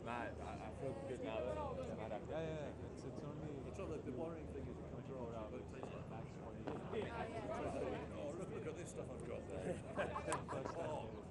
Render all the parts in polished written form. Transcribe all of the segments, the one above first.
Matt, I feel good now though. Yeah, Matt, Yeah, yeah. It's only. The trouble, the worrying thing is it When comes you raw go cheap, down, but it it's tastes like max 20. oh, look at this stuff I've got. First 10 Oh, days.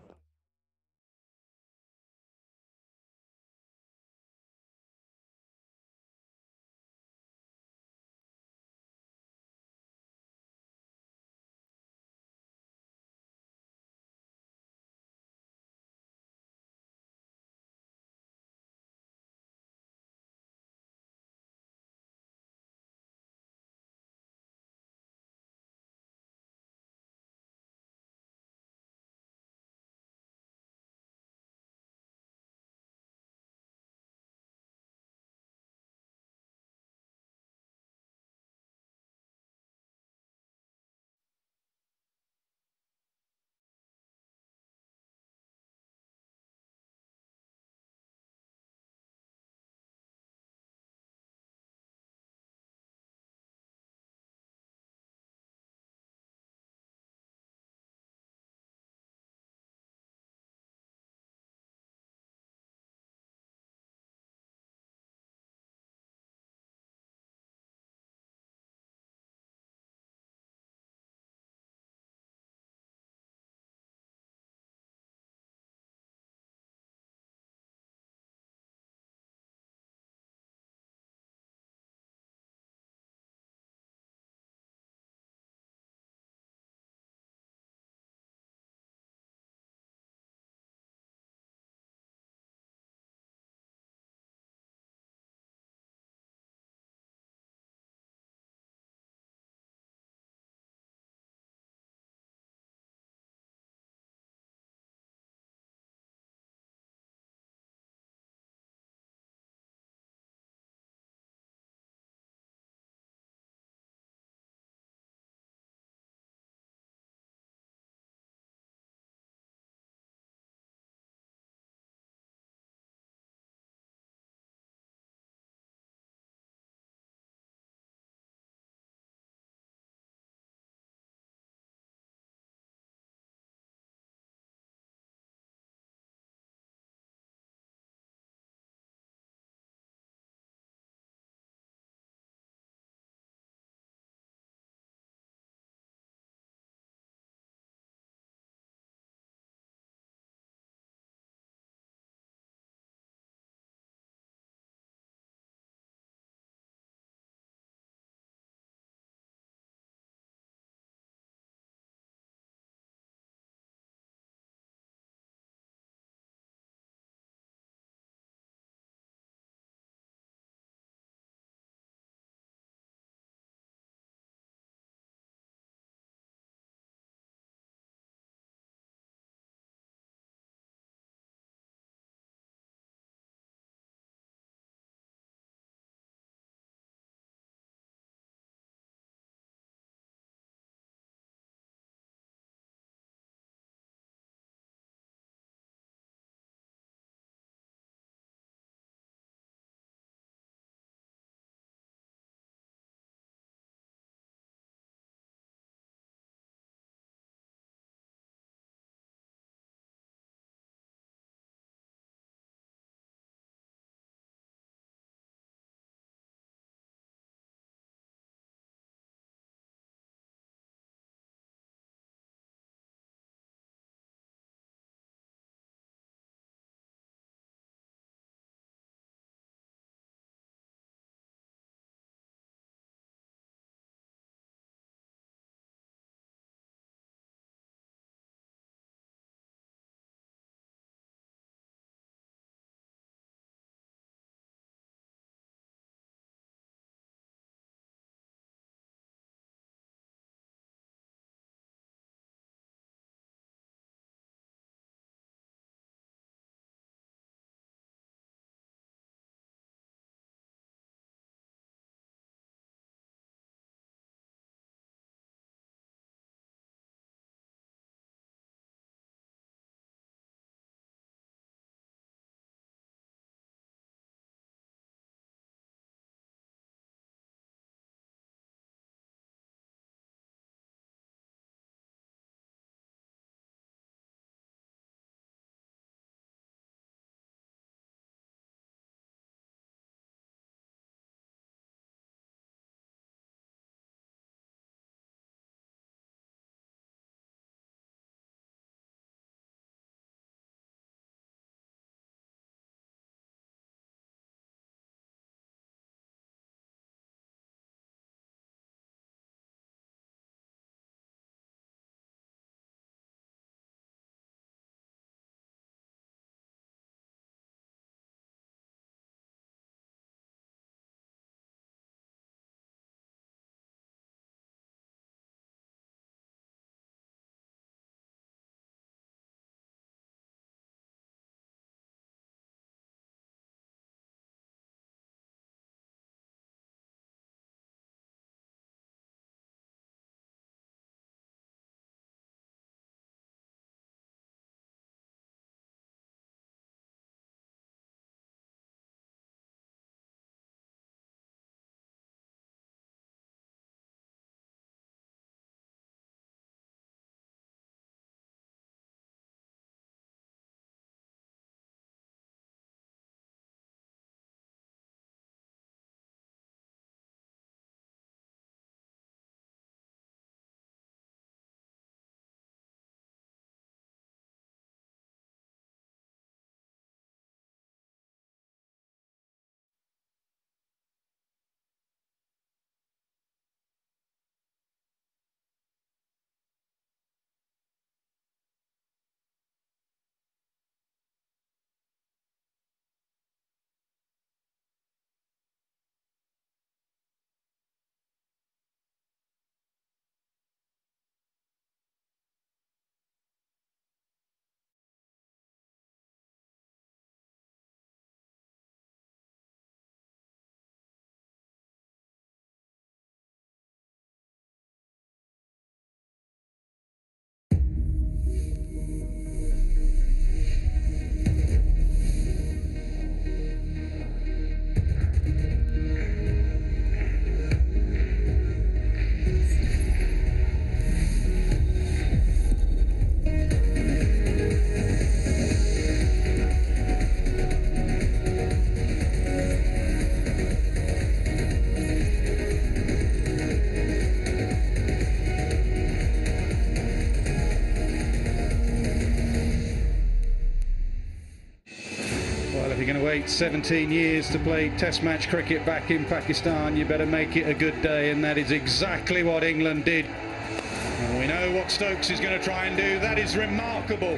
wait 17 years to play Test match cricket back in Pakistan. You better make it a good day, and that is exactly what England did. And we know what Stokes is going to try and do. That is remarkable.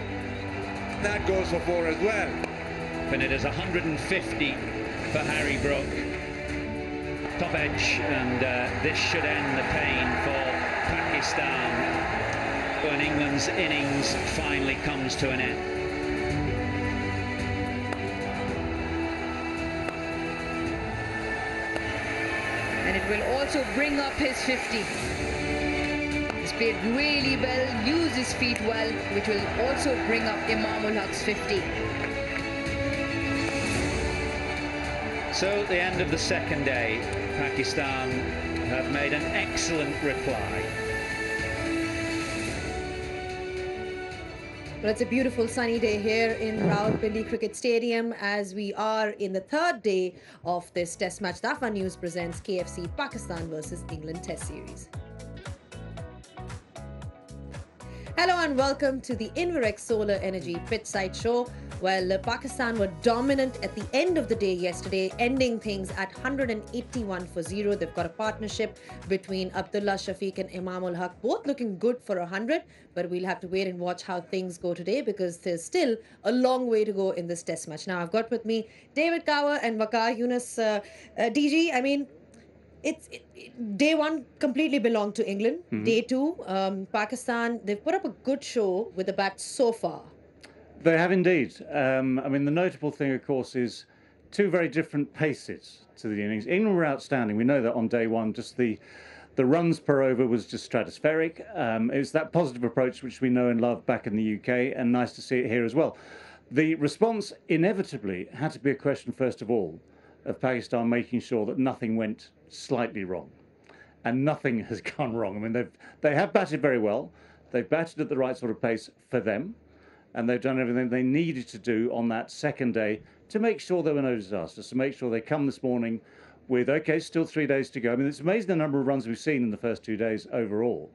That goes for 4 as well. And it is 150 for Harry Brook. Top edge, and this should end the pain for Pakistan when England's innings finally comes to an end. And it will also bring up his 50. He's played really well, used his feet well, which will also bring up Imam-ul-Haq's 50. So at the end of the second day, Pakistan have made an excellent reply. Well, it's a beautiful sunny day here in Rawalpindi Cricket Stadium as we are in the third day of this Test match. Dafa News presents KFC Pakistan versus England Test Series. Hello and welcome to the Inverex Solar Energy Pitchside Show. Well, Pakistan were dominant at the end of the day yesterday, ending things at 181 for 0. They've got a partnership between Abdullah Shafiq and Imam-ul-Haq, both looking good for 100. But we'll have to wait and watch how things go today because there's still a long way to go in this test match. Now, I've got with me David Kaur and Waqar Yunus. DG, I mean, day one completely belonged to England. Day two, Pakistan, they've put up a good show with the bat so far. They have indeed. I mean, the notable thing, of course, is two very different paces to the innings. England were outstanding. We know that on day one, just the runs per over was just stratospheric. It was that positive approach which we know and love back in the UK, and nice to see it here as well. The response inevitably had to be a question, first of all, of Pakistan making sure that nothing went slightly wrong. And nothing has gone wrong. I mean, they have batted very well. They've batted at the right sort of pace for them. And they've done everything they needed to do on that second day to make sure there were no disasters, to make sure they come this morning with, okay, still 3 days to go. I mean, it's amazing the number of runs we've seen in the first 2 days overall.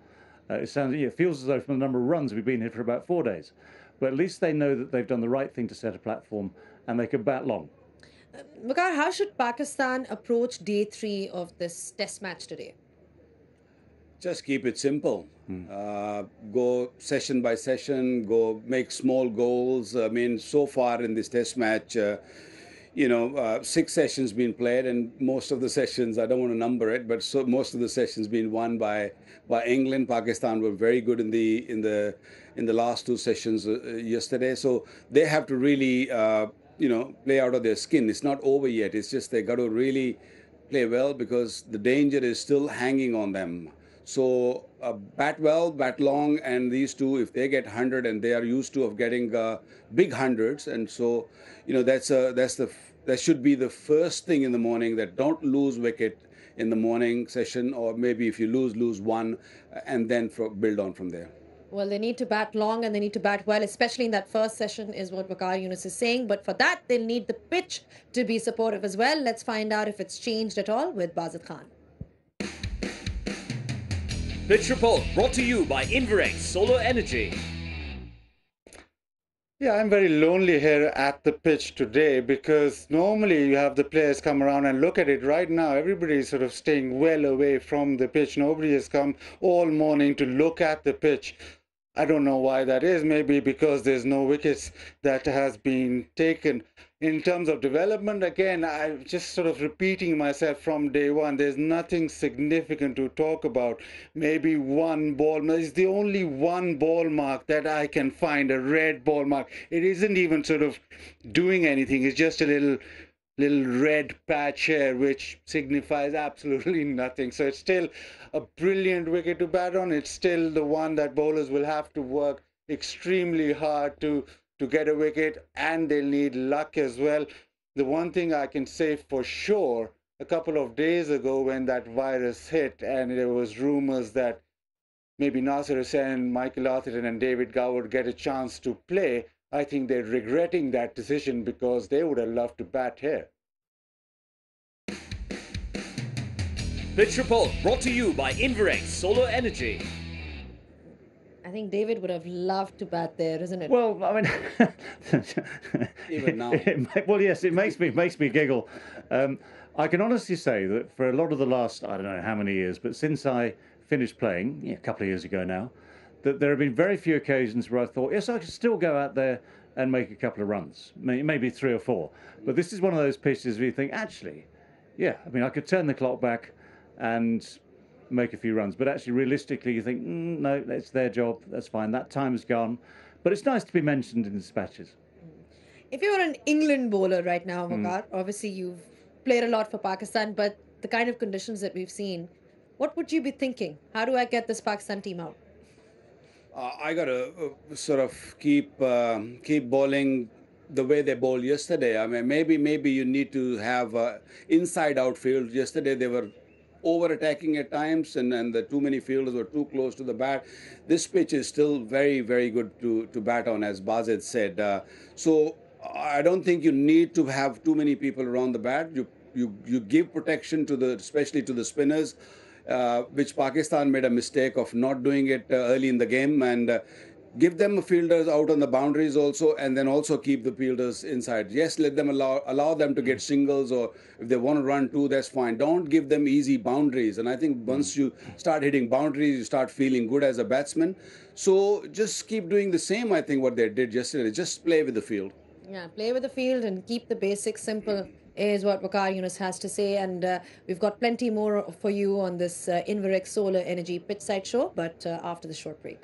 It feels as though from the number of runs we've been here for about 4 days. But at least they know that they've done the right thing to set a platform and they can bat long. Waqar, how should Pakistan approach day 3 of this test match today? Just keep it simple. Go session by session, go make small goals. I mean, so far in this test match, 6 sessions been played, and most of the sessions, I don't want to number it, but most of the sessions been won by England. Pakistan were very good in the last 2 sessions yesterday, so they have to really play out of their skin. It's not over yet. It's just they got to really play well because the danger is still hanging on them. So bat well, bat long, and these two, if they get 100, and they are used to of getting big hundreds, and so that should be the first thing in the morning, that don't lose wicket in the morning session, or maybe if you lose one, and then build on from there. Well, they need to bat long and they need to bat well, especially in that first session is what Waqar Yunus is saying. But for that, they'll need the pitch to be supportive as well. Let's find out if it's changed at all with Bazid Khan. Pitch Report brought to you by Inverex Solar Energy. Yeah, I'm very lonely here at the pitch today because normally you have the players come around and look at it. Right now, everybody is sort of staying well away from the pitch. Nobody has come all morning to look at the pitch. I don't know why that is. Maybe because there's no wickets that has been taken. In terms of development, again, I'm just sort of repeating myself from day one. There's nothing significant to talk about. Maybe one ball. It's the only one ball mark that I can find, a red ball mark. It isn't even sort of doing anything. It's just a little red patch here, which signifies absolutely nothing. So it's still a brilliant wicket to bat on. It's still the one that bowlers will have to work extremely hard to get a wicket, and they'll need luck as well. The one thing I can say for sure, a couple of days ago when that virus hit and there was rumors that maybe Nasir Hussain, Michael Atherton and David Gow would get a chance to play, I think they're regretting that decision because they would have loved to bat here. Pitch Report brought to you by Inverex Solar Energy. I think David would have loved to bat there, isn't it? Well, I mean, Even now. Well, yes, it makes me giggle. I can honestly say that for a lot of the last, I don't know how many years, but since I finished playing, a couple of years ago now, that there have been very few occasions where I thought, yes, I could still go out there and make a couple of runs, maybe 3 or 4. But this is one of those pitches where you think, actually, yeah, I mean, I could turn the clock back and make a few runs. But actually, realistically, you think, no, it's their job. That's fine. That time is gone. But it's nice to be mentioned in dispatches. If you're an England bowler right now, Waqar, obviously you've played a lot for Pakistan, but the kind of conditions that we've seen, what would you be thinking? How do I get this Pakistan team out? I gotta sort of keep bowling the way they bowled yesterday. I mean, maybe you need to have inside outfield. Yesterday they were over attacking at times, and the too many fielders were too close to the bat. This pitch is still very good to bat on, as Bazid said. So I don't think you need to have too many people around the bat. You give protection to especially to the spinners. Which Pakistan made a mistake of not doing it early in the game, and give them fielders out on the boundaries also, and then also keep the fielders inside. Yes, let them allow them to get singles, or if they want to run 2, that's fine. Don't give them easy boundaries. And I think once you start hitting boundaries, you start feeling good as a batsman. So just keep doing the same, I think, what they did yesterday. Just play with the field. Yeah, play with the field and keep the basics simple is what Waqar Yunus has to say. And we've got plenty more for you on this Inverex Solar Energy Pitchside show, but after the short break.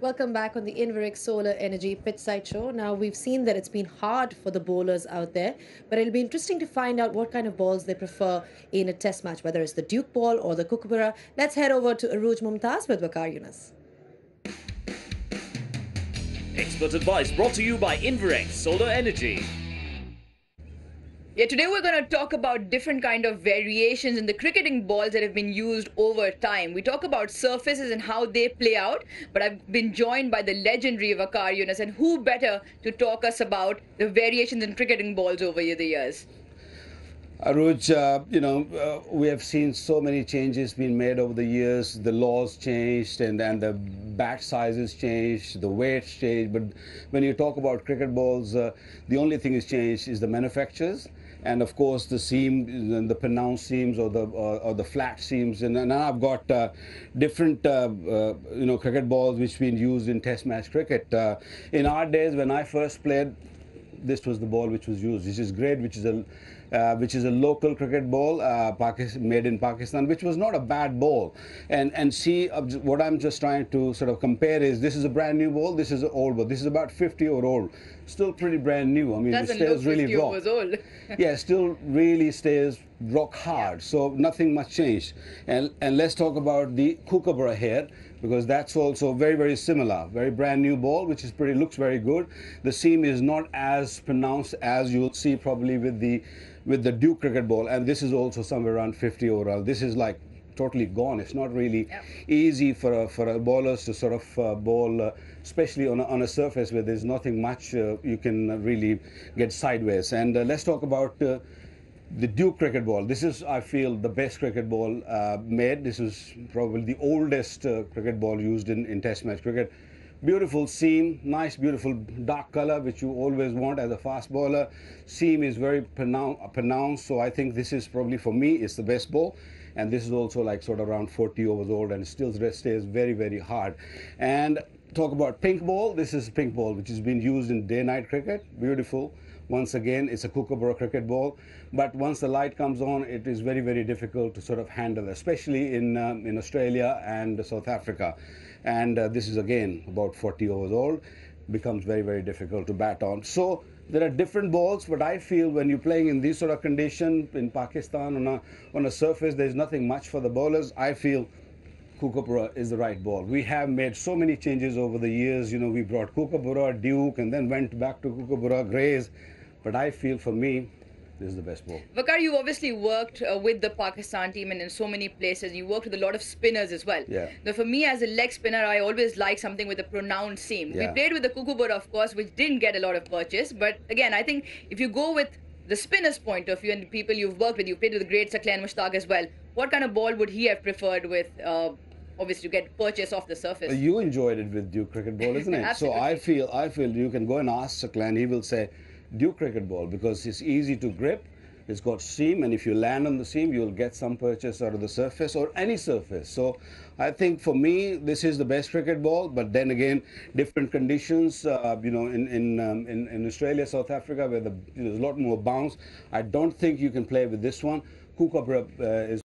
Welcome back on the Inveric Solar Energy Pitchside Show. Now, we've seen that it's been hard for the bowlers out there, but it'll be interesting to find out what kind of balls they prefer in a test match, whether it's the Duke ball or the Kookaburra. Let's head over to Aruj Mumtaz with Waqar Yunus. Expert advice brought to you by Inverex Solar Energy. Yeah, today we're going to talk about different kind of variations in the cricketing balls that have been used over time. We talk about surfaces and how they play out, but I've been joined by the legendary Waqar Yunus, and who better to talk us about the variations in cricketing balls over the years? Aruj, we have seen so many changes being made over the years. The laws changed and the bat sizes changed, the weights changed. But when you talk about cricket balls, the only thing that's changed is the manufacturers. And of course, the seam, the pronounced seams or the flat seams. And now I've got different, cricket balls which have been used in Test match cricket. In our days, when I first played, this was the ball which was used. This is great, which is a local cricket ball, made in Pakistan, which was not a bad ball. And see, what I'm just trying to sort of compare is, this is a brand new ball, this is an old ball. This is about 50 or old, still pretty brand new. I mean, it stays really rock. Old. Yeah, still really stays rock hard. So nothing much changed. And let's talk about the Kookaburra here, because that's also very, very similar. Very brand new ball, which is looks very good. The seam is not as pronounced as you'll see probably with the Duke cricket ball, and this is also somewhere around 50 overall. This is like totally gone. It's not really easy for a bowlers to sort of bowl, especially on a surface where there's nothing much you can really get sideways. And let's talk about the Duke cricket ball. This is, I feel, the best cricket ball made. This is probably the oldest cricket ball used in Test match cricket. Beautiful seam, nice, beautiful dark color, which you always want as a fast bowler. Seam is very pronounced, so I think this is probably, for me, it's the best ball. And this is also like sort of around 40 overs old, and it still stays very, very hard. And talk about pink ball. This is pink ball, which has been used in day-night cricket. Beautiful. Once again, it's a Kookaburra cricket ball, but once the light comes on, it is very, very difficult to sort of handle, especially in Australia and South Africa. And this is again about 40 overs old, becomes very, very difficult to bat on. So there are different balls, but I feel when you're playing in these sort of condition in Pakistan on a surface, there's nothing much for the bowlers. I feel Kookaburra is the right ball. We have made so many changes over the years. You know, we brought Kookaburra, Duke, and then went back to Kookaburra, Grays. But I feel, for me, this is the best ball. Waqar, you've obviously worked with the Pakistan team and in so many places. You worked with a lot of spinners as well. Yeah. Now, for me, as a leg spinner, I always like something with a pronounced seam. Yeah. We played with the Kookaburra, of course, which didn't get a lot of purchase. But again, I think if you go with the spinner's point of view and the people you've worked with, you played with the great Saqlain Mushtaq as well, what kind of ball would he have preferred with, obviously, to get purchase off the surface? You enjoyed it with Duke cricket ball, isn't it? So I feel you can go and ask Saqlain. He will say Duke cricket ball, because it's easy to grip. It's got seam, and if you land on the seam, you'll get some purchase out of the surface or any surface. So I think for me, this is the best cricket ball. But then again, different conditions. In Australia, South Africa, where there's a lot more bounce, I don't think you can play with this one. Kookaburra is.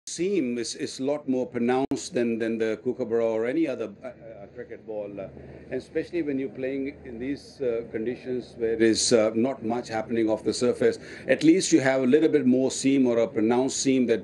Seam is a lot more pronounced than the Kookaburra or any other cricket ball, and especially when you're playing in these conditions where there's not much happening off the surface. At least you have a little bit more seam, or a pronounced seam, that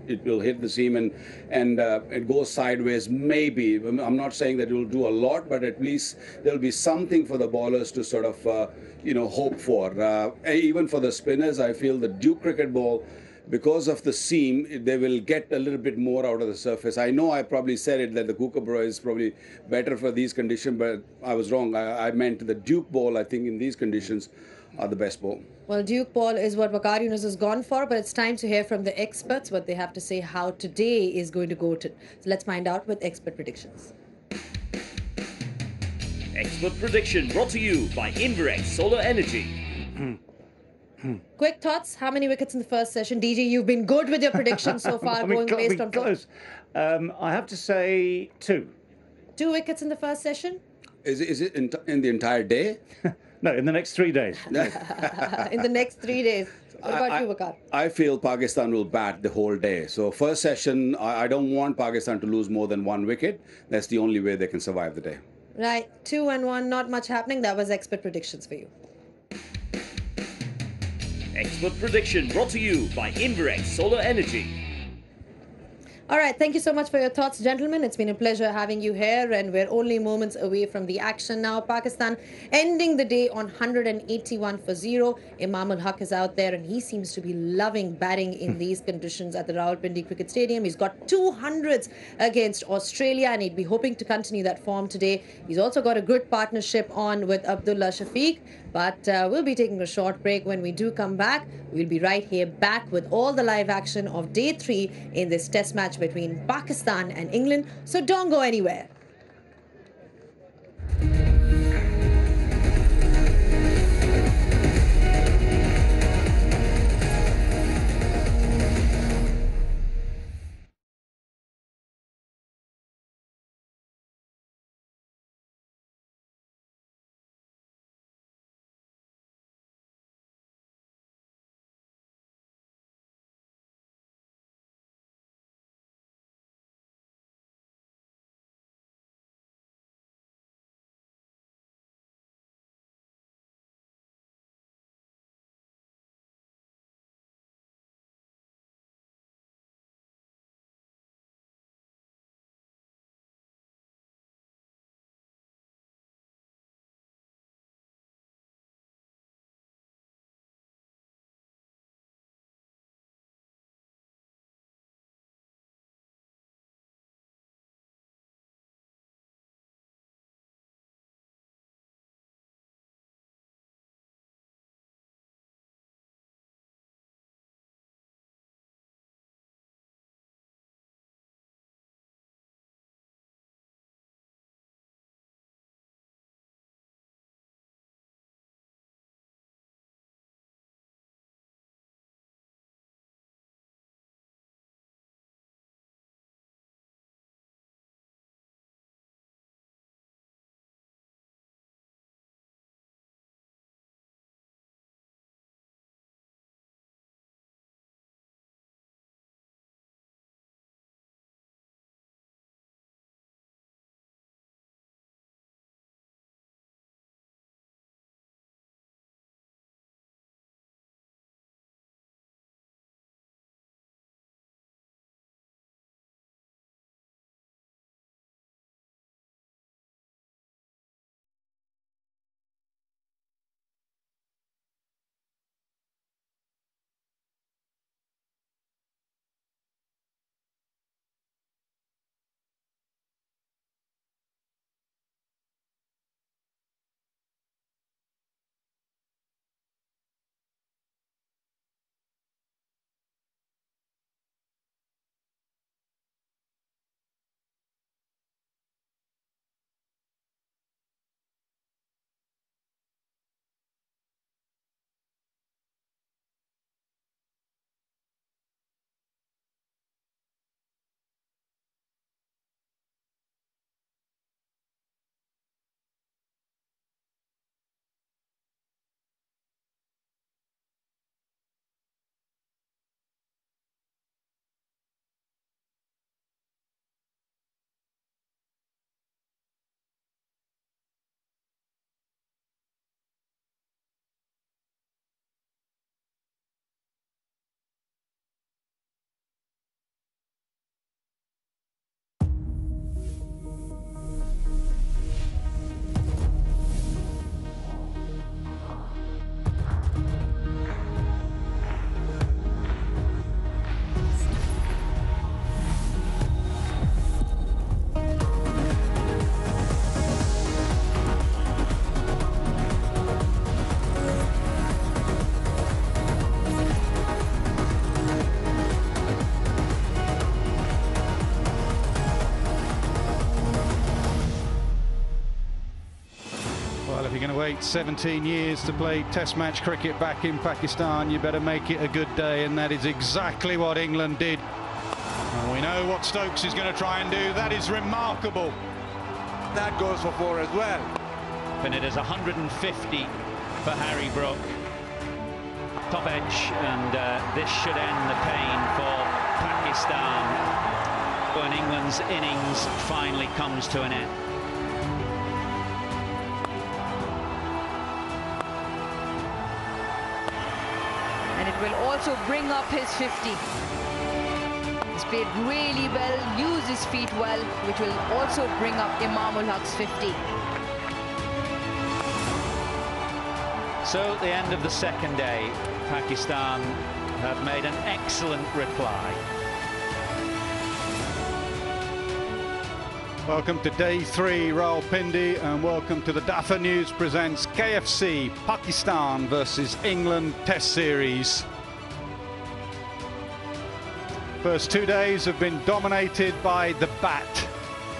it will hit the seam and it goes sideways. Maybe, I'm not saying that it will do a lot, but at least there'll be something for the bowlers to sort of hope for. Even for the spinners, I feel the Duke cricket ball, because of the seam, they will get a little bit more out of the surface. I know I probably said it that the Kookaburra is probably better for these conditions, but I was wrong. I meant the Duke ball, I think, in these conditions are the best ball. Well, Duke ball is what Waqar Yunus has gone for, but it's time to hear from the experts what they have to say how today is going to go to. So let's find out with expert predictions. Expert prediction brought to you by Inverex Solar Energy. Quick thoughts. How many wickets in the first session? DG, you've been good with your predictions so far, going based on close. I have to say 2. 2 wickets in the first session. Is it in the entire day? No, in the next 3 days. In the next 3 days. What about you, Waqar? I feel Pakistan will bat the whole day. So first session, I don't want Pakistan to lose more than 1 wicket. That's the only way they can survive the day. Right, 2 and 1, not much happening. That was expert predictions for you. Expert prediction brought to you by Inverex Solar Energy. All right, thank you so much for your thoughts, gentlemen. It's been a pleasure having you here, and we're only moments away from the action now. Pakistan ending the day on 181 for 0. Imam ul Haq is out there, and he seems to be loving batting in these conditions at the Rawalpindi Cricket Stadium. He's got 200s against Australia, and he'd be hoping to continue that form today. He's also got a good partnership on with Abdullah Shafiq. But we'll be taking a short break. When we do come back, we'll be right here back with all the live action of day 3 in this test match between Pakistan and England. So don't go anywhere. wait 17 years to play Test match cricket back in Pakistan. You better make it a good day, and that is exactly what England did. And we know what Stokes is going to try and do. That is remarkable. That goes for 4 as well. And it is 150 for Harry Brook. Top edge, and this should end the pain for Pakistan when England's innings finally comes to an end. And it will also bring up his 50. He's played really well, used his feet well, which will also bring up Imamul Haq's 50. So at the end of the second day, Pakistan have made an excellent reply. Welcome to day 3, Rawalpindi, and welcome to the Dafa News presents KFC Pakistan versus England Test Series. First 2 days have been dominated by the bat.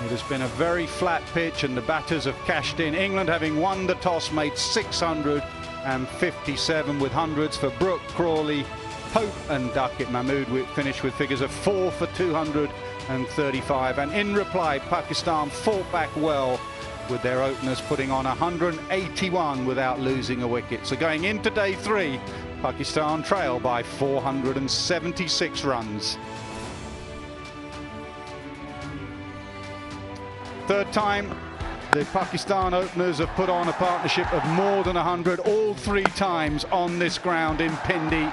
It has been a very flat pitch, and the batters have cashed in. England, having won the toss, made 657 with hundreds for Brook, Crawley, Pope and Duckett. Mahmood finished with figures of 4 for 235. And in reply, Pakistan fought back well with their openers putting on 181 without losing a wicket. So going into day 3, Pakistan trail by 476 runs. Third time the Pakistan openers have put on a partnership of more than 100 all 3 times on this ground in Pindi.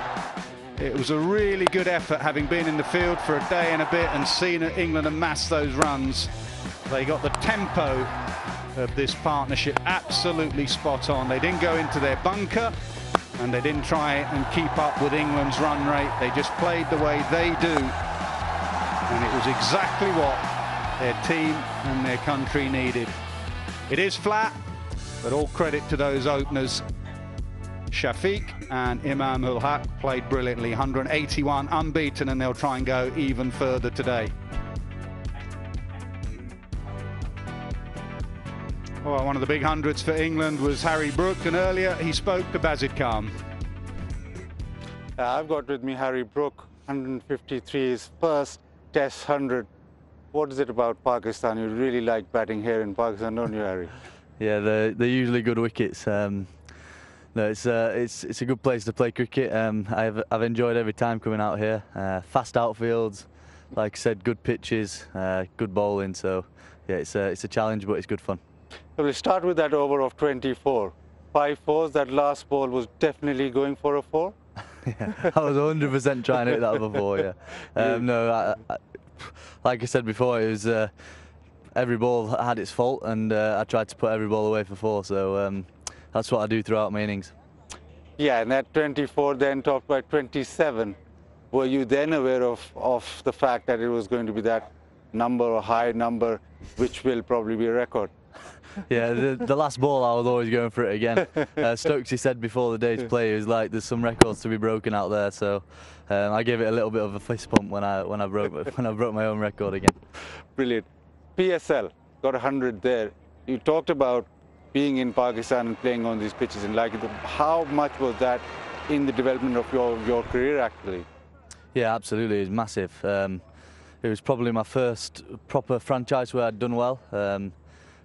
It was a really good effort, having been in the field for a day and a bit and seen England amass those runs. They got the tempo of this partnership absolutely spot on. They didn't go into their bunker and they didn't try and keep up with England's run rate. They just played the way they do, and it was exactly what their team and their country needed. It is flat, but all credit to those openers. Shafiq and Imamul Haq played brilliantly, 181 unbeaten, and they'll try and go even further today. Well, one of the big hundreds for England was Harry Brook, and earlier he spoke to Bazid Khan. I've got with me Harry Brook, 153, his first Test 100. What is it about Pakistan? You really like batting here in Pakistan, don't you, Harry? Yeah, they're usually good wickets. No, it's a good place to play cricket. I've enjoyed every time coming out here. Fast outfields, like I said, good pitches, good bowling. So yeah, it's a challenge, but it's good fun. So we'll start with that over of 24. 5 fours. That last ball was definitely going for a 4. Yeah, I was 100% trying to hit that before. Yeah, no. Like I said before, it was every ball had its fault, and I tried to put every ball away for 4. So that's what I do throughout my innings. Yeah, and that 24 then topped by 27. Were you then aware of the fact that it was going to be that number, or high number, which will probably be a record? Yeah, the last ball I was always going for it again. Stokesy said before the day's play, he was like, "There's some records to be broken out there." So I gave it a little bit of a fist pump when I broke my own record again. Brilliant. PSL got 100 there. You talked about being in Pakistan and playing on these pitches and like it. How much was that in the development of your career actually? Yeah, absolutely. It was massive. It was probably my first proper franchise where I'd done well.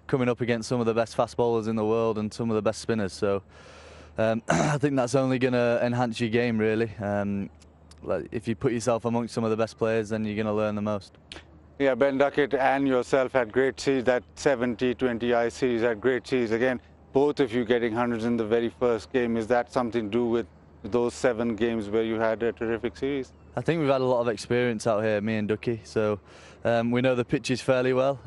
Coming up against some of the best fast bowlers in the world and some of the best spinners, so I think that's only going to enhance your game really. Like if you put yourself amongst some of the best players, then you're going to learn the most. Yeah, Ben Duckett and yourself had great series. That 70-20 series had great series. Again, both of you getting hundreds in the very first game. Is that something to do with those 7 games where you had a terrific series? I think we've had a lot of experience out here, me and Ducky, so we know the pitches fairly well.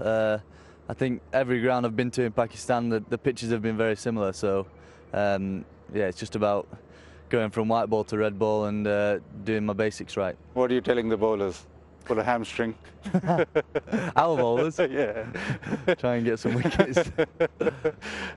I think every ground I've been to in Pakistan, the pitches have been very similar. So yeah, it's just about going from white ball to red ball and doing my basics right. What are you telling the bowlers? Pull a hamstring? Our bowlers? Yeah. Try and get some wickets.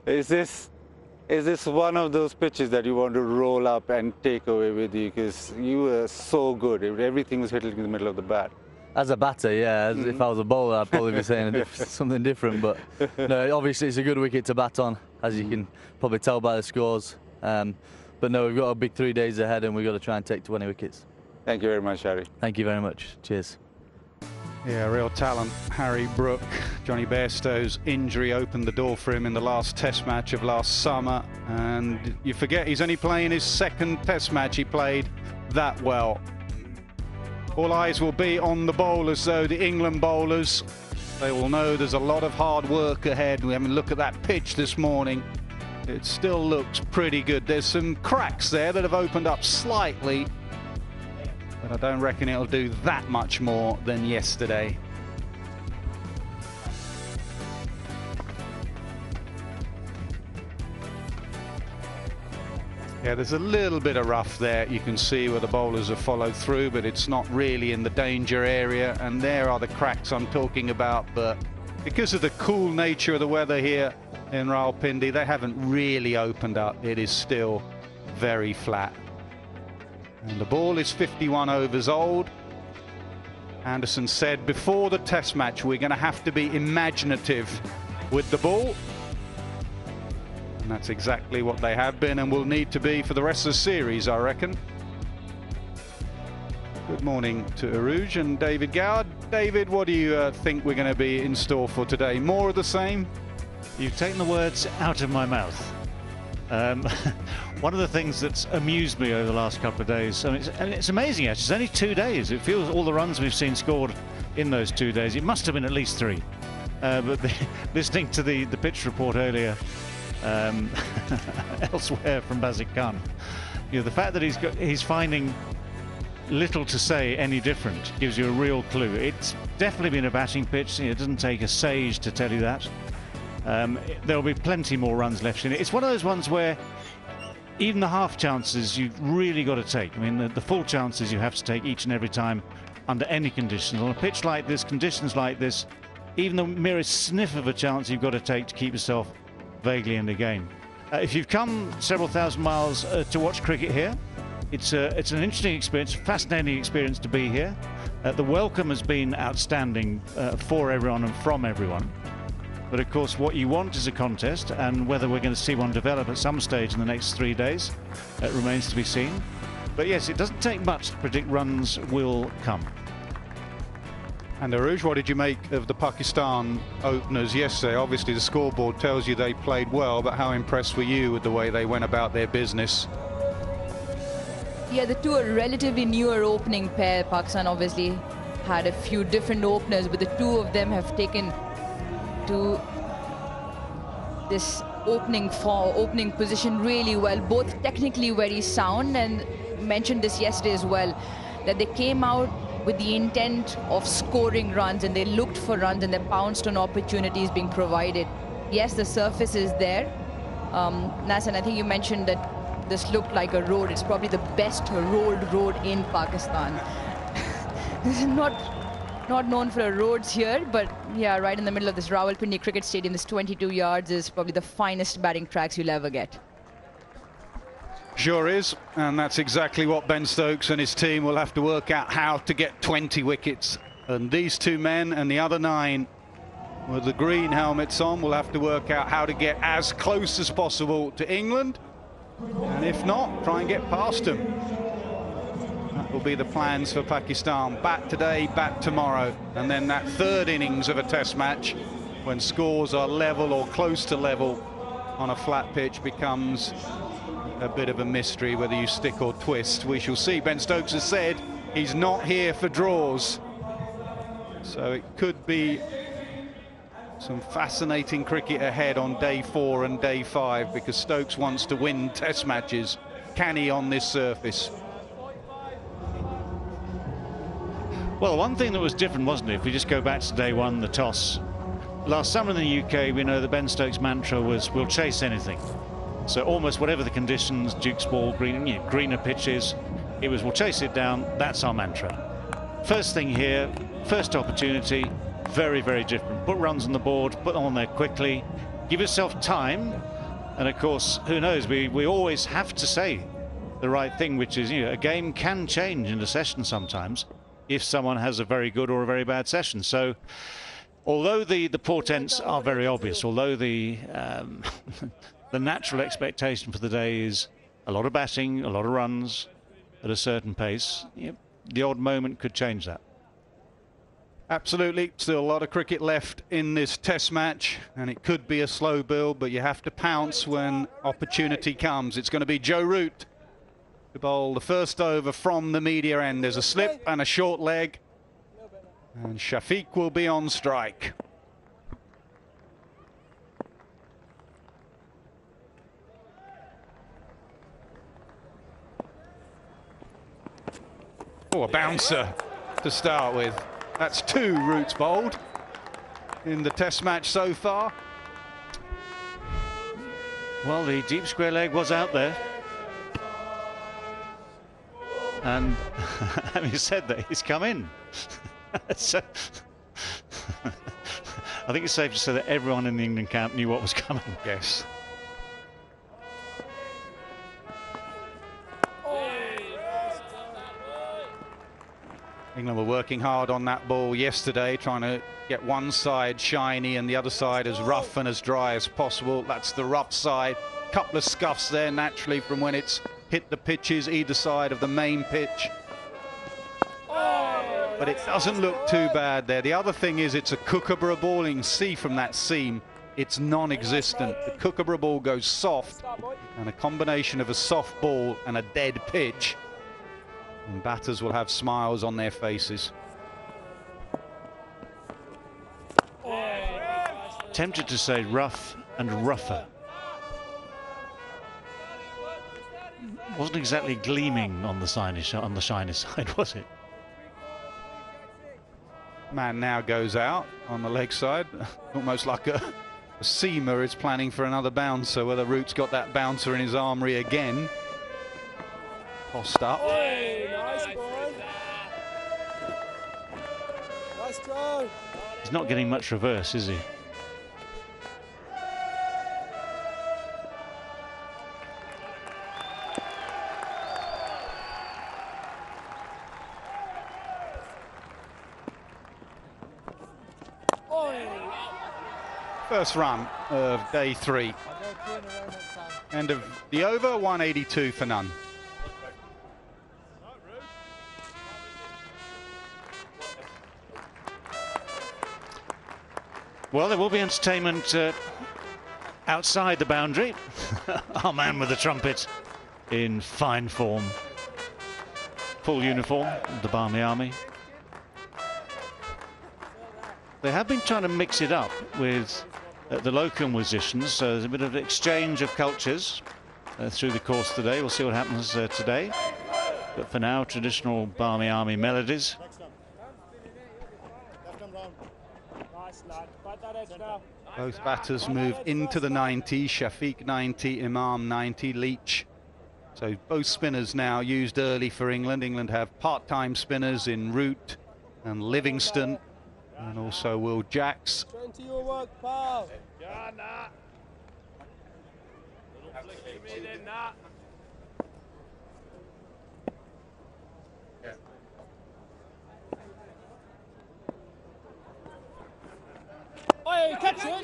Is this one of those pitches that you want to roll up and take away with you? Because you were so good. Everything was hitting in the middle of the bat. As a batter, yeah. If I was a bowler, I'd probably be saying something different. But no, obviously it's a good wicket to bat on. as you can probably tell by the scores. But no, we've got a big 3 days ahead, and we've got to try and take 20 wickets. Thank you very much, Harry. Thank you very much. Cheers. Yeah, real talent. Harry Brook. Johnny Bairstow's injury opened the door for him in the last test match of last summer. And you forget he's only playing his second test match. He played that well. All eyes will be on the bowlers, though, the England bowlers. They will know there's a lot of hard work ahead. We have a look at that pitch this morning. It still looks pretty good. There's some cracks there that have opened up slightly, but I don't reckon it'll do that much more than yesterday. Yeah, there's a little bit of rough there. You can see where the bowlers have followed through, but it's not really in the danger area. And there are the cracks I'm talking about. But because of the cool nature of the weather here in Rawalpindi, they haven't really opened up. It is still very flat. And the ball is 51 overs old. Anderson said before the test match, we're going to have to be imaginative with the ball. And that's exactly what they have been and will need to be for the rest of the series, I reckon. Good morning to Aruj and David Goward. David, what do you think we're going to be in store for today? More of the same? You've taken the words out of my mouth. One of the things that's amused me over the last couple of days, and it's amazing actually, it's only 2 days. It feels all the runs we've seen scored in those 2 days, it must have been at least 3. But listening to the pitch report earlier, elsewhere from Bazik Khan, you know, the fact that he's finding little to say any different gives you a real clue. It's definitely been a batting pitch. It doesn't take a sage to tell you that. There'll be plenty more runs left in it. It's one of those ones where even the half chances you've really got to take. I mean, the full chances you have to take each and every time under any conditions. On a pitch like this, conditions like this, even the merest sniff of a chance you've got to take to keep yourself vaguely in the game. If you've come several thousand miles to watch cricket here, it's an interesting experience, fascinating experience to be here. The welcome has been outstanding for everyone and from everyone. But of course, what you want is a contest, and whether we're going to see one develop at some stage in the next 3 days remains to be seen. But yes, it doesn't take much to predict runs will come. And Aruj, what did you make of the Pakistan openers yesterday? Obviously, the scoreboard tells you they played well, but how impressed were you with the way they went about their business? Yeah, the two are relatively newer opening pair. Pakistan obviously had a few different openers, but the two of them have taken to this opening position really well, both technically very sound, and mentioned this yesterday as well, that they came out with the intent of scoring runs, and they looked for runs and they pounced on opportunities being provided. Yes, the surface is there. Nasan, I think you mentioned that this looked like a road. It's probably the best rolled road in Pakistan. This is not known for roads here, but yeah, right in the middle of this Rawalpindi Cricket Stadium, this 22 yards is probably the finest batting tracks you'll ever get. Sure is, and that's exactly what Ben Stokes and his team will have to work out, how to get 20 wickets. And these two men and the other 9 with the green helmets on will have to work out how to get as close as possible to England, and if not, try and get past them. That will be the plans for Pakistan. Bat today, bat tomorrow, and then that third innings of a test match, when scores are level or close to level on a flat pitch, becomes a bit of a mystery whether you stick or twist. We shall see. Ben Stokes has said he's not here for draws, so it could be some fascinating cricket ahead on day 4 and day 5, because Stokes wants to win test matches. Can he on this surface? Well, one thing that was different, wasn't it, if we just go back to day 1, the toss. Last summer in the UK, we know the Ben Stokes mantra was, we'll chase anything. So almost whatever the conditions, Duke's ball, greener pitches, it was, we'll chase it down. That's our mantra. First thing here, first opportunity, very, very different. Put runs on the board, put them on there quickly, give yourself time. And of course, who knows, we always have to say the right thing, which is, a game can change in a session sometimes if someone has a very good or a very bad session. So although the portents are very obvious, although the the natural expectation for the day is a lot of batting, a lot of runs at a certain pace, the odd moment could change that. Absolutely. Still a lot of cricket left in this test match, and it could be a slow build, but you have to pounce when opportunity comes. It's going to be Joe Root to bowl the first over from the media end. There's a slip and a short leg, and Shafiq will be on strike. Oh, a bouncer to start with. That's 2 Roots bowled in the test match so far. Well, the deep square leg was out there. And having said that, he's come in. So, I think it's safe to say that everyone in the England camp knew what was coming. Yes. England were working hard on that ball yesterday, trying to get one side shiny and the other side as rough and as dry as possible. That's the rough side. Couple of scuffs there naturally from when it's hit the pitches either side of the main pitch. But it doesn't look too bad there. The other thing is it's a Kookaburra ball. You can see from that seam it's non-existent. The Kookaburra ball goes soft, and a combination of a soft ball and a dead pitch, and batters will have smiles on their faces. Tempted to say rough and rougher. Wasn't exactly gleaming on the shiny side, was it? Man now goes out on the leg side, almost like a seamer is planning for another bouncer. Whether Root's got that bouncer in his armoury again. Post up. He's not getting much reverse, is he? First run of day 3. End of the over, 182 for none. Well, there will be entertainment outside the boundary. Our man with the trumpet in fine form. Full uniform of the Barmy Army. They have been trying to mix it up with the local musicians, so there's a bit of exchange of cultures through the course of the day. We'll see what happens today. But for now, traditional Barmy Army melodies. Both batters move into the 90, Shafiq 90, Imam 90, Leach. So both spinners now used early for England. England have part-time spinners in Root and Livingston, and also Will Jacks.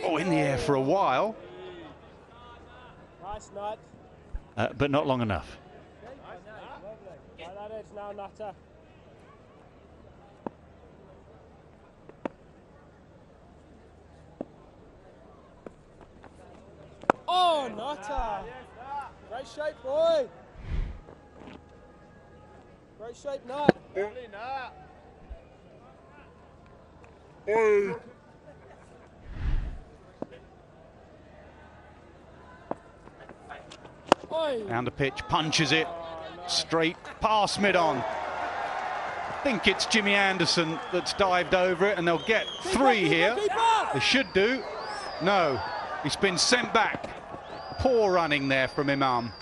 Oh, in the air for a while. Nice nut. But not long enough. That is now Nutter. Oh, Nutter. Great shape, boy. Great shape, Nut. Early Nut. Down the pitch, punches it straight past mid-on. I think it's Jimmy Anderson that's dived over it, and they'll get 3 here. They should do. No, he's been sent back. Poor running there from Imam.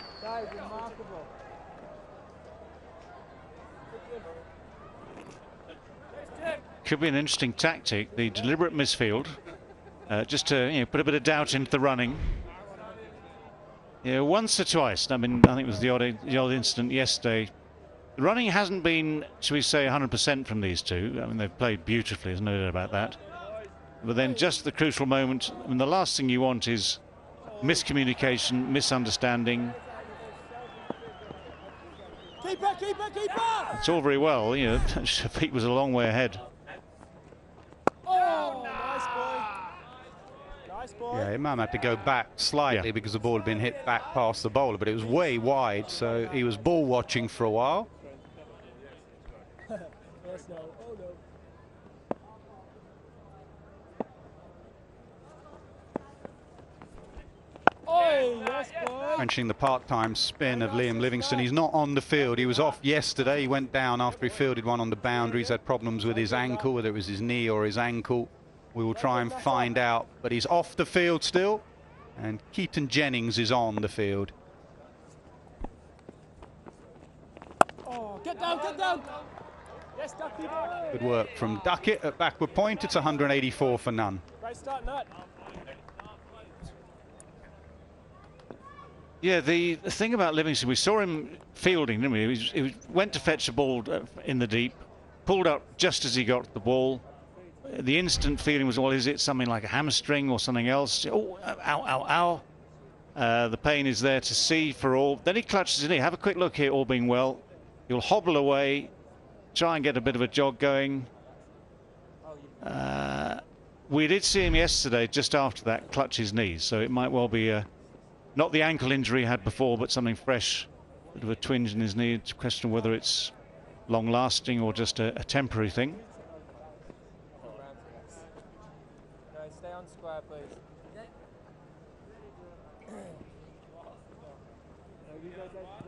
Could be an interesting tactic, the deliberate misfield, just to put a bit of doubt into the running. Yeah, once or twice. I mean, I think it was the odd incident yesterday. The running hasn't been, shall we say, 100% from these two. I mean, they've played beautifully, there's no doubt about that. But then just the crucial moment, I mean, the last thing you want is miscommunication, misunderstanding. Keeper, keeper, keeper! It's all very well, you know, Shafiq was a long way ahead. Oh, nice boy. Nice boy. Yeah, Imam had to go back slightly because the ball had been hit back past the bowler, but it was way wide, so he was ball watching for a while. Yes, no. Oh, no. Oh, yes, boy. Mentioning the part-time spin of Liam Livingstone, he's not on the field. He was off yesterday. He went down after he fielded one on the boundaries, had problems with his ankle, whether it was his knee or his ankle. We will try and find out, but he's off the field still, and Keaton Jennings is on the field. Oh, get down, get down. Yes, Ducky boy. Good work from Duckett at backward point. It's 184 for none. Great start, Nut. Yeah, the thing about Livingston, we saw him fielding, didn't we? He went to fetch the ball in the deep, pulled up just as he got the ball. The instant feeling was, well, is it something like a hamstring or something else? Oh, ow, ow, ow. The pain is there to see for all. Then he clutches his knee. Have a quick look here, all being well. He'll hobble away, try and get a bit of a jog going. We did see him yesterday, just after that, clutch his knees, so it might well be not the ankle injury he had before, but something fresh, a bit of a twinge in his knee. It's a question of whether it's long-lasting or just a temporary thing. No, stay on square, please.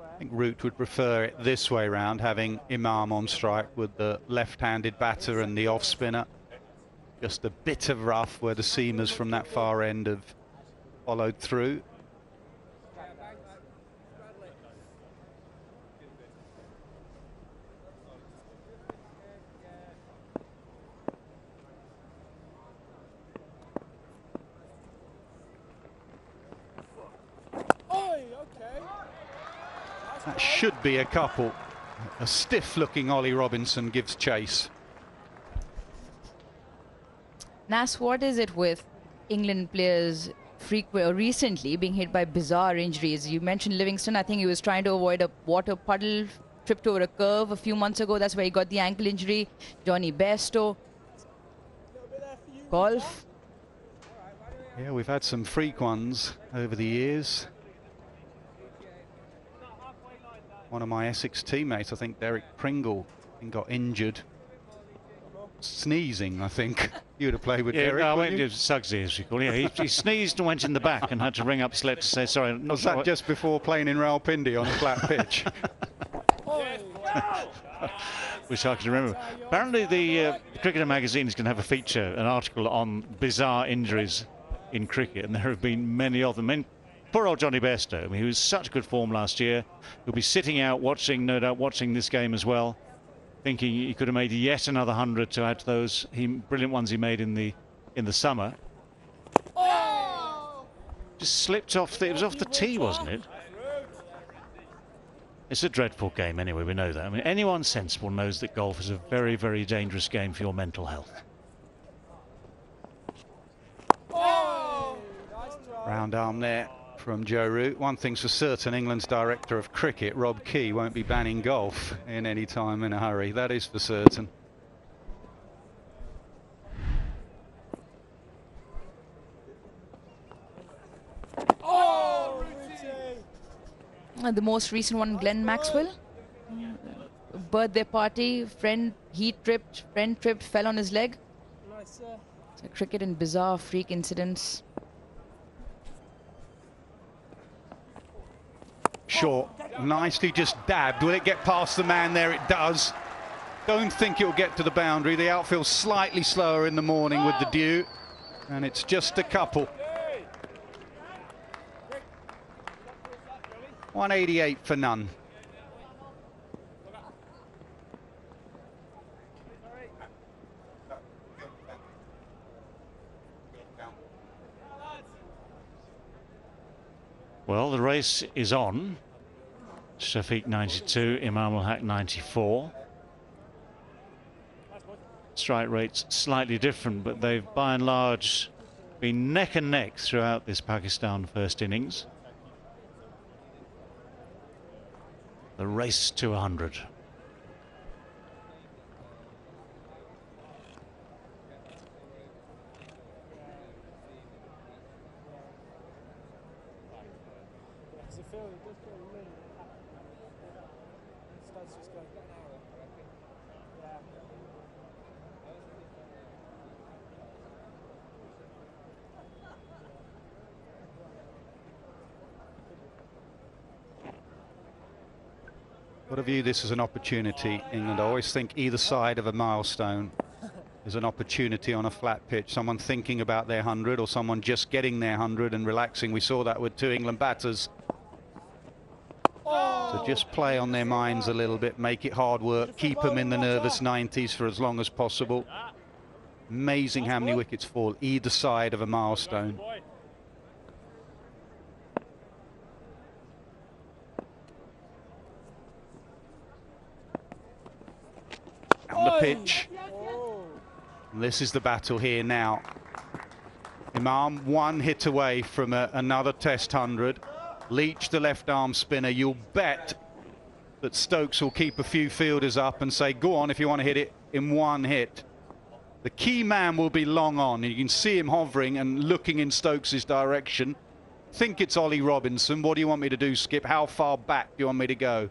I think Root would prefer it this way round, having Imam on strike with the left-handed batter and the off-spinner. Just a bit of rough where the seamers from that far end have followed through. That should be a couple. A stiff-looking Ollie Robinson gives chase. Nas, what is it with England players recently being hit by bizarre injuries? You mentioned Livingstone. I think he was trying to avoid a water puddle, tripped over a curve a few months ago. That's where he got the ankle injury. Johnny Bairstow. Golf. Yeah, we've had some freak ones over the years. One of my Essex teammates, I think Derek Pringle, got injured sneezing, I think. You would have played with Derek. No, I went to Suggsy, as you call it. Yeah, he sneezed and went in the back and had to ring up Sled to say, sorry. Was that just before playing in Rawalpindi on a flat pitch? Wish I could remember. Apparently the Cricketer magazine is going to have a feature, an article on bizarre injuries in cricket, and there have been many of them. I mean, poor old Johnny Bairstow, I mean, he was such good form last year. He'll be sitting out watching, no doubt, watching this game as well, thinking he could have made yet another 100 to add to those brilliant ones he made in the summer. Just slipped off. It was off the tee, wasn't it? It's a dreadful game anyway, we know that. I mean, anyone sensible knows that golf is a very, very dangerous game for your mental health. Round arm there from Joe Root. One thing's for certain, England's director of cricket, Rob Key, won't be banning golf in any time in a hurry. That is for certain. The most recent one, Glenn Maxwell. Birthday party, friend tripped, fell on his leg. Nice, So cricket and bizarre freak incidents. Short, nicely just dabbed. Will it get past the man there? It does. Don't think it'll get to the boundary. The outfield's slightly slower in the morning with the dew, and it's just a couple. 188 for none. Well, the race is on. Shafiq 92, Imam ul Haq 94. strike rates slightly different, but they've by and large been neck and neck throughout this Pakistan first innings. The race to 100. Got to view this as an opportunity, England. I always think either side of a milestone is an opportunity on a flat pitch. Someone thinking about their 100 or someone just getting their 100 and relaxing. We saw that with 2 England batters. So just play on their minds a little bit, make it hard work, keep them in the nervous 90s for as long as possible. Amazing how many wickets fall either side of a milestone. On the pitch. And this is the battle here now. Imam 1 hit away from another Test 100. Leach, the left arm spinner. You'll bet that Stokes will keep a few fielders up and say, go on if you want to hit it in 1 hit. The key man will be long on. You can see him hovering and looking in Stokes' direction. Think it's Ollie Robinson. What do you want me to do, Skip? How far back do you want me to go?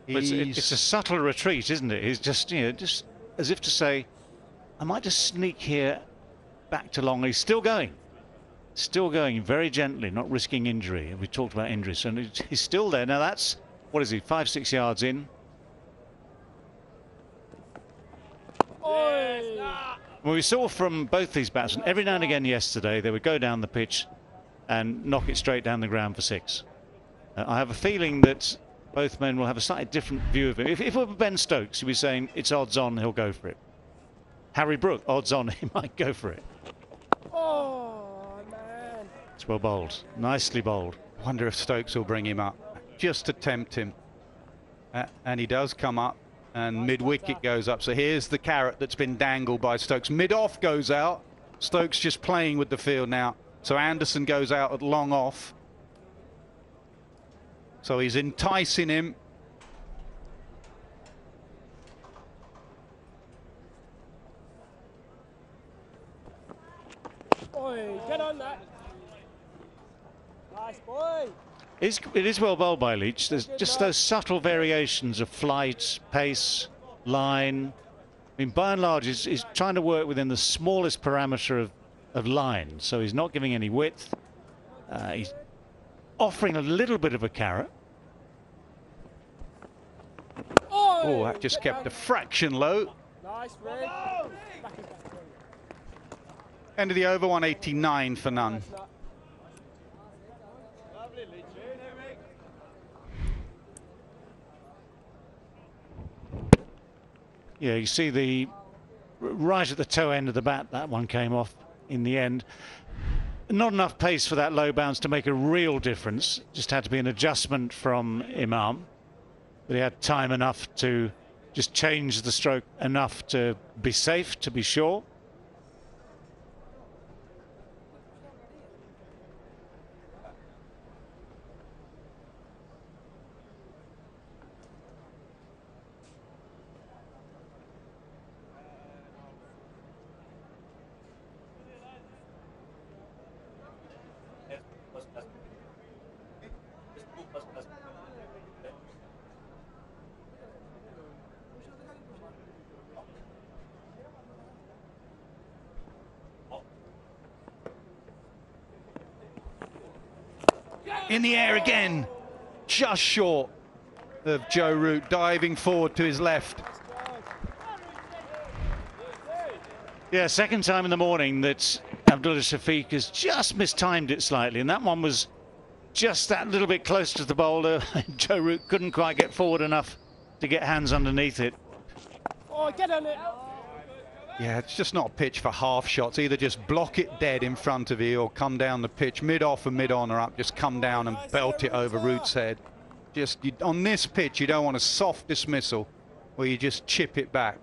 It's a subtle retreat, isn't it? He's just, you know, just as if to say, I might just sneak here back to long. He's still going very gently, not risking injury. We talked about injuries, so he's still there. Now that's, what is he, 5-6 yards in? Well, we saw from both these batsmen, every now and again yesterday, they would go down the pitch and knock it straight down the ground for 6. I have a feeling that both men will have a slightly different view of it. If it were Ben Stokes, he'd be saying it's odds on he'll go for it. Harry Brook, odds on he might go for it. Oh, man. It's well bowled. Nicely bowled. Wonder if Stokes will bring him up just to tempt him. And he does come up and mid-wicket goes up. So here's the carrot that's been dangled by Stokes. Mid-off goes out. Stokes just playing with the field now. So Anderson goes out at long off. So he's enticing him. Oi, get on that. Nice boy. It is well bowled by Leach. There's just those subtle variations of flight, pace, line. I mean, by and large, he's trying to work within the smallest parameter of line. So he's not giving any width. He's offering a little bit of a carrot. Oh, that just kept a fraction low. Nice, Ray. End of the over, 189 for none. Yeah, you see the right at the toe end of the bat, that one came off in the end. Not enough pace for that low bounce to make a real difference. Just had to be an adjustment from Imam. But he had time enough to just change the stroke enough to be safe, to be sure. In the air again, just short of Joe Root, diving forward to his left. Yeah, second time in the morning that Abdullah Shafiq has just mistimed it slightly, and that one was just that little bit close to the bowler. Joe Root couldn't quite get forward enough to get hands underneath it. Oh, get on it. Yeah, it's just not a pitch for half shots. Either just block it dead in front of you or come down the pitch, mid-off and mid-on or up, just come down and belt it over Root's head. Just on this pitch, you don't want a soft dismissal where you just chip it back.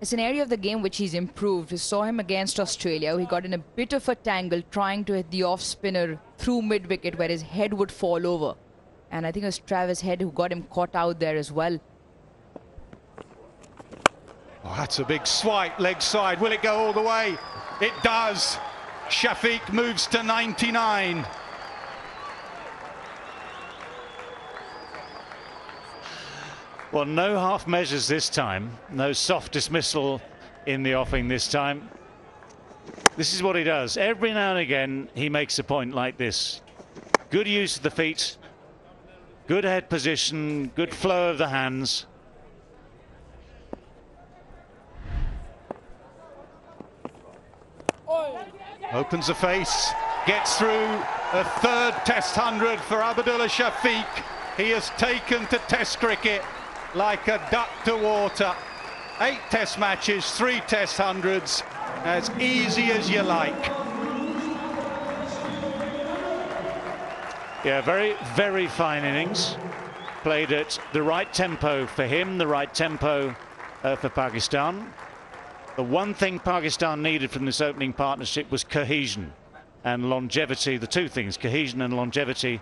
It's an area of the game which he's improved. We saw him against Australia. He got in a bit of a tangle trying to hit the off spinner through mid-wicket where his head would fall over. And I think it was Travis Head who got him caught out there as well. Oh, that's a big swipe, leg side. Will it go all the way? It does. Shafiq moves to 99. Well, no half measures this time. No soft dismissal in the offing this time. This is what he does. Every now and again, he makes a point like this. Good use of the feet, good head position, good flow of the hands. Opens the face, gets through a third Test 100 for Abdullah Shafiq. He has taken to Test cricket like a duck to water. 8 Test matches, 3 Test 100s, as easy as you like. Yeah, very, very fine innings. Played at the right tempo for him, the right tempo for Pakistan. The one thing Pakistan needed from this opening partnership was cohesion and longevity. The two things, cohesion and longevity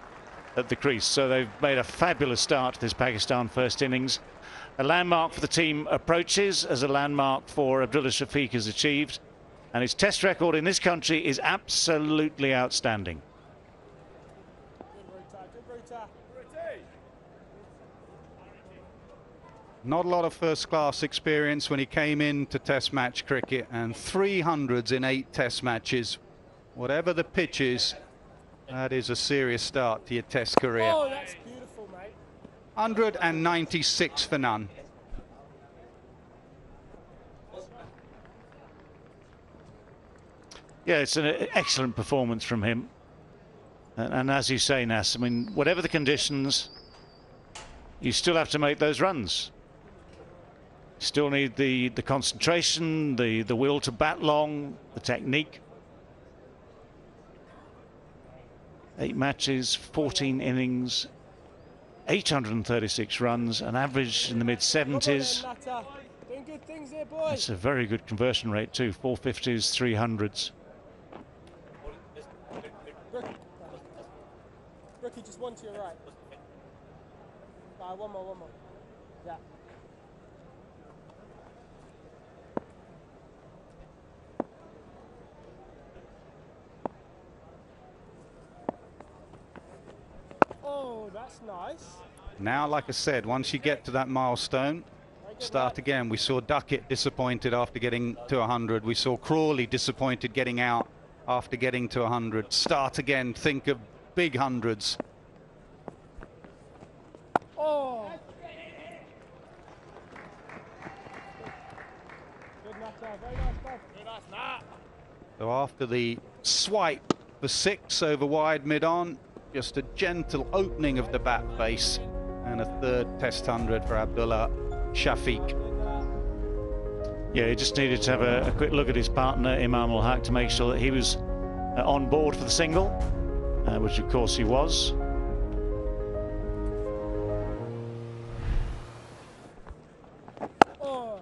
at the crease. So they've made a fabulous start to this Pakistan first innings. A landmark for the team approaches, as a landmark for Abdullah Shafiq has achieved. And his test record in this country is absolutely outstanding. Not a lot of first-class experience when he came into Test match cricket, and 300s in 8 Test matches. Whatever the pitch is, that is a serious start to your Test career. Oh, that's beautiful, mate. 196 for none. Yeah, it's an excellent performance from him. And as you say, Nas, I mean, whatever the conditions, you still have to make those runs. Still need the concentration, the will to bat long, the technique. 8 matches, 14 innings, 836 runs, an average in the mid-70s. Doing good things here, boys. That's a very good conversion rate too, 450s, 300s. Rookie, just one to your right. One more. Yeah. Oh, that's nice. Now, like I said, once you get to that milestone, start again. We saw Duckett disappointed after getting to 100. We saw Crawley disappointed getting out after getting to 100. Start again. Think of big hundreds. Oh. Good nutter. Very nice, bud. Very nice, Nat. So after the swipe for 6 over wide mid-on, just a gentle opening of the bat face, and a third Test 100 for Abdullah Shafiq. Yeah, he just needed to have a quick look at his partner, Imam Ul-Haq, to make sure that he was on board for the single, which of course he was. Oh,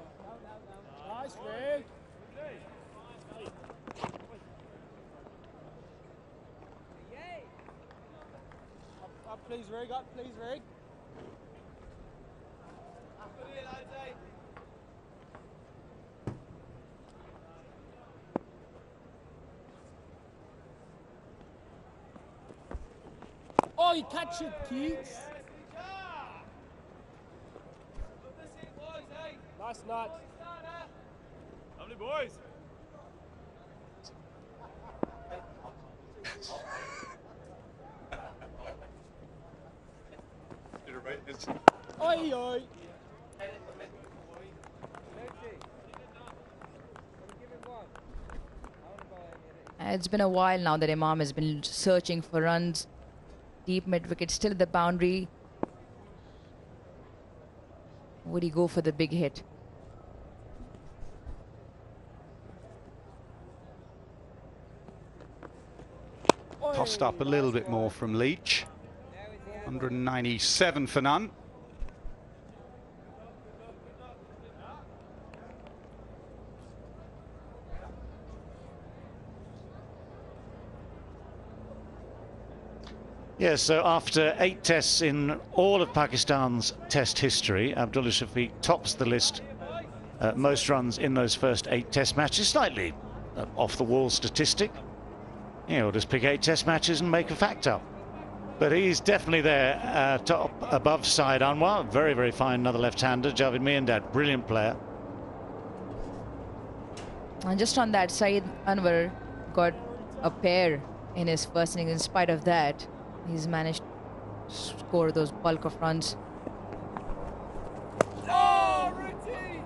nice, Rig. Up, please, Rig. Up, please, Rig. Oh, you catch it, Keats. Nice nut. How many boys? Oi, oi. It's been a while now that Imam has been searching for runs. Deep mid-wicket, still at the boundary. Would he go for the big hit? Tossed up a little bit more from Leach. 197 for none. Yes, so after 8 tests in all of Pakistan's test history, Abdullah Shafiq tops the list. Most runs in those first 8 test matches. Slightly off the wall statistic. You know, just pick 8 test matches and make a fact up. But he's definitely there, top above Saeed Anwar. Very, very fine, another left-hander. Javed Miandad, brilliant player. And just on that, Saeed Anwar got a pair in his first innings. In spite of that, he's managed to score those bulk of runs. Oh, routine!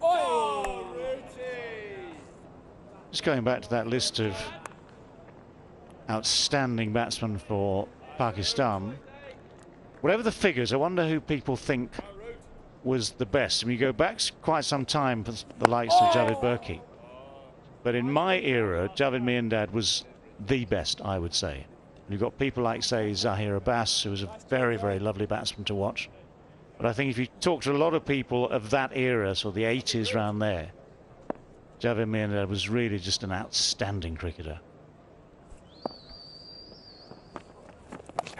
Oh, routine! Just going back to that list of outstanding batsmen for Pakistan. Whatever the figures, I wonder who people think was the best. I mean, you go back quite some time for the likes of Javed Burki. But in my era, Javed Miandad was the best, I would say. You've got people like, say, Zahir Abbas, who was a very, very lovely batsman to watch. But I think if you talk to a lot of people of that era, so the 80s round there, Javed Miandad was really just an outstanding cricketer.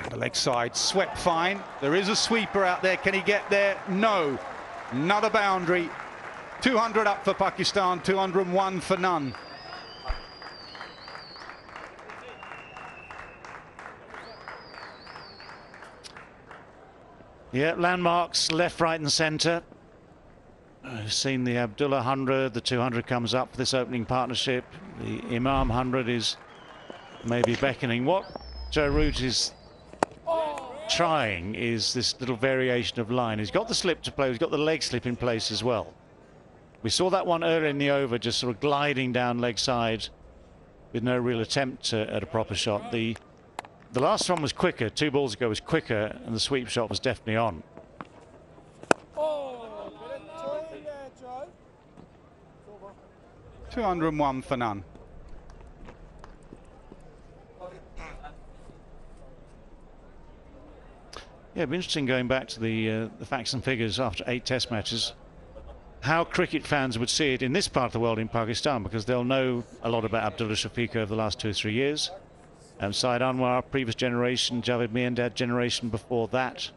The leg side swept fine. There is a sweeper out there. Can he get there? No. Not a boundary. 200 up for Pakistan, 201 for none. Yeah, landmarks left, right and centre. I've seen the Abdullah 100, the 200 comes up for this opening partnership. The Imam 100 is maybe beckoning. What Joe Root is trying is this little variation of line. He's got the slip to play, he's got the leg slip in place as well. We saw that one earlier in the over, just sort of gliding down leg side with no real attempt at a proper shot. The last one was quicker, 2 balls ago was quicker, and the sweep shot was definitely on. Oh, bit of toy there, Joe. 201 for none. Yeah, it'd be interesting going back to the facts and figures after 8 test matches, how cricket fans would see it in this part of the world in Pakistan, because they'll know a lot about Abdullah Shafiq over the last 2 or 3 years. Saeed Anwar, previous generation, Javed Miandad, generation before that.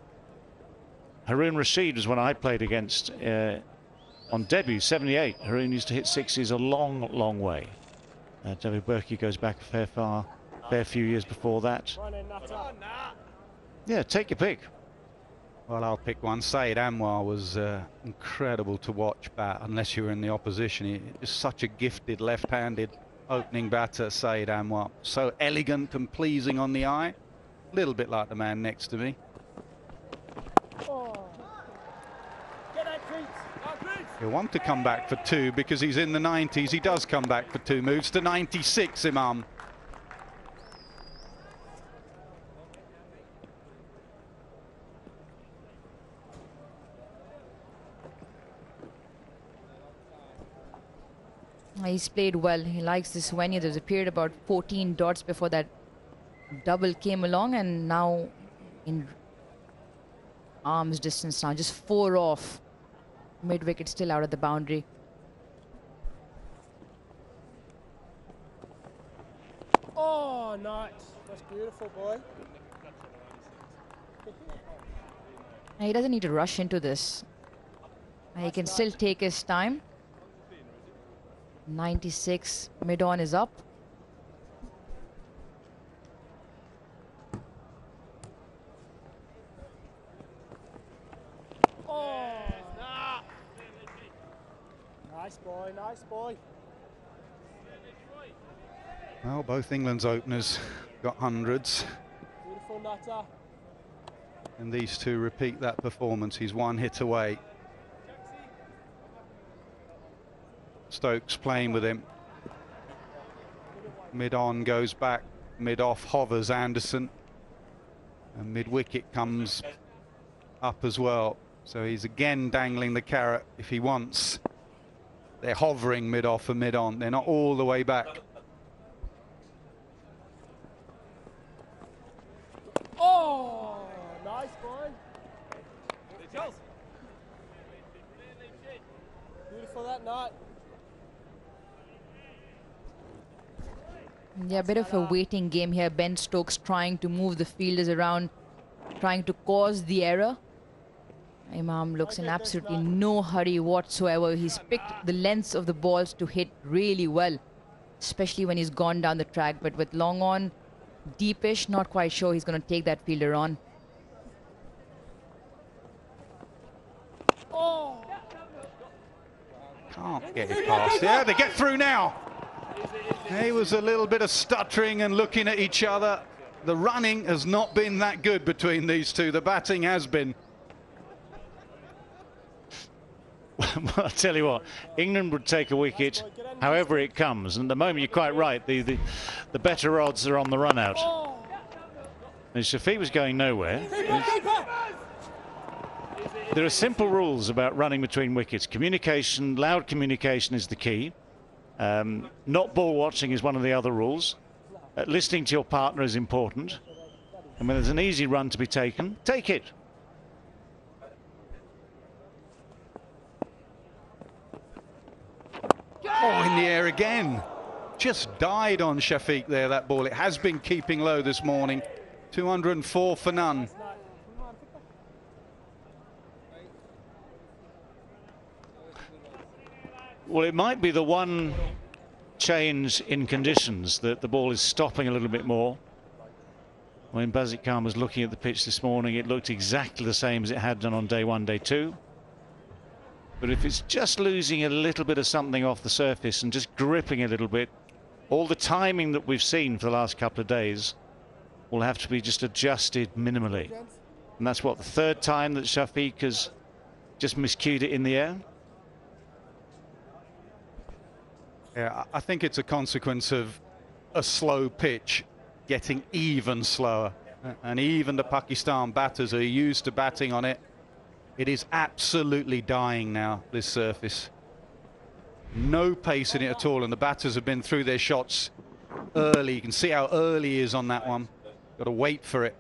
Haroon Rashid was one I played against on debut, 78. Haroon used to hit 60s a long, long way. Javed Burki goes back a fair few years before that. Yeah, take your pick. Well, I'll pick one. Saeed Anwar was incredible to watch bat, unless you were in the opposition. He is such a gifted left-handed opening batter, Saeed Anwar. So elegant and pleasing on the eye. A little bit like the man next to me. Get that, Creeps. He'll want to come back for 2 because he's in the 90s. He does come back for 2. Moves to 96, Imam. He's played well. He likes this venue. There's a period about 14 dots before that double came along, and now in arm's distance now, just 4 off. Mid-wicket still out of the boundary. Oh, nice. That's beautiful, boy. He doesn't need to rush into this. He can still take his time. 96, mid-on is up. Oh, nice boy, nice boy. Well, both England's openers got hundreds. Beautiful nutter. And these two repeat that performance. He's 1 hit away. Stokes playing with him. Mid-on goes back. Mid-off hovers Anderson. And mid-wicket comes up as well. So he's again dangling the carrot if he wants. They're hovering mid-off and mid-on. They're not all the way back. for that night. Yeah, a bit of a waiting game here. Ben Stokes trying to move the fielders around, trying to cause the error. Imam looks in absolutely no hurry whatsoever. He's picked the lengths of the balls to hit really well, especially when he's gone down the track. But with long on, deepish, not quite sure he's going to take that fielder on. Can't get it past. Yeah, they get through now. There was a little bit of stuttering and looking at each other. The running has not been that good between these two. The batting has been. Well, I'll tell you what, England would take a wicket however it comes. And at the moment, you're quite right, the better odds are on the run out. And Shafiq was going nowhere. There are simple rules about running between wickets. Communication, loud communication is the key. Not ball watching is one of the other rules. Listening to your partner is important. And when there's an easy run to be taken, take it. Oh, in the air again. Just died on Shafiq there, that ball. It has been keeping low this morning. 204 for none. Well, it might be the one change in conditions that the ball is stopping a little bit more. When Basit Khan was looking at the pitch this morning, it looked exactly the same as it had done on day one, day two. But if it's just losing a little bit of something off the surface and just gripping a little bit, all the timing that we've seen for the last couple of days will have to be just adjusted minimally. And that's what, the third time that Shafiq has just miscued it in the air? Yeah, I think it's a consequence of a slow pitch getting even slower. And even the Pakistan batters are used to batting on it. It is absolutely dying now, this surface. No pace in it at all, and the batters have been through their shots early. You can see how early he is on that one. Got to wait for it.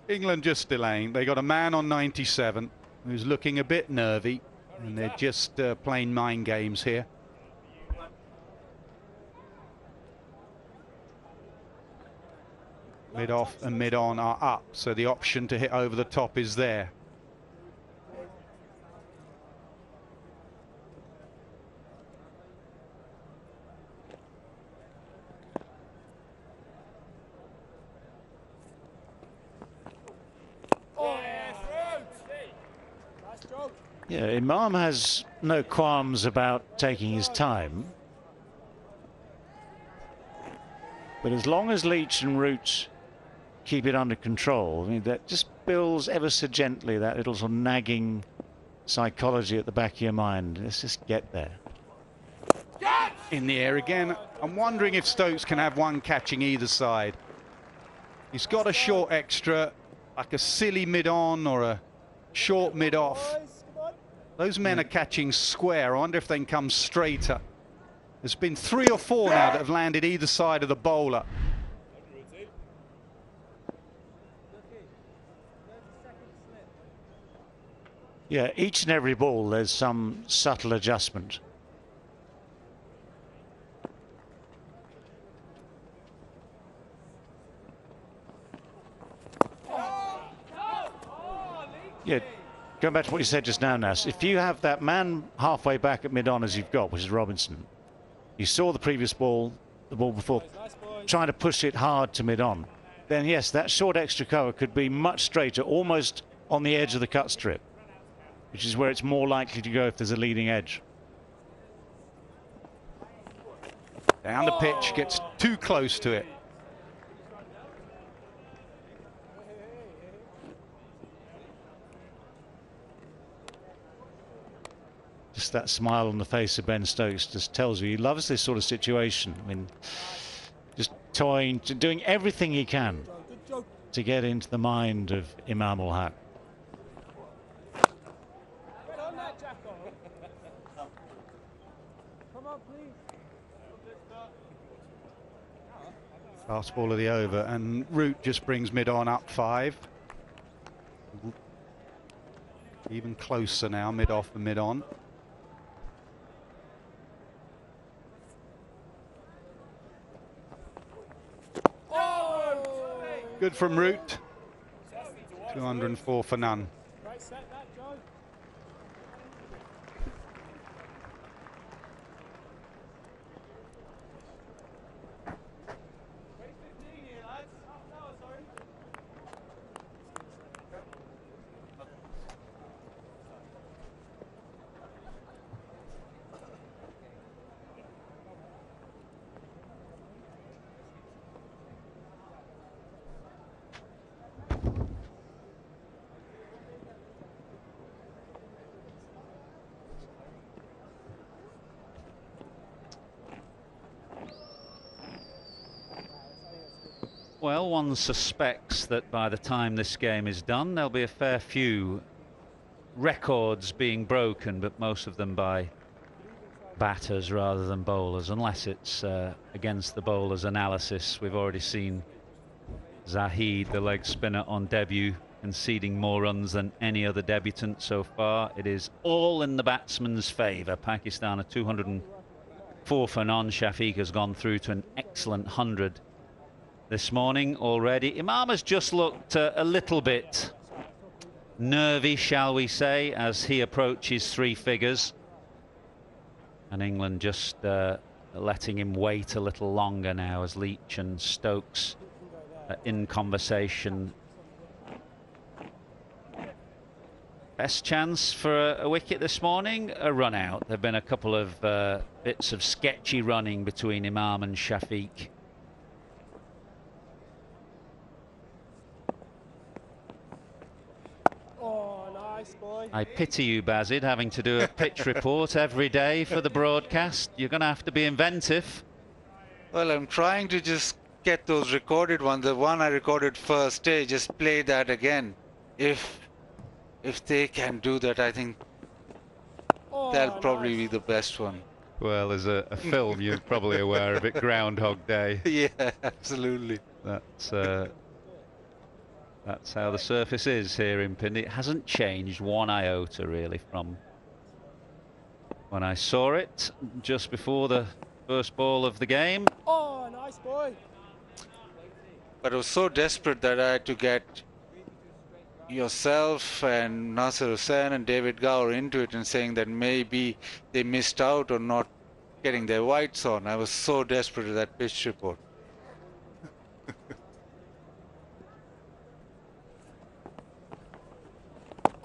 England just delaying. They got a man on 97 who's looking a bit nervy, and they're just playing mind games here. Mid-off and mid-on are up, so the option to hit over the top is there. Yeah, Imam has no qualms about taking his time. But as long as Leach and Root keep it under control, I mean, that just builds ever so gently that little sort of nagging psychology at the back of your mind. Let's just get there. In the air again. I'm wondering if Stokes can have one catching either side. He's got a short extra, like a silly mid-on or a short mid-off. Those men are catching square. I wonder if they can come straighter. There's been 3 or 4 now that have landed either side of the bowler. Yeah, each and every ball there's some subtle adjustment. Yeah, going back to what you said just now, Nas, if you have that man halfway back at mid-on as you've got, which is Robinson, you saw the previous ball, the ball before, trying to push it hard to mid-on, then yes, that short extra cover could be much straighter, almost on the edge of the cut strip, which is where it's more likely to go if there's a leading edge. Down the pitch, gets too close to it. Just that smile on the face of Ben Stokes just tells you he loves this sort of situation. I mean, just toying, doing everything he can to get into the mind of Imam ul Haq. Last ball of the over, and Root just brings mid-on up 5. Even closer now, mid-off and mid-on. Good from Root. 204 for none. Well, one suspects that by the time this game is done, there'll be a fair few records being broken, but most of them by batters rather than bowlers, unless it's against the bowlers' analysis. We've already seen Zahid, the leg spinner, on debut, conceding more runs than any other debutant so far. It is all in the batsman's favour. Pakistan are 204 for none. Shafiq has gone through to an excellent 100 this morning already. Imam has just looked a little bit nervy, shall we say, as he approaches 3 figures. And England just letting him wait a little longer now as Leach and Stokes are in conversation. Best chance for a wicket this morning, a run out. There have been a couple of bits of sketchy running between Imam and Shafiq. I pity you, Bazid, having to do a pitch report every day for the broadcast. You're going to have to be inventive. Well, I'm trying to just get those recorded ones. The one I recorded first day, just play that again. If they can do that, I think that'll probably be the best one. Well, there's a film, you're probably aware of it, Groundhog Day. Yeah, absolutely. That's how the surface is here in Pindi. It hasn't changed one iota, really, from when I saw it just before the first ball of the game. Oh, nice boy. But I was so desperate that I had to get yourself and Nasser Hussain and David Gower into it and saying that maybe they missed out on not getting their whites on. I was so desperate at that pitch report.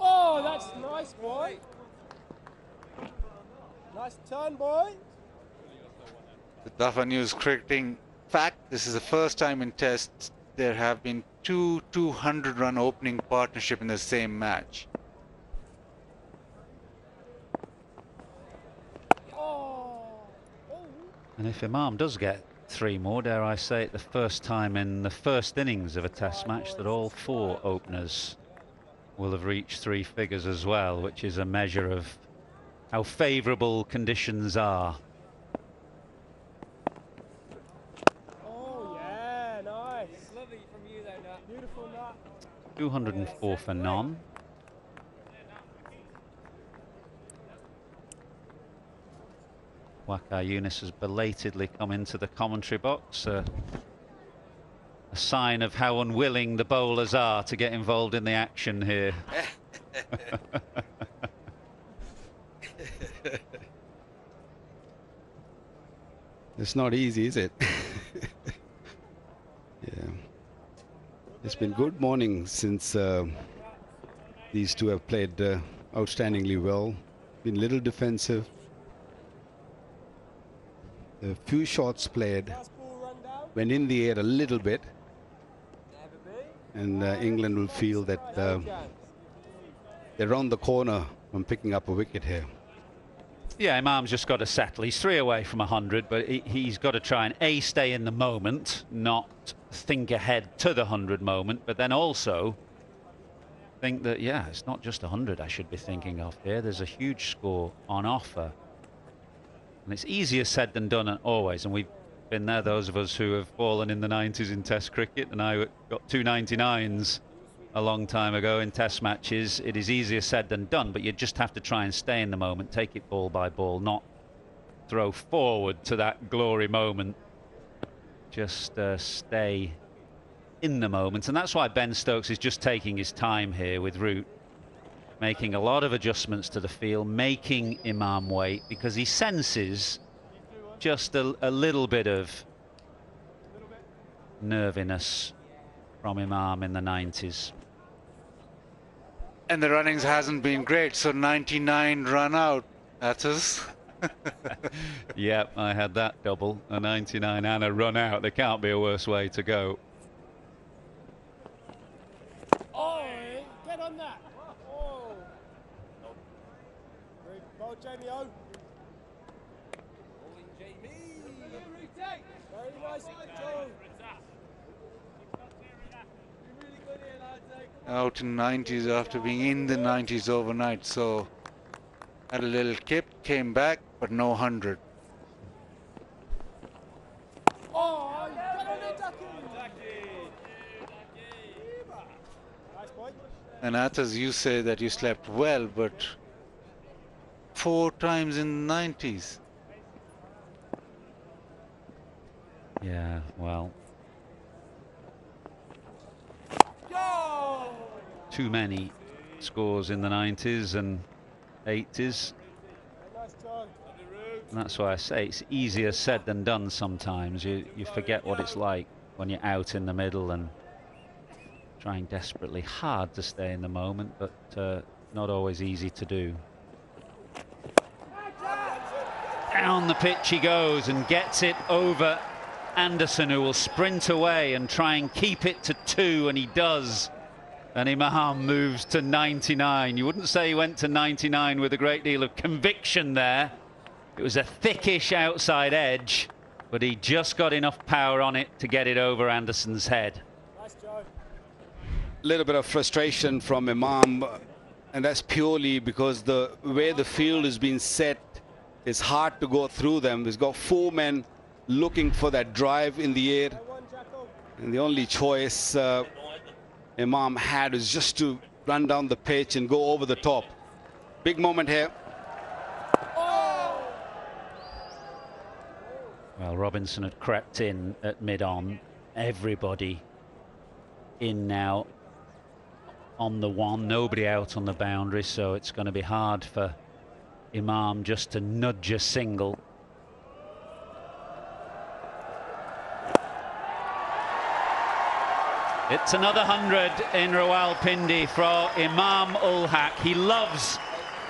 Oh, that's nice, boy. Nice turn, boy. The Dafa News cricketing fact, this is the first time in tests there have been 2 200-run opening partnership in the same match. And if Imam does get 3 more, dare I say it, the first time in the first innings of a test match that all 4 openers will have reached 3 figures as well, which is a measure of how favourable conditions are. Oh yeah, nice. Lovely from you though, Nat. Beautiful, Nat. 204 for none. Waqar Younis has belatedly come into the commentary box. A sign of how unwilling the bowlers are to get involved in the action here. It's not easy, is it? Yeah. It's been good morning since these two have played outstandingly well. Been a little defensive. A few shots played. Went in the air a little bit. And England will feel that they're round the corner from picking up a wicket here. Yeah, Imam's just got to settle. He's 3 away from 100, but he's got to try and A, stay in the moment, not think ahead to the 100 moment, but then also think that, yeah, it's not just 100 I should be thinking of here. There's a huge score on offer. And it's easier said than done always, and we've been there, those of us who have fallen in the 90s in Test cricket, and I got 2 99s a long time ago in Test matches. It is easier said than done, but you just have to try and stay in the moment, take it ball by ball, not throw forward to that glory moment. Just stay in the moment, and that's why Ben Stokes is just taking his time here with Root, making a lot of adjustments to the field, making Imam wait, because he senses just a little bit of nerviness from Imam in the 90s. And the runnings hasn't been great, so 99 run out. That's us. Yep, I had that double, a 99 and a run out. There can't be a worse way to go. Oh, get on that. Oh. Great ball, Jamie O. Very nice, Joe. Out in 90s after being in the 90s overnight, so had a little kip, came back, but no 100. Oh, get on it, Ducky. Nice point. And Athas, you say that you slept well, but 4 times in the 90s. Yeah, well, too many scores in the 90s and 80s. And that's why I say it's easier said than done sometimes. You forget what it's like when you're out in the middle and trying desperately hard to stay in the moment, but not always easy to do. Down the pitch he goes and gets it over Anderson, who will sprint away and try and keep it to 2, and he does. And Imam moves to 99. You wouldn't say he went to 99 with a great deal of conviction there. It was a thickish outside edge, but he just got enough power on it to get it over Anderson's head. A little bit of frustration from Imam, and that's purely because the way the field has been set is hard to go through them. He's got 4 men looking for that drive in the air, and the only choice Imam had is just to run down the pitch and go over the top. Big moment here. Well, Robinson had crept in at mid-on. Everybody in now on the 1, nobody out on the boundary, so it's going to be hard for Imam just to nudge a single. It's another 100 in Rawalpindi for Imam ul Haq. He loves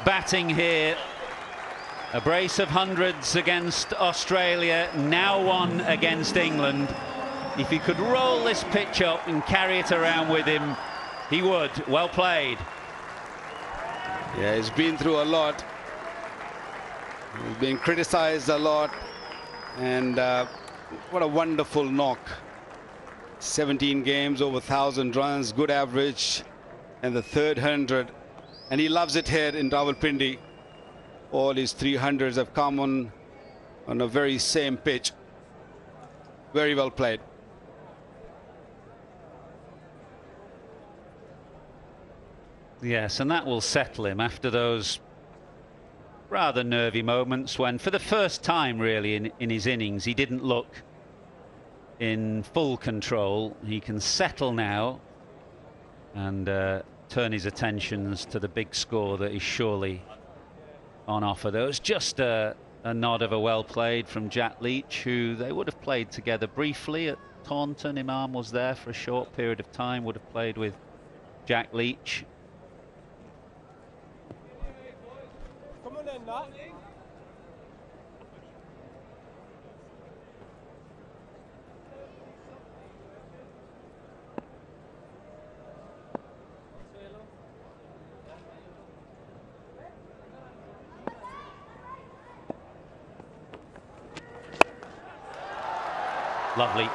batting here. A brace of hundreds against Australia, now 1 against England. If he could roll this pitch up and carry it around with him, he would. Well played. Yeah, he's been through a lot. He's been criticized a lot. And what a wonderful knock. 17 games, over 1,000 runs, good average, and the 3rd 100. And he loves it here in Rawalpindi. All his 300s have come on a very same pitch. Very well played. Yes, and that will settle him after those rather nervy moments when, for the first time really in his innings, he didn't look in full control. He can settle now and turn his attentions to the big score that is surely on offer. There was just a nod of a well played from Jack Leach, who they would have played together briefly at Taunton. Imam was there for a short period of time, would have played with Jack Leach. Come on then, Nat. Lovely.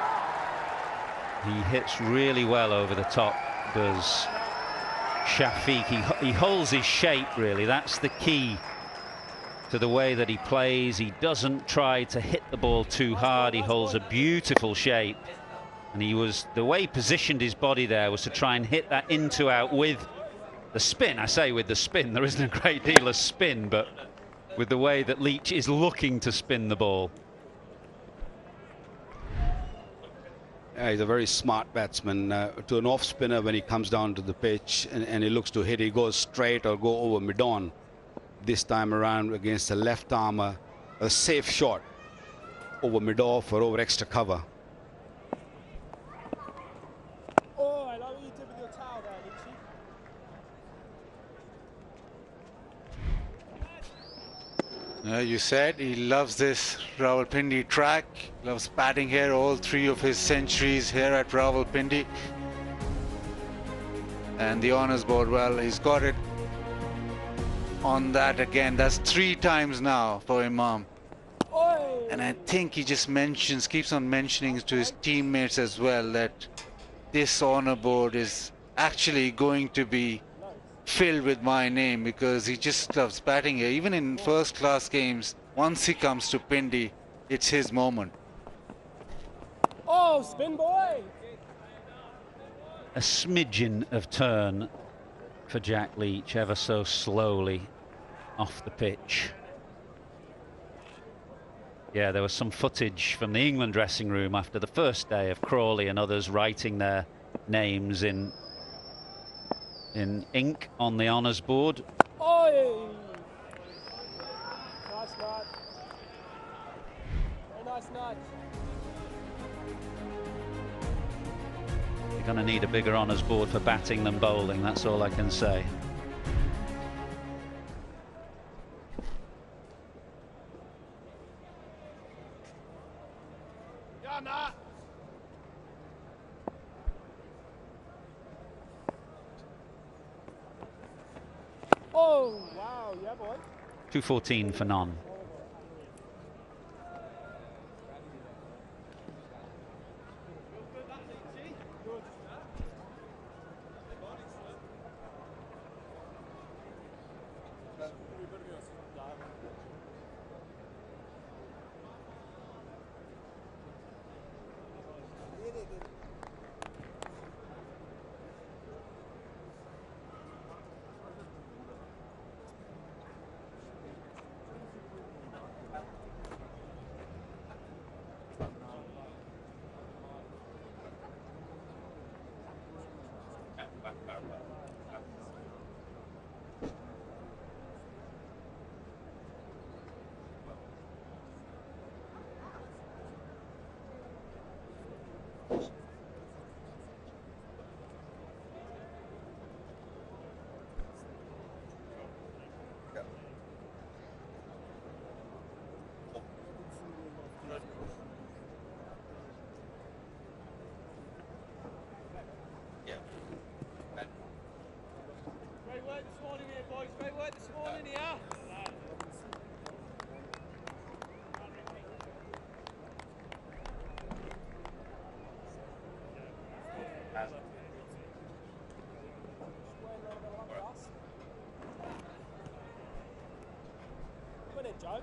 He hits really well over the top, does Shafiq. He holds his shape, really. That's the key to the way that he plays. He doesn't try to hit the ball too hard. He holds a beautiful shape. And the way he positioned his body there was to try and hit that into out with the spin. I say with the spin, there isn't a great deal of spin, but with the way that Leach is looking to spin the ball. Yeah, he's a very smart batsman. To an off spinner, when he comes down to the pitch and he looks to hit, he goes straight or go over mid-on. This time around against a left armer, a safe shot over mid-off or over extra cover. Oh, I like what you did with your towel there, Leachy. You said he loves this Rawalpindi track, loves batting here, all 3 of his centuries here at Rawalpindi. And the honours board, well, he's got it on that again. That's 3 times now for Imam. And I think he just keeps on mentioning to his teammates as well that this honour board is actually going to be filled with my name, because he just loves batting here. Even in first class games, once he comes to Pindi, it's his moment. Oh, spin boy! A smidgen of turn for Jack Leach, ever so slowly off the pitch. Yeah, there was some footage from the England dressing room after the first day of Crawley and others writing their names in ink on the honours board. Oi! Nice nudge. Very nice nudge. You're going to need a bigger honours board for batting than bowling, that's all I can say. Oh, wow, yeah, boy. 214 for none. Great work this morning here, boys. Great work this morning here. Come in, Joe.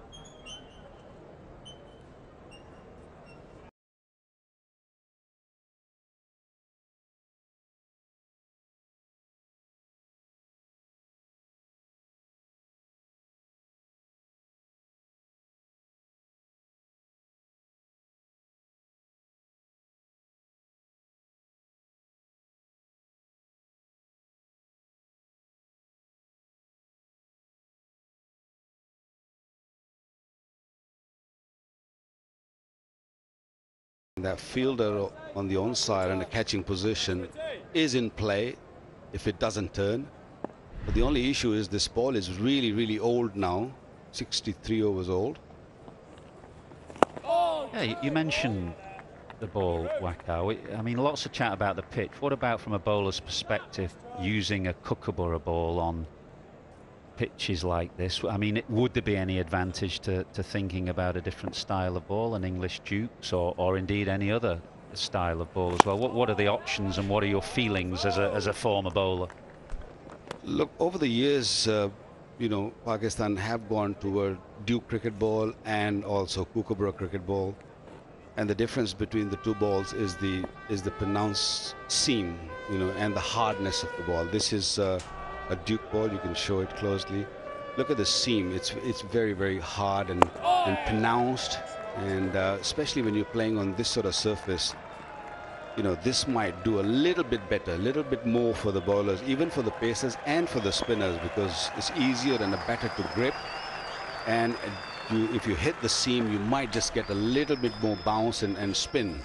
That fielder on the onside and the catching position is in play if it doesn't turn. But the only issue is this ball is really, really old now, 63 overs old. Yeah, you mentioned the ball, Wakao. I mean, lots of chat about the pitch. What about from a bowler's perspective, using a Kookaburra ball on pitches like this? I mean, would there be any advantage to thinking about a different style of ball, an English Dukes, or indeed any other style of ball as well? What are the options and what are your feelings as a former bowler? Look, over the years, you know, Pakistan have gone toward Duke cricket ball and also Kookaburra cricket ball. And the difference between the two balls is the pronounced seam, you know, and the hardness of the ball. This is a Duke ball. You can show it closely. Look at the seam. It's very, very hard and pronounced. And especially when you're playing on this sort of surface, you know, this might do a little bit better, a little bit more for the bowlers, even for the pacers and for the spinners, because it's easier and better to grip. And if you hit the seam, you might just get a little bit more bounce and spin.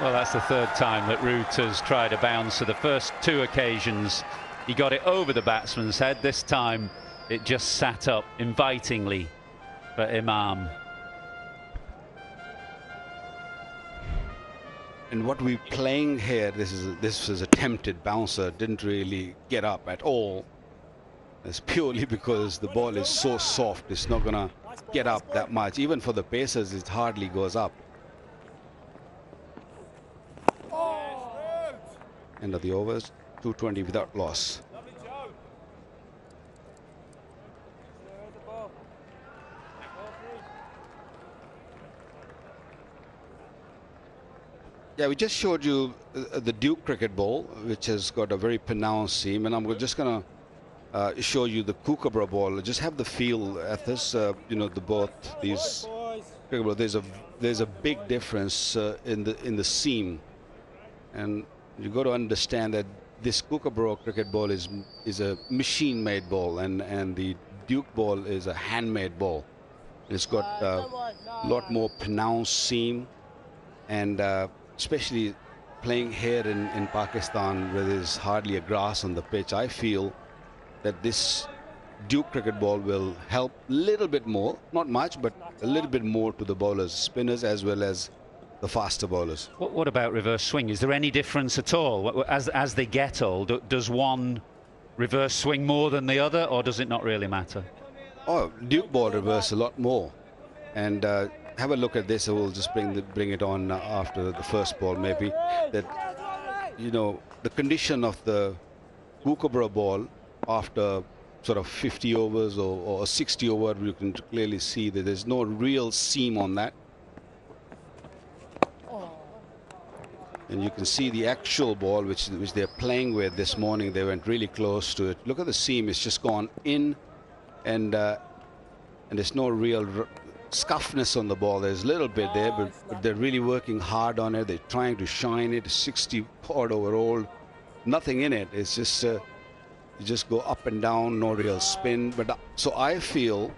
Well, that's the third time that Root has tried a bounce. So the first two occasions, he got it over the batsman's head. This time, it just sat up invitingly for Imam. And what we're playing here, this is attempted bouncer, didn't really get up at all. It's purely because the ball is so soft, it's not gonna get up that much. Even for the pacers, it hardly goes up. End of the overs, 220 without loss. Yeah, we just showed you the Duke cricket ball, which has got a very pronounced seam, and I'm just gonna show you the Kookaburra ball. Just have the feel at this, you know, both these cricket balls. There's a big difference in the seam, and you got to understand that this Kookaburra cricket ball is a machine-made ball, and the Duke ball is a handmade ball. It's got a lot more pronounced seam, and especially playing here in Pakistan, where there's hardly a grass on the pitch, I feel that this Duke cricket ball will help a little bit more, not much, but a little bit more to the bowlers, spinners, as well as the faster bowlers. What about reverse swing? Is there any difference at all? As they get old, does one reverse swing more than the other, or does it not really matter? Oh, Duke ball reverse a lot more. And have a look at this. We'll just bring it on after the first ball, maybe. That, you know, the condition of the Kookaburra ball after sort of 50 overs or 60 over, you can clearly see that there's no real seam on that. And you can see the actual ball which they're playing with this morning. They went really close to it. Look at the seam. It's just gone in, and there's no real scuffness on the ball. There's a little bit there, but they're really working hard on it. They're trying to shine it. 60 odd over old, nothing in it. It's just you just go up and down, no real spin. But so I feel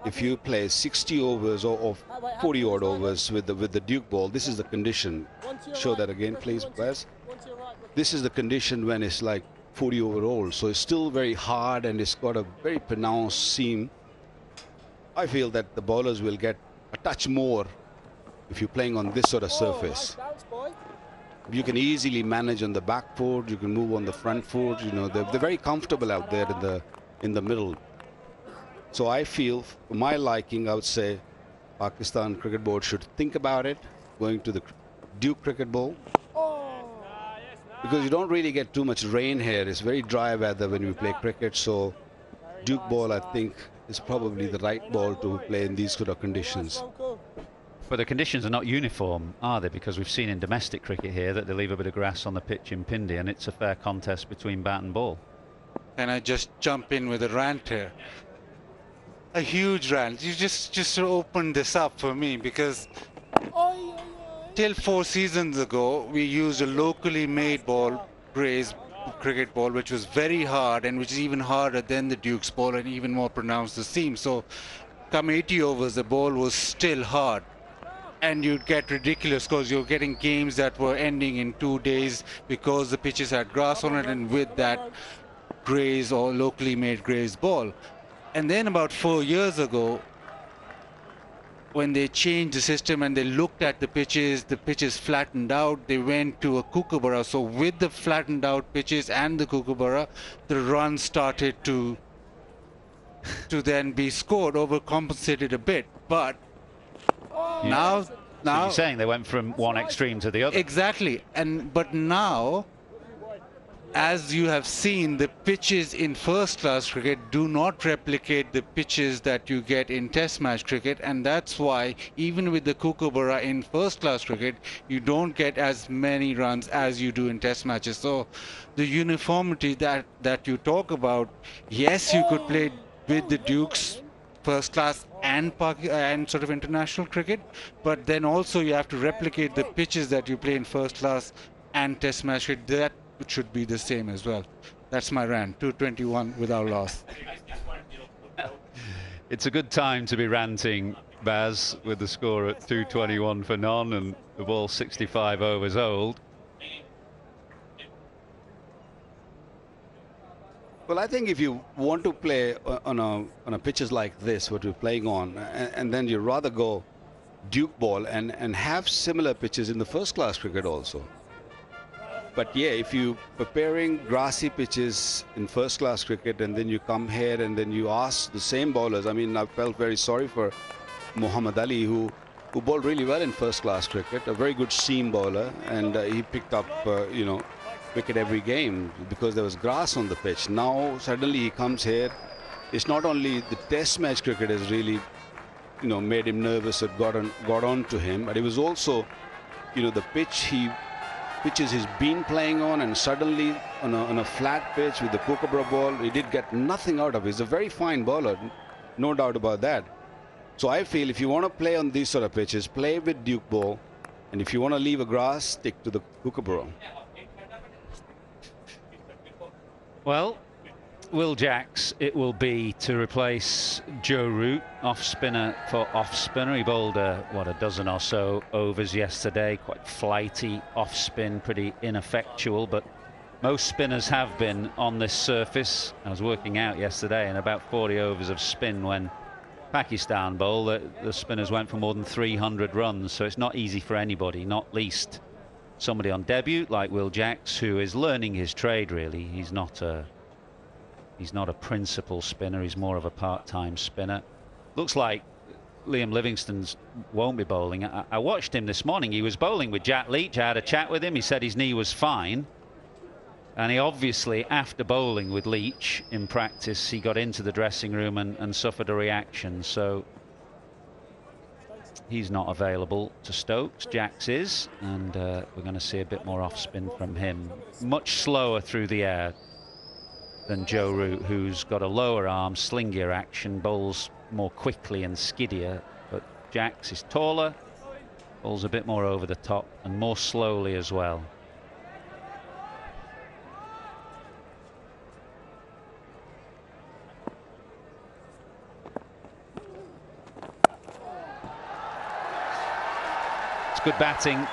if you play 60 overs or 40 odd overs with the Duke ball, this is the condition. Show that again, please, Wes. This is the condition when it's like 40 over old. So it's still very hard and it's got a very pronounced seam. I feel that the bowlers will get a touch more if you're playing on this sort of surface. You can easily manage on the back foot. You can move on the front foot. You know, they're very comfortable out there in the middle. So I feel, for my liking, I would say Pakistan Cricket Board should think about it, going to the Duke cricket ball. Because you don't really get too much rain here. It's very dry weather when we play cricket. So Duke ball, I think, is probably the right ball to play in these sort of conditions. But the conditions are not uniform, are they? Because we've seen in domestic cricket here that they leave a bit of grass on the pitch in Pindi, and it's a fair contest between bat and ball. Can I just jump in with a rant here? A huge rant. You just opened this up for me, because till 4 seasons ago we used a locally made ball, Gray's cricket ball, which was very hard and which is even harder than the Duke's ball and even more pronounced the seam. So come 80 overs, the ball was still hard, and you'd get ridiculous scores. You're getting games that were ending in 2 days because the pitches had grass on it, and with that Gray's or locally made Gray's ball. And then about 4 years ago, when they changed the system and they looked at the pitches flattened out, they went to a Kookaburra. So with the flattened out pitches and the Kookaburra, the runs started to then be scored, overcompensated a bit. But now So you're saying they went from one extreme to the other. Exactly. But now as you have seen, the pitches in first-class cricket do not replicate the pitches that you get in test match cricket, and that's why even with the kookaburra in first-class cricket, you don't get as many runs as you do in test matches. So the uniformity that you talk about, yes, you could play with the Dukes first class and sort of international cricket, but then also you have to replicate the pitches that you play in first class and test match cricket. That should be the same as well. That's my rant. 221 without loss. It's a good time to be ranting, Baz, with the score at 221 for none and the ball 65 overs old. Well, I think if you want to play on a pitches like this, what we're playing on, and then you rather go Duke ball and have similar pitches in the first class cricket also. But yeah, if you preparing grassy pitches in first class cricket and then you come here and then you ask the same bowlers, I mean, I felt very sorry for Muhammad Ali, who bowled really well in first class cricket, a very good seam bowler, and he picked up, you know, wicket every game because there was grass on the pitch. Now suddenly he comes here. It's not only the test match cricket has really, you know, made him nervous or got on to him, but it was also, you know, the pitches he's been playing on, and suddenly on a flat pitch with the kookaburra ball, he did get nothing out of it. He's a very fine bowler, no doubt about that. So I feel if you want to play on these sort of pitches, play with Duke ball, and if you want to leave a grass, stick to the kookaburra. Well, Will Jacks it will be to replace Joe Root, off spinner for off spinner. He bowled a dozen or so overs yesterday, quite flighty off spin, pretty ineffectual, but most spinners have been on this surface. I was working out yesterday, and about 40 overs of spin when Pakistan bowl, the spinners went for more than 300 runs, so it's not easy for anybody, not least somebody on debut like Will Jacks, who is learning his trade really. He's not a principal spinner, he's more of a part-time spinner. Looks like Liam Livingstone's won't be bowling. I watched him this morning. He was bowling with Jack Leach. I had a chat with him. He said his knee was fine, and he obviously, after bowling with Leach in practice, he got into the dressing room and suffered a reaction. So he's not available to Stokes. Jacks is, and we're going to see a bit more off spin from him. Much slower through the air than Joe Root, who's got a lower arm, slingier action, bowls more quickly and skiddier. But Jacks is taller, bowls a bit more over the top and more slowly as well. Good batting,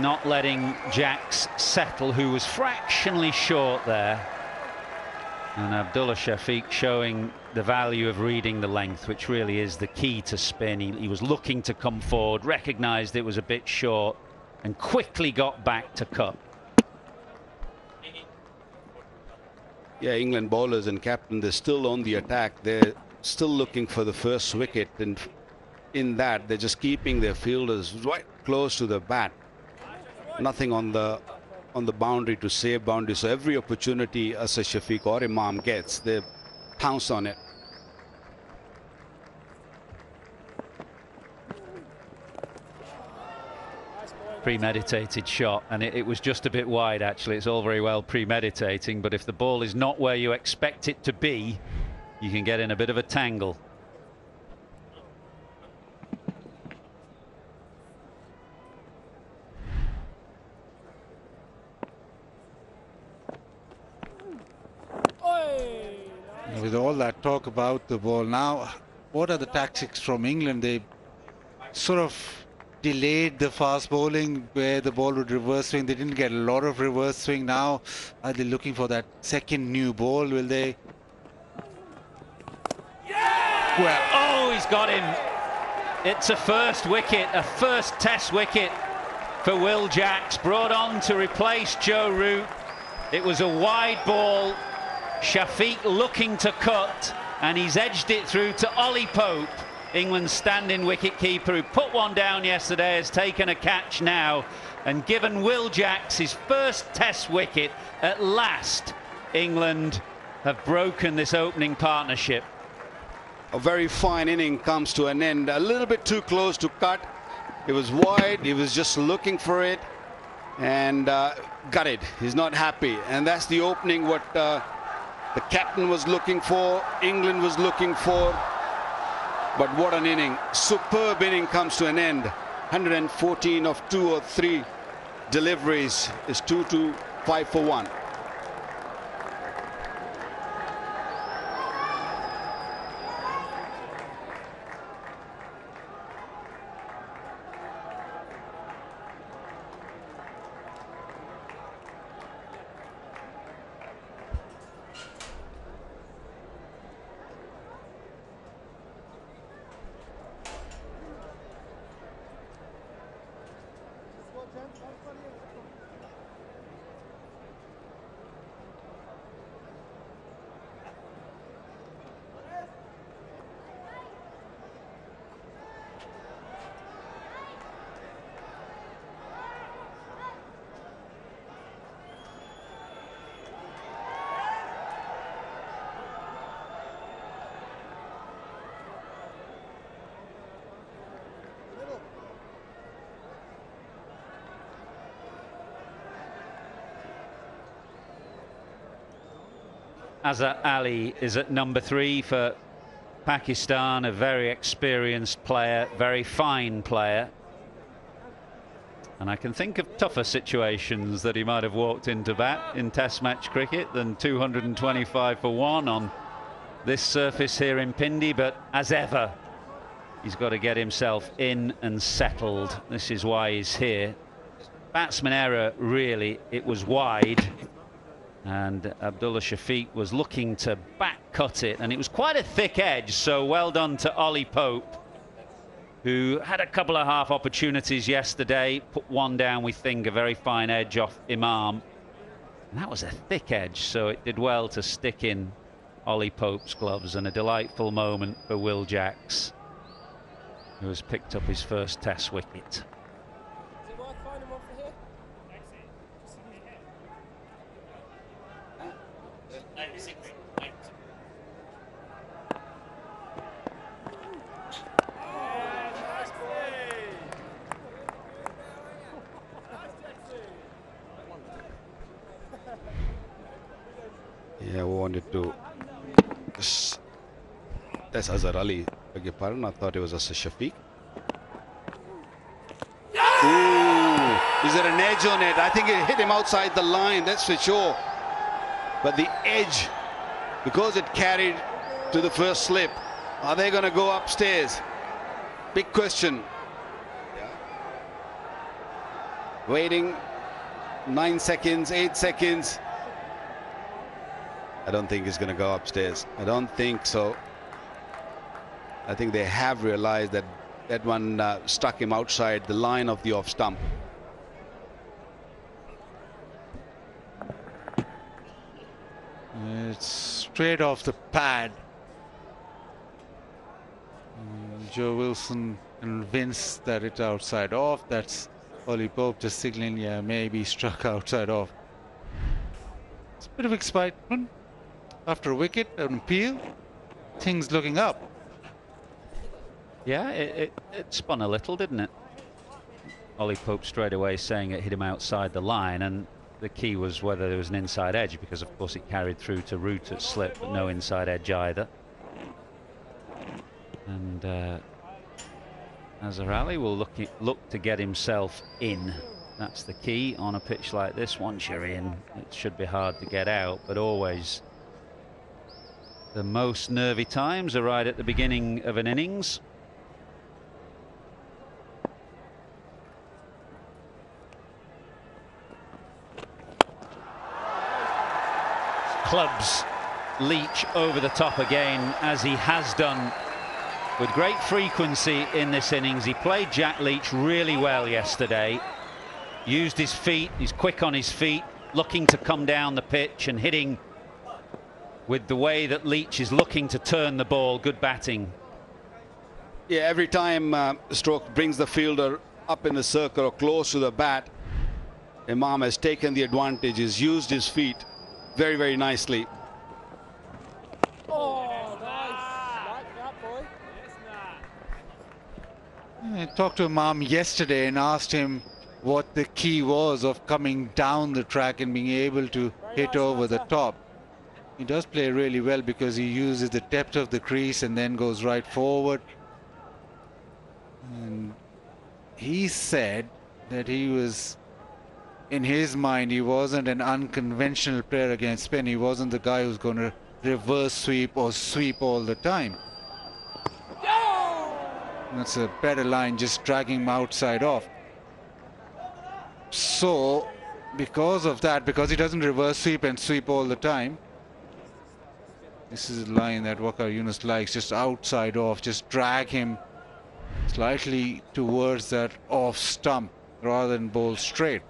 not letting Jacks settle, who was fractionally short there. And Abdullah Shafiq showing the value of reading the length, which really is the key to spin. He was looking to come forward, recognised it was a bit short, and quickly got back to cut. Yeah, England bowlers and captain, they're still on the attack. They're still looking for the first wicket, and in that they're just keeping their fielders right close to the bat. Nothing on the boundary to save boundary. So every opportunity as a Shafiq or Imam gets, they pounce on it. Premeditated shot, and it was just a bit wide actually. It's all very well premeditating, but if the ball is not where you expect it to be, you can get in a bit of a tangle. With all that talk about the ball, now what are the tactics from England? They sort of delayed the fast bowling where the ball would reverse swing. They didn't get a lot of reverse swing. Now are they looking for that second new ball? Will they? Yeah! Well, oh, he's got him. It's a first wicket, a first test wicket for Will Jacks, brought on to replace Joe Root. It was a wide ball. Shafiq looking to cut, and he's edged it through to Ollie Pope, England's standing wicket-keeper, who put one down yesterday, has taken a catch now and given Will Jacks his first Test wicket. At last, England have broken this opening partnership. A very fine inning comes to an end. A little bit too close to cut. It was wide. He was just looking for it and got it. He's not happy. And that's the opening what the captain was looking for, England was looking for. But what an inning. Superb inning comes to an end. 114 of 2 or 3 deliveries is 5 for 1. Azhar Ali is at number 3 for Pakistan, a very experienced player, very fine player. And I can think of tougher situations that he might have walked into bat in Test match cricket than 225 for 1 on this surface here in Pindi. But as ever, he's got to get himself in and settled. This is why he's here. Batsman error, really. It was wide. And Abdullah Shafiq was looking to back cut it, and it was quite a thick edge, so well done to Ollie Pope, who had a couple of half opportunities yesterday, put one down, we think, a very fine edge off Imam, and that was a thick edge, so it did well to stick in Ollie Pope's gloves, and a delightful moment for Will Jacks, who has picked up his first Test wicket. Yeah, I wanted to. That's Azhar Ali. Beg your pardon, I thought it was Azhar Shafiq. Ooh, is there an edge on it? I think it hit him outside the line, that's for sure. But the edge, because it carried to the first slip, are they going to go upstairs? Big question. Waiting 9 seconds, 8 seconds. I don't think he's going to go upstairs. I don't think so. I think they have realized that that one struck him outside the line of the off stump. It's straight off the pad. Joe Wilson convinced that it's outside off. That's Ollie Pope just signaling, yeah, maybe struck outside off. It's a bit of excitement after a wicket, an appeal. Things looking up. Yeah, it spun a little, didn't it? Ollie Pope straight away saying it hit him outside the line, and the key was whether there was an inside edge, because of course it carried through to root at slip, but no inside edge either. And Azhar Ali will look to get himself in. That's the key on a pitch like this. Once you're in, it should be hard to get out, but always the most nervy times are right at the beginning of an innings. Clubs Leach over the top again, as he has done with great frequency in this innings. He played Jack Leach really well yesterday. Used his feet, he's quick on his feet, looking to come down the pitch and hitting with the way that Leach is looking to turn the ball. Good batting. Yeah, every time stroke brings the fielder up in the circle or close to the bat, Imam has taken the advantage, has used his feet very, very nicely. Oh, nice. Like that, boy. I talked to Imam yesterday and asked him what the key was of coming down the track and being able to hit over the top. He does play really well because he uses the depth of the crease and then goes right forward. And he said that he was, in his mind, he wasn't an unconventional player against spin. He wasn't the guy who's going to reverse sweep or sweep all the time. That's a better line, just dragging him outside off. So, because of that, because he doesn't reverse sweep and sweep all the time, this is a line that Waqar Younis likes, just outside off, just drag him slightly towards that off stump rather than bowl straight.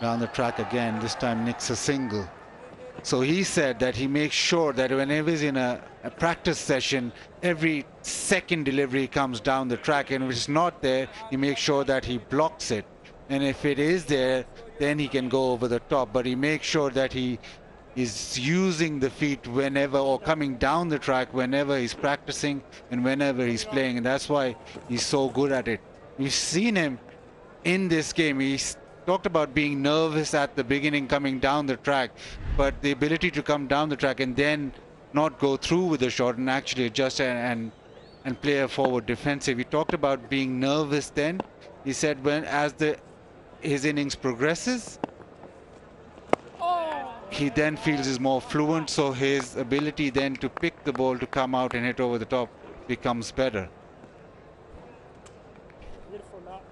Down the track again, this time nicks a single. So he said that he makes sure that whenever he's in a practice session, every second delivery comes down the track, and if it's not there, he makes sure that he blocks it. And if it is there, then he can go over the top. But he makes sure that he is using the feet whenever, or coming down the track whenever he's practicing and whenever he's playing. And that's why he's so good at it. We've seen him in this game. He's talked about being nervous at the beginning coming down the track, but the ability to come down the track and then not go through with the shot and actually adjust and play a forward defensive. He talked about being nervous then. He said his innings progresses, he then feels is more fluent, so his ability then to pick the ball to come out and hit over the top becomes better. Beautiful knot.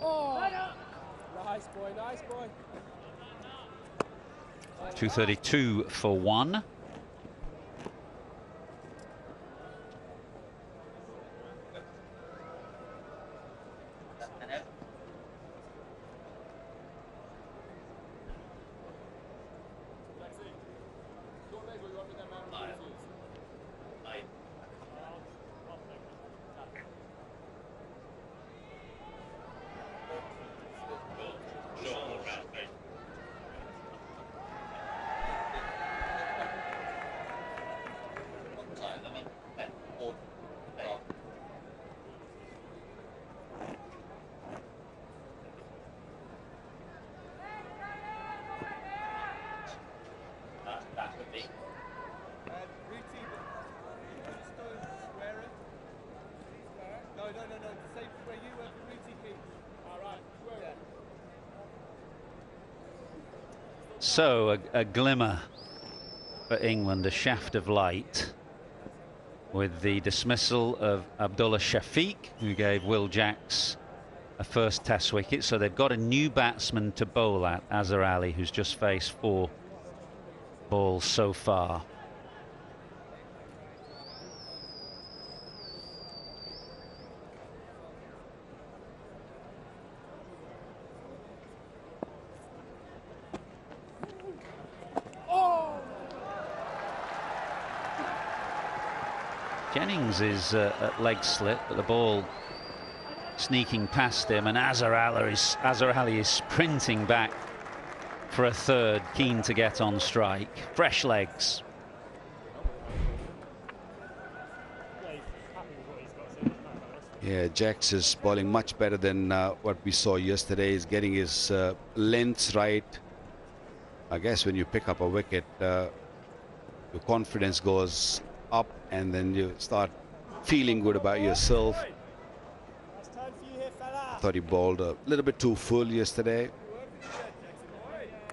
Oh, nice boy, nice boy. 232 for one. So a glimmer for England, a shaft of light, with the dismissal of Abdullah Shafiq, who gave Will Jacks a first Test wicket. So they've got a new batsman to bowl at, Azhar Ali, who's just faced 4 balls so far. Jennings is at leg slip, but the ball sneaking past him, and Azhar Ali is sprinting back for a third, keen to get on strike. Fresh legs. Yeah, Jacks is bowling much better than what we saw yesterday. He's getting his lengths right. I guess when you pick up a wicket, your confidence goes up, and then you start feeling good about yourself. Thought he bowled a little bit too full yesterday,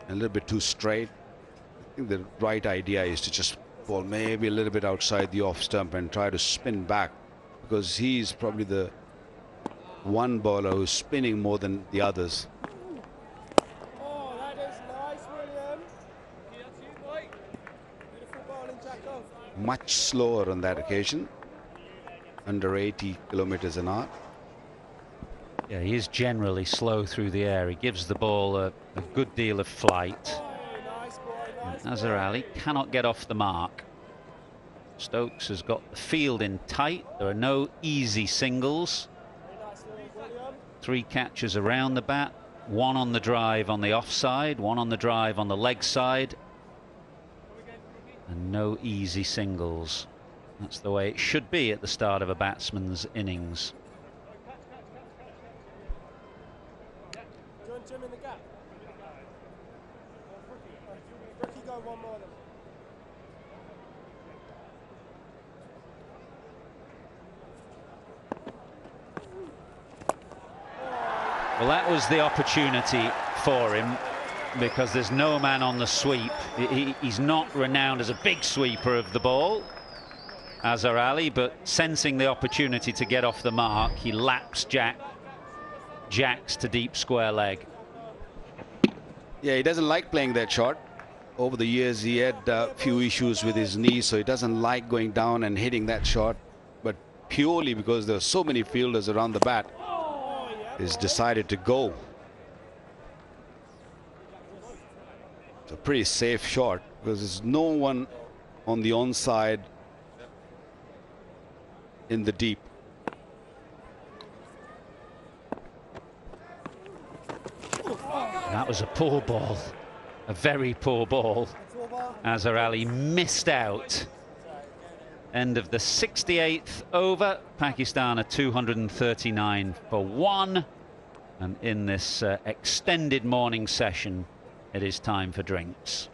a little bit too straight. I think the right idea is to just bowl maybe a little bit outside the off stump and try to spin back, because he's probably the one bowler who's spinning more than the others. Oh, that is nice, William. Beautiful bowling, Jacob. much slower on that occasion, under 80 kilometers an hour. Yeah, he is generally slow through the air. He gives the ball a good deal of flight. And Azhar Ali cannot get off the mark. Stokes has got the field in tight. There are no easy singles. 3 catches around the bat, 1 on the drive on the offside, 1 on the drive on the leg side, and no easy singles. That's the way it should be at the start of a batsman's innings. Jim in the gap. Ricky, go one more then. Well, that was the opportunity for him, because there's no man on the sweep. He's not renowned as a big sweeper of the ball, Azhar Ali, but sensing the opportunity to get off the mark, he laps jacks to deep square leg. Yeah, he doesn't like playing that shot. Over the years, he had a few issues with his knee, so he doesn't like going down and hitting that shot. But purely because there are so many fielders around the bat, he's decided to go. It's a pretty safe shot because there's no one on the onside in the deep. That was a poor ball, a very poor ball. Azhar Ali missed out. End of the 68th over. Pakistan are 239 for 1. And in this extended morning session, it is time for drinks.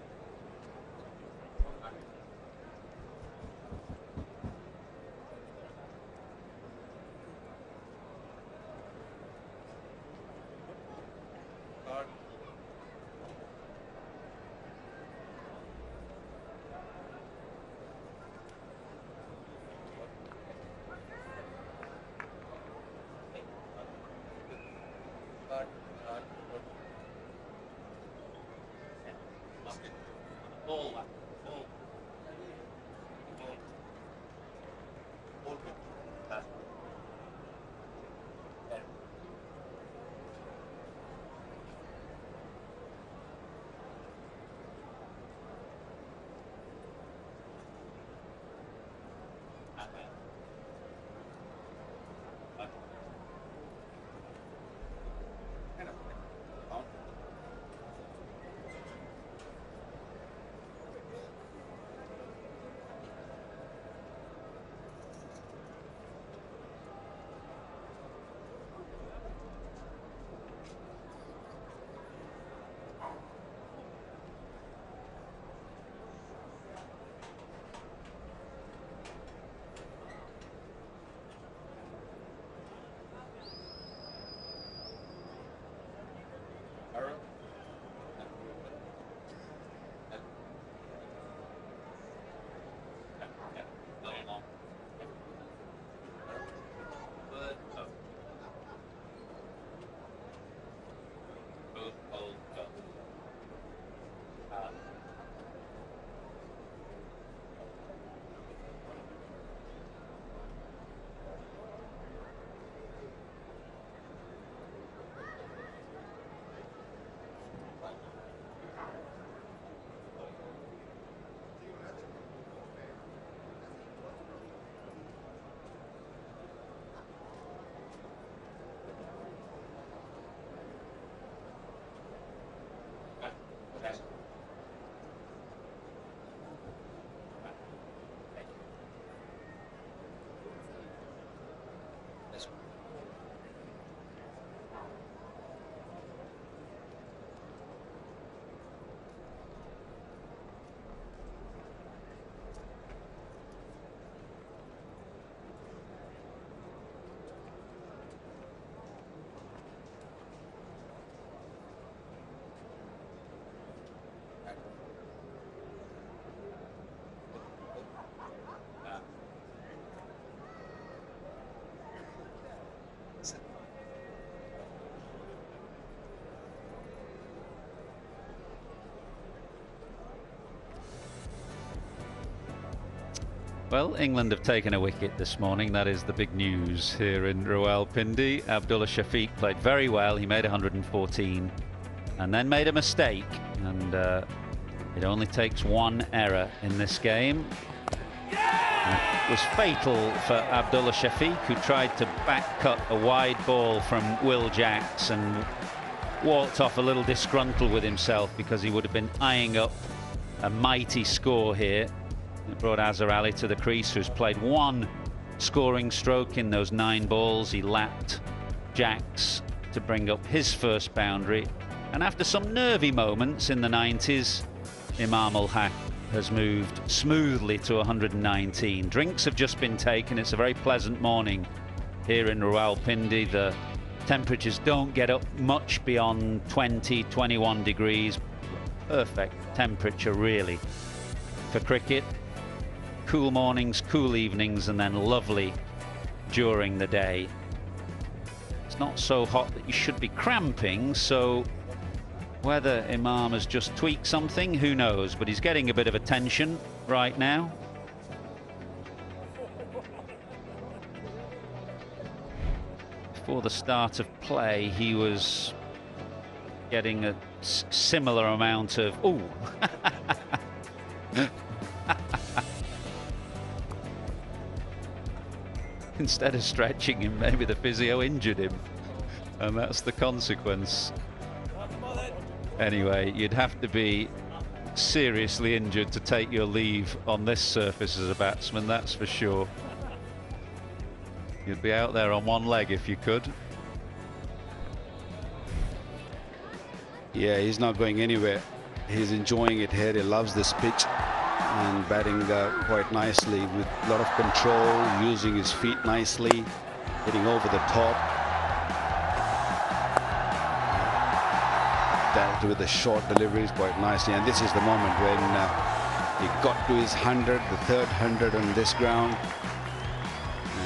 Well, England have taken a wicket this morning. That is the big news here in Rawalpindi. Abdullah Shafiq played very well. He made 114 and then made a mistake. And it only takes one error in this game. And it was fatal for Abdullah Shafiq, who tried to back cut a wide ball from Will Jacks and walked off a little disgruntled with himself because he would have been eyeing up a mighty score here. It brought Azhar Ali to the crease, who's played one scoring stroke in those 9 balls. He lapped Jacks to bring up his first boundary. And after some nervy moments in the 90s, Imam ul Haq has moved smoothly to 119. Drinks have just been taken. It's a very pleasant morning here in Rawalpindi. The temperatures don't get up much beyond 20, 21 degrees. Perfect temperature, really, for cricket. Cool mornings, cool evenings, and then lovely during the day. It's not so hot that you should be cramping, so whether Imam has just tweaked something, who knows, but he's getting a bit of attention right now. Before the start of play, he was getting a similar amount of ooh. Instead of stretching him, maybe the physio injured him, and that's the consequence. Anyway, you'd have to be seriously injured to take your leave on this surface as a batsman, that's for sure. You'd be out there on one leg if you could. Yeah, he's not going anywhere. He's enjoying it here. He loves this pitch and batting quite nicely with a lot of control, using his feet nicely, hitting over the top. Dealt with the short deliveries quite nicely, and this is the moment when he got to his 100, the third 100 on this ground,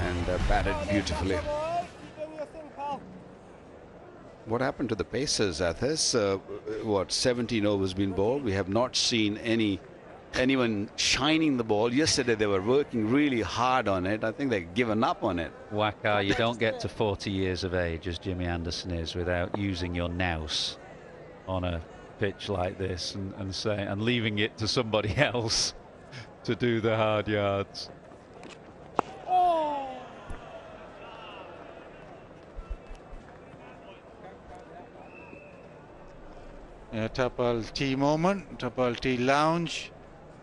and batted beautifully. What happened to the Pacers, Athas? What, 17 overs been bowled? We have not seen anyone shining the ball. Yesterday they were working really hard on it. I think they've given up on it. Waqar, you don't get to 40 years of age, as Jimmy Anderson is, without using your nous on a pitch like this and leaving it to somebody else to do the hard yards. Tapal tea moment, Tapal tea lounge.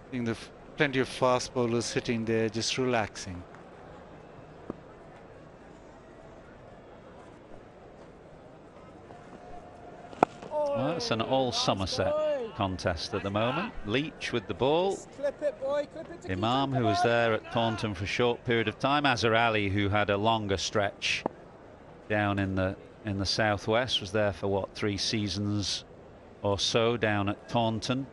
I think the plenty of fast bowlers sitting there just relaxing. Well, it's an all Somerset contest at the moment. Leach with the ball. Imam, who was there at Taunton for a short period of time. Azhar Ali, who had a longer stretch down in the southwest, was there for what, 3 seasons or so down at Taunton.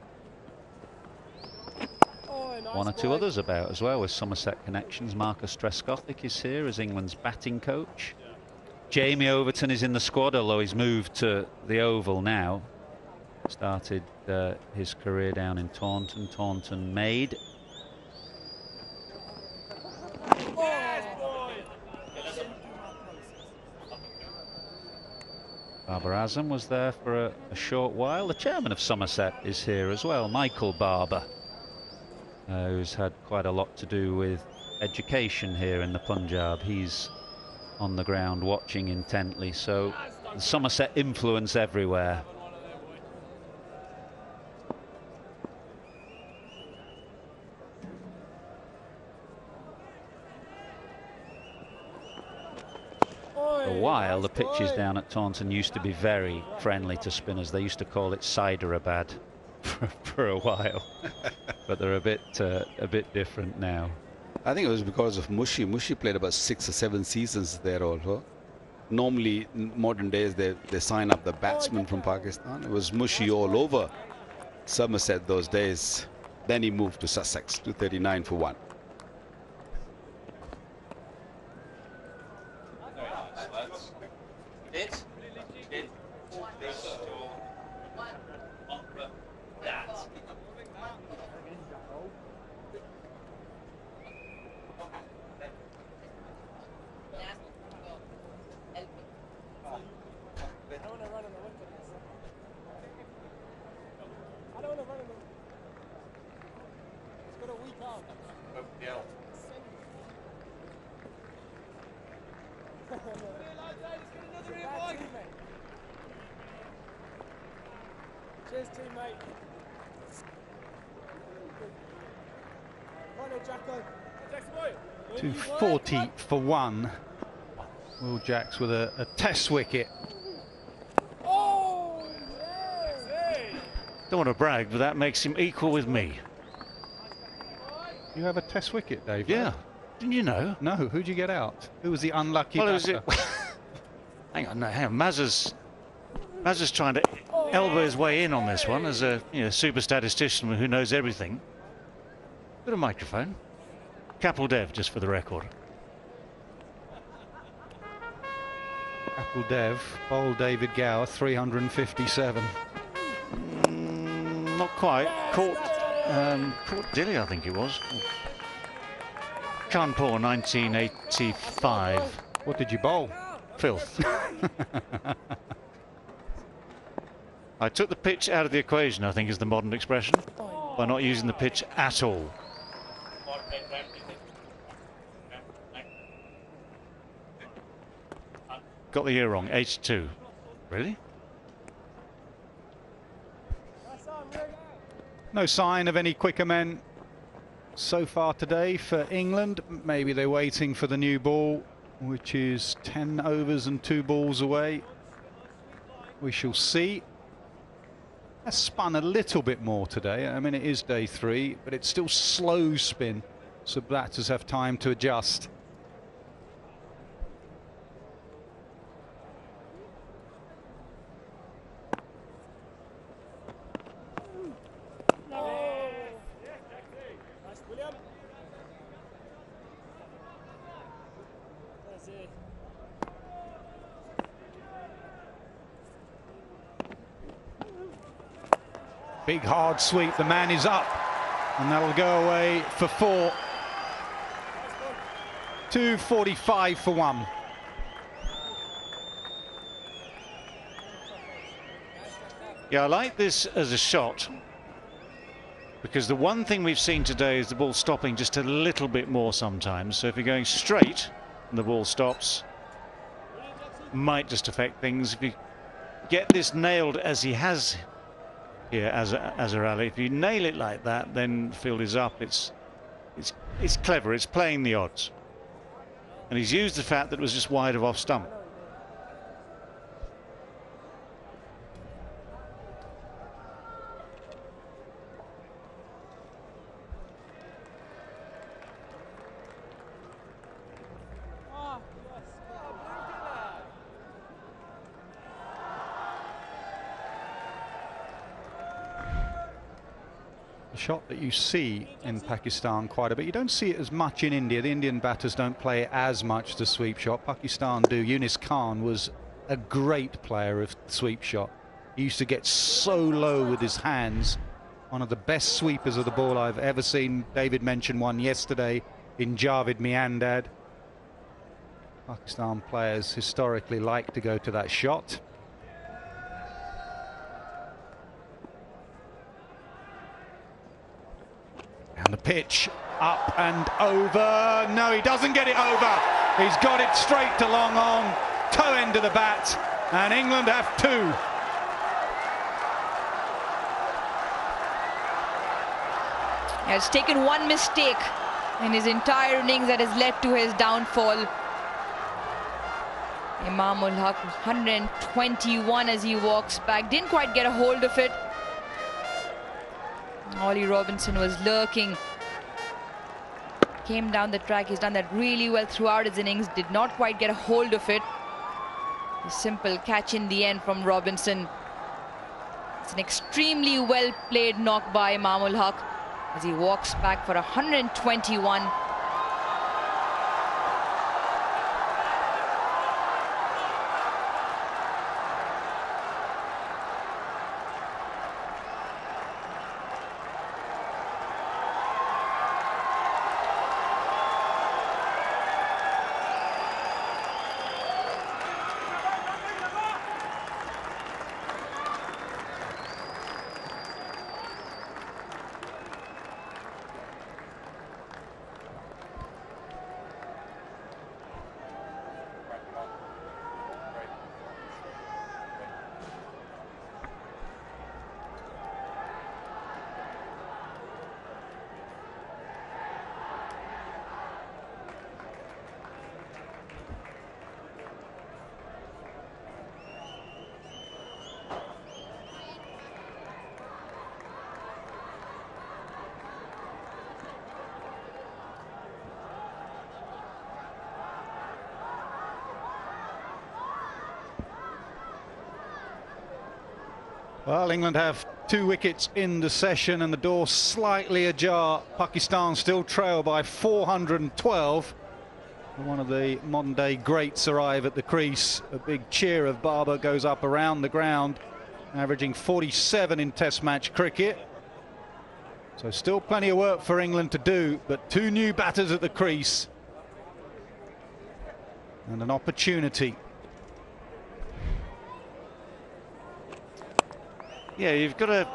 One or 2 others about as well with Somerset connections. Marcus Trescothick is here as England's batting coach. Jamie Overton is in the squad, although he's moved to the Oval now. Started his career down in Taunton. Taunton made. Babar Azam was there for a short while. The chairman of Somerset is here as well, Michael Barber, who's had quite a lot to do with education here in the Punjab. He's on the ground watching intently, so the Somerset influence everywhere. For a while, the pitches down at Taunton used to be very friendly to spinners. They used to call it Hyderabad for a while, but they're a bit different now. I think it was because of Mushi. Mushi played about 6 or 7 seasons there also. Normally, in modern days, they sign up the batsmen from Pakistan. It was Mushi all over Somerset those days. Then he moved to Sussex, 239 for 1. Cheers, teammate. 240 for one. Will Jacks with a test wicket. Oh, Don't want to brag, but that makes him equal with me. You have a test wicket, Dave? Yeah. Right? Didn't you know? No. Who'd you get out? Who was the unlucky Well, it batter? was hang on, no, hang on. Mazza's trying to elbow his way in on this one as a super statistician who knows everything. Got a microphone. Kapil Dev, just for the record. Kapil Dev, bowled David Gower, 357. Not quite. Caught Dilly, I think it was. Kanpur, 1985. What did you bowl? Filth. I took the pitch out of the equation, I think is the modern expression, by not using the pitch at all. Got the year wrong, 82. Really? No sign of any quicker men so far today for England. Maybe they're waiting for the new ball, which is 10 overs and 2 balls away. We shall see. Has spun a little bit more today. I mean, it is day 3, but it's still slow spin, so batters have time to adjust. Big hard sweep, the man is up, and that'll go away for 4. 245 for 1. Yeah, I like this as a shot, because the one thing we've seen today is the ball stopping just a little bit more sometimes. So if you're going straight and the ball stops, might just affect things. If you get this nailed as he has here as a rally, if you nail it like that, then field is up. It's clever. It's playing the odds, and he's used the fact that it was just wide of off stump. A shot that you see in Pakistan quite a bit. You don't see it as much in India. The Indian batters don't play as much the sweep shot. Pakistan do. Yunus Khan was a great player of sweep shot. He used to get so low with his hands. One of the best sweepers of the ball I've ever seen. David mentioned one yesterday in Javed Miandad. Pakistan players historically like to go to that shot. And the pitch, up and over. No, he doesn't get it over. He's got it straight to long on, toe end of the bat, and England have 2. He has taken one mistake in his entire innings that has led to his downfall. Imamul Haq, 121 as he walks back. Didn't quite get a hold of it. Ollie Robinson was lurking. Came down the track. He's done that really well throughout his innings. Did not quite get a hold of it. A simple catch in the end from Robinson. It's an extremely well played knock by Imamul Haq as he walks back for 121. Well, England have 2 wickets in the session and the door slightly ajar. Pakistan still trail by 412. One of the modern day greats arrive at the crease. A big cheer of Babar goes up around the ground, averaging 47 in Test match cricket. So still plenty of work for England to do, but 2 new batters at the crease and an opportunity. Yeah, you've got to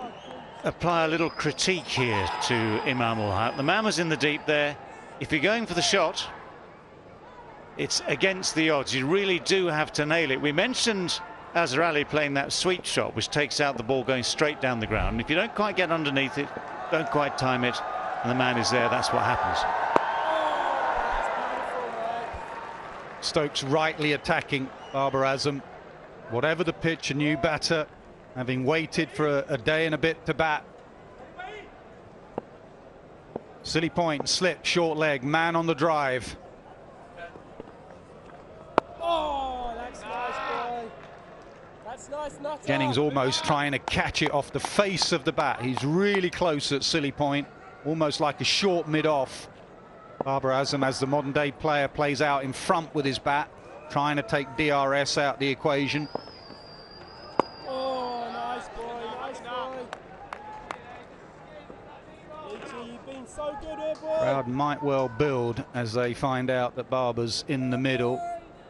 apply a little critique here to Imam ul Haq. The man was in the deep there. If you're going for the shot, it's against the odds. You really do have to nail it. We mentioned Azhar Ali playing that sweet shot, which takes out the ball going straight down the ground. And if you don't quite get underneath it, don't quite time it, and the man is there, that's what happens. Stokes rightly attacking Babar Azam. Whatever the pitch, a new batter, having waited for a day and a bit to bat. Silly point, slip, short leg, man on the drive. Oh, that's nice, boy. That's nice, Nutter. Jennings almost trying to catch it off the face of the bat. He's really close at silly point, almost like a short mid-off. Babar Azam, as the modern day player, plays out in front with his bat, trying to take DRS out the equation. Oh, nice boy, nice boy. EG, you've been so good here, boy. Crowd might well build as they find out that Babar's in the middle.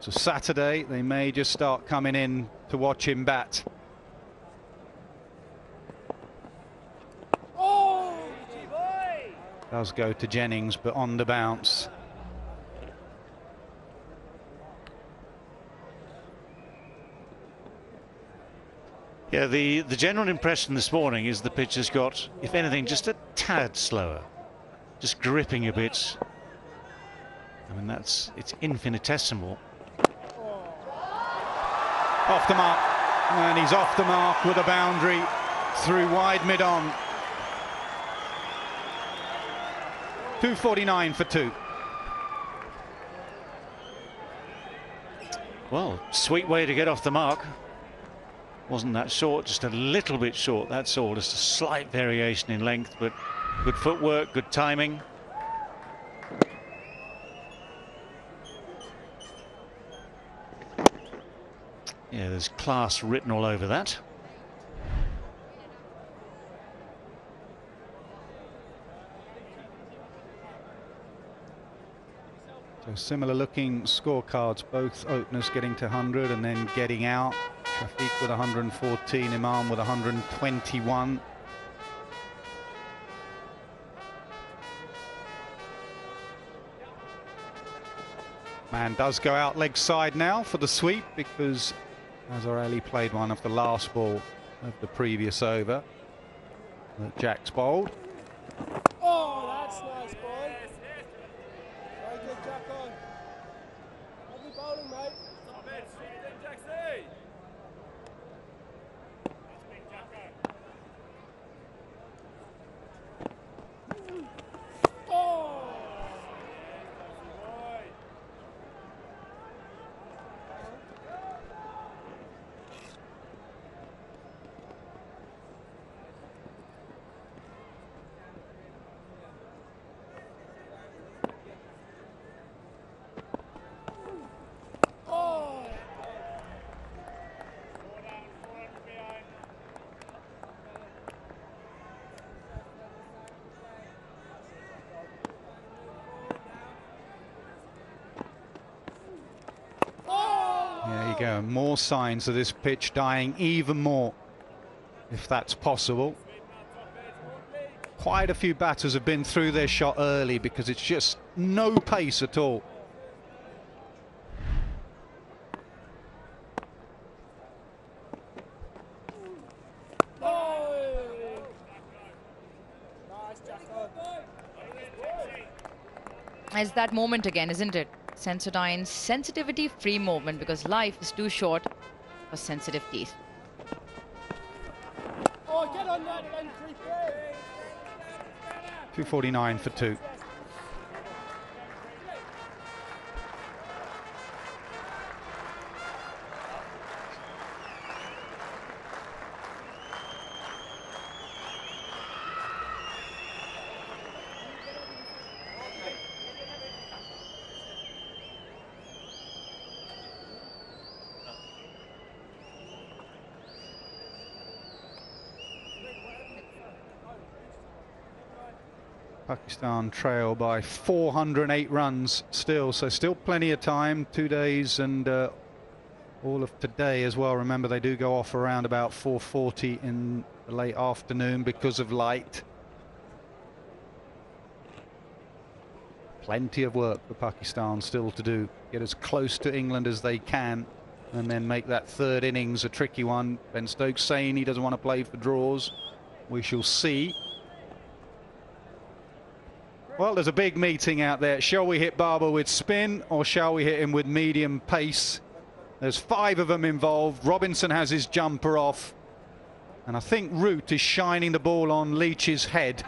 So Saturday, they may just start coming in to watch him bat. Oh, Does go to Jennings, but on the bounce. Yeah, the general impression this morning is the pitch has got, if anything, just a tad slower, just gripping a bit. I mean, it's infinitesimal. Off the mark, and he's off the mark with a boundary through wide mid-on. 249 for 2. Well, sweet way to get off the mark. Wasn't that short, just a little bit short, that's all. Just a slight variation in length, but good footwork, good timing. Yeah, there's class written all over that. So similar looking scorecards, both openers getting to 100 and then getting out. Shafiq with 114, Imam with 121. Man does go out leg side now for the sweep because Azhar Ali played one of the last ball of the previous over that Jack's bowled. oh, that's nice, boy. Very good, Jacko. Lovely bowling, mate. Oh! There you go, more signs of this pitch dying even more, if that's possible. Quite a few batters have been through their shot early because it's just no pace at all. It's that moment again, isn't it? Sensodyne's sensitivity-free movement, because life is too short for sensitive teeth. Oh, get on that, Ben 249 for 2. Pakistan trail by 408 runs still, so still plenty of time. 2 days and all of today as well. Remember, they do go off around about 4:40 in the late afternoon because of light. Plenty of work for Pakistan still to do. Get as close to England as they can and then make that third innings a tricky one. Ben Stokes saying he doesn't want to play for draws. We shall see. Well, there's a big meeting out there. Shall we hit Barber with spin or shall we hit him with medium pace? There's 5 of them involved. Robinson has his jumper off. And I think Root is shining the ball on Leach's head.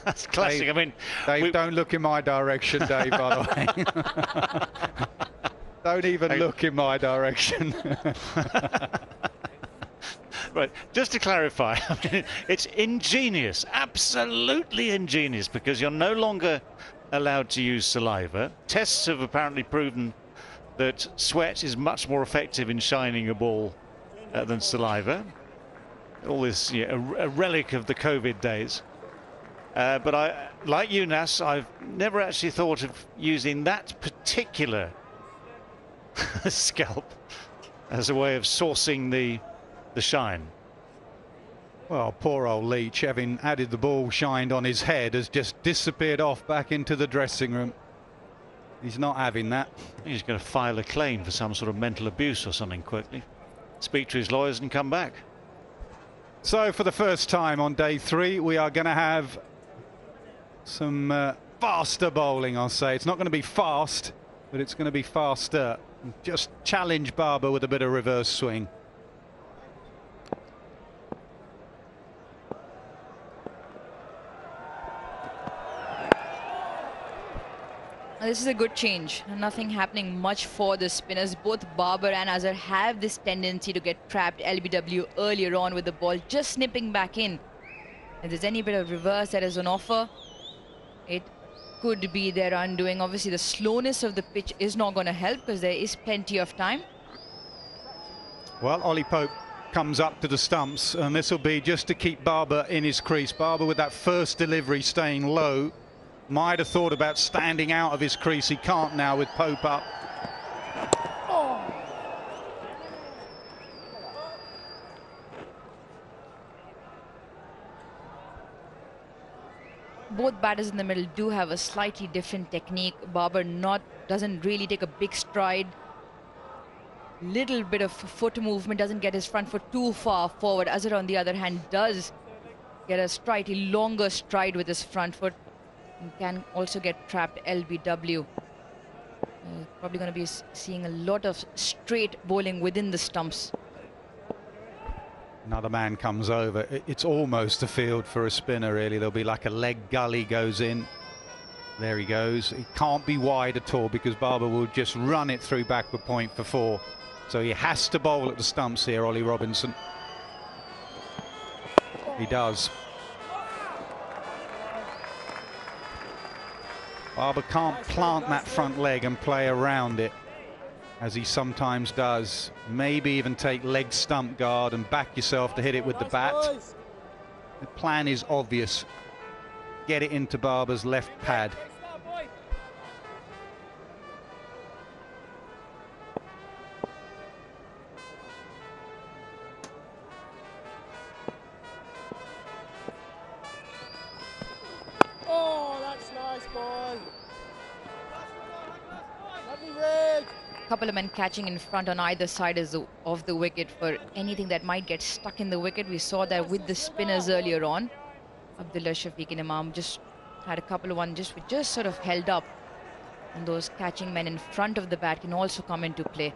That's classic. Dave, I mean, Dave, don't look in my direction, Dave, by the way. Don't even look in my direction. Right, just to clarify, I mean, it's ingenious, absolutely ingenious, because you're no longer allowed to use saliva. Tests have apparently proven that sweat is much more effective in shining a ball than saliva. All this, yeah, a relic of the COVID days. But I, like you, Nas, I've never actually thought of using that particular scalp as a way of sourcing the shine. Well, poor old Leach, having added the ball shined on his head, has just disappeared off back into the dressing room. He's not having that. He's going to file a claim for some sort of mental abuse or something quickly. Speak to his lawyers and come back. So for the first time on day 3, we are going to have some faster bowling, I'll say. It's not going to be fast, but it's going to be faster. Just challenge Barber with a bit of reverse swing. This is a good change. Nothing happening much for the spinners. Both Barber and Azhar have this tendency to get trapped LBW earlier on with the ball just snipping back in. If there's any bit of reverse that is on offer, it could be their undoing. Obviously, the slowness of the pitch is not going to help because there is plenty of time. Well, Ollie Pope comes up to the stumps, and this will be just to keep Barber in his crease. Barber with that first delivery staying low. Might have thought about standing out of his crease. He can't now with Pope up. Both batters in the middle do have a slightly different technique. Barber doesn't really take a big stride. Little bit of foot movement, doesn't get his front foot too far forward. Azhar, on the other hand, does get a slightly longer stride with his front foot. Can also get trapped LBW. Probably going to be seeing a lot of straight bowling within the stumps. Another man comes over. It's almost a field for a spinner, really. There'll be like a leg gully goes in. There he goes. He can't be wide at all because Barber will just run it through backward point for 4. So he has to bowl at the stumps here, Ollie Robinson. He does. Barber can't plant that front leg and play around it, as he sometimes does. Maybe even take leg stump guard and back yourself to hit it with the bat. The plan is obvious. Get it into Barber's left pad. Oh, that's nice, boy. Lovely red. Couple of men catching in front on either side of the wicket for anything that might get stuck in the wicket. We saw that with the spinners earlier on. Abdullah Shafiq and Imam just had a couple of ones just sort of held up. And those catching men in front of the bat can also come into play.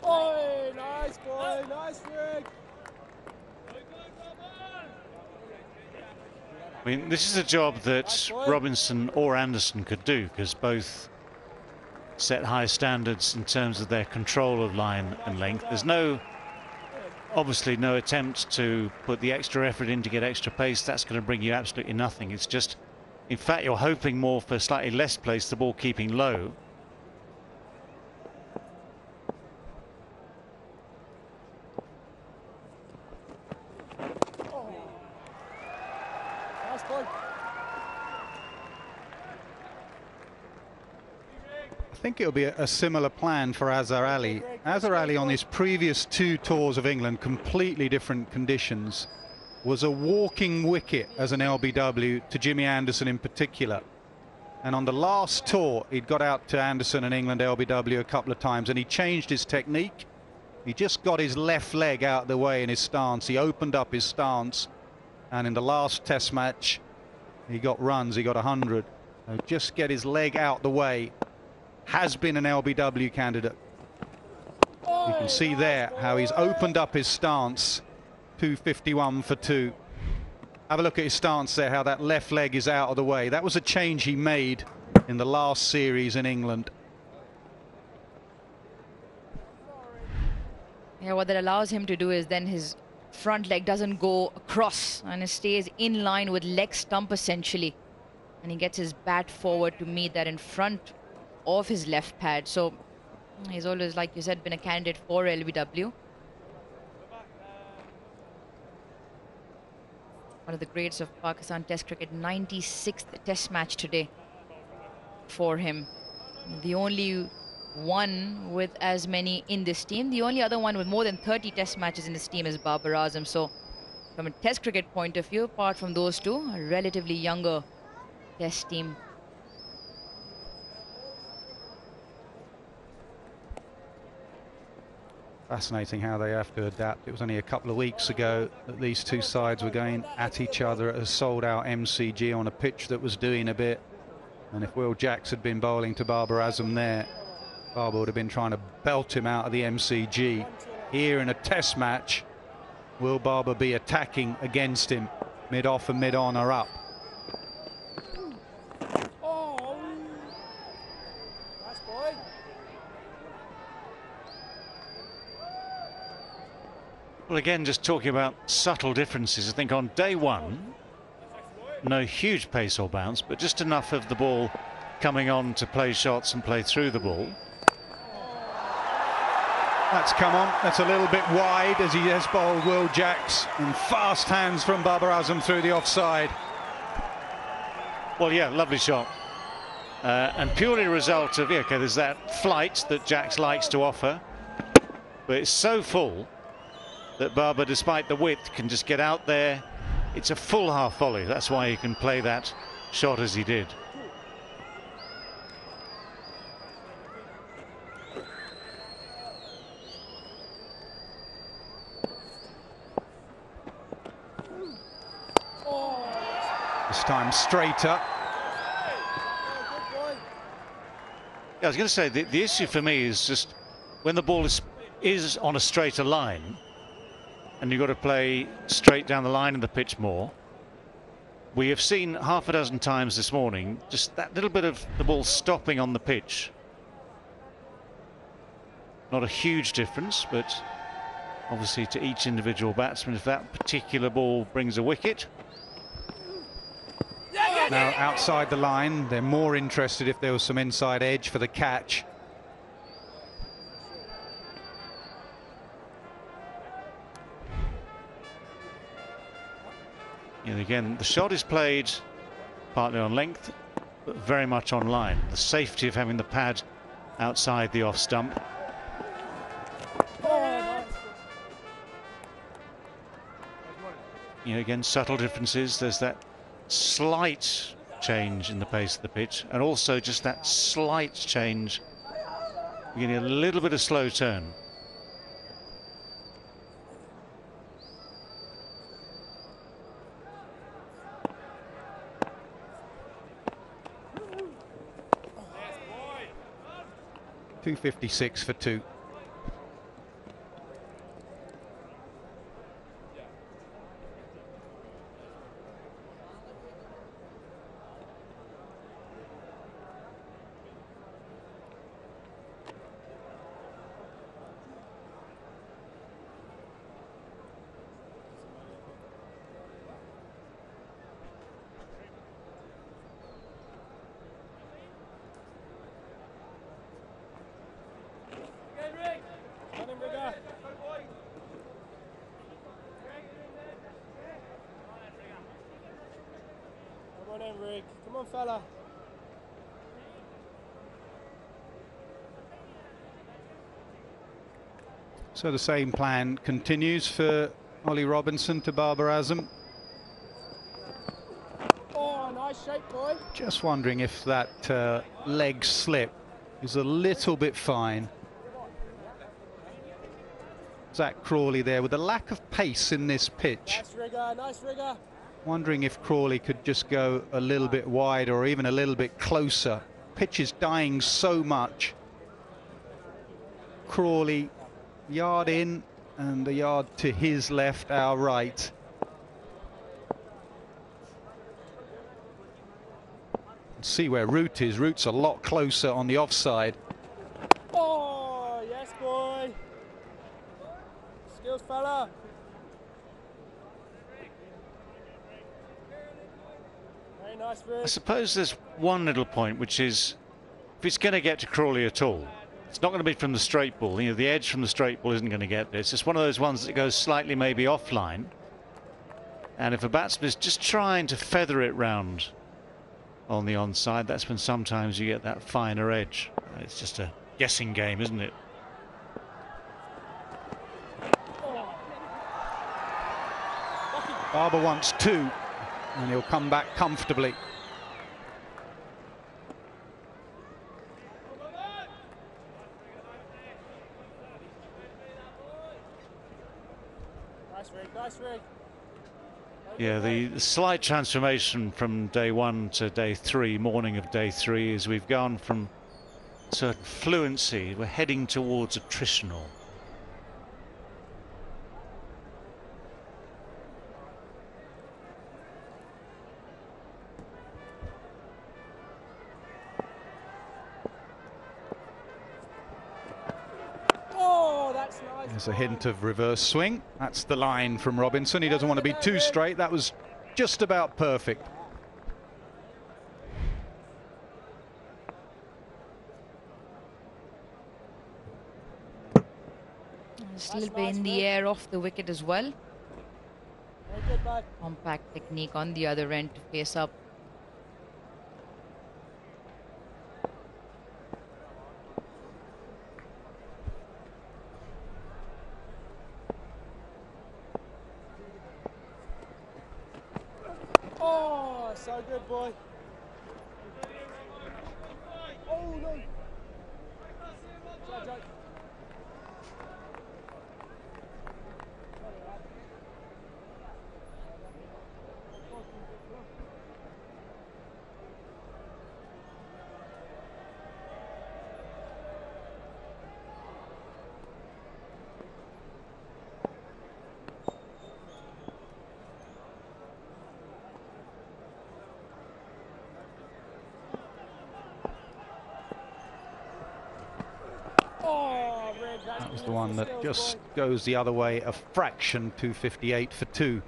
Oh, nice, boy. Nice rig. I mean, this is a job that Robinson or Anderson could do, because both set high standards in terms of their control of line and length. There's obviously no attempt to put the extra effort in to get extra pace. That's going to bring you absolutely nothing. It's just In fact, you're hoping more for slightly less place, the ball keeping low. I think it'll be a similar plan for Azhar Ali. Azhar Ali on his previous 2 tours of England, completely different conditions, was a walking wicket as an LBW to Jimmy Anderson in particular. And on the last tour, he'd got out to Anderson and England LBW a couple of times, and he changed his technique. He just got his left leg out of the way in his stance. He opened up his stance, and in the last test match, he got runs, he got 100. So just get his leg out the way. Has been an LBW candidate. You can see there how he's opened up his stance. 251 for 2. Have a look at his stance there, how that left leg is out of the way. That was a change he made in the last series in England. Yeah, what that allows him to do is then his front leg doesn't go across and it stays in line with leg stump essentially. And he gets his bat forward to meet that in front of his left pad. So he's always, like you said, been a candidate for LBW. One of the greats of Pakistan Test cricket, 96th Test match today for him. The only one with as many in this team. The only other one with more than 30 Test matches in this team is Babar Azam. So from a Test cricket point of view, apart from those two, a relatively younger Test team. Fascinating how they have to adapt. It was only a couple of weeks ago that these two sides were going at each other at a sold-out MCG on a pitch that was doing a bit. And if Will Jacks had been bowling to Babar Azam there, Babar would have been trying to belt him out of the MCG. Here in a test match, will Babar be attacking against him? Mid-off and mid-on are up. Well, again, just talking about subtle differences, I think on day one, no huge pace or bounce, but just enough of the ball coming on to play shots and play through the ball. That's come on. That's a little bit wide as he has bowled Will Jacks, and fast hands from Babar Azam through the offside. Well, yeah, lovely shot. And purely a result of, okay, there's that flight that Jacks likes to offer, but it's so full that Babar, despite the width, can just get out there. It's a full half volley. That's why he can play that shot as he did. This time straight up. Yeah, I was going to say, the issue for me is just when the ball is on a straighter line, and you've got to play straight down the line of the pitch more. We have seen half a dozen times this morning just that little bit of the ball stopping on the pitch. Not a huge difference, but obviously to each individual batsman, if that particular ball brings a wicket. Now outside the line, they're more interested if there was some inside edge for the catch. And again, the shot is played partly on length, but very much on line. The safety of having the pad outside the off stump. You know, again, subtle differences. There's that slight change in the pace of the pitch, and also just that slight change. You're getting a little bit of slow turn. .256 for 2. Rig. Come on, fella. So the same plan continues for Ollie Robinson to Babar Azam. Oh, nice shape, boy. Just wondering if that leg slip is a little bit fine. Zach Crawley there with a lack of pace in this pitch. Nice rigger, nice rigger. Wondering if Crawley could just go a little bit wider or even a little bit closer. Pitch is dying so much. Crawley, yard in and a yard to his left, our right. See where Root is. Root's a lot closer on the offside. Oh, yes, boy. Skills, fella. Very nice, Rig. I suppose there's one little point, which is if it's going to get to Crawley at all, it's not going to be from the straight ball. You know, the edge from the straight ball isn't going to get there. It's just one of those ones that goes slightly maybe offline. And if a batsman is just trying to feather it round on the onside, that's when sometimes you get that finer edge. It's just a guessing game, isn't it? Barber wants two, and he'll come back comfortably. Nice Rig, nice Rig. Yeah, the slight transformation from day one to day three, morning of day three, is we've gone from certain fluency, we're heading towards attritional. Oh, that's nice. There's a hint of reverse swing. That's the line from Robinson. He doesn't want to be too straight. That was just about perfect. Just a little bit in the air off the wicket as well. Very good, bud. Compact technique on the other end to face up. Oh, so good, boy. Oh, no. Try, try. Oh, Rig, that's That was the beautiful one that skills, just boy. goes the other way a fraction, 258 for two.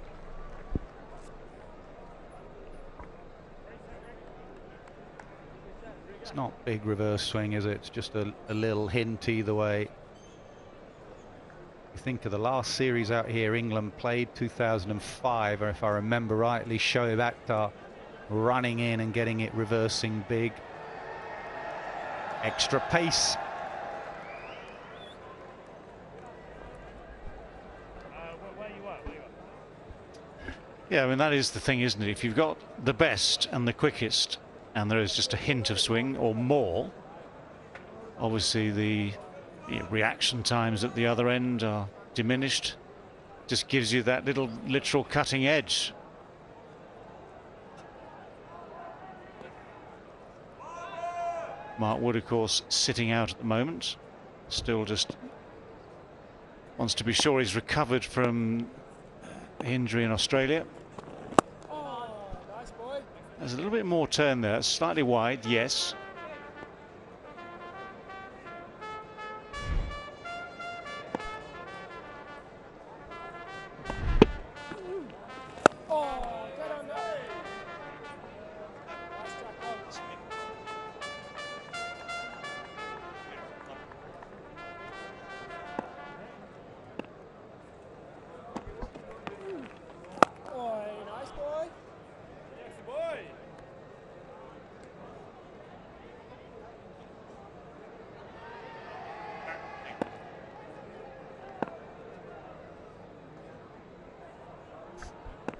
It's not big reverse swing, is it? It's just a little hint either way. You think of the last series out here England played, 2005, or if I remember rightly, Shoaib Akhtar running in and getting it reversing big. Extra pace. Yeah, I mean, that is the thing, isn't it? If you've got the best and the quickest, and there is just a hint of swing or more, obviously the reaction times at the other end are diminished. Just gives you that little literal cutting edge. Mark Wood, of course, sitting out at the moment. Still just wants to be sure he's recovered from injury in Australia. Oh, nice, boy. There's a little bit more turn there. It's slightly wide, yes. Oh, get on there. Nice track, boy. Oh, nice, boy. Yes, boy.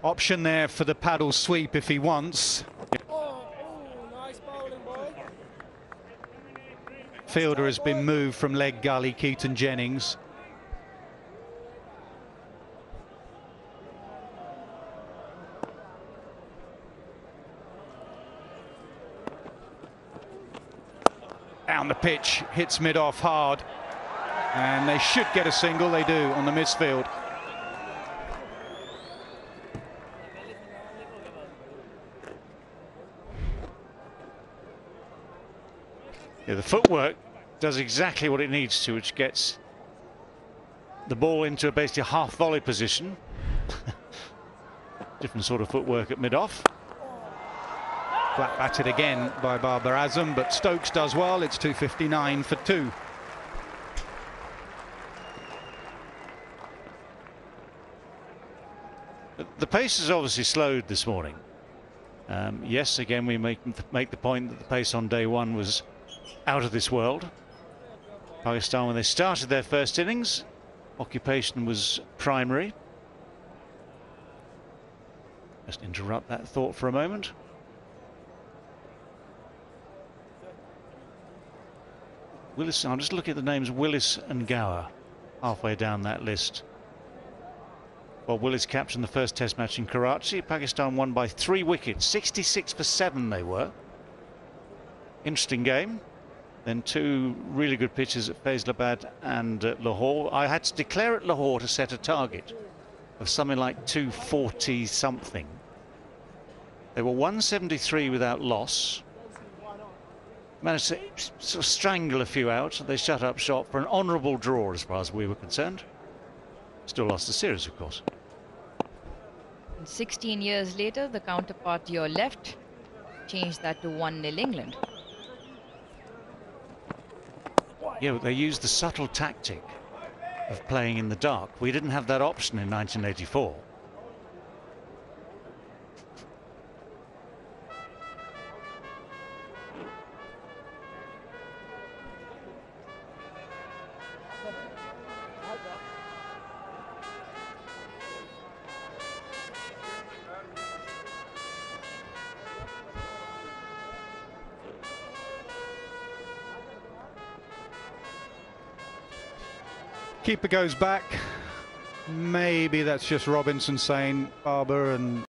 Option there for the paddle sweep if he wants. Nice bowling, boy. Fielder has been moved from leg gully, Keaton Jennings. Down the pitch, hits mid-off hard. And they should get a single, they do, on the misfield. Yeah, the footwork does exactly what it needs to, which gets the ball into a basically half volley position. Different sort of footwork at mid-off. Flat batted again by Babar Azam, but Stokes does well. It's 259 for 2. The pace has obviously slowed this morning. Yes, again, we make the point that the pace on day one was out of this world. Pakistan, when they started their first innings, occupation was primary. Just interrupt that thought for a moment. Willis, I'll just look at the names Willis and Gower halfway down that list. Well, Willis captained the first test match in Karachi. Pakistan won by 3 wickets, 66 for 7 they were. Interesting game. Then 2 really good pitches at Faisalabad and Lahore. I had to declare at Lahore to set a target of something like 240 something. They were 173 without loss. Managed to sort of strangle a few out. They shut up shop for an honourable draw as far as we were concerned. Still lost the series, of course. 16 years later, the counterpart to your left changed that to 1-0 England. Yeah, they used the subtle tactic of playing in the dark. We didn't have that option in 1984. Keeper goes back. Maybe that's just Robinson saying Barber and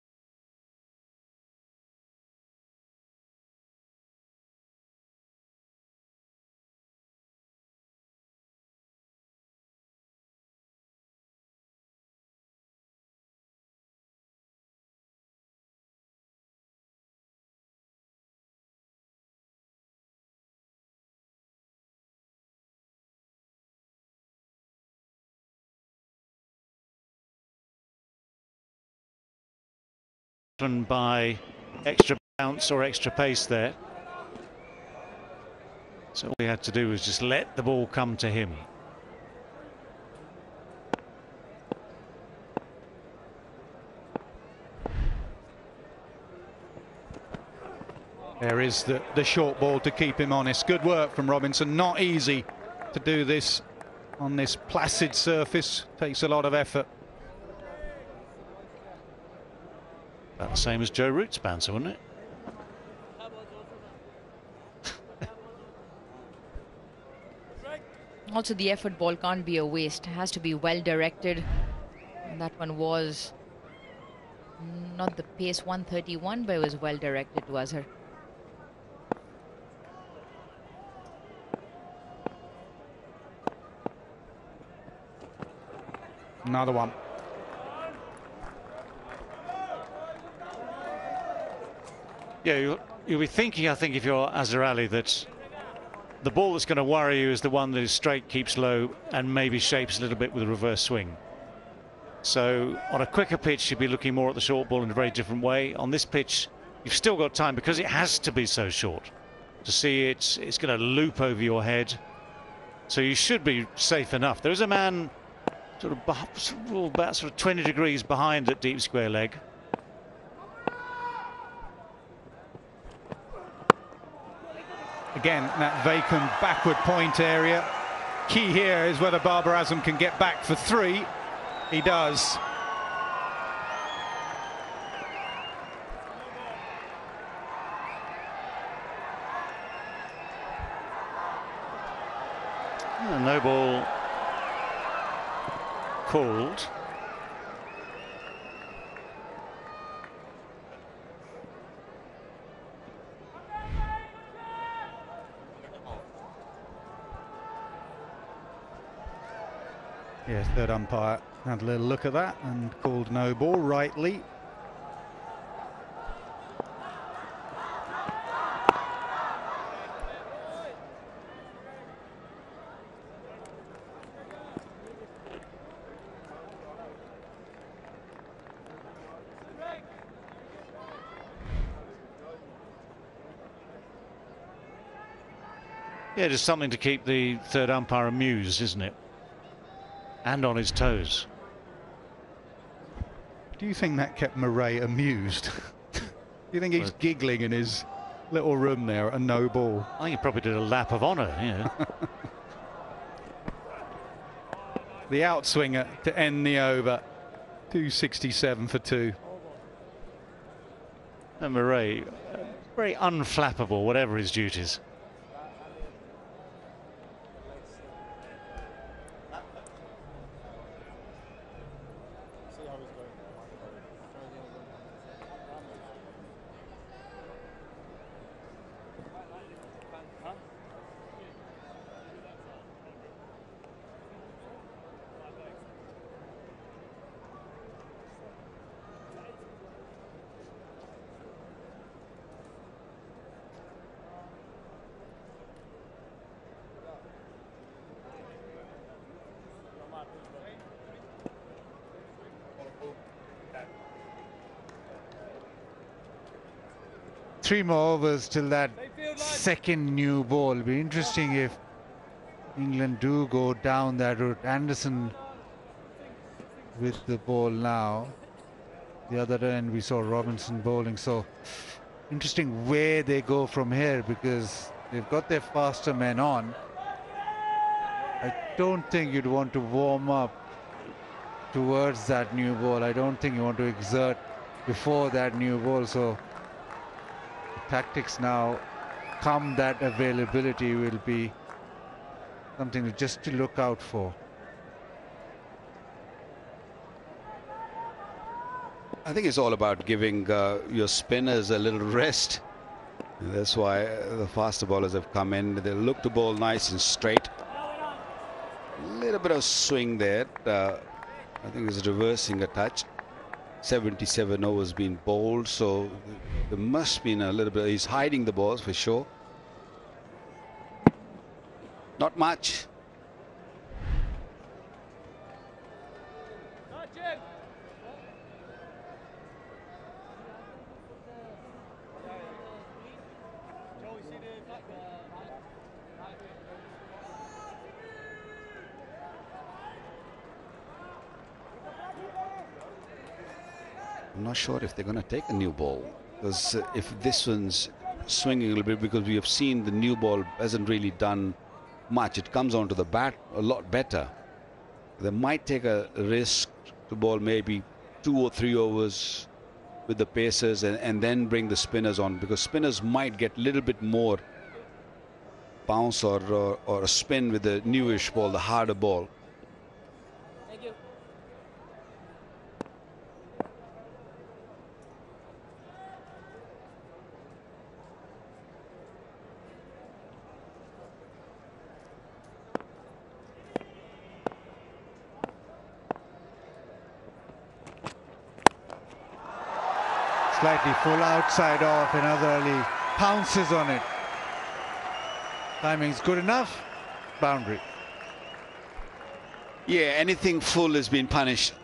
by extra bounce or extra pace there. So all he had to do was just let the ball come to him. there is the short ball to keep him honest. Good work from Robinson. Not easy to do this on this placid surface. Takes a lot of effort. About the same as Joe Root's bouncer, wouldn't it? Also, the effort ball can't be a waste. It has to be well directed. And that one was not the pace 131, but it was well directed to Azhar. Another one. Yeah, you'll be thinking, I think, if you're Azhar Ali, that the ball that's going to worry you is the one that is straight, keeps low, and maybe shapes a little bit with a reverse swing. So on a quicker pitch, you'd be looking more at the short ball in a very different way. On this pitch, you've still got time, because it has to be so short, to see it's going to loop over your head. So you should be safe enough. There is a man sort of about 20 degrees behind at deep square leg. Again, that vacant backward point area. Key here is whether Babar Azam can get back for 3. He does. a no ball called. Yes, third umpire had a little look at that and called no ball, rightly. Yeah, just something to keep the third umpire amused, isn't it? And on his toes. Do you think that kept Murray amused? Do you think he's giggling in his little room there at a no ball? I think he probably did a lap of honour, yeah. The outswinger to end the over. 267 for 2. And Murray, very unflappable, whatever his duties. Three more overs till that second new ball. It'll be interesting if England do go down that route. Anderson with the ball now. The other end we saw Robinson bowling. So interesting where they go from here, because they've got their faster men on. I don't think you'd want to warm up towards that new ball. I don't think you want to exert before that new ball. So tactics now, come that availability, will be something just to look out for. I think it's all about giving your spinners a little rest. And that's why the faster bowlers have come in. They look to bowl nice and straight. A little bit of swing there. I think it's reversing a touch. 77 overs been bowled, so there must be a little bit. He's hiding the balls for sure. Not much. I'm not sure if they're going to take a new ball, because if this one's swinging a little bit, because we have seen the new ball hasn't really done much. It comes onto the bat a lot better. They might take a risk to bowl maybe 2 or 3 overs with the pacers and then bring the spinners on, because spinners might get a little bit more bounce or a spin with the newish ball, the harder ball. Slightly full outside off, and Azhar pounces on it. Timing's good enough. Boundary. Yeah, anything full has been punished.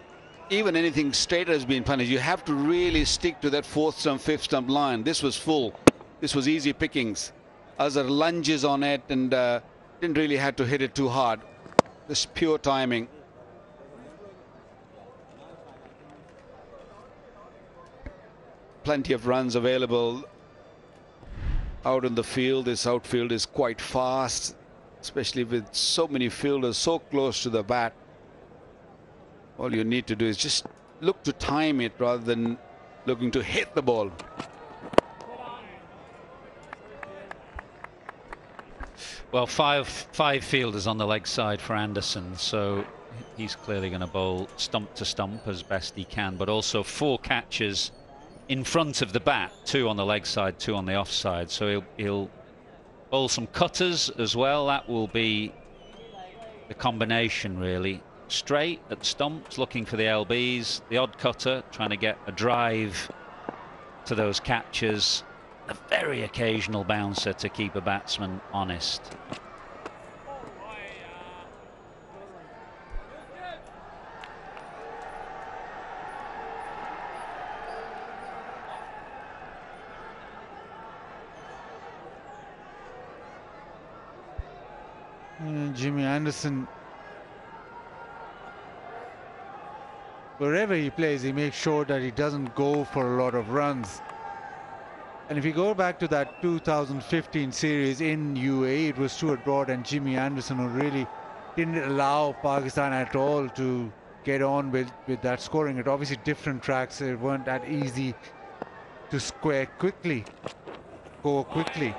Even anything straight has been punished. You have to really stick to that 4th stump, 5th stump line. This was full. This was easy pickings. Azhar lunges on it and didn't really have to hit it too hard. Just pure timing. Plenty of runs available out in the field. This outfield is quite fast, especially with so many fielders so close to the bat. All you need to do is just look to time it rather than looking to hit the ball. Well, five fielders on the leg side for Anderson, so he's clearly going to bowl stump to stump as best he can, but also 4 catches in front of the bat, 2 on the leg side, 2 on the off side. So he'll bowl some cutters as well. That will be the combination, really. Straight at the stumps, looking for the LBs, the odd cutter, trying to get a drive to those catches, a very occasional bouncer to keep a batsman honest. Jimmy Anderson, wherever he plays, he makes sure that he doesn't go for a lot of runs. And if you go back to that 2015 series in UAE, it was Stuart Broad and Jimmy Anderson who really didn't allow Pakistan at all to get on with that scoring. It obviously different tracks, it weren't that easy to square quickly, go quickly.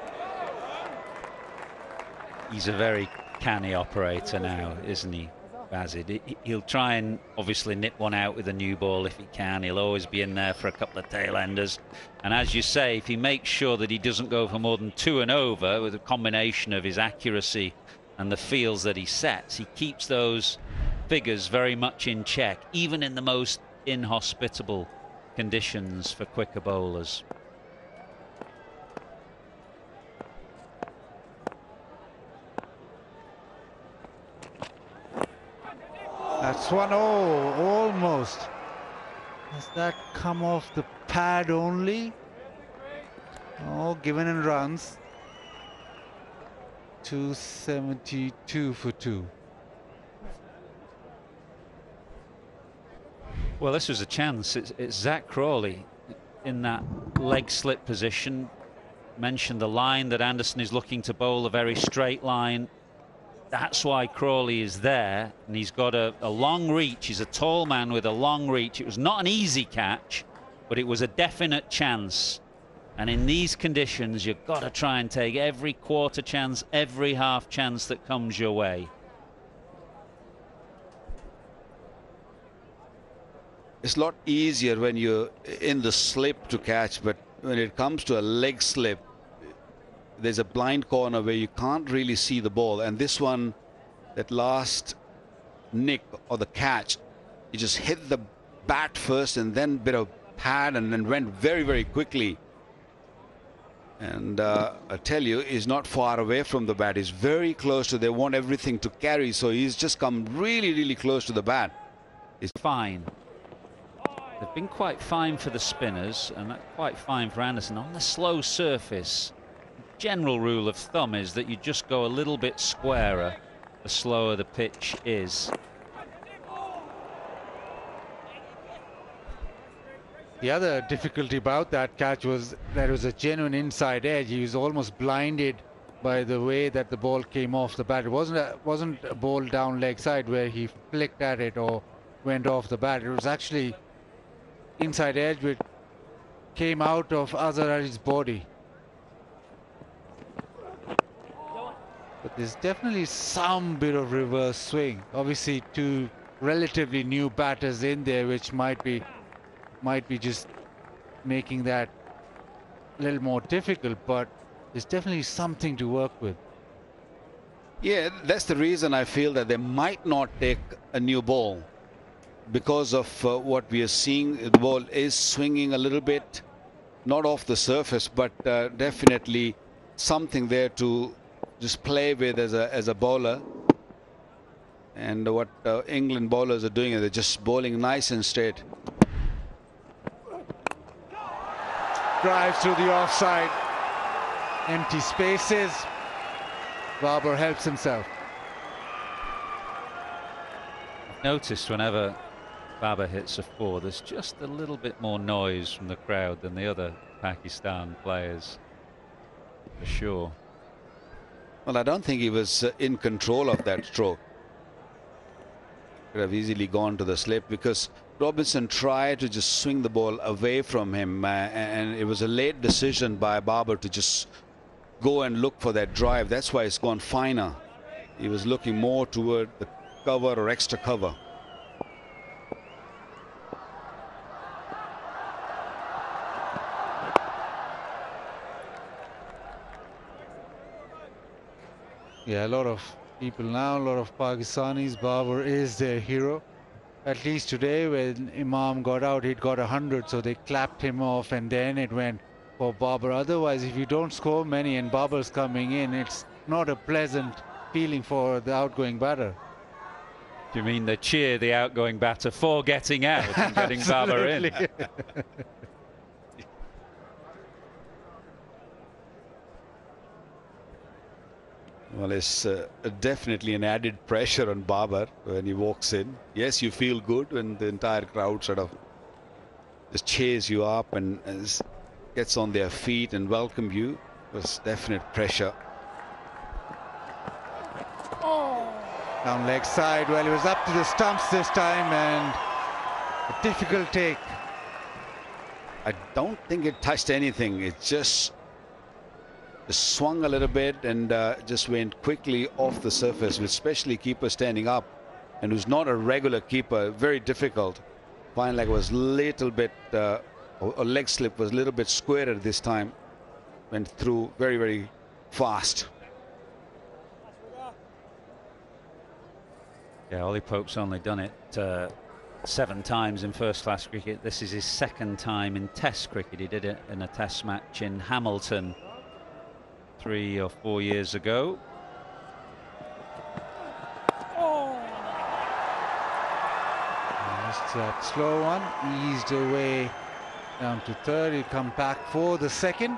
He's a very canny operator now, isn't he, Bazid? He'll try and obviously nip one out with a new ball if he can. He'll always be in there for a couple of tail-enders. And as you say, if he makes sure that he doesn't go for more than 2 and over with a combination of his accuracy and the fields that he sets, he keeps those figures very much in check, even in the most inhospitable conditions for quicker bowlers. That's 1-0, almost. Does that come off the pad only? Oh, given in runs. 272 for 2. Well, this was a chance. It's Zach Crawley in that leg slip position. Mentioned the line that Anderson is looking to bowl, a very straight line. That's why Crawley is there, and he's got a long reach. He's a tall man with a long reach. It was not an easy catch, but it was a definite chance. And in these conditions, you've got to try and take every quarter chance, every half chance that comes your way. It's a lot easier when you're in the slip to catch, but when it comes to a leg slip, there's a blind corner where you can't really see the ball. And this one, that last nick or the catch, he just hit the bat first and then bit of pad and then went very, very quickly. And I tell you, he's not far away from the bat. He's very close to, they want everything to carry, so he's just come really, really close to the bat. It's fine. They've been quite fine for the spinners and quite fine for Anderson. On the slow surface, general rule of thumb is that you just go a little bit squarer the slower the pitch is. The other difficulty about that catch was that it was a genuine inside edge. He was almost blinded by the way that the ball came off the bat. It wasn't a ball down leg side where he flicked at it or went off the bat. It was actually inside edge which came out of Azhar Ali's body. But there's definitely some bit of reverse swing. Obviously 2 relatively new batters in there, which might be just making that a little more difficult, but there's definitely something to work with. Yeah, that's the reason I feel that they might not take a new ball, because of what we are seeing. The ball is swinging a little bit, not off the surface, but definitely something there to just play with as a bowler. And what England bowlers are doing is they're just bowling nice and straight. Drives through the offside, empty spaces. Babar helps himself. Noticed whenever Babar hits a 4, there's just a little bit more noise from the crowd than the other Pakistan players, for sure. Well, I don't think he was in control of that stroke. Could have easily gone to the slip, because Robinson tried to just swing the ball away from him, and it was a late decision by Babar to just go and look for that drive. That's why it's gone finer. He was looking more toward the cover or extra cover. Yeah, a lot of people now, a lot of Pakistanis. Babar is their hero. At least today, when Imam got out, he'd got 100, so they clapped him off, and then it went for Babar. Otherwise, if you don't score many and Babar's coming in, it's not a pleasant feeling for the outgoing batter. Do you mean they cheer the outgoing batter for getting out and getting Babar in? Well, it's definitely an added pressure on Babar when he walks in. Yes, you feel good when the entire crowd sort of just cheers you up and gets on their feet and welcome you. There's definite pressure. Down leg side. Well, he was up to the stumps this time, and a difficult take. I don't think it touched anything. It just swung a little bit and just went quickly off the surface, with especially keeper standing up and who's not a regular keeper. Very difficult. Fine leg was little bit, or leg slip was a little bit squarer this time. Went through very, very fast. Yeah, Ollie Pope's only done it 7 times in first-class cricket. This is his 2nd time in Test cricket. He did it in a Test match in Hamilton 3 or 4 years ago. Just that slow one, eased away down to 3rd. He'll come back for the 2nd.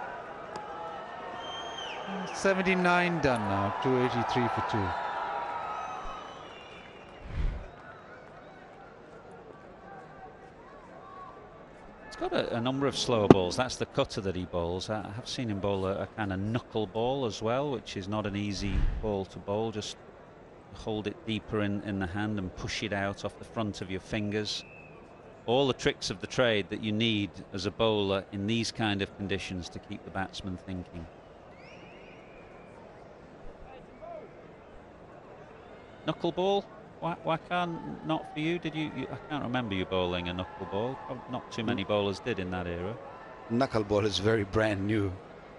79 done now, 283 for 2. Got a number of slower balls. That's the cutter that he bowls. I have seen him bowl a kind of knuckle ball as well, which is not an easy ball to bowl. Just hold it deeper in the hand and push it out off the front of your fingers. All the tricks of the trade that you need as a bowler in these kind of conditions to keep the batsman thinking. Knuckle ball? Why can't not for you? Did you? I can't remember you bowling a knuckleball. Not too many bowlers did in that era. Knuckleball is very brand new.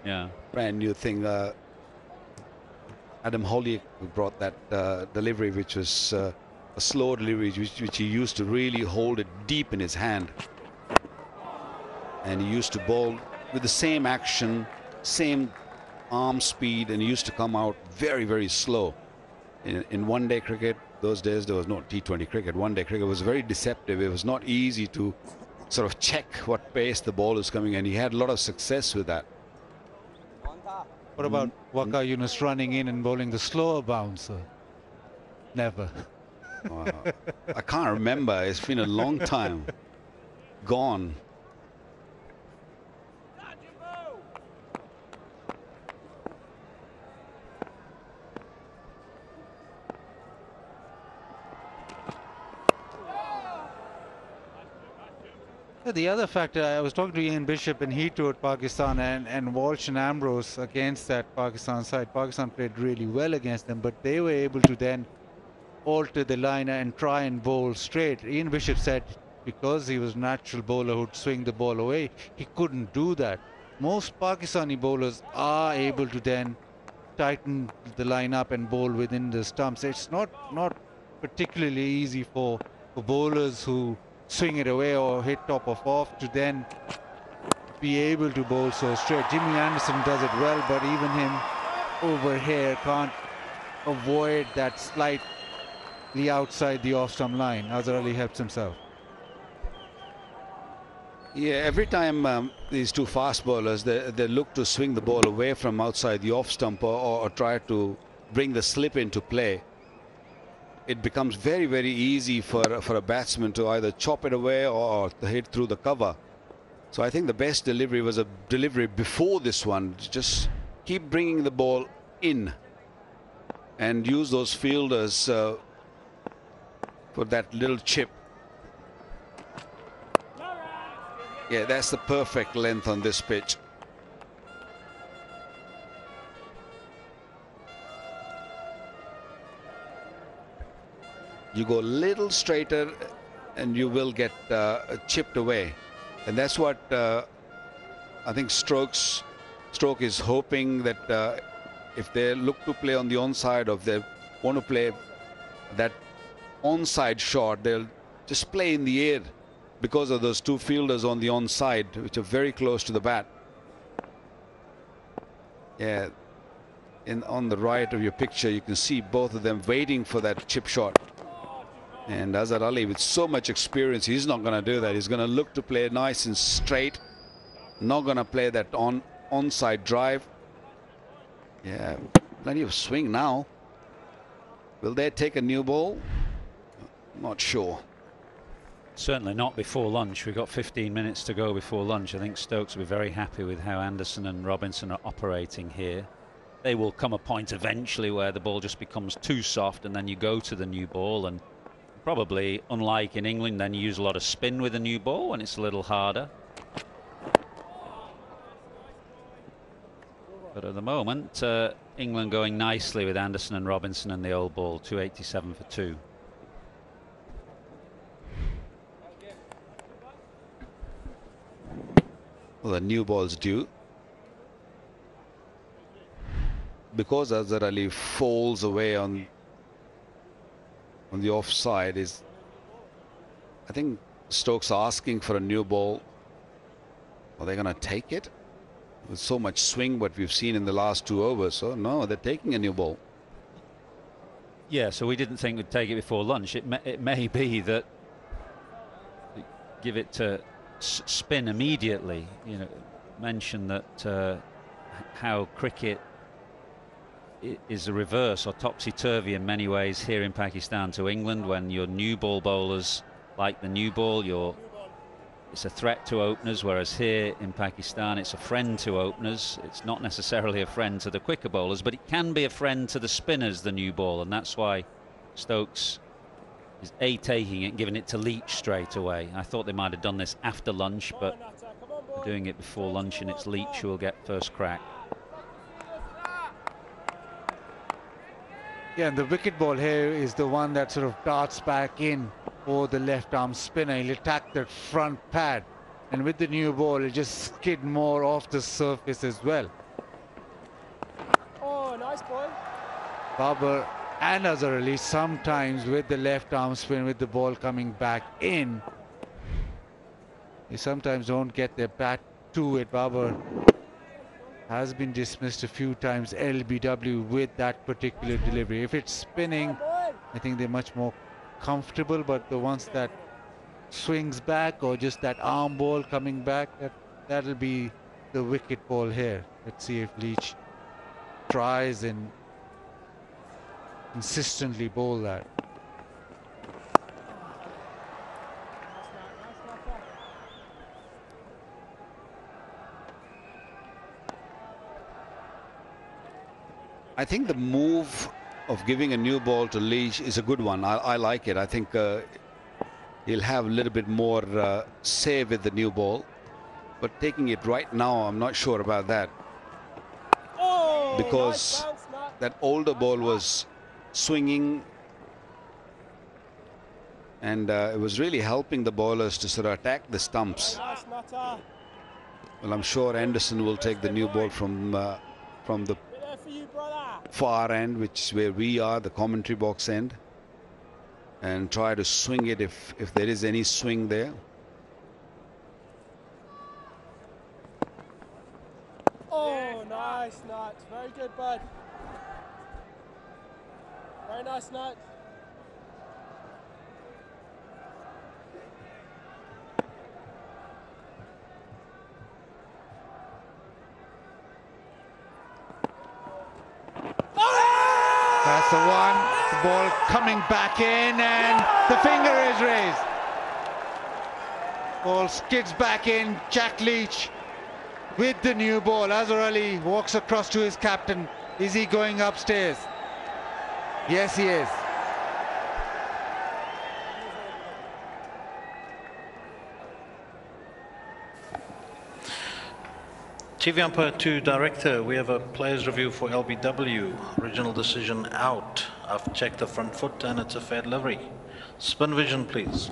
Yeah. Brand new thing. Adam Holly brought that delivery, which was a slow delivery, which he used to really hold it deep in his hand. And he used to bowl with the same action, same arm speed, and he used to come out very, very slow. In one-day cricket, those days there was no T20 cricket. One-day cricket was very deceptive. It was not easy to sort of check what pace the ball is coming, and he had a lot of success with that. What about Waqar Yunus running in and bowling the slower bouncer? Never. I can't remember. It's been a long time. Gone. The other factor, I was talking to Ian Bishop and he toured Pakistan, and Walsh and Ambrose against that Pakistan side. Pakistan played really well against them, but they were able to then alter the liner and try and bowl straight. Ian Bishop said because he was a natural bowler who'd swing the ball away, he couldn't do that. Most Pakistani bowlers are able to then tighten the line up and bowl within the stumps. It's not particularly easy for bowlers who swing it away or hit top of off to then be able to bowl so straight. Jimmy Anderson does it well, but even him over here can't avoid that slightly outside the off-stump line. Azhar Ali helps himself. Yeah, every time these two fast bowlers, they look to swing the ball away from outside the off-stump or try to bring the slip into play, it becomes very, very easy for a batsman to either chop it away or hit through the cover. So I think the best delivery was a delivery before this one. Just keep bringing the ball in and use those fielders for that little chip. Yeah, that's the perfect length on this pitch. You go a little straighter and you will get chipped away. And that's what I think Stroke is hoping, that if they look to play on the onside, or if they want to play that onside shot, they'll just play in the air because of those two fielders on the onside, which are very close to the bat. Yeah, on the right of your picture, you can see both of them waiting for that chip shot. And Azhar Ali, with so much experience, he's not going to do that. He's going to look to play nice and straight, not going to play that onside drive. Yeah, plenty of swing now. Will they take a new ball? Not sure. Certainly not before lunch. We've got 15 minutes to go before lunch. I think Stokes will be very happy with how Anderson and Robinson are operating here. They will come a point eventually where the ball just becomes too soft, and then you go to the new ball, and probably, unlike in England, then you use a lot of spin with the new ball when it's a little harder. But at the moment, England going nicely with Anderson and Robinson and the old ball, 287 for 2. Well, the new ball's due. Because Azhar Ali falls away on the offside, I think Stokes are asking for a new ball. Are they going to take it? With so much swing what we've seen in the last 2 overs. So no, they're taking a new ball. Yeah, so we didn't think we'd take it before lunch. It may be that give it to spin immediately. You know, mention that how cricket is a reverse or topsy-turvy in many ways here in Pakistan to England. When your new ball bowlers like the new ball, it's a threat to openers, whereas here in Pakistan it's a friend to openers. It's not necessarily a friend to the quicker bowlers, but it can be a friend to the spinners, the new ball, and that's why Stokes is taking it and giving it to Leach straight away. I thought they might have done this after lunch, but they're doing it before lunch, and it's Leach who will get first crack. Yeah, and the wicket ball here is the one that sort of darts back in for the left arm spinner. He'll attack that front pad, and with the new ball it'll just skid more off the surface as well. Oh, nice boy. Babar and Azhar Ali sometimes with the left arm spin, with the ball coming back in, they sometimes don't get their bat to it. Babar has been dismissed a few times, LBW, with that particular delivery. If it's spinning, I think they're much more comfortable, but the ones that swings back or just that arm ball coming back, that'll be the wicket ball here. Let's see if Leach tries and consistently bowl that. I think the move of giving a new ball to Leach is a good one. I like it. I think he'll have a little bit more say with the new ball, but taking it right now, I'm not sure about that. Oh, because nice bounce, that older ball was swinging, and it was really helping the bowlers to sort of attack the stumps. Nice, Nutter. Well, I'm sure Anderson will take the new ball from the There for you, brother. far end, which is where we are, the commentary box end, and try to swing it if there is any swing there. Oh, nice, Nut. Very good, bud. Very nice, Nut. That's the one. The ball coming back in, and the finger is raised. Ball skids back in. Jack Leach with the new ball. Azhar Ali walks across to his captain. Is he going upstairs? Yes, he is. TV umpire to director, we have a players review for LBW. Original decision out. I've checked the front foot and it's a fair delivery. Spin vision, please.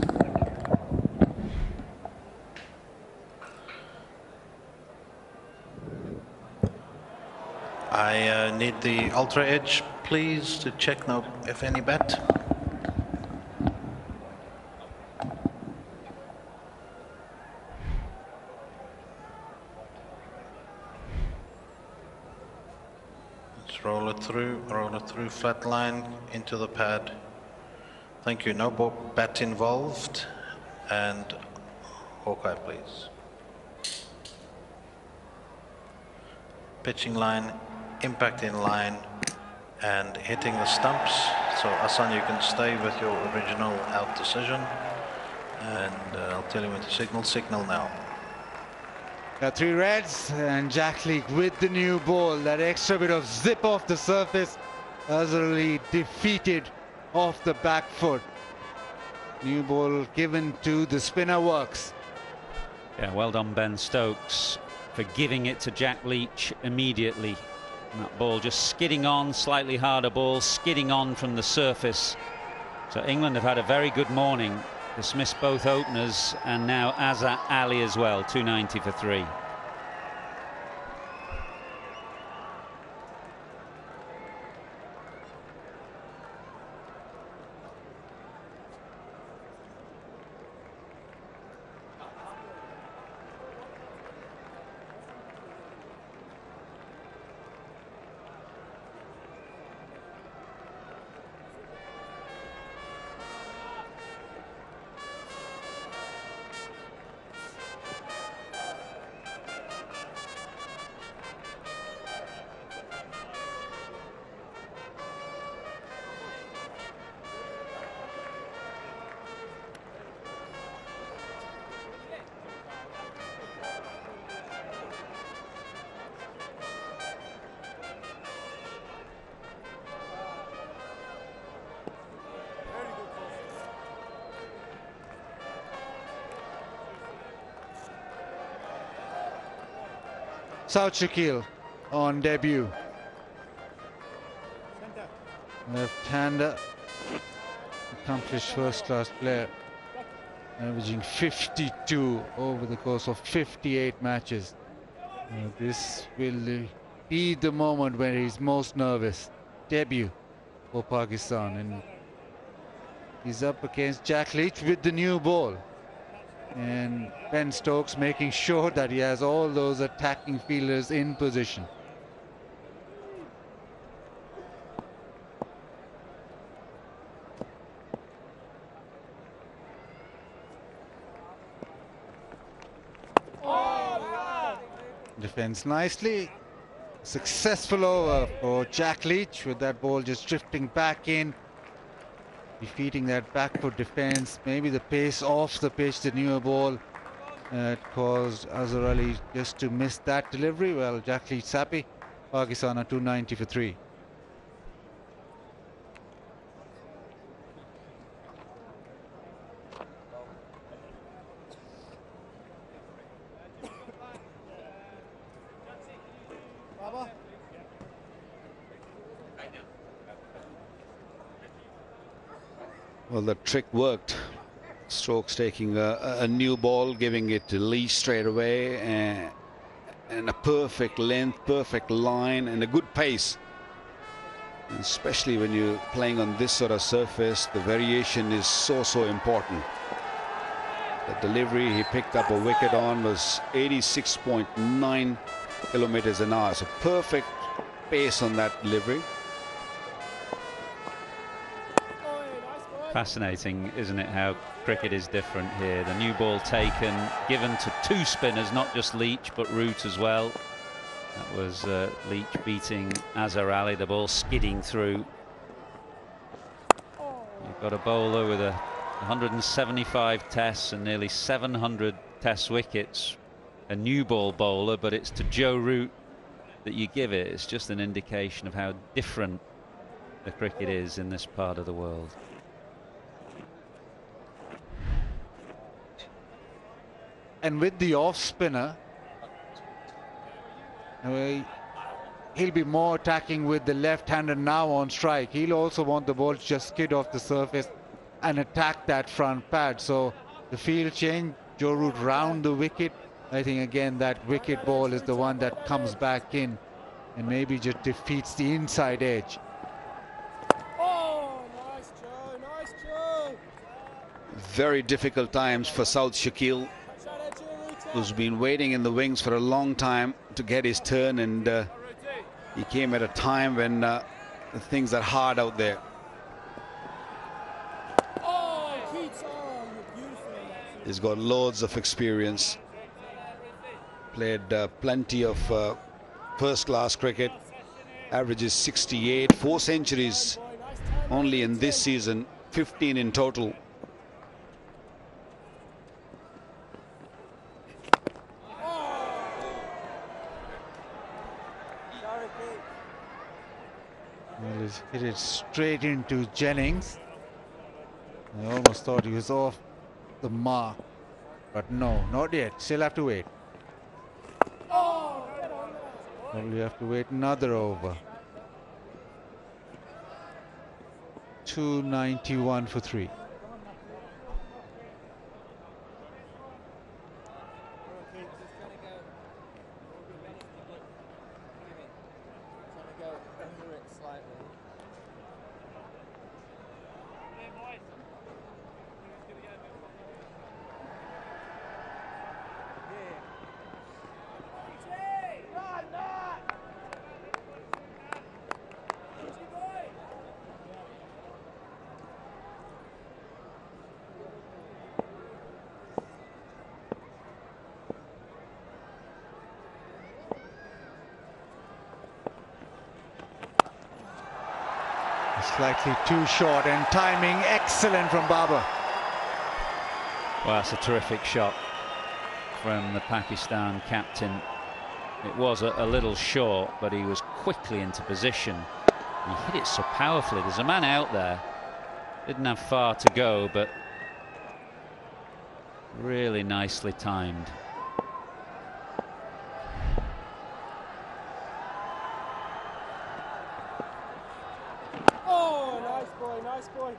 I need the ultra edge, please, to check now if any bat. Let's roll it through, flat line into the pad. Thank you. No bat involved. And Hawkeye, please. Pitching line, impact in line, and hitting the stumps. So Hassan, you can stay with your original out decision. And I'll tell you when to signal. Signal now. Got 3 reds, and Jack Leach with the new ball. That extra bit of zip off the surface, utterly defeated off the back foot. New ball given to the spinner works. Yeah, well done Ben Stokes for giving it to Jack Leach immediately. And that ball just skidding on, slightly harder ball, skidding on from the surface. So England have had a very good morning. Dismissed both openers, and now Azhar Ali as well, 290 for 3. South Shakil on debut. Left-hander, accomplished first-class player, averaging 52 over the course of 58 matches. This will be the moment when he's most nervous. Debut for Pakistan, and he's up against Jack Leach with the new ball. And Ben Stokes making sure that he has all those attacking fielders in position. Defends nicely. Successful over for Jack Leach, with that ball just drifting back in, defeating that back foot defense. Maybe the pace off the pitch, the newer ball, caused Azhar Ali just to miss that delivery. Well, Jack Leach happy. Pakistan are 290 for 3. Well, the trick worked. Stokes taking a new ball, giving it to Leach straight away, and a perfect length, perfect line, and a good pace. And especially when you're playing on this sort of surface, the variation is so important. The delivery he picked up a wicket on was 86.9 kilometers an hour. So perfect pace on that delivery. Fascinating, isn't it, how cricket is different here. The new ball taken, given to 2 spinners, not just Leach but Root as well. That was Leach beating Azhar Ali, the ball skidding through. You've got a bowler with 175 tests and nearly 700 test wickets, a new ball bowler, but it's to Joe Root that you give it. It's just an indication of how different the cricket is in this part of the world. And with the off spinner, he'll be more attacking with the left-hander now on strike. He'll also want the ball to just skid off the surface and attack that front pad. So the field change, Joe Root round the wicket. I think again that wicket ball is the one that comes back in and maybe just defeats the inside edge. Oh, nice Joe, nice Joe. Very difficult times for South Shakil, who's been waiting in the wings for a long time to get his turn, and he came at a time when things are hard out there. Oh, Keats, oh, you're beautiful. He's got loads of experience, played plenty of first-class cricket, averages 68, 4 centuries only in this season, 15 in total. Well, he's hit it straight into Jennings. I almost thought he was off the mark, but no, not yet. Still have to wait. Probably have to wait another over. 291 for 3. Slightly too short, and timing excellent from Babar. Well, that's a terrific shot from the Pakistan captain. It was a little short, but he was quickly into position. He hit it so powerfully. There's a man out there. Didn't have far to go, but really nicely timed. Oh, nice boy, nice boy.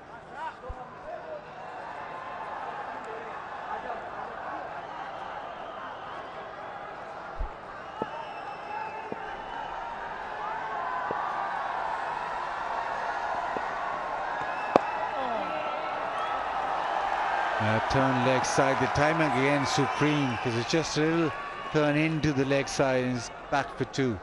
Turn leg side. The time again supreme, because it's just a little turn into the leg side and it's back for 2.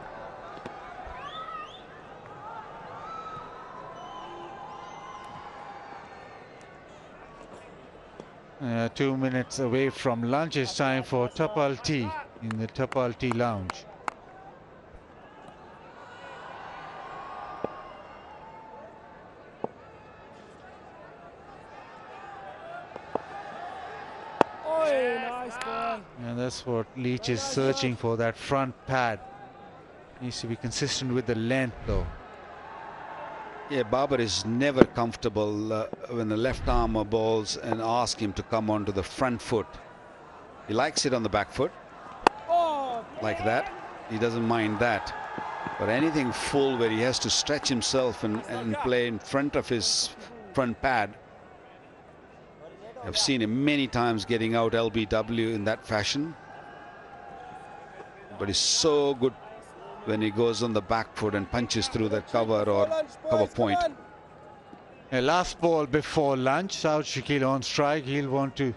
Uh, 2 minutes away from lunch. It's time for Tapal tea in the Tapal tea lounge. And that's what Leach is searching for, that front pad. Needs to be consistent with the length though. Yeah, Babar is never comfortable when the left armer bowls and ask him to come onto the front foot. He likes it on the back foot, like that. He doesn't mind that. But anything full where he has to stretch himself and play in front of his front pad, I've seen him many times getting out LBW in that fashion. But he's so good when he goes on the back foot and punches through that cover or cover point. Last ball before lunch, South Shakil on strike. He'll want to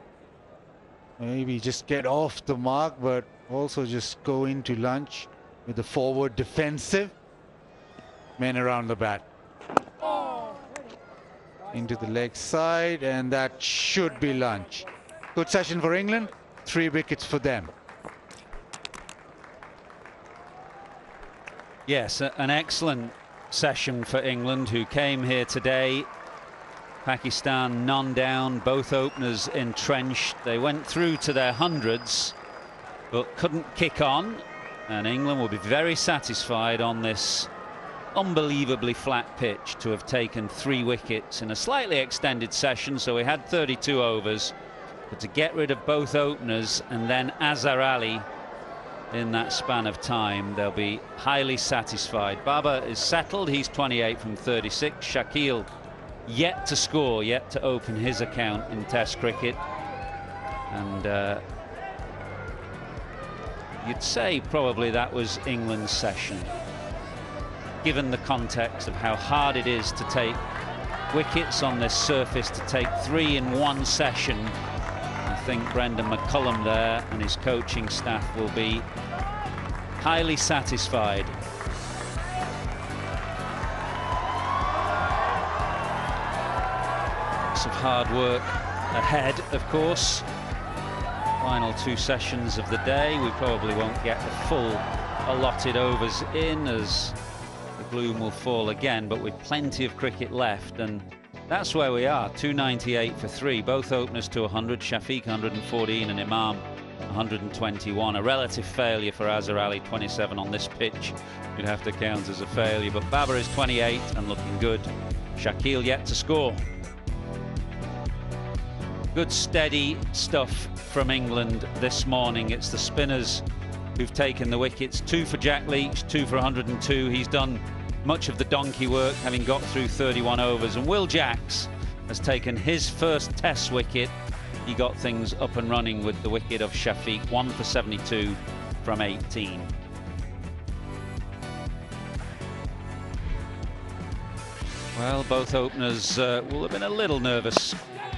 maybe just get off the mark, but also just go into lunch with the forward defensive men around the bat. Into the leg side, and that should be lunch. Good session for England. 3 wickets for them. Yes, an excellent session for England, who came here today. Pakistan none down, both openers entrenched. They went through to their hundreds, but couldn't kick on. And England will be very satisfied on this unbelievably flat pitch to have taken 3 wickets in a slightly extended session. So we had 32 overs, but to get rid of both openers and then Azhar Ali in that span of time, they'll be highly satisfied. Babar is settled. He's 28 from 36. Shakil yet to score, yet to open his account in Test cricket. And you'd say probably that was England's session, given the context of how hard it is to take wickets on this surface, to take 3 in one session. I think Brendan McCullum there and his coaching staff will be highly satisfied. Lots of hard work ahead, of course. Final 2 sessions of the day. We probably won't get the full allotted overs in, as the gloom will fall again, but with plenty of cricket left, and that's where we are. 298 for 3, both openers to 100, Shafiq 114 and Imam 121. A relative failure for Azhar Ali, 27 on this pitch. You'd have to count as a failure, but Babar is 28 and looking good. Shakil yet to score. Good steady stuff from England this morning. It's the spinners who've taken the wickets. 2 for Jack Leach, 2 for 102. He's done much of the donkey work, having got through 31 overs. And Will Jacks has taken his first Test wicket. He got things up and running with the wicket of Shafiq, 1 for 72 from 18. Well, both openers will have been a little nervous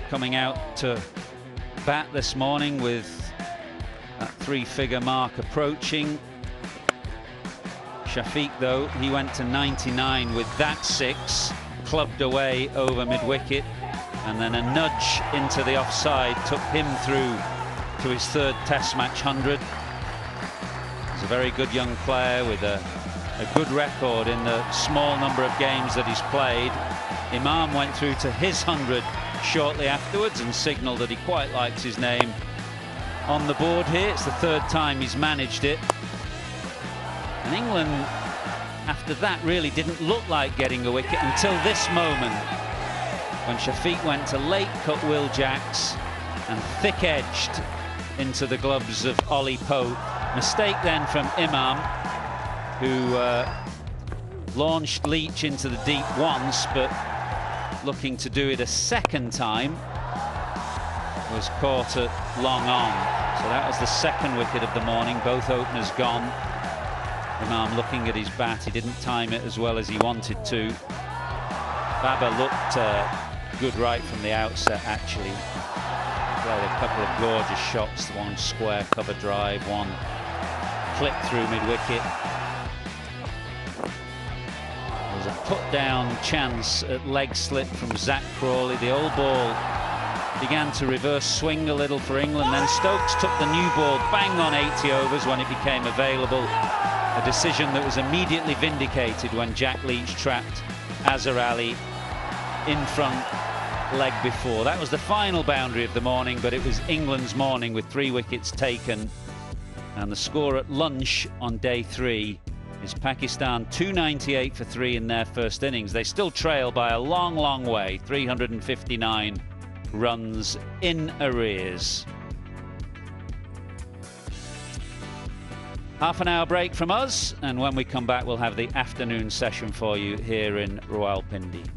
coming out to bat this morning, with that 3-figure mark approaching. Shafiq, though, he went to 99 with that 6, clubbed away over mid-wicket, and then a nudge into the offside took him through to his 3rd Test match 100. He's a very good young player with a good record in the small number of games that he's played. Imam went through to his 100 shortly afterwards and signalled that he quite likes his name on the board here. It's the 3rd time he's managed it. And England, after that, really didn't look like getting a wicket until this moment, when Shafiq went to late cut Will Jacks and thick-edged into the gloves of Ollie Pope. Mistake then from Imam, who launched Leach into the deep once, but looking to do it a second time, was caught at long on. So that was the 2nd wicket of the morning, both openers gone. Imam looking at his bat, he didn't time it as well as he wanted to. Babar looked good right from the outset, actually. Played a couple of gorgeous shots, one square cover drive, one flick through mid-wicket. There was a put-down chance at leg slip from Zach Crawley. The old ball began to reverse swing a little for England. Then Stokes took the new ball bang on 80 overs when it became available. A decision that was immediately vindicated when Jack Leach trapped Azhar Ali in front leg before. That was the final boundary of the morning, but it was England's morning with 3 wickets taken. And the score at lunch on day 3 is Pakistan 298 for 3 in their first innings. They still trail by a long, long way, 359 runs in arrears. Half an hour break from us, and when we come back, we'll have the afternoon session for you here in Rawalpindi.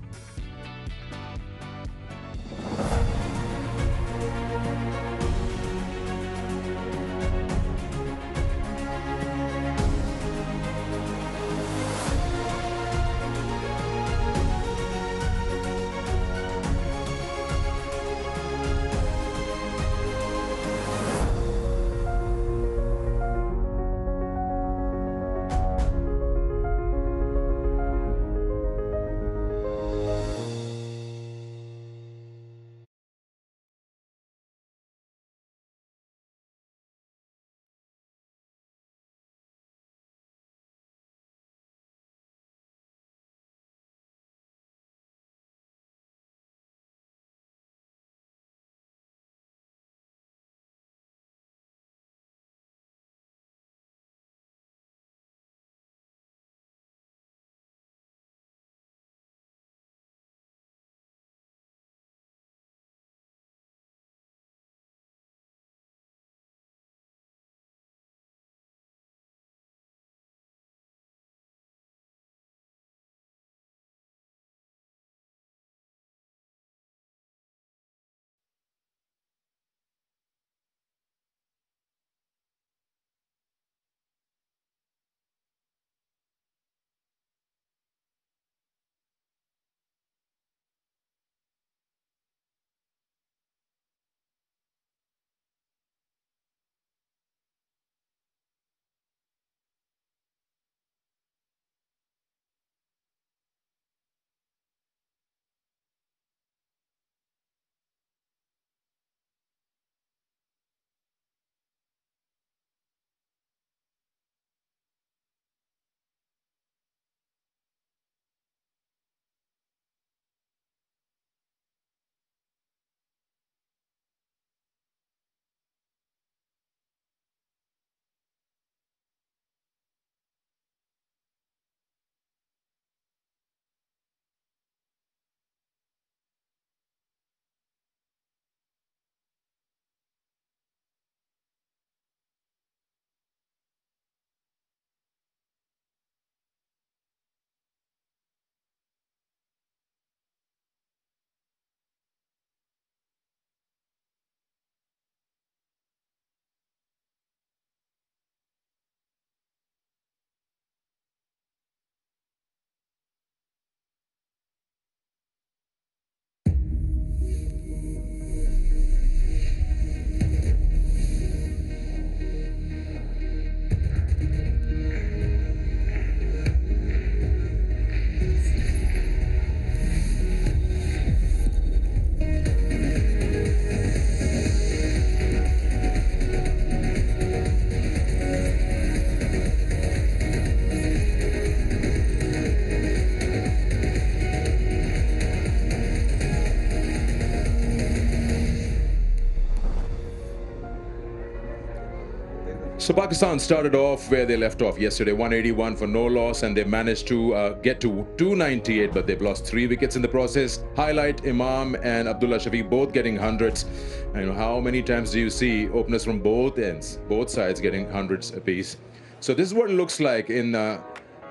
So Pakistan started off where they left off yesterday, 181 for no loss, and they managed to get to 298, but they've lost 3 wickets in the process. Highlight, Imam and Abdullah Shafiq both getting hundreds. And how many times do you see openers from both ends, both sides getting hundreds apiece? So this is what it looks like in,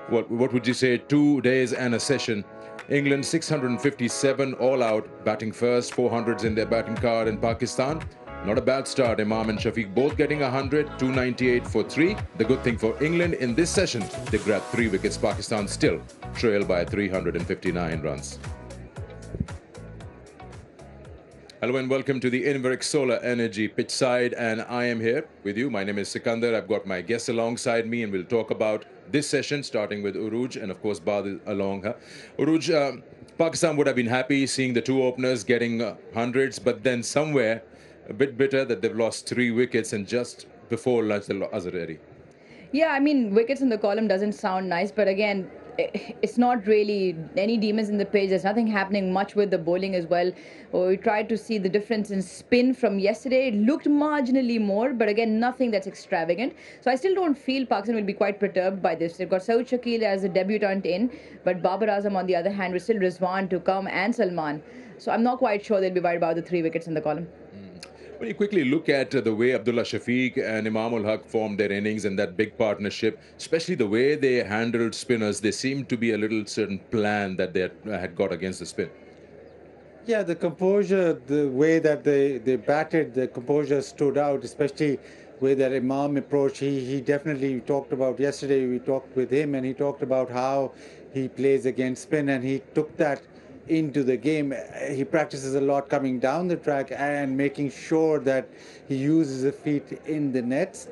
what would you say, 2 days and a session. England 657 all out, batting first, 400s in their batting card, in Pakistan. Not a bad start. Imam and Shafiq both getting 100, 298 for 3. The good thing for England in this session, they grabbed 3 wickets. Pakistan still trail by 359 runs. Hello and welcome to the Inverix Solar Energy pitch side, and I am here with you. My name is Sikandar. I've got my guests alongside me, and we'll talk about this session, starting with Uruj and of course Badil along her. Uruj, Pakistan would have been happy seeing the 2 openers getting hundreds, but then somewhere a bit bitter that they've lost 3 wickets, and just before lunch the Azhari. Yeah, I mean, wickets in the column doesn't sound nice, but again, it's not really any demons in the pitch. There's nothing happening much with the bowling as well. We tried to see the difference in spin from yesterday. It looked marginally more, but again, nothing that's extravagant. So I still don't feel Pakistan will be quite perturbed by this. They've got Saud Shakil as a debutant in, but Babar Azam on the other hand, with still Rizwan to come and Salman. So I'm not quite sure they'll be worried about the 3 wickets in the column. When you quickly look at the way Abdullah Shafiq and Imam ul Haq formed their innings and that big partnership, especially the way they handled spinners, there seemed to be a little certain plan that they had got against the spin. Yeah, the composure, the way that they batted, the composure stood out, especially with that Imam approach. He definitely talked about yesterday, we talked with him and he talked about how he plays against spin, and he took that into the game. He practices a lot coming down the track and making sure that he uses his feet in the nets.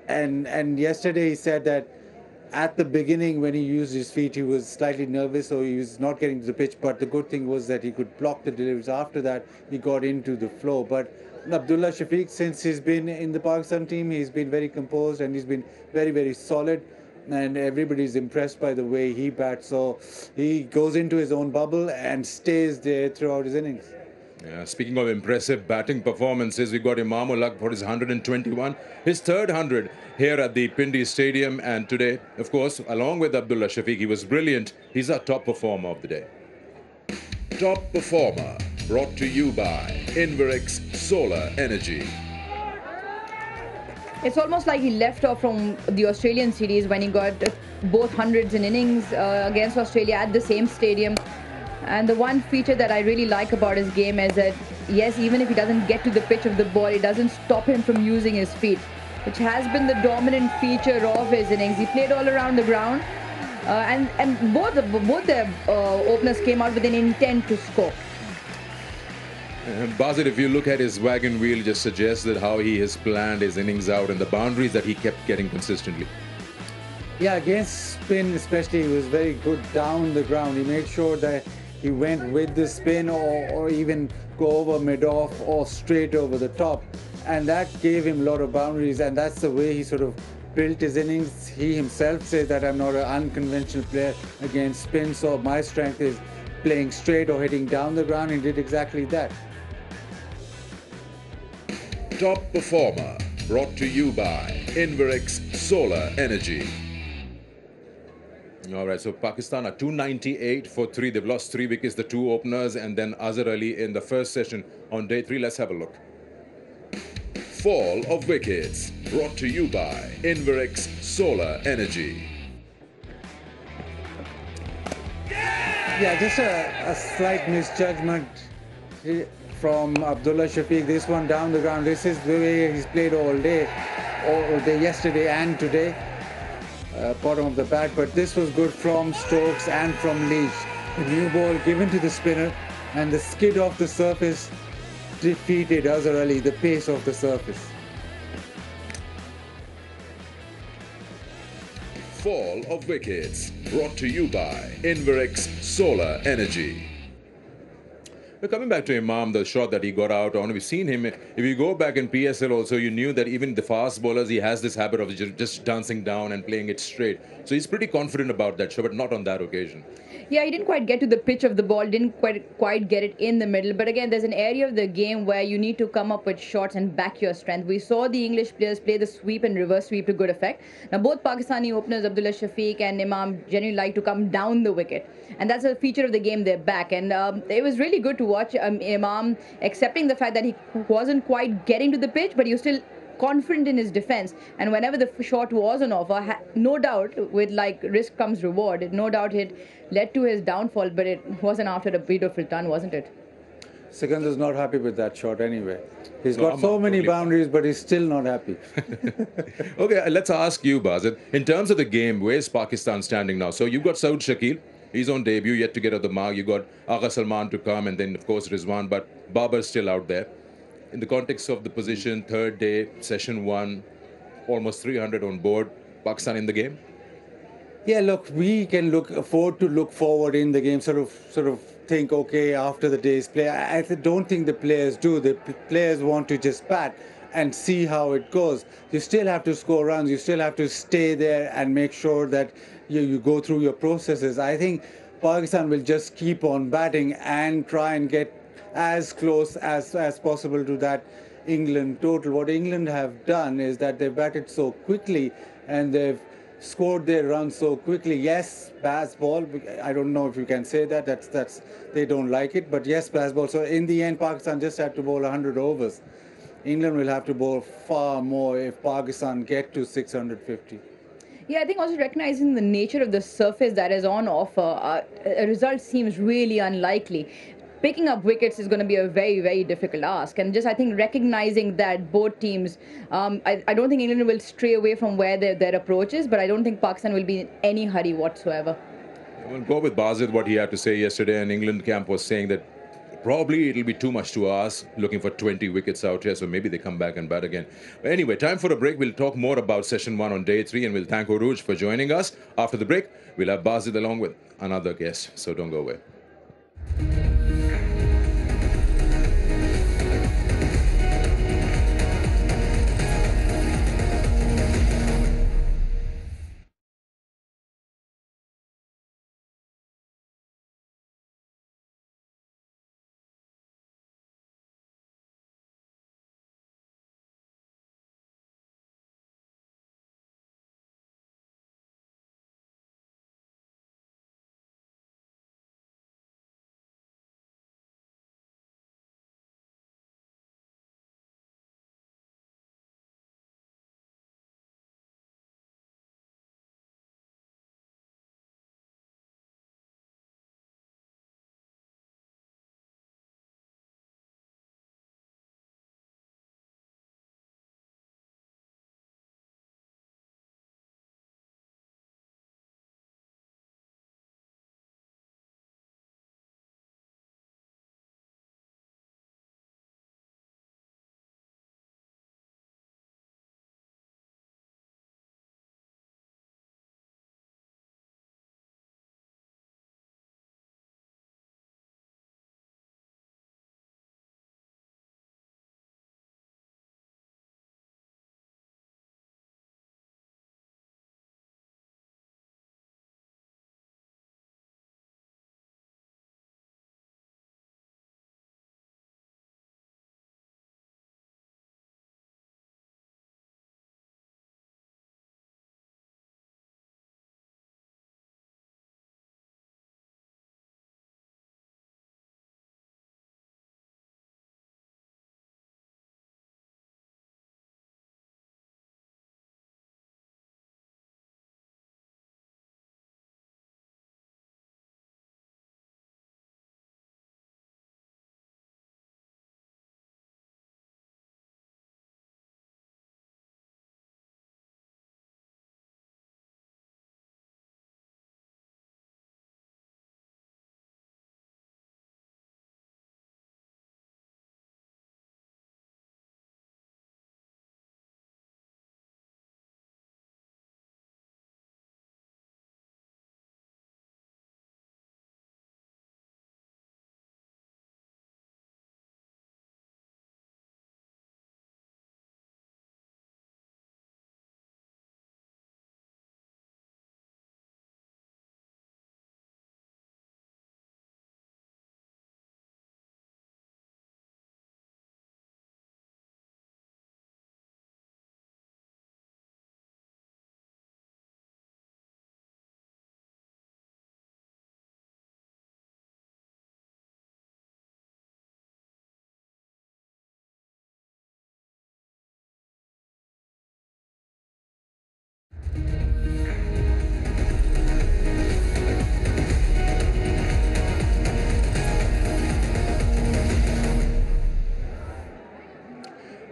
And yesterday he said that at the beginning when he used his feet he was slightly nervous, so he was not getting to the pitch, but the good thing was that he could block the deliveries. After that he got into the flow. But Abdullah Shafiq, since he's been in the Pakistan team, he's been very composed and he's been very, very solid. And everybody's impressed by the way he bats. So he goes into his own bubble and stays there throughout his innings. Yeah, speaking of impressive batting performances, we got Imam ul Haq for his 121, his 3rd 100 here at the Pindi Stadium. And today, of course, along with Abdullah Shafiq, he was brilliant. He's our top performer of the day. Top performer, brought to you by Inverix Solar Energy. It's almost like he left off from the Australian series when he got both hundreds in innings against Australia at the same stadium. And the one feature that I really like about his game is that, yes, even if he doesn't get to the pitch of the ball, it doesn't stop him from using his feet, which has been the dominant feature of his innings. He played all around the ground, and both the openers came out with an intent to score. Basit, if you look at his wagon wheel, just suggests that how he has planned his innings out and the boundaries that he kept getting consistently. Yeah, against spin especially, he was very good down the ground. He made sure that he went with the spin or even go over mid-off or straight over the top. And that gave him a lot of boundaries, and that's the way he sort of built his innings. He himself says that I'm not an unconventional player against spin, so my strength is playing straight or hitting down the ground. He did exactly that. Top performer, brought to you by Inverix Solar Energy. All right, so Pakistan are 298 for 3. They've lost 3 wickets, the 2 openers, and then Azhar Ali in the first session on day 3. Let's have a look. Fall of wickets, brought to you by Inverix Solar Energy. Yeah, just a slight misjudgment from Abdullah Shafiq. This one down the ground, this is the way he's played all day yesterday and today. Bottom of the bat, but this was good from Stokes and from Leach. The new ball given to the spinner, and the skid off the surface defeated Azhar Ali, the pace of the surface. Fall of wickets, brought to you by Inverix Solar Energy. But coming back to Imam, the shot that he got out on, we've seen him. If you go back in PSL also, you knew that even the fast bowlers, he has this habit of just dancing down and playing it straight. So he's pretty confident about that shot, but not on that occasion. Yeah, he didn't quite get to the pitch of the ball, didn't quite get it in the middle. But again, there's an area of the game where you need to come up with shots and back your strength. We saw the English players play the sweep and reverse sweep to good effect. Now, both Pakistani openers, Abdullah Shafiq and Imam, generally like to come down the wicket. And that's a feature of the game, they're back. And it was really good to watch Imam accepting the fact that he wasn't quite getting to the pitch, but he was still confident in his defense, and whenever the shot was on offer, no doubt with like risk comes reward, no doubt it led to his downfall, but it wasn't after a beautiful turn, wasn't it? Sikandar's not happy with that shot anyway. He's got so many boundaries, but he's still not happy. Okay, let's ask you, Bazid. In terms of the game, where's Pakistan standing now? So you've got Saud Shakil. He's on debut, yet to get out the mark. You got Agha Salman to come, and then, of course, Rizwan, but Babar's still out there. In the context of the position, third day, session 1, almost 300 on board, Pakistan in the game? Yeah, look, we can afford to look forward in the game, sort of think, okay, after the day's play. I don't think the players do. The players want to just bat and see how it goes. You still have to score runs. You still have to stay there and make sure that you go through your processes. I think Pakistan will just keep on batting and try and get as close as possible to that England total. What England have done is that they've batted so quickly and they've scored their runs so quickly. Yes, Bazball. I don't know if you can say that. That's they don't like it. But yes, Bazball. So in the end, Pakistan just had to bowl 100 overs. England will have to bowl far more if Pakistan get to 650. Yeah, I think also recognizing the nature of the surface that is on offer, a result seems really unlikely. Picking up wickets is going to be a very, very difficult ask. And just, I think, recognizing that both teams, I don't think England will stray away from where their approach is, but I don't think Pakistan will be in any hurry whatsoever. We'll go with Bazid, what he had to say yesterday, and England camp was saying that probably it'll be too much to ask, looking for 20 wickets out here, so maybe they come back and bat again. But anyway, time for a break. We'll talk more about session 1 on day 3, and we'll thank Uruj for joining us. After the break, we'll have Bazid along with another guest, so don't go away.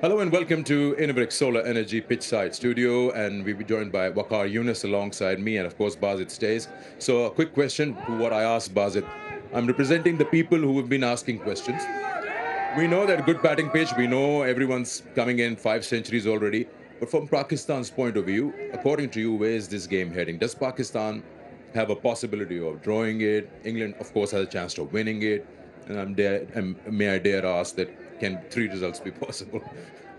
Hello and welcome to Innovex Solar Energy Pitchside Studio, and we'll be joined by Waqar Yunus alongside me, and of course Basit stays. So a quick question to what I asked Basit. I'm representing the people who have been asking questions. We know that good batting pitch, we know everyone's coming in 5 centuries already, but from Pakistan's point of view, according to you, where is this game heading? Does Pakistan have a possibility of drawing it? England, of course, has a chance of winning it. And may I dare ask that, can 3 results be possible?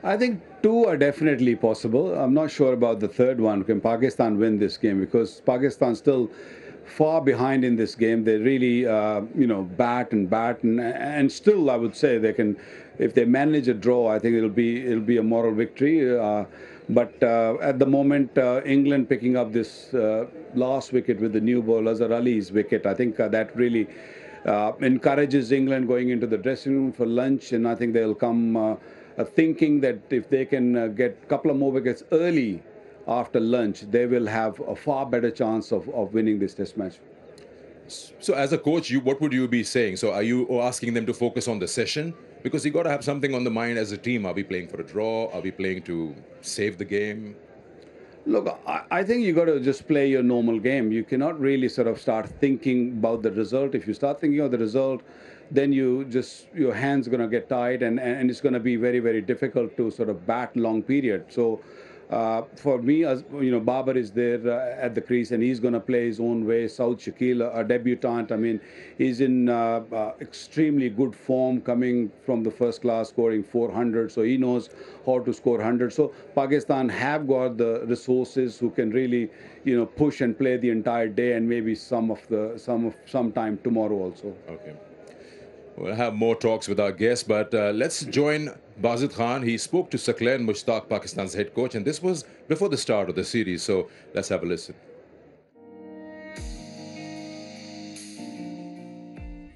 I think 2 are definitely possible. I'm not sure about the third one. Can Pakistan win this game? Because Pakistan's still far behind in this game. They really, bat and still, I would say they can. If they manage a draw, I think it'll be a moral victory. But at the moment, England picking up this last wicket with the new bowler Azhar Ali's wicket, I think that really encourages England going into the dressing room for lunch, and I think they'll come thinking that if they can get a couple of more wickets early after lunch, they will have a far better chance of winning this test match. So as a coach, what would you be saying? So are you asking them to focus on the session? Because you got to have something on the mind as a team. Are we playing for a draw? Are we playing to save the game? Look, I think you got to just play your normal game. You cannot really sort of start thinking about the result. If you start thinking of the result, then your hands are going to get tied, and it's going to be very, very difficult to sort of bat long period. So for me, as Babar is there at the crease, and he's going to play his own way. Saud Shakil, a debutant, I mean, he's in extremely good form, coming from the first class, scoring 400. So he knows how to score 100. So Pakistan have got the resources who can really, push and play the entire day, and maybe some time tomorrow also. Okay. We'll have more talks with our guests, but let's join Basit Khan. He spoke to Saqlain Mushtaq, Pakistan's head coach, and this was before the start of the series, so let's have a listen.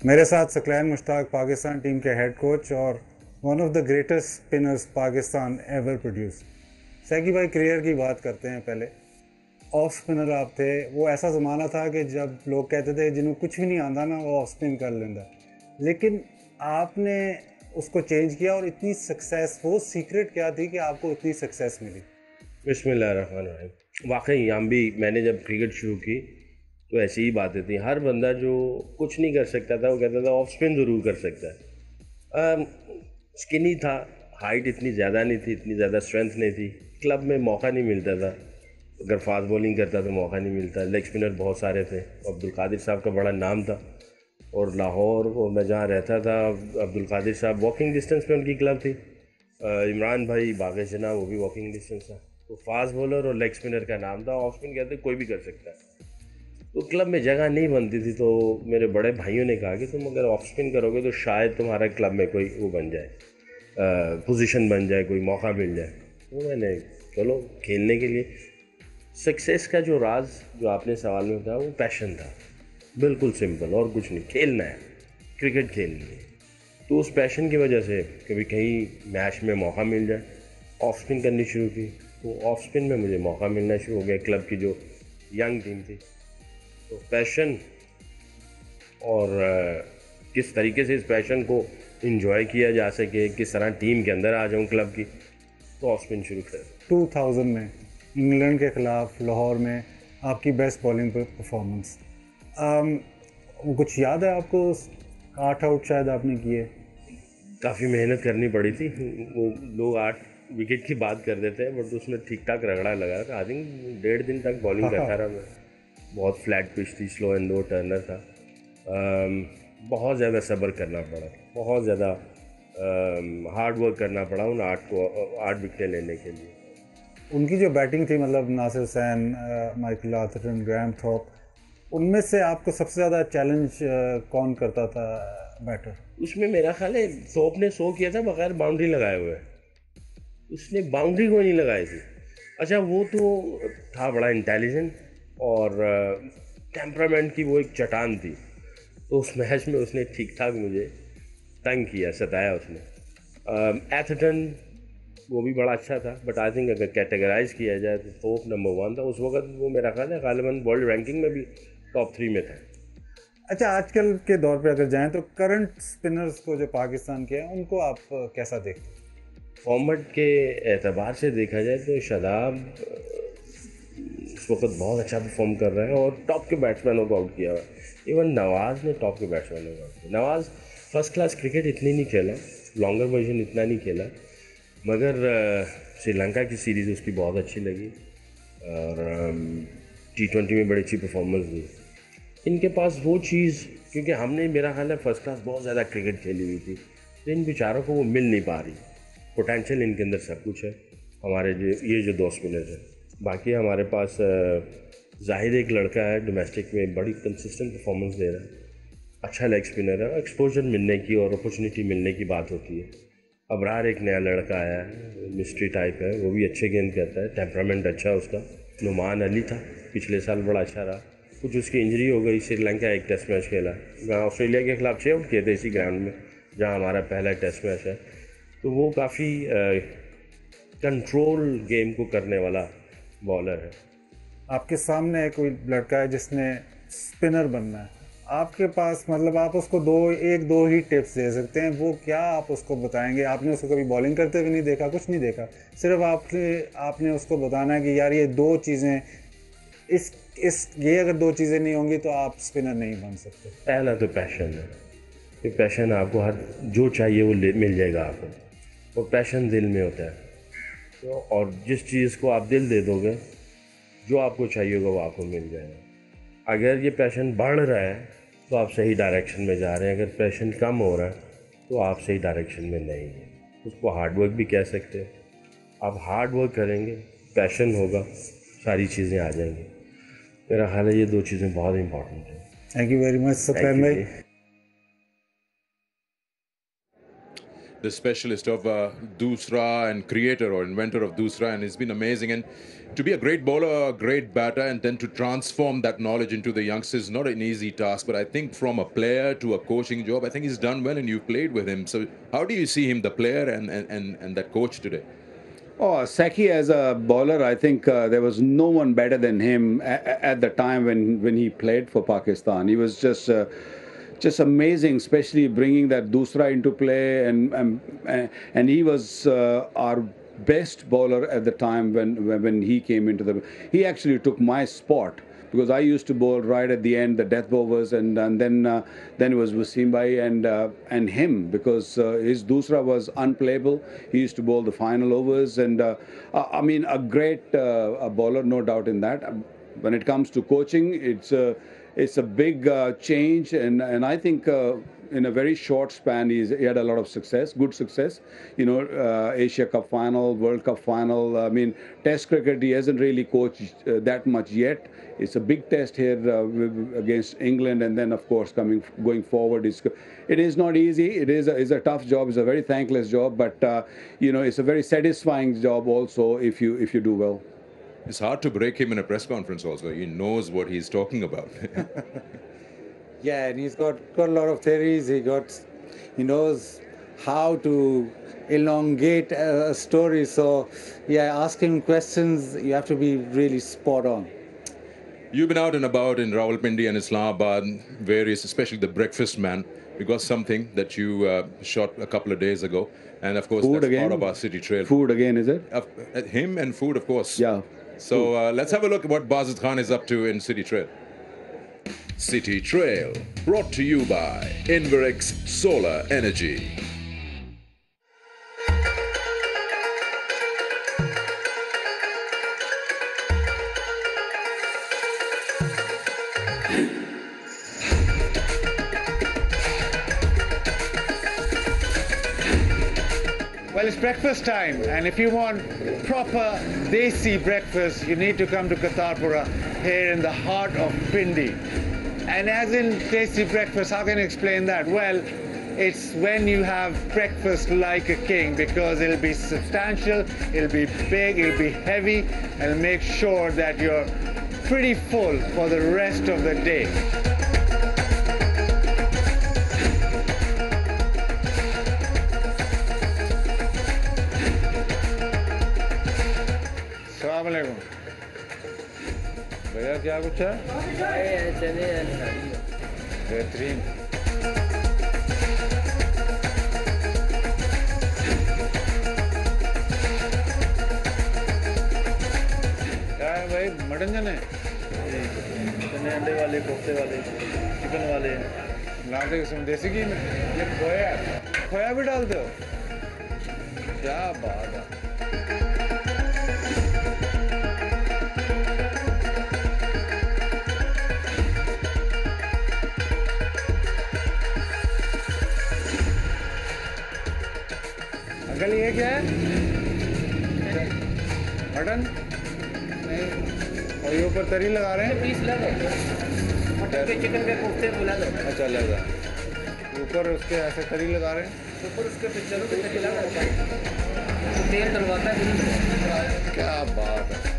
मेरे साथ Saqlain Mushtaq Pakistan team के head coach और one of the greatest spinners Pakistan ever produce. Saqi भाई, career की बात करते हैं पहले। ऑफ स्पिनर आप थे, वो ऐसा ज़माना था कि जब लोग कहते थे जिन्हों कुछ भी नहीं आंदा ना वो ऑफ स्पिन कर लेंदा, लेकिन आपने उसको चेंज किया और इतनी सक्सेस, वो सीक्रेट क्या थी कि आपको इतनी सक्सेस मिली? बिस्मिल्लाहिर्रहमानिर्रहीम। वाकई हम भी, मैंने जब क्रिकेट शुरू की तो ऐसी ही बातें थी। हर बंदा जो कुछ नहीं कर सकता था वो कहता था ऑफ स्पिन ज़रूर कर सकता है। स्किनी था, हाइट इतनी ज़्यादा नहीं थी, इतनी ज़्यादा स्ट्रेंथ नहीं थी, क्लब में मौका नहीं मिलता था। अगर फास्ट बॉलिंग करता तो मौका नहीं मिलता। लेग स्पिनर बहुत सारे थे। अब्दुल कादिर साहब का बड़ा नाम था, और लाहौर और मैं जहाँ रहता था, अब्दुल कादिर साहब वॉकिंग डिस्टेंस पे उनकी क्लब थी। इमरान भाई बागेशना, वो भी वॉकिंग डिस्टेंस था। तो फास्ट बॉलर और लेग स्पिनर का नाम था। ऑफ स्पिन कहते कोई भी कर सकता है। तो क्लब में जगह नहीं बनती थी, तो मेरे बड़े भाइयों ने कहा कि तुम अगर ऑफ स्पिन करोगे तो शायद तुम्हारा क्लब में कोई वो बन जाए, पोजीशन बन जाए, कोई मौका मिल जाए। तो मैंने चलो खेलने के लिए। सक्सेस का जो राज जो आपने सवाल में बताया वो पैशन था, बिल्कुल सिंपल, और कुछ नहीं। खेलना है, क्रिकेट खेलनी है, तो उस पैशन की वजह से कभी कहीं मैच में मौका मिल जाए, ऑफ स्पिन करनी शुरू की। तो ऑफ स्पिन में मुझे मौका मिलना शुरू हो गया। क्लब की जो यंग टीम थी, तो पैशन और किस तरीके से इस पैशन को एंजॉय किया जा सके, किस तरह टीम के अंदर आ जाऊँ क्लब की, तो ऑफ स्पिन शुरू कर। 2000 में इंग्लैंड के खिलाफ लाहौर में आपकी बेस्ट बॉलिंग परफॉर्मेंस, कुछ याद है आपको? 8 आउट शायद आपने किए। काफ़ी मेहनत करनी पड़ी थी। वो लोग 8 विकेट की बात कर देते हैं, बट उसमें ठीक ठाक रगड़ा लगा था। आई थिंक 1.5 दिन तक बॉलिंग करता रहा मैं। बहुत फ्लैट पिच थी, स्लो एंड लो टर्नर था। बहुत ज़्यादा सब्र करना पड़ा, बहुत ज़्यादा हार्ड वर्क करना पड़ा उन 8 विकेटें लेने के लिए। उनकी जो बैटिंग थी, मतलब Nasser Hussain, Michael Atherton, Graham Thorpe, उनमें से आपको सबसे ज़्यादा चैलेंज कौन करता था बैटर? उसमें मेरा ख्याल है थॉप ने 100 किया था बगैर बाउंड्री लगाए हुए। उसने बाउंड्री को नहीं लगाई थी। अच्छा, वो तो था बड़ा इंटेलिजेंट, और टेम्परामेंट की वो एक चट्टान थी। तो उस मैच में उसने ठीक ठाक मुझे तंग किया, सताया उसने। एथर्टन वो भी बड़ा अच्छा था, बट आई थिंक अगर कैटेगराइज किया जाए तो तोप नंबर 1 था उस वक्त। वो मेरा ख्याल है गालिबन वर्ल्ड रैंकिंग में भी टॉप 3 में था। अच्छा, आजकल के दौर पे अगर जाएं तो करंट स्पिनर्स को जो पाकिस्तान के हैं उनको आप कैसा देखते हैं? फॉर्मेट के एतबार से देखा जाए तो शादाब इस वक्त बहुत अच्छा परफॉर्म कर रहा है और टॉप के बैट्समैनों को आउट किया हुआ है। इवन नवाज़ ने टॉप के बैट्समैनों को आउट किया। नवाज़ फर्स्ट क्लास क्रिकेट इतनी नहीं खेला, लॉन्गर वर्जन इतना नहीं खेला, मगर श्रीलंका की सीरीज़ उसकी बहुत अच्छी लगी और T20 में बड़ी अच्छी परफॉर्मेंस दी। इनके पास वो चीज़, क्योंकि हमने मेरा ख्याल है फर्स्ट क्लास बहुत ज़्यादा क्रिकेट खेली हुई थी, तो इन बेचारों को वो मिल नहीं पा रही। पोटेंशियल इनके अंदर सब कुछ है, हमारे ये जो 2 स्पिनर्स हैं। बाकी हमारे पास जाहिर एक लड़का है डोमेस्टिक में बड़ी कंसिस्टेंट परफॉर्मेंस दे रहा है, अच्छा लेग स्पिनर है। एक्सपोजर मिलने की और अपॉर्चुनिटी मिलने की बात होती है। अबरार एक नया लड़का आया है, मिस्ट्री टाइप है, वो भी अच्छे गेंद करता है, टेम्परामेंट अच्छा उसका। नुमान अली था, पिछले साल बड़ा अच्छा रहा, कुछ उसकी इंजरी हो गई। श्रीलंका एक टेस्ट मैच खेला, ऑस्ट्रेलिया के खिलाफ 6 आउट किए थे इसी ग्राउंड में जहाँ हमारा पहला टेस्ट मैच है। तो वो काफ़ी कंट्रोल गेम को करने वाला बॉलर है। आपके सामने कोई लड़का है जिसने स्पिनर बनना है, आपके पास मतलब आप उसको एक दो ही टिप्स दे सकते हैं, वो क्या आप उसको बताएंगे? आपने उसको कभी बॉलिंग करते हुए नहीं देखा, कुछ नहीं देखा, सिर्फ आपने उसको बताना है कि यार ये 2 चीज़ें ये अगर 2 चीज़ें नहीं होंगी तो आप स्पिनर नहीं बन सकते। पहला तो पैशन है, ये पैशन आपको हर जो चाहिए वो मिल जाएगा आपको, वो पैशन दिल में होता है। तो और जिस चीज़ को आप दिल दे दोगे, जो आपको चाहिए होगा वो आपको मिल जाएगा। अगर ये पैशन बढ़ रहा है तो आप सही डायरेक्शन में जा रहे हैं, अगर पैशन कम हो रहा है तो आप सही डायरेक्शन में नहीं हैं। उसको हार्ड वर्क भी कह सकते हैं। आप हार्ड वर्क करेंगे, पैशन होगा, सारी चीज़ें आ जाएंगी। मेरा ख्याल है ये 2 चीज़ें बहुत इंपॉर्टेंट हैं। Thank you very much Satyan भाई। The specialist of Dusra and creator or inventor of Dusra, and it's been amazing. And to be a great bowler, a great batter, and then to transform that knowledge into the youngsters is not an easy task. But I think from a player to a coaching job, I think he's done well, and you've played with him. So how do you see him, the player and that coach today? Oh, Saki as a bowler, I think there was no one better than him at the time when he played for Pakistan. He was just amazing, especially bringing that Dusra into play, and he was our best bowler at the time when he came into the. He actually took my spot, because I used to bowl right at the end, the death overs, and then it was Wasim Bhai and him, because his Dusra was unplayable. He used to bowl the final overs, and I mean, a great a bowler, no doubt in that. When it comes to coaching, it's a big change, and I think in a very short span he had a lot of success, good success. You know, Asia Cup final, World Cup final. I mean, Test cricket he hasn't really coached that much yet. It's a big test here against England, and then of course going forward, it is not easy. It is a tough job. It's a very thankless job, but you know, it's a very satisfying job also if you do well. It's hard to break him in a press conference also. He knows what he's talking about. Yeah, and he's got a lot of theories. He knows how to elongate a story. So yeah, ask him questions. You have to be really spot on. You've been out and about in Rawalpindi and Islamabad, various, especially the breakfast man. We got something that you shot a couple of days ago. And of course, Food that's again? part of our city trail. Food again, is it? Him and food, of course. Yeah. So let's have a look at what Bazid Khan is up to in City Trail. City Trail, brought to you by Inverex Solar Energy. Well, it's breakfast time, and if you want proper desi breakfast, you need to come to Kartarpura, here in the heart of Pindi. And as in desi breakfast, how can you explain that? Well, it's when you have breakfast like a king, because it'll be substantial, it'll be big, it'll be heavy, and it'll make sure that you're pretty full for the rest of the day. अस्सलाम वालेकुम भैया क्या कुछ है बेहतरीन क्या है भाई मटन चने चने अंडे वाले कोफ्ते वाले चिकन वाले लाते किस्म देसी घी में ये खोया खोया भी डालते हो क्या बात है अंकल ये क्या है मटन नहीं और ये ऊपर तरी लगा रहे हैं पीस लगा मटन के चिकन के कोफ्ते बुला दो अच्छा लगा ऊपर उसके ऐसे तरी लगा रहे हैं ऊपर उसके पिक्चरों के तरी लगा तो तेल डलवाता है क्या बात है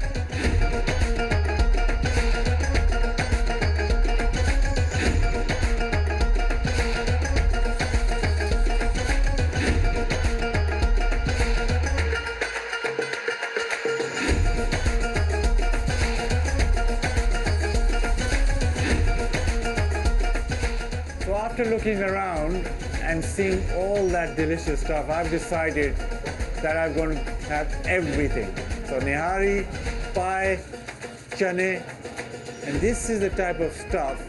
So after looking around and seeing all that delicious stuff, I've decided that I'm going to have everything. So nihari, pie, chane, and this is the type of stuff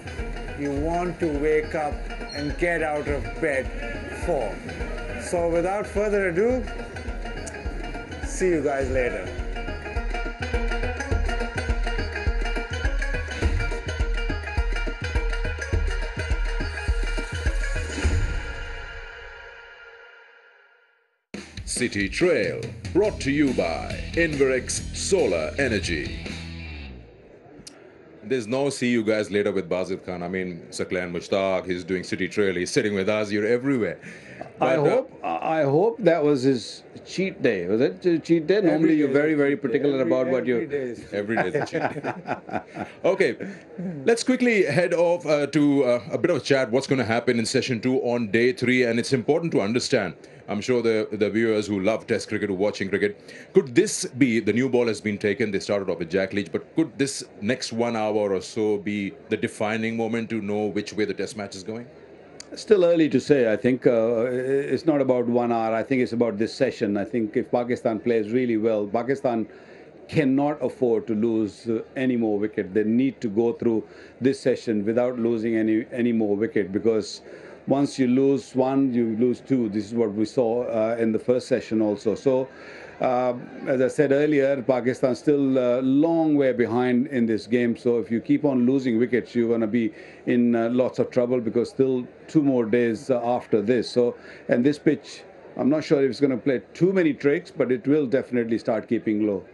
you want to wake up and get out of bed for. So without further ado, see you guys later. City Trail, brought to you by Inverex Solar Energy. There's no see you guys later with Bazid Khan. I mean, Saklan Mushtaq, he's doing City Trail, he's sitting with us, you're everywhere. But, I hope that was his cheat day. Was it a cheat day? Normally you're very, very particular about what you... Every day is a cheat day. Okay, let's quickly head off to a bit of a chat. What's going to happen in session 2 on day 3? And it's important to understand, I'm sure the viewers who love Test cricket, who are watching cricket, could this be, the new ball has been taken, they started off with Jack Leach, but could this next 1 hour or so be the defining moment to know which way the Test match is going? Still early to say. I think it's not about 1 hour. I think it's about this session. I think if Pakistan plays really well, Pakistan cannot afford to lose any more wicket. They need to go through this session without losing any more wicket, because once you lose one, you lose two. This is what we saw in the first session also. So, as I said earlier, Pakistan still a long way behind in this game. So if you keep on losing wickets, you're going to be in lots of trouble, because still 2 more days after this. So, and this pitch, I'm not sure if it's going to play too many tricks, but it will definitely start keeping low.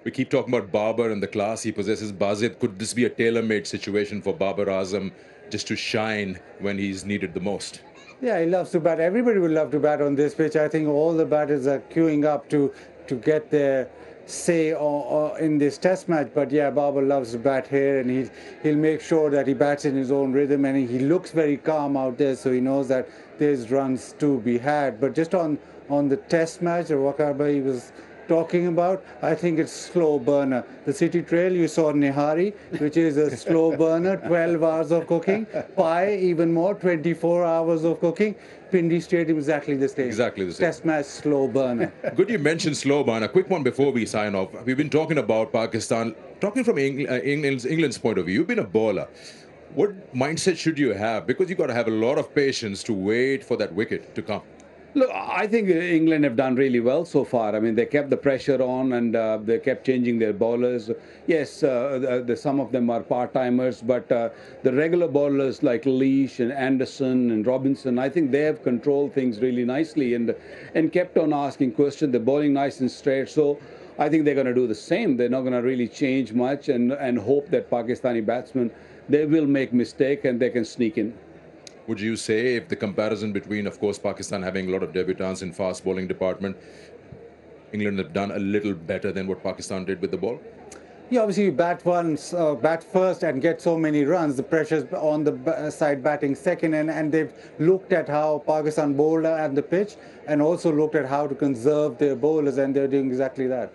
We keep talking about Babar and the class he possesses. Bazid, could this be a tailor-made situation for Babar Azam just to shine when he's needed the most? Yeah, he loves to bat. Everybody would love to bat on this pitch. I think all the batters are queuing up to get their say in this Test match. But yeah, Babar loves to bat here, and he'll make sure that he bats in his own rhythm, and he looks very calm out there, so he knows that there's runs to be had. But just on the Test match, or Wakar was talking about, I think it's slow burner. The City Trail, you saw Nihari, which is a slow burner, 12 hours of cooking. Pie, even more, 24 hours of cooking. Pindi Stadium, exactly the same. Exactly the same. Test match, slow burner. Good you mentioned slow burner. Quick one before we sign off. We've been talking about Pakistan, talking from England's point of view. You've been a bowler. What mindset should you have? Because you've got to have a lot of patience to wait for that wicket to come. Look, I think England have done really well so far. I mean, they kept the pressure on, and they kept changing their bowlers. Yes, some of them are part-timers, but the regular bowlers like Leach and Anderson and Robinson, I think they have controlled things really nicely and kept on asking questions. They're bowling nice and straight. So I think they're going to do the same. They're not going to really change much and hope that Pakistani batsmen, they will make mistake and they can sneak in. Would you say, if the comparison between, of course, Pakistan having a lot of debutants in fast bowling department, England have done a little better than what Pakistan did with the ball? Yeah, obviously you bat first and get so many runs. The pressure's on the side batting second, and they've looked at how Pakistan bowled at the pitch and also looked at how to conserve their bowlers, and they're doing exactly that.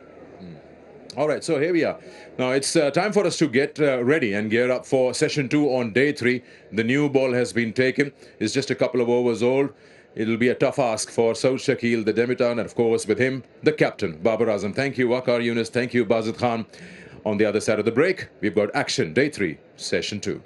All right, so here we are. Now it's time for us to get ready and gear up for session 2 on day 3. The new ball has been taken. It's just a couple of overs old. It'll be a tough ask for Saud Shakil, the Demitan, and of course with him, the captain, Babar Azam. Thank you, Waqar Yunus. Thank you, Bazid Khan. On the other side of the break, we've got action, day 3, session 2.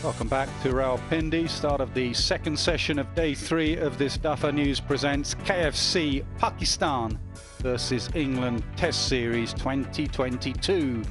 Welcome back to Rawalpindi, start of the second session of day 3 of this Dafa News presents KFC Pakistan versus England Test Series 2022.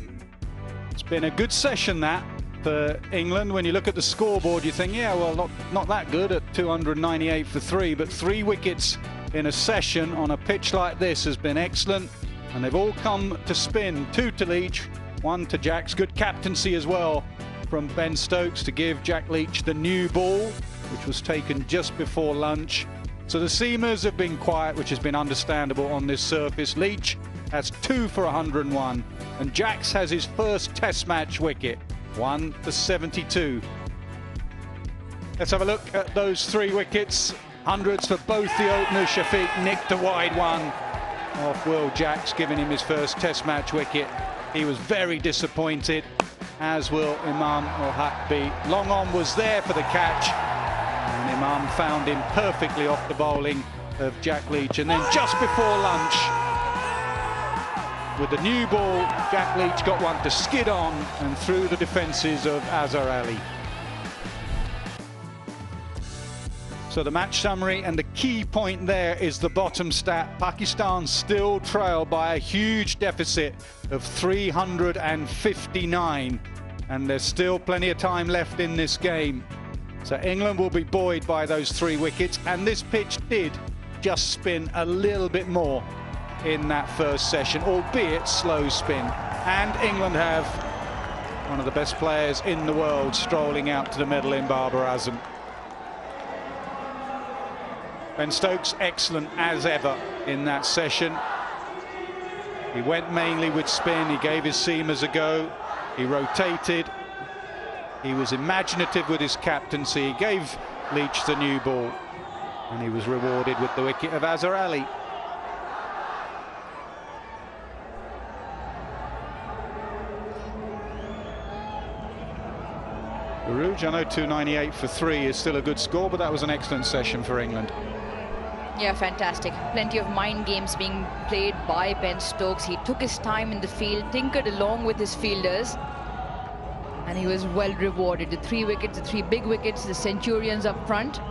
It's been a good session that for England. When you look at the scoreboard, you think, yeah, well, not that good at 298 for 3, but 3 wickets in a session on a pitch like this has been excellent, and they've all come to spin, 2 to each, 1 to Jack's. Good captaincy as well from Ben Stokes to give Jack Leach the new ball, which was taken just before lunch. So the seamers have been quiet, which has been understandable on this surface. Leach has 2 for 101, and Jacks has his first Test match wicket, 1 for 72. Let's have a look at those 3 wickets. Hundreds for both the openers. Shafiq nicked a wide one off Will Jacks, giving him his first Test match wicket. He was very disappointed, as will Imam Ul-Haq be. Long on was there for the catch, and Imam found him perfectly off the bowling of Jack Leach. And then just before lunch, with the new ball, Jack Leach got one to skid on and through the defences of Azhar Ali. So the match summary, and the key point there is the bottom stat. Pakistan still trail by a huge deficit of 359, and there's still plenty of time left in this game. So England will be buoyed by those 3 wickets, and this pitch did just spin a little bit more in that first session, albeit slow spin. And England have one of the best players in the world strolling out to the middle in Babar Azam. Ben Stokes excellent as ever in that session. He went mainly with spin, he gave his seamers a go, he rotated, he was imaginative with his captaincy, he gave Leach the new ball, and he was rewarded with the wicket of Azhar Ali. Guruj, I know 298 for 3 is still a good score, but that was an excellent session for England. Yeah, fantastic. Plenty of mind games being played by Ben Stokes. He took his time in the field, tinkered along with his fielders, and he was well rewarded. The 3 wickets, the 3 big wickets, the centurions up front.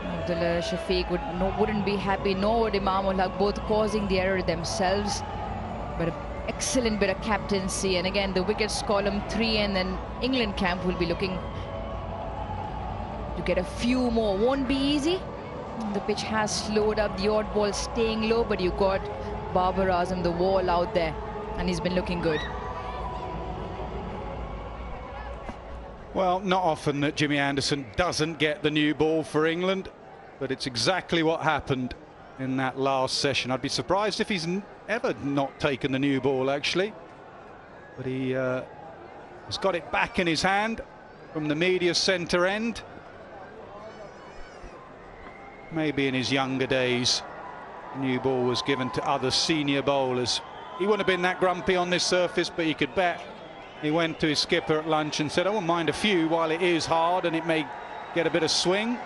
Abdullah Shafiq wouldn't be happy, nor would Imam ul Haq, both causing the error themselves. But an excellent bit of captaincy, and again the wickets column 3, and then England camp will be looking to get a few more. Won't be easy. The pitch has slowed up, the odd ball staying low, but you got Babar Azam, the wall out there, and he's been looking good. Well, not often that Jimmy Anderson doesn't get the new ball for England, but it's exactly what happened in that last session. I'd be surprised if he's ever not taken the new ball, actually. But he has got it back in his hand from the media centre end. Maybe in his younger days, new ball was given to other senior bowlers. He wouldn't have been that grumpy on this surface, but you could bet he went to his skipper at lunch and said, I won't mind a few while it is hard and it may get a bit of swing.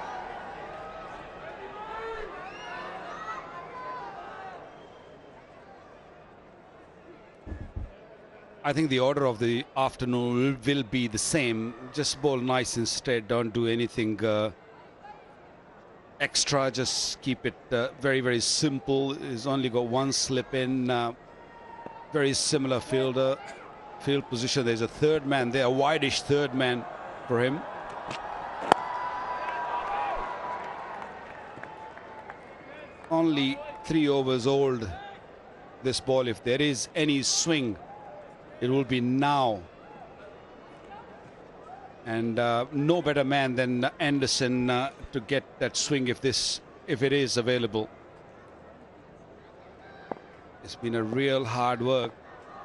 I think the order of the afternoon will be the same. Just bowl nice and straight, don't do anything extra, just keep it very, very simple. He's only got 1 slip in, very similar field position. There's a 3rd man there, a wideish 3rd man for him. Only 3 overs old, this ball. If there is any swing, it will be now. And no better man than Anderson to get that swing if it is available. It's been a real hard work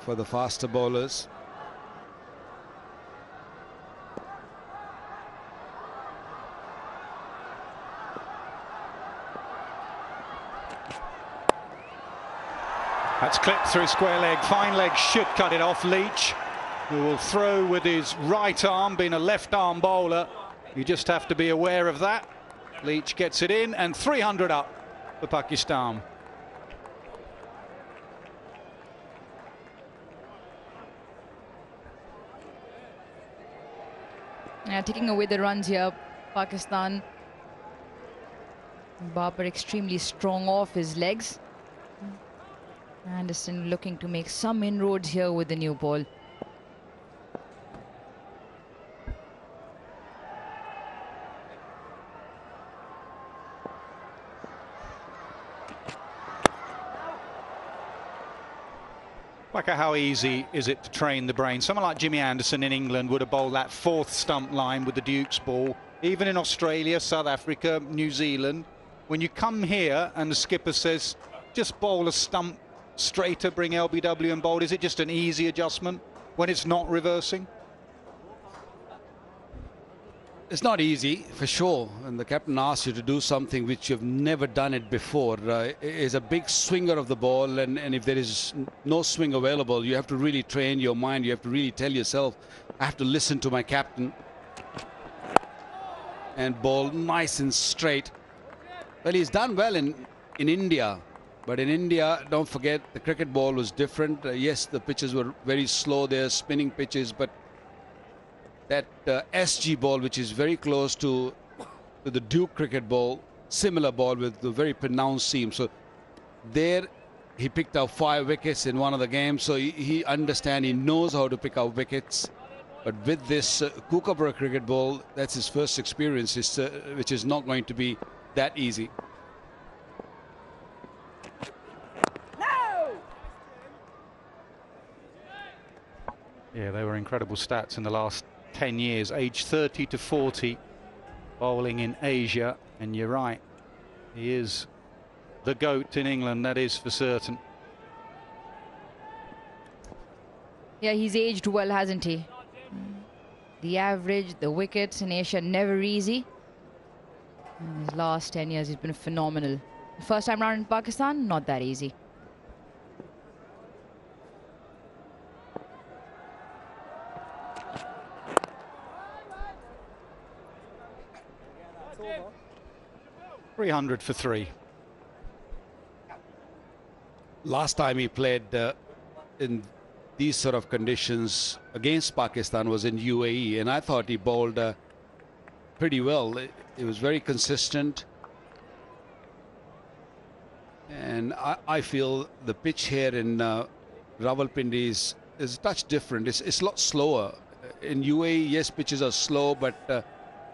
for the faster bowlers. That's clipped through square leg. Fine leg should cut it off. Leach, who will throw with his right arm, being a left arm bowler. You just have to be aware of that. Leach gets it in, and 300 up for Pakistan. Yeah, taking away the runs here, Pakistan. Babar extremely strong off his legs. Anderson looking to make some inroads here with the new ball. Like how easy is it to train the brain? Someone like Jimmy Anderson in England would have bowled that 4th stump line with the Duke's ball. Even in Australia, South Africa, New Zealand. When you come here and the skipper says, just bowl a stump straighter, bring LBW and bowl, is it just an easy adjustment when it's not reversing? It's not easy, for sure. And the captain asks you to do something which you've never done it before. Is a big swinger of the ball, and if there is no swing available, you have to really train your mind. You have to really tell yourself, I have to listen to my captain and bowl nice and straight. Well, he's done well in India. But in India, don't forget, the cricket ball was different. Yes, the pitches were very slow there, spinning pitches, but that SG ball, which is very close to to the Duke cricket ball, similar ball with the very pronounced seam. So there he picked up 5 wickets in one of the games. So he understands, he knows how to pick up wickets. But with this Kookaburra cricket ball, that's his first experience, which is not going to be that easy. Yeah, they were incredible stats in the last 10 years. Age 30 to 40, bowling in Asia. And you're right, he is the GOAT in England, that is for certain. Yeah, he's aged well, hasn't he? The average, the wickets in Asia, never easy. In his last 10 years, he's been phenomenal. First time round in Pakistan, not that easy. $300 for 3. Last time he played in these sort of conditions against Pakistan was in UAE, and I thought he bowled pretty well. It was very consistent, and I feel the pitch here in Rawalpindi is a touch different. It's a lot slower. In UAE, yes, pitches are slow, but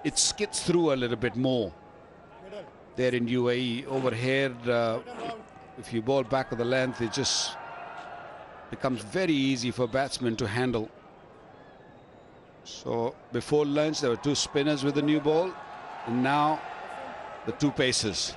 it skids through a little bit more. There in UAE, over here, if you bowl back of the length, it just becomes very easy for batsmen to handle. So before lunch, there were 2 spinners with the new ball, and now the 2 pacers.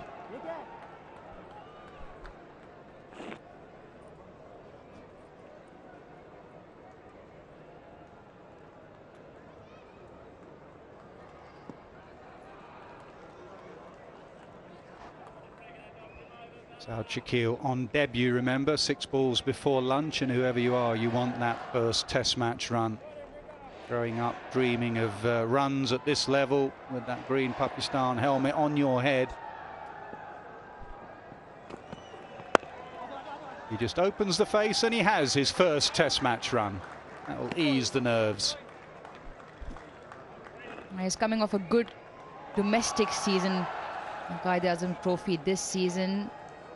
Saud Shakil on debut, remember, 6 balls before lunch, and whoever you are, you want that first Test match run. Growing up, dreaming of runs at this level with that green Pakistan helmet on your head. He just opens the face and he has his first Test match run. That will ease the nerves. He's coming off a good domestic season. Qaid-e-Azam Trophy this season,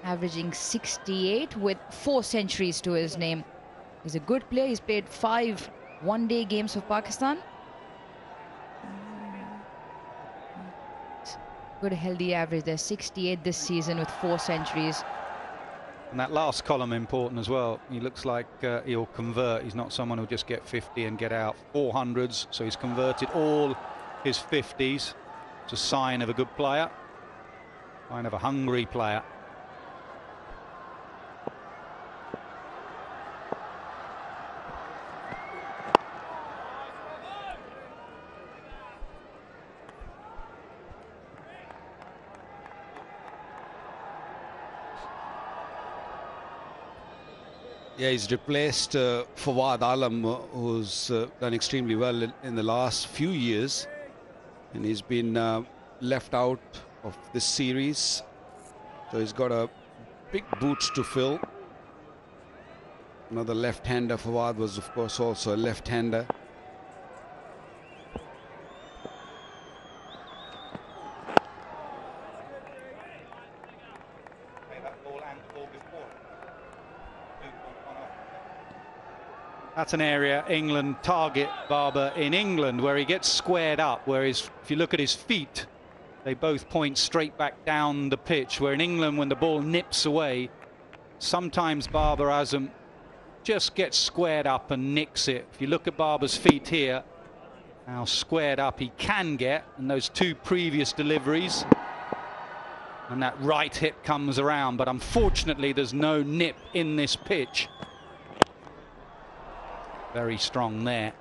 averaging 68 with 4 centuries to his name. He's a good player. He's played 5 one-day games for Pakistan. Good healthy average there, 68 this season with 4 centuries. And that last column important as well. He looks like he'll convert. He's not someone who'll just get 50 and get out. 400s, so he's converted all his 50s. It's a sign of a good player, sign of a hungry player. Yeah, he's replaced Fawad Alam, who's done extremely well in the last few years, and he's been left out of this series. So he's got a big boots to fill. Another left-hander. Fawad was, of course, also a left-hander. That's an area England target Barber in England, where he gets squared up, whereas if you look at his feet, they both point straight back down the pitch, where in England, when the ball nips away, sometimes Barber Azam just gets squared up and nicks it. If you look at Barber's feet here, how squared up he can get in those 2 previous deliveries, and that right hip comes around, but unfortunately there's no nip in this pitch. Very strong there.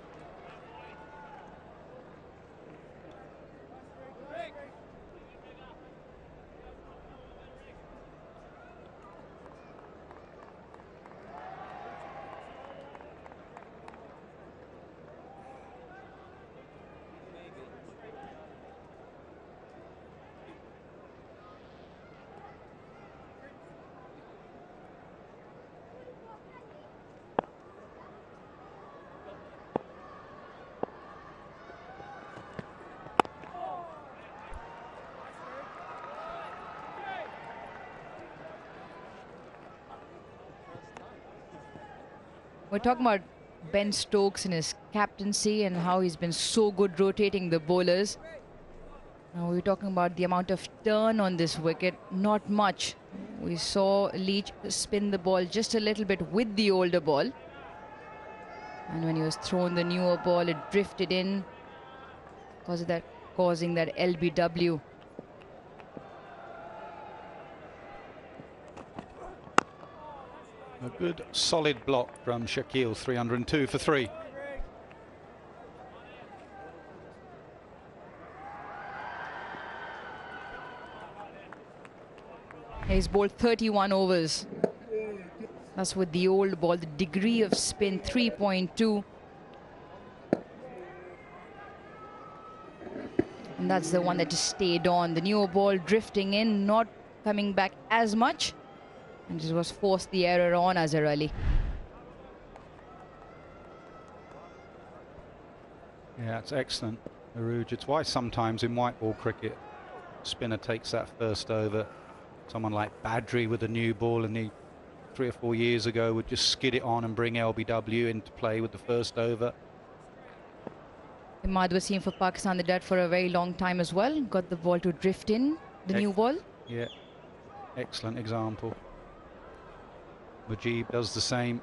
We're talking about Ben Stokes and his captaincy and how he's been so good rotating the bowlers. Now we're talking about the amount of turn on this wicket, not much. We saw Leach spin the ball just a little bit with the older ball. And when he was thrown the newer ball, it drifted in, causing that LBW. A good solid block from Shakil, 302 for 3. He's bowled 31 overs. That's with the old ball. The degree of spin, 3.2. And that's the one that just stayed on. The newer ball drifting in, not coming back as much. And just was forced the error on Azhar Ali. Yeah, it's excellent, Aruj. It's why sometimes in white ball cricket, spinner takes that first over. Someone like Badri with a new ball, and he 3 or 4 years ago would just skid it on and bring LBW into play with the first over. Imad Wasim for Pakistan did that for a very long time as well. Got the ball to drift in, the new ball. Yeah, excellent example. Mujib does the same.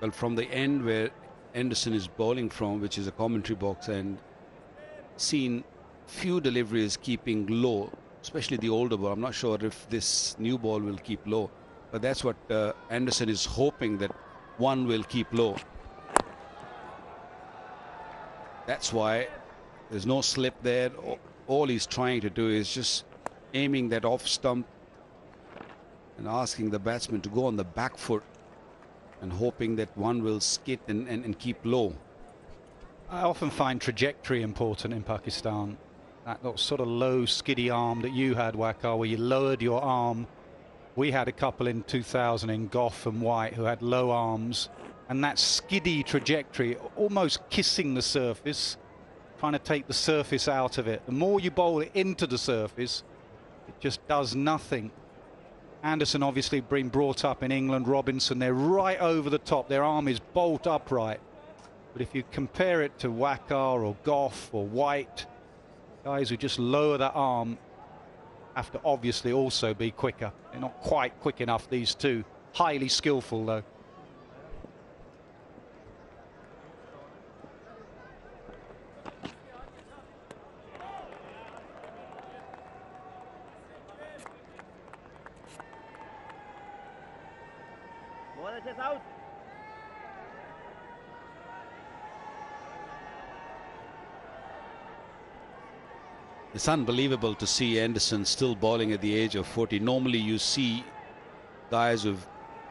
Well, from the end where Anderson is bowling from, which is a commentary box, and seen few deliveries keeping low, especially the older ball. I'm not sure if this new ball will keep low, but that's what Anderson is hoping, that one will keep low. That's why there's no slip there. All he's trying to do is just aiming that off stump and asking the batsman to go on the back foot and hoping that one will skid and keep low. I often find trajectory important in Pakistan. That sort of low, skiddy arm that you had, Waqar, where you lowered your arm. We had a couple in 2000 in Gough and White who had low arms. And that skiddy trajectory, almost kissing the surface, trying to take the surface out of it. The more you bowl it into the surface, it just does nothing. Anderson obviously been brought up in England. Robinson, they're right over the top. Their arm is bolt upright. But if you compare it to Waqar or Gough or White, guys who just lower that arm have to obviously also be quicker. They're not quite quick enough, these two. Highly skillful, though. It's unbelievable to see Anderson still bowling at the age of 40. Normally you see guys who've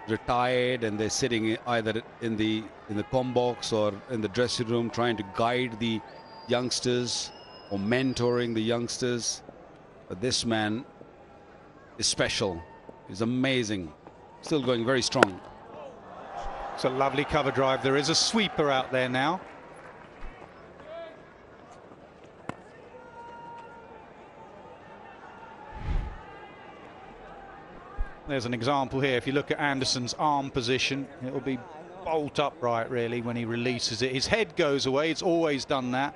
retired and they're sitting either in the comm box or in the dressing room trying to guide the youngsters or mentoring the youngsters. But this man is special. He's amazing. Still going very strong. It's a lovely cover drive. There is a sweeper out there now. There's an example here. If you look at Anderson's arm position, it will be bolt upright really when he releases it. His head goes away, it's always done that,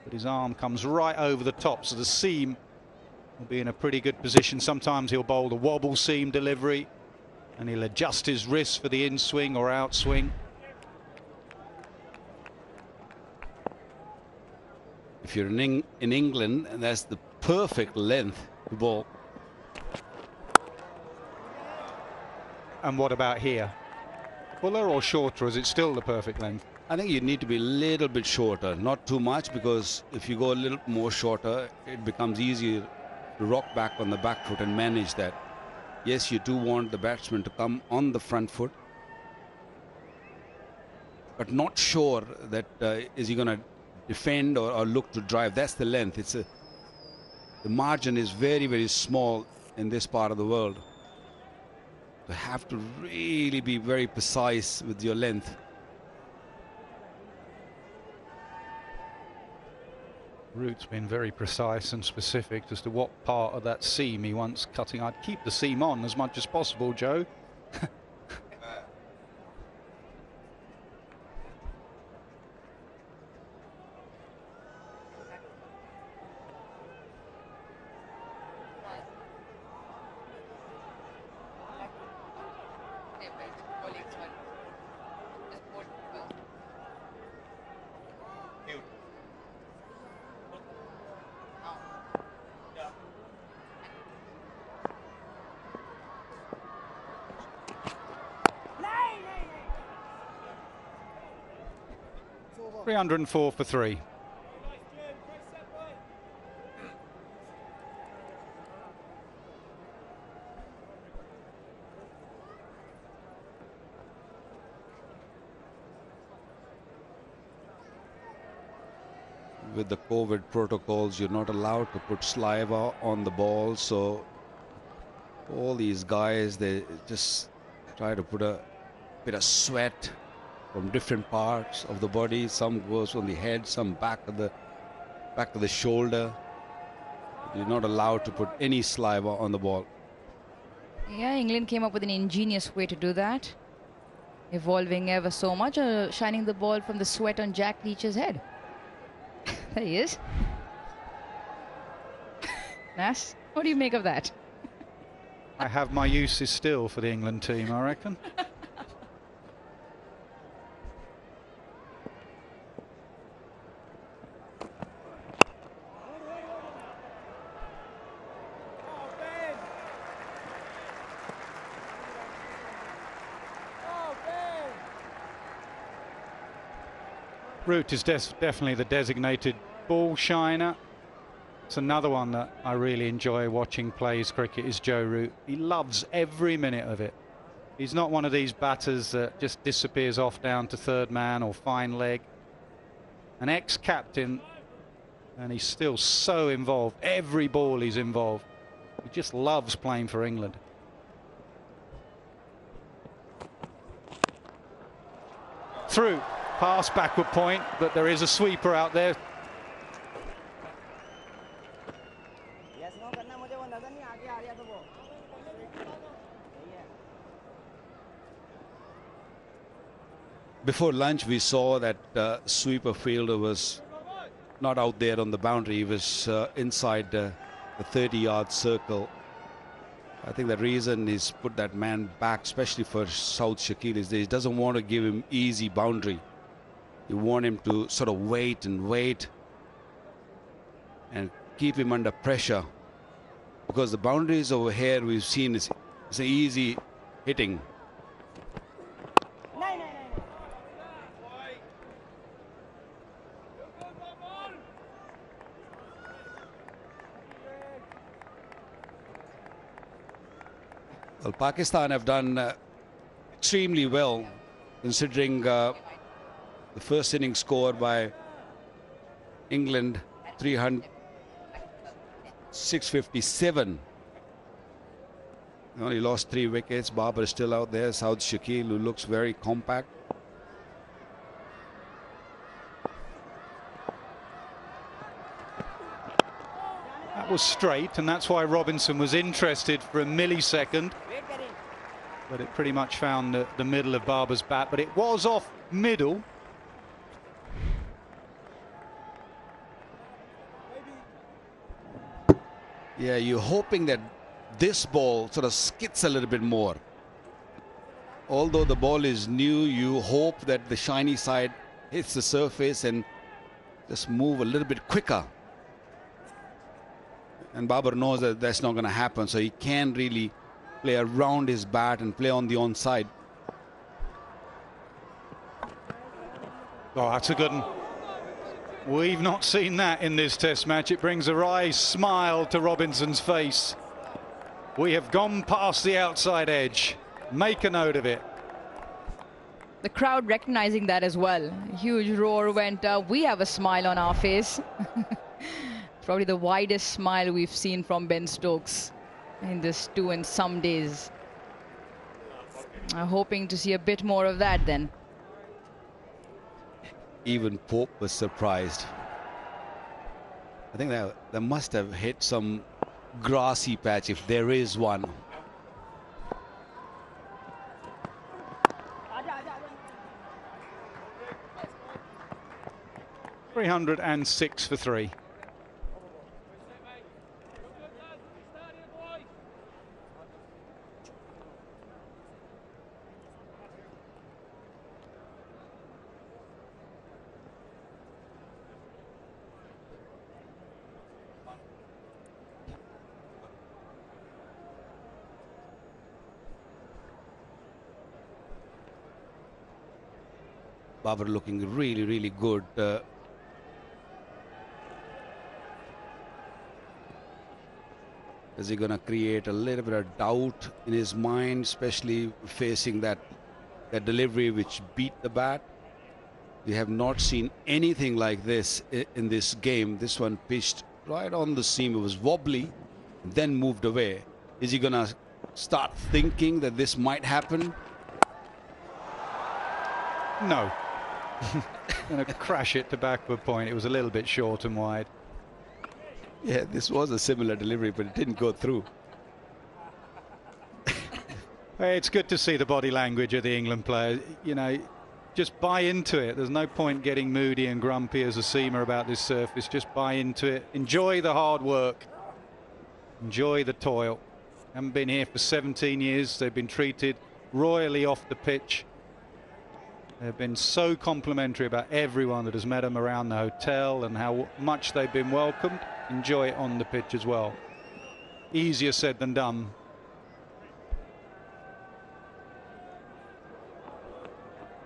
but his arm comes right over the top, so the seam will be in a pretty good position. Sometimes he'll bowl the wobble seam delivery and he'll adjust his wrist for the in swing or out swing. If you're in England, that's the perfect length to bowl. And what about here? Fuller or shorter? Is it still the perfect length? I think you need to be a little bit shorter, not too much, because if you go a little more shorter, it becomes easier to rock back on the back foot and manage that. Yes, you do want the batsman to come on the front foot, but not sure that is he going to defend or look to drive. That's the length. The margin is very, very small in this part of the world. to have to really be very precise with your length. Root's been very precise and specific as to what part of that seam he wants cutting. I'd keep the seam on as much as possible, Joe. $304 for 3. With the COVID protocols, you're not allowed to put saliva on the ball, so all these guys, they just try to put a bit of sweat from different parts of the body. Some goes on the head, some back of the shoulder. You're not allowed to put any saliva on the ball. Yeah, England came up with an ingenious way to do that, evolving ever so much, shining the ball from the sweat on Jack Leach's head. There he is. Nas, what do you make of that? I have my uses still for the England team, I reckon. Root is definitely the designated ball shiner. It's another one that I really enjoy watching play his cricket is Joe Root. He loves every minute of it. He's not one of these batters that just disappears off down to third man or fine leg. An ex-captain, and he's still so involved. Every ball he's involved. He just loves playing for England. Through. Pass backward point, but there is a sweeper out there. Before lunch, we saw that sweeper fielder was not out there on the boundary. He was inside the 30-yard circle. I think the reason he's put that man back, especially for South Shakil, is that he doesn't want to give him easy boundary. You want him to sort of wait and keep him under pressure, because the boundaries over here we've seen is an easy hitting. Well, Pakistan have done extremely well, considering the first inning score by England, 657. They only lost 3 wickets. Babar is still out there. South Shakil, who looks very compact. That was straight, and that's why Robinson was interested for a millisecond. But it pretty much found the middle of Babar's bat, but it was off middle. Yeah, you're hoping that this ball sort of skids a little bit more. Although the ball is new, you hope that the shiny side hits the surface and just move a little bit quicker. And Babar knows that that's not going to happen, so he can really play around his bat and play on the onside. Oh, that's a good one. We've not seen that in this test match. It brings a wry smile to Robinson's face. We have gone past the outside edge. Make a note of it. The crowd recognizing that as well. A huge roar went up. We have a smile on our face. Probably the widest smile we've seen from Ben Stokes in this 2 and some days. Hoping to see a bit more of that then. Even Pope was surprised. I think they must have hit some grassy patch, if there is one. $306 for 3. Babar looking really, really good. Is he going to create a little bit of doubt in his mind, especially facing that delivery which beat the bat? We have not seen anything like this in this game. This one pitched right on the seam. It was wobbly, then moved away. Is he going to start thinking that this might happen? No. Going to crash it to backward point. It was a little bit short and wide. Yeah, this was a similar delivery, but it didn't go through. Hey, it's good to see the body language of the England players. You know, just buy into it. There's no point getting moody and grumpy as a seamer about this surface. Just buy into it. Enjoy the hard work. Enjoy the toil. Haven't been here for 17 years. They've been treated royally off the pitch. They've been so complimentary about everyone that has met them around the hotel and how much they've been welcomed. Enjoy it on the pitch as well. Easier said than done.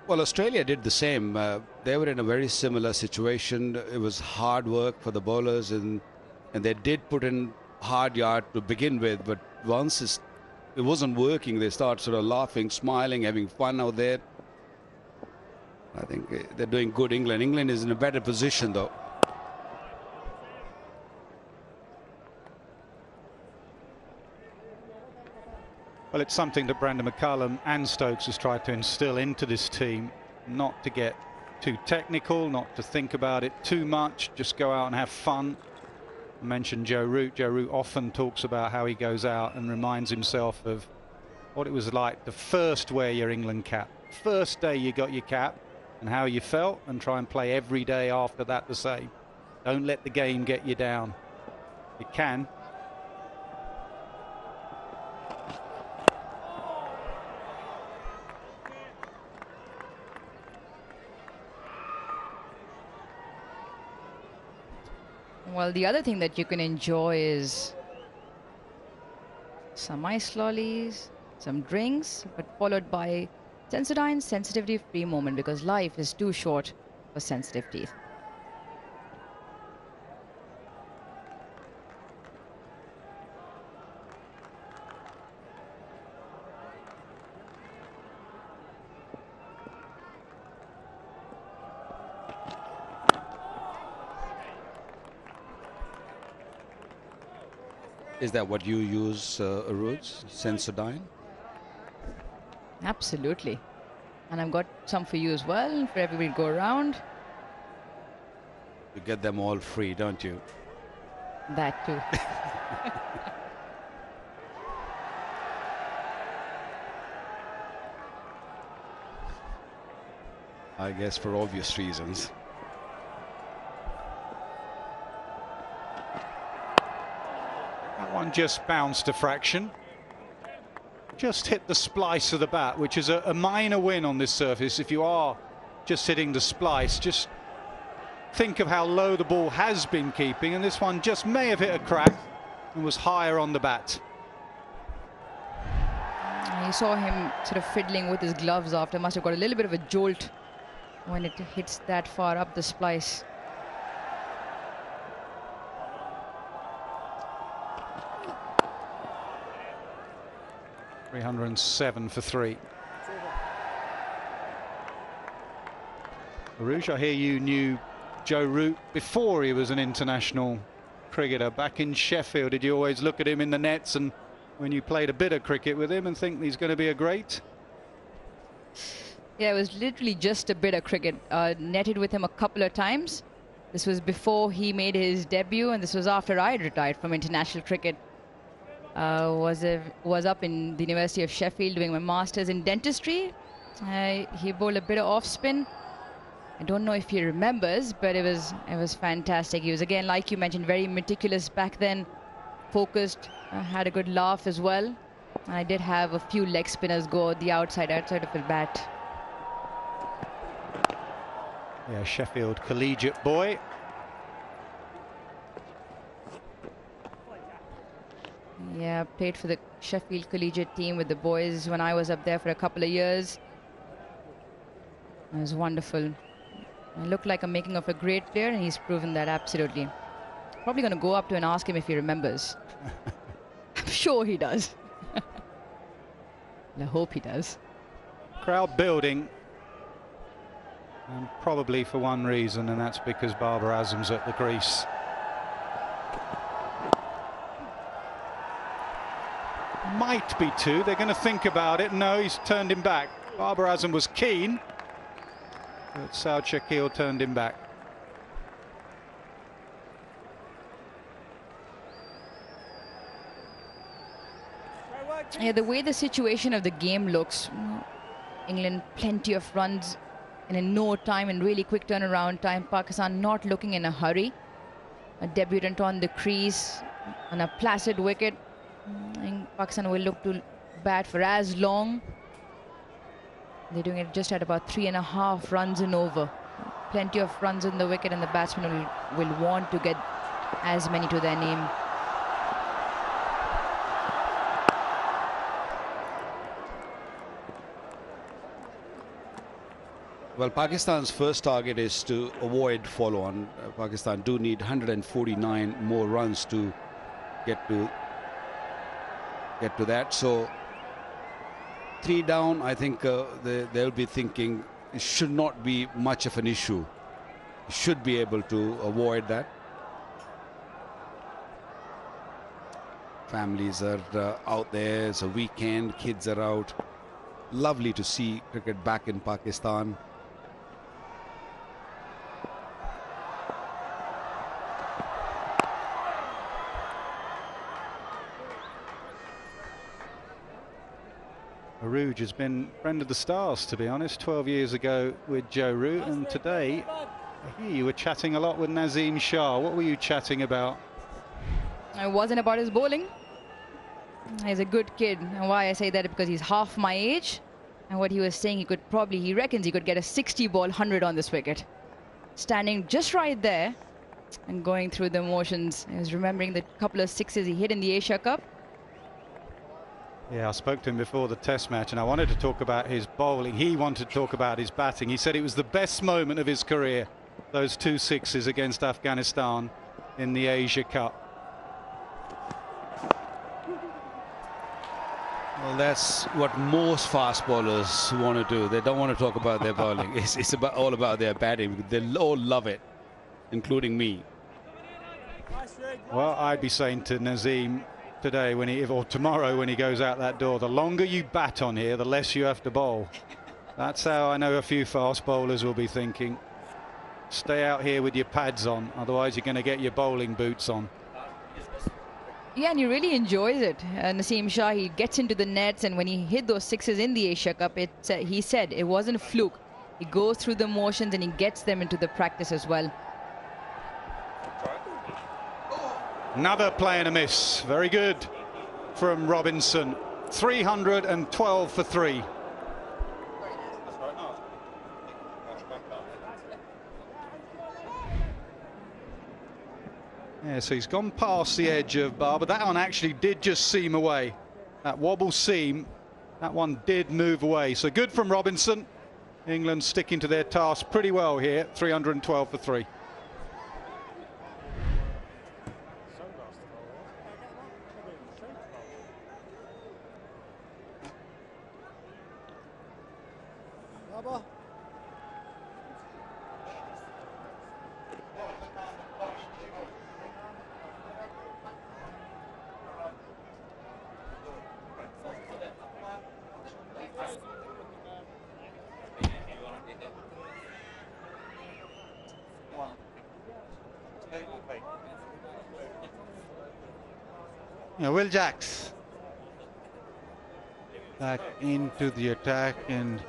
Well, Australia did the same. They were in a very similar situation. It was hard work for the bowlers, and they did put in hard yard to begin with. But once it wasn't working, they start sort of laughing, smiling, having fun out there. I think they're doing good. England is in a better position, though. Well, it's something that Brandon McCullum and Stokes has tried to instill into this team, not to get too technical, not to think about it too much, just go out and have fun. I mentioned Joe Root. Joe Root often talks about how he goes out and reminds himself of what it was like to first wear your England cap. First day you got your cap, and how you felt, and try and play every day after that the same. Don't let the game get you down. It can. Well, the other thing that you can enjoy is some ice lollies, some drinks, but followed by Sensodyne sensitivity-free moment, because life is too short for sensitive teeth. Is that what you use, Aruj? Sensodyne? Absolutely. And I've got some for you as well, for everybody to go around. You get them all free, don't you? That too. I guess for obvious reasons. That one just bounced a fraction. Just hit the splice of the bat, which is a minor win on this surface. If you are just hitting the splice, just think of how low the ball has been keeping, and this one just may have hit a crack and was higher on the bat. You saw him sort of fiddling with his gloves after. Must have got a little bit of a jolt when it hits that far up the splice. $307 for 3. Aruj, I hear you knew Joe Root before he was an international cricketer. Back in Sheffield, did you always look at him in the nets and when you played a bit of cricket with him and think he's going to be a great? Yeah, it was literally just a bit of cricket. Netted with him a couple of times. This was before he made his debut, and this was after I had retired from international cricket. Was up in the University of Sheffield doing my masters in dentistry. He bowled a bit of off spin. I don't know if he remembers, but it was fantastic. He was, again, like you mentioned, very meticulous back then, focused, had a good laugh as well. I did have a few leg spinners go the outside of his bat. Yeah, Sheffield collegiate boy. Yeah, played for the Sheffield collegiate team with the boys when I was up there for a couple of years. It was wonderful. I look like I'm making of a great player, and he's proven that absolutely. Probably going to go up to and ask him if he remembers. I'm sure he does. I hope he does. Crowd building. And probably for one reason, and that's because Babar Azam's at the crease. Might be two. They're going to think about it. No, he's turned him back. Babar Azam was keen, but Saud Shakil turned him back. Yeah, the way the situation of the game looks, England plenty of runs in no time and really quick turnaround time. Pakistan not looking in a hurry. A debutant on the crease on a placid wicket. And Pakistan will look to bat for as long. They're doing it just at about 3.5 runs and over. Plenty of runs in the wicket, and the batsmen will want to get as many to their name. Well, Pakistan's first target is to avoid follow-on. Pakistan do need 149 more runs to get to that. So 3 down, I think they'll be thinking it should not be much of an issue. Should be able to avoid that. Families are out there. It's a weekend. Kids are out. Lovely to see cricket back in Pakistan. Arooj has been friend of the stars, to be honest, 12 years ago with Joe Root, and today I hear you were chatting a lot with Nazim Shah. What were you chatting about? It wasn't about his bowling. He's a good kid, and why I say that is because he's half my age, and what he was saying, he reckons he could get a 60-ball 100 on this wicket. Standing just right there and going through the motions. He was remembering the couple of sixes he hit in the Asia Cup. Yeah, I spoke to him before the test match, and I wanted to talk about his bowling. He wanted to talk about his batting. He said it was the best moment of his career, those 2 sixes against Afghanistan in the Asia Cup. Well, that's what most fast bowlers want to do. They don't want to talk about their bowling. It's all about their batting. They all love it, including me. Well, I'd be saying to Nazim today, or tomorrow when he goes out that door, the longer you bat on here, the less you have to bowl. That's how I know a few fast bowlers will be thinking. Stay out here with your pads on, otherwise you're going to get your bowling boots on. Yeah, and he really enjoys it. Naseem Shah, he gets into the nets, and when he hit those sixes in the Asia Cup, he said it wasn't a fluke. He goes through the motions and he gets them into the practice as well. Another play and a miss. Very good from Robinson. 312 for 3. Yeah, so he's gone past the edge of bar, but that one actually did just seam away. That wobble seam, that one did move away. So good from Robinson. England sticking to their task pretty well here. 312 for 3. Yeah, Will Jacks back into the attack, and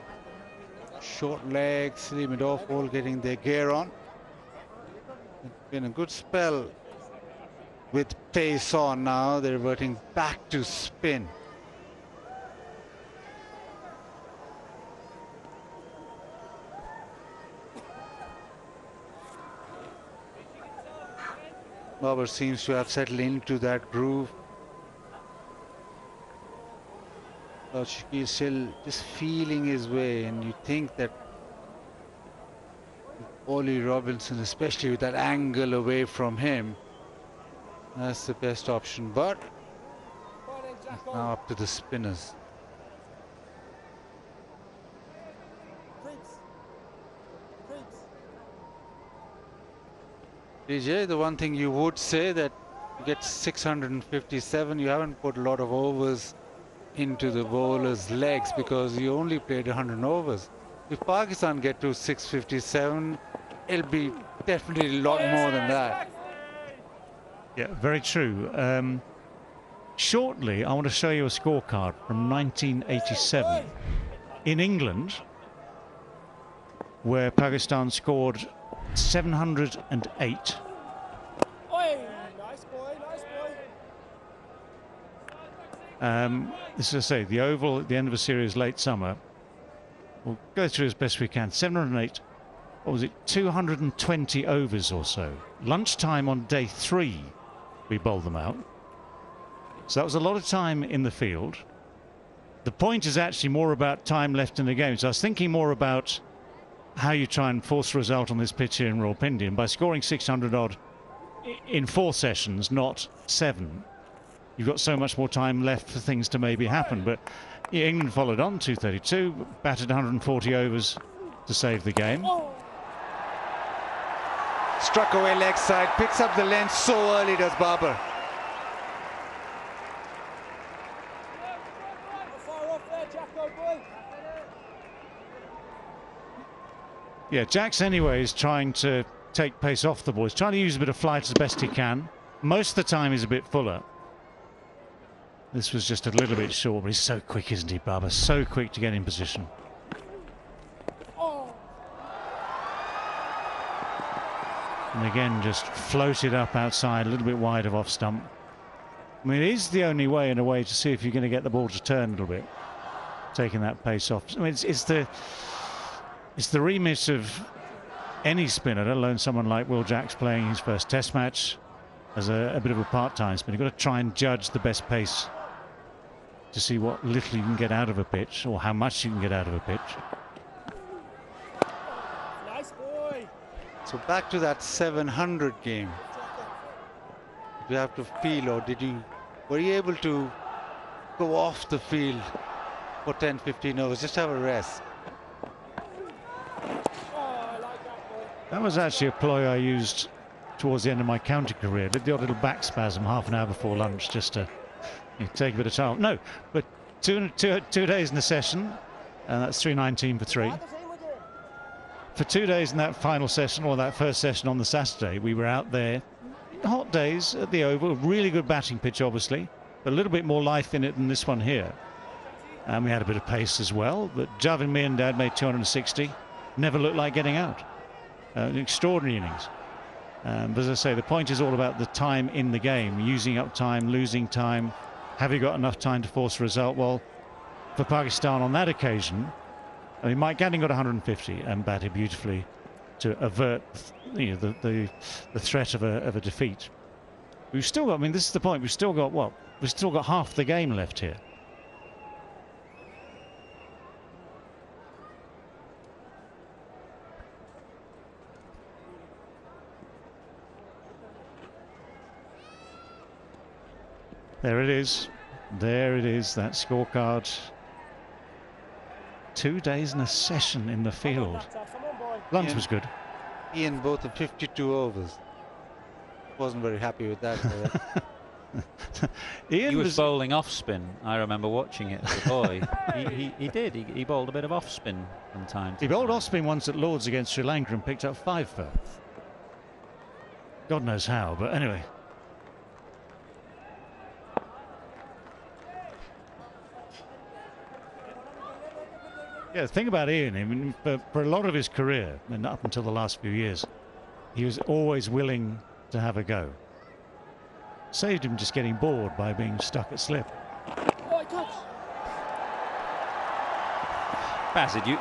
short legs, limit off, all getting their gear on. It's been a good spell with pace on now. They're reverting back to spin. Babar seems to have settled into that groove. He's still just feeling his way, and you think that Ollie Robinson, especially with that angle away from him, that's the best option. But now up to the spinners. DJ, the one thing you would say that you get 657, you haven't put a lot of overs into the bowler's legs because you only played 100 overs. If Pakistan get to 657, it'll be definitely a lot more than that. Yeah, very true. Shortly, I want to show you a scorecard from 1987 in England, where Pakistan scored 708. Oi, nice boy, nice boy. This is, I say, the Oval at the end of a series late summer. We'll go through as best we can. 708, what was it, 220 overs or so. Lunchtime on day 3, we bowled them out. So that was a lot of time in the field. The point is actually more about time left in the game. So I was thinking more about how you try and force a result on this pitch here in Rawalpindi. And by scoring 600 odd in 4 sessions, not 7, you've got so much more time left for things to maybe happen. But yeah, England followed on 232, batted 140 overs to save the game. Struck away leg side, picks up the length so early, does Babar. Yeah, Jacks anyway is trying to take pace off the ball. He's trying to use a bit of flight as best he can. Most of the time he's a bit fuller. This was just a little bit short, but he's so quick, isn't he, Babar? So quick to get in position. And again, just floated up outside, a little bit wide of off stump. I mean, it is the only way, in a way, to see if you're going to get the ball to turn a little bit, taking that pace off. I mean, it's the remit of any spinner, let alone someone like Will Jacks playing his first Test match as a bit of a part-time spinner. You've got to try and judge the best pace to see what little you can get out of a pitch or how much you can get out of a pitch. Nice boy. So back to that 700 game. Do you have to feel, or were you able to go off the field for 10-15 overs, just have a rest? That was actually a ploy I used towards the end of my county career. Did the odd little back spasm half an hour before lunch just to take a bit of time. No, but two days in the session, and that's 319 for 3. For 2 days in that final session, or that first session on the Saturday, we were out there, hot days at the Oval, really good batting pitch obviously, but a little bit more life in it than this one here. And we had a bit of pace as well, but Javin Miandad made 260, never looked like getting out. An extraordinary innings. But as I say, the point is all about the time in the game, using up time, losing time. Have you got enough time to force a result? Well, for Pakistan on that occasion, I mean, Mike Gatting got 150 and batted beautifully to avert the threat of a defeat. We've still got, I mean, this is the point, we've still got what? We've still got half the game left here. There it is. There it is, that scorecard. 2 days in a session in the field. Lunch was good. Ian both of 52 overs. Wasn't very happy with that. He was bowling off spin. I remember watching it as a boy. he did. He bowled a bit of off spin from time to time. He bowled off spin once at Lords against Sri Lanka and picked up 5 for. God knows how, but anyway. Yeah, the thing about Ian, I mean, for a lot of his career, and up until the last few years, he was always willing to have a go. Saved him just getting bored by being stuck at slip. Bassett, we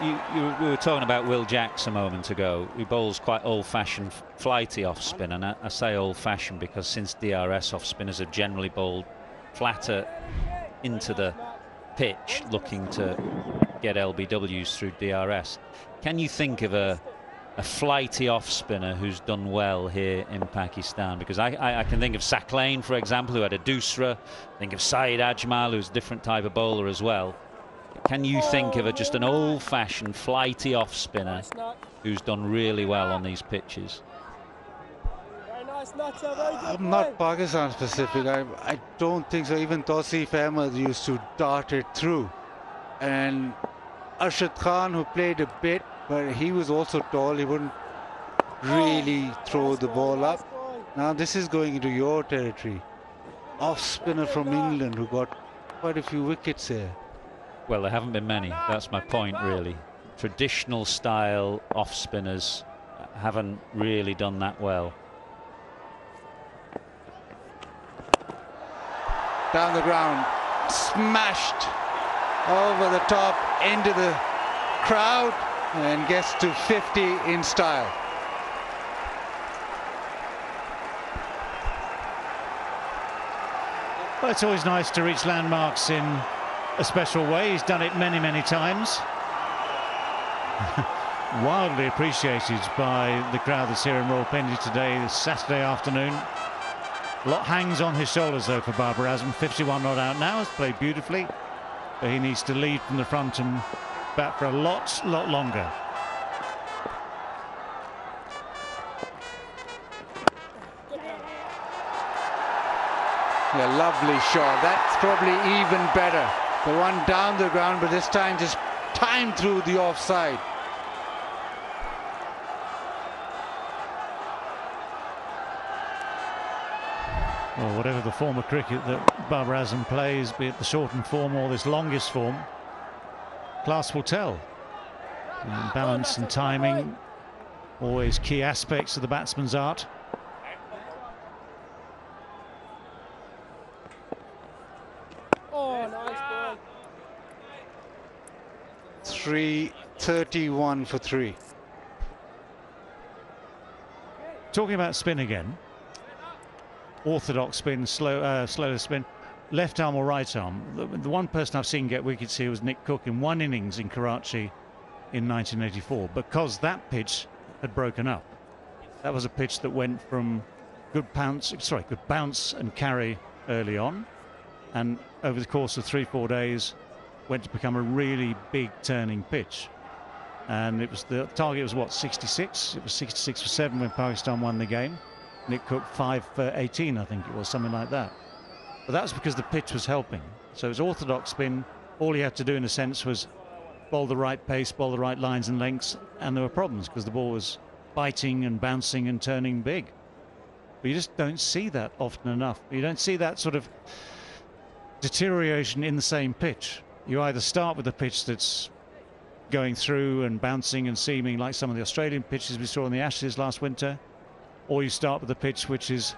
were talking about Will Jacks a moment ago. He bowls quite old-fashioned, flighty off-spin, and I say old-fashioned because since DRS off-spinners have generally bowled flatter into the pitch, looking to get LBWs through DRS. Can you think of a flighty off-spinner who's done well here in Pakistan? Because I can think of Saklain, for example, who had a doosra. Think of Saeed Ajmal, who's a different type of bowler as well. Can you think of just an old-fashioned flighty off-spinner who's done really well on these pitches? I'm not Pakistan specific. I don't think so. Even Tausif Ahmed used to dart it through. And Arshad Khan, who played a bit, but he was also tall. He wouldn't really throw the ball up. Now this is going into your territory. Off-spinner from England who got quite a few wickets here. Well, there haven't been many. That's my point, really. Traditional style off-spinners haven't really done that well. Down the ground, smashed over the top into the crowd and gets to 50 in style. Well, it's always nice to reach landmarks in a special way. He's done it many, many times. Wildly appreciated by the crowd that's here in Rawalpindi today, this Saturday afternoon. A lot hangs on his shoulders, though, for Babar Azam. 51 not out now, has played beautifully, but he needs to lead from the front and bat for a lot longer. Yeah, lovely shot. That's probably even better. The one down the ground, but this time just timed through the offside. Well, whatever the form of cricket that Babar Azam plays, be it the shortened form or this longest form, class will tell. And balance and timing, always key aspects of the batsman's art. Oh, nice ball. 331 for 3. Talking about spin again. Orthodox spin, slower spin, left arm or right arm. The one person I've seen get wickets here was Nick Cook in one innings in Karachi in 1984, because that pitch had broken up. That was a pitch that went from good bounce and carry early on, and over the course of 3-4 days went to become a really big turning pitch. And it was the target was what, 66? It was 66 for 7 when Pakistan won the game. Nick Cook 5 for 18, I think it was, something like that. But that's because the pitch was helping. So it was orthodox spin. All he had to do, in a sense, was bowl the right pace, bowl the right lines and lengths, and there were problems because the ball was biting and bouncing and turning big. But you just don't see that often enough. You don't see that sort of deterioration in the same pitch. You either start with a pitch that's going through and bouncing and seaming like some of the Australian pitches we saw in the Ashes last winter, or you start with a pitch which is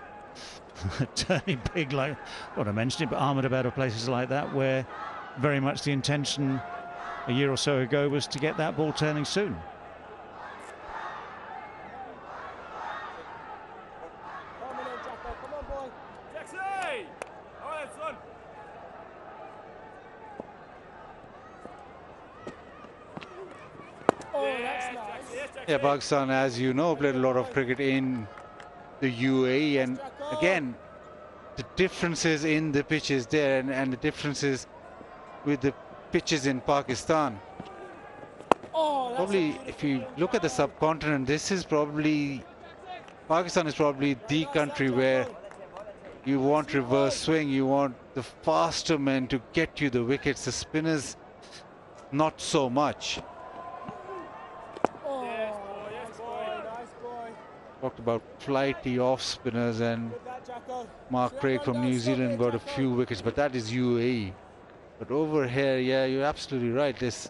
turning big, like what I mentioned it, but Ahmedabad or places like that, where very much the intention a year or so ago was to get that ball turning soon. Yeah, Pakistan, as you know, played a lot of cricket in the UAE, and again, the differences in the pitches there and the differences with the pitches in Pakistan. Probably, if you look at the subcontinent, this is probably, Pakistan is probably the country where you want reverse swing, you want the faster men to get you the wickets, the spinners not so much. Talked about flighty off spinners, and Mark Craig from New Zealand got a few wickets, but that is UAE. But over here, yeah, you're absolutely right. This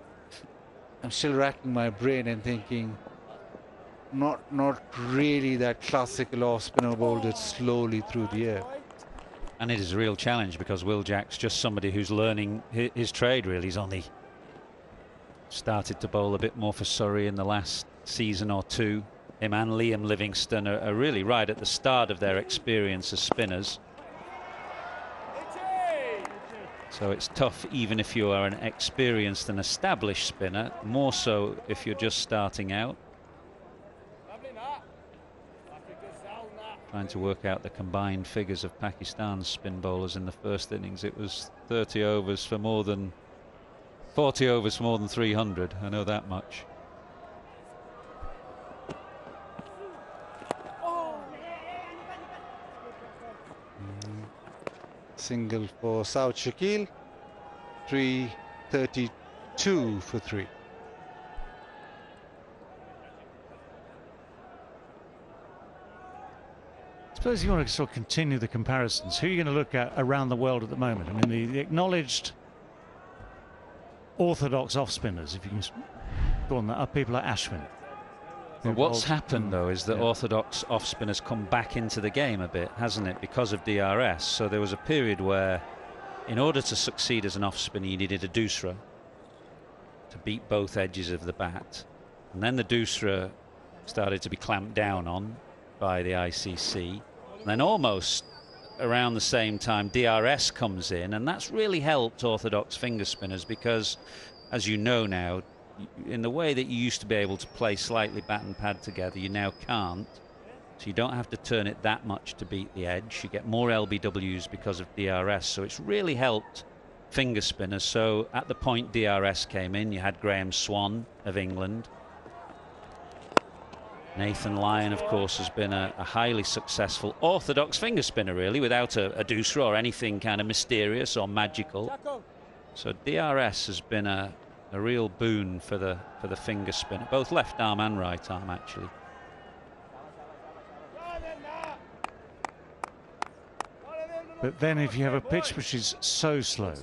I'm still racking my brain and thinking, not really that classical off-spinner bowled it slowly through the air. And it is a real challenge because Will Jack's just somebody who's learning his trade, really. He's only started to bowl a bit more for Surrey in the last season or two. Him and Liam Livingstone are really right at the start of their experience as spinners. So it's tough even if you are an experienced and established spinner, more so if you're just starting out. Trying to work out the combined figures of Pakistan's spin bowlers in the first innings. It was 30 overs for more than 40 overs for more than 300. I know that much. Single for South Shakil, 332 for 3. I suppose you want to sort of continue the comparisons. Who are you going to look at around the world at the moment? I mean, the acknowledged orthodox off-spinners, if you can go on that, are people like Ashwin. But what's happened, though, is that orthodox off-spinners come back into the game a bit, hasn't it, because of DRS. So there was a period where, in order to succeed as an off-spinner, you needed a doosra to beat both edges of the bat. And then the doosra started to be clamped down on by the ICC. And then almost around the same time, DRS comes in, and that's really helped orthodox finger spinners because, as you know now, in the way that you used to be able to play slightly bat and pad together, you now can't. So you don't have to turn it that much to beat the edge. You get more LBWs because of DRS. So it's really helped finger spinners. So at the point DRS came in, you had Graham Swan of England. Nathan Lyon, of course, has been a highly successful orthodox finger spinner, really, without a doosra or anything kind of mysterious or magical. So DRS has been a real boon for the finger spinner, both left arm and right arm, actually. But then if you have a pitch which is so slow,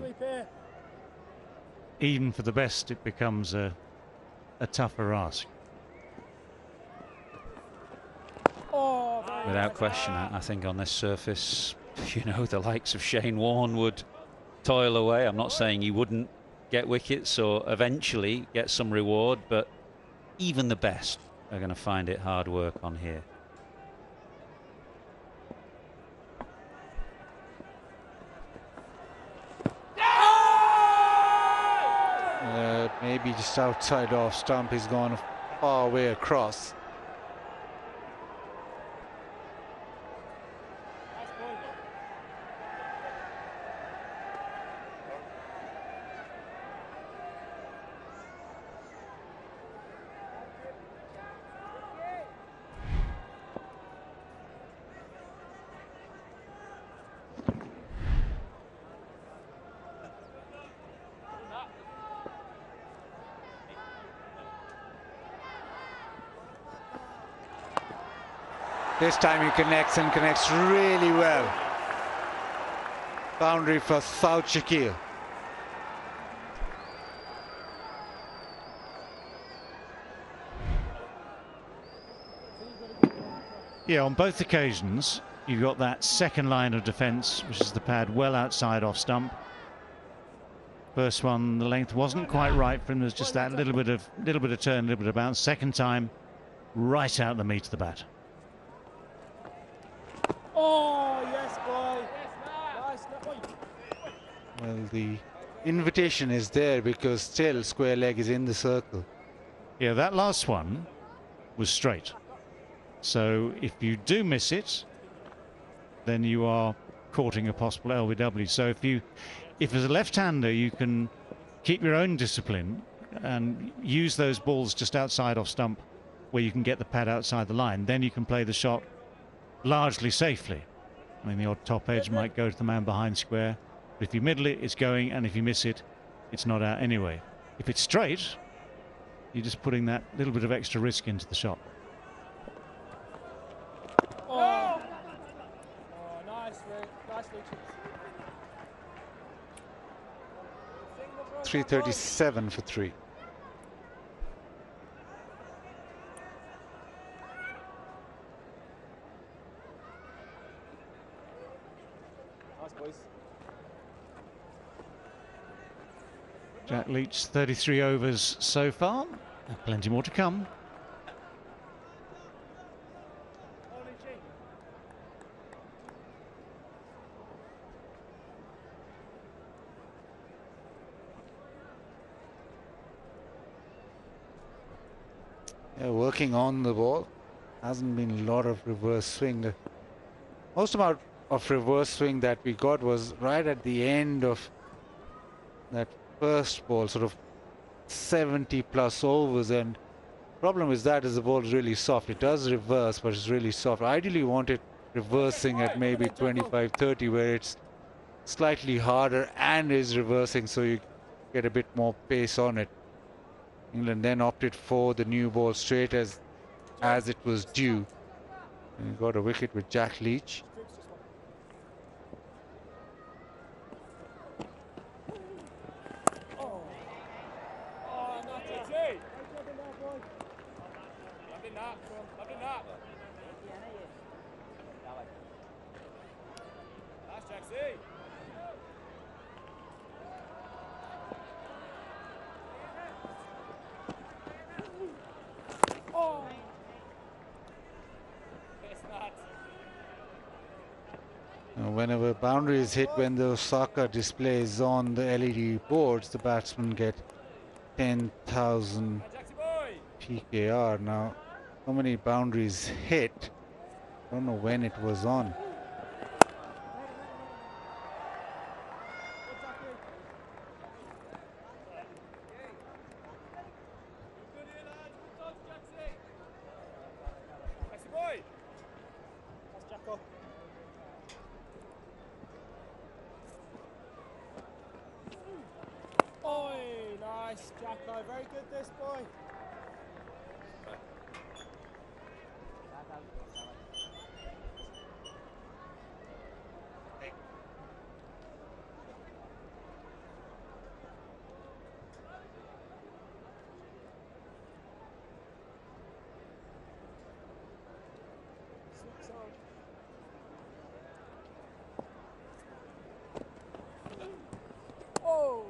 even for the best, it becomes a tougher ask. Without question, I think on this surface, you know, the likes of Shane Warne would toil away. I'm not saying he wouldn't get wickets or eventually get some reward, but even the best are going to find it hard work on here. Maybe just outside off stump. He's gone far way across. This time he connects and connects really well. Boundary for South Shakil. Yeah, on both occasions, you've got that second line of defence, which is the pad well outside off stump. First one, the length wasn't quite right for him. There's just that little bit of turn, little bit of bounce. Second time, right out the meat of the bat. Oh, yes, boy. Nice. Well, the invitation is there because still square leg is in the circle. Yeah, that last one was straight. So if you do miss it, then you are courting a possible LBW. So if as a left-hander you can keep your own discipline and use those balls just outside off stump where you can get the pad outside the line, then you can play the shot largely safely. I mean, the odd top edge might go to the man behind square, but if you middle it, it's going, and if you miss it, it's not out anyway. If it's straight, you're just putting that little bit of extra risk into the shot. Oh, nice, Rick. Nice, Richard. 337 for 3. Nice, boys. Jack Leach, 33 overs so far. Plenty more to come. Yeah, working on the ball. Hasn't been a lot of reverse swing. The most amount of reverse swing that we got was right at the end of that first ball, sort of 70 plus overs, and problem is that is the ball is really soft. It does reverse, but it's really soft. I ideally want it reversing at maybe 25-30, where it's slightly harder and is reversing, so you get a bit more pace on it. England then opted for the new ball straight as it was due, and got a wicket with Jack Leach. Whenever boundary is hit, when the Osaka displays on the LED boards, the batsmen get 10,000 PKR. Now, so many boundaries hit, I don't know when it was on. Nice, Jacko. Very good, this boy. Oh!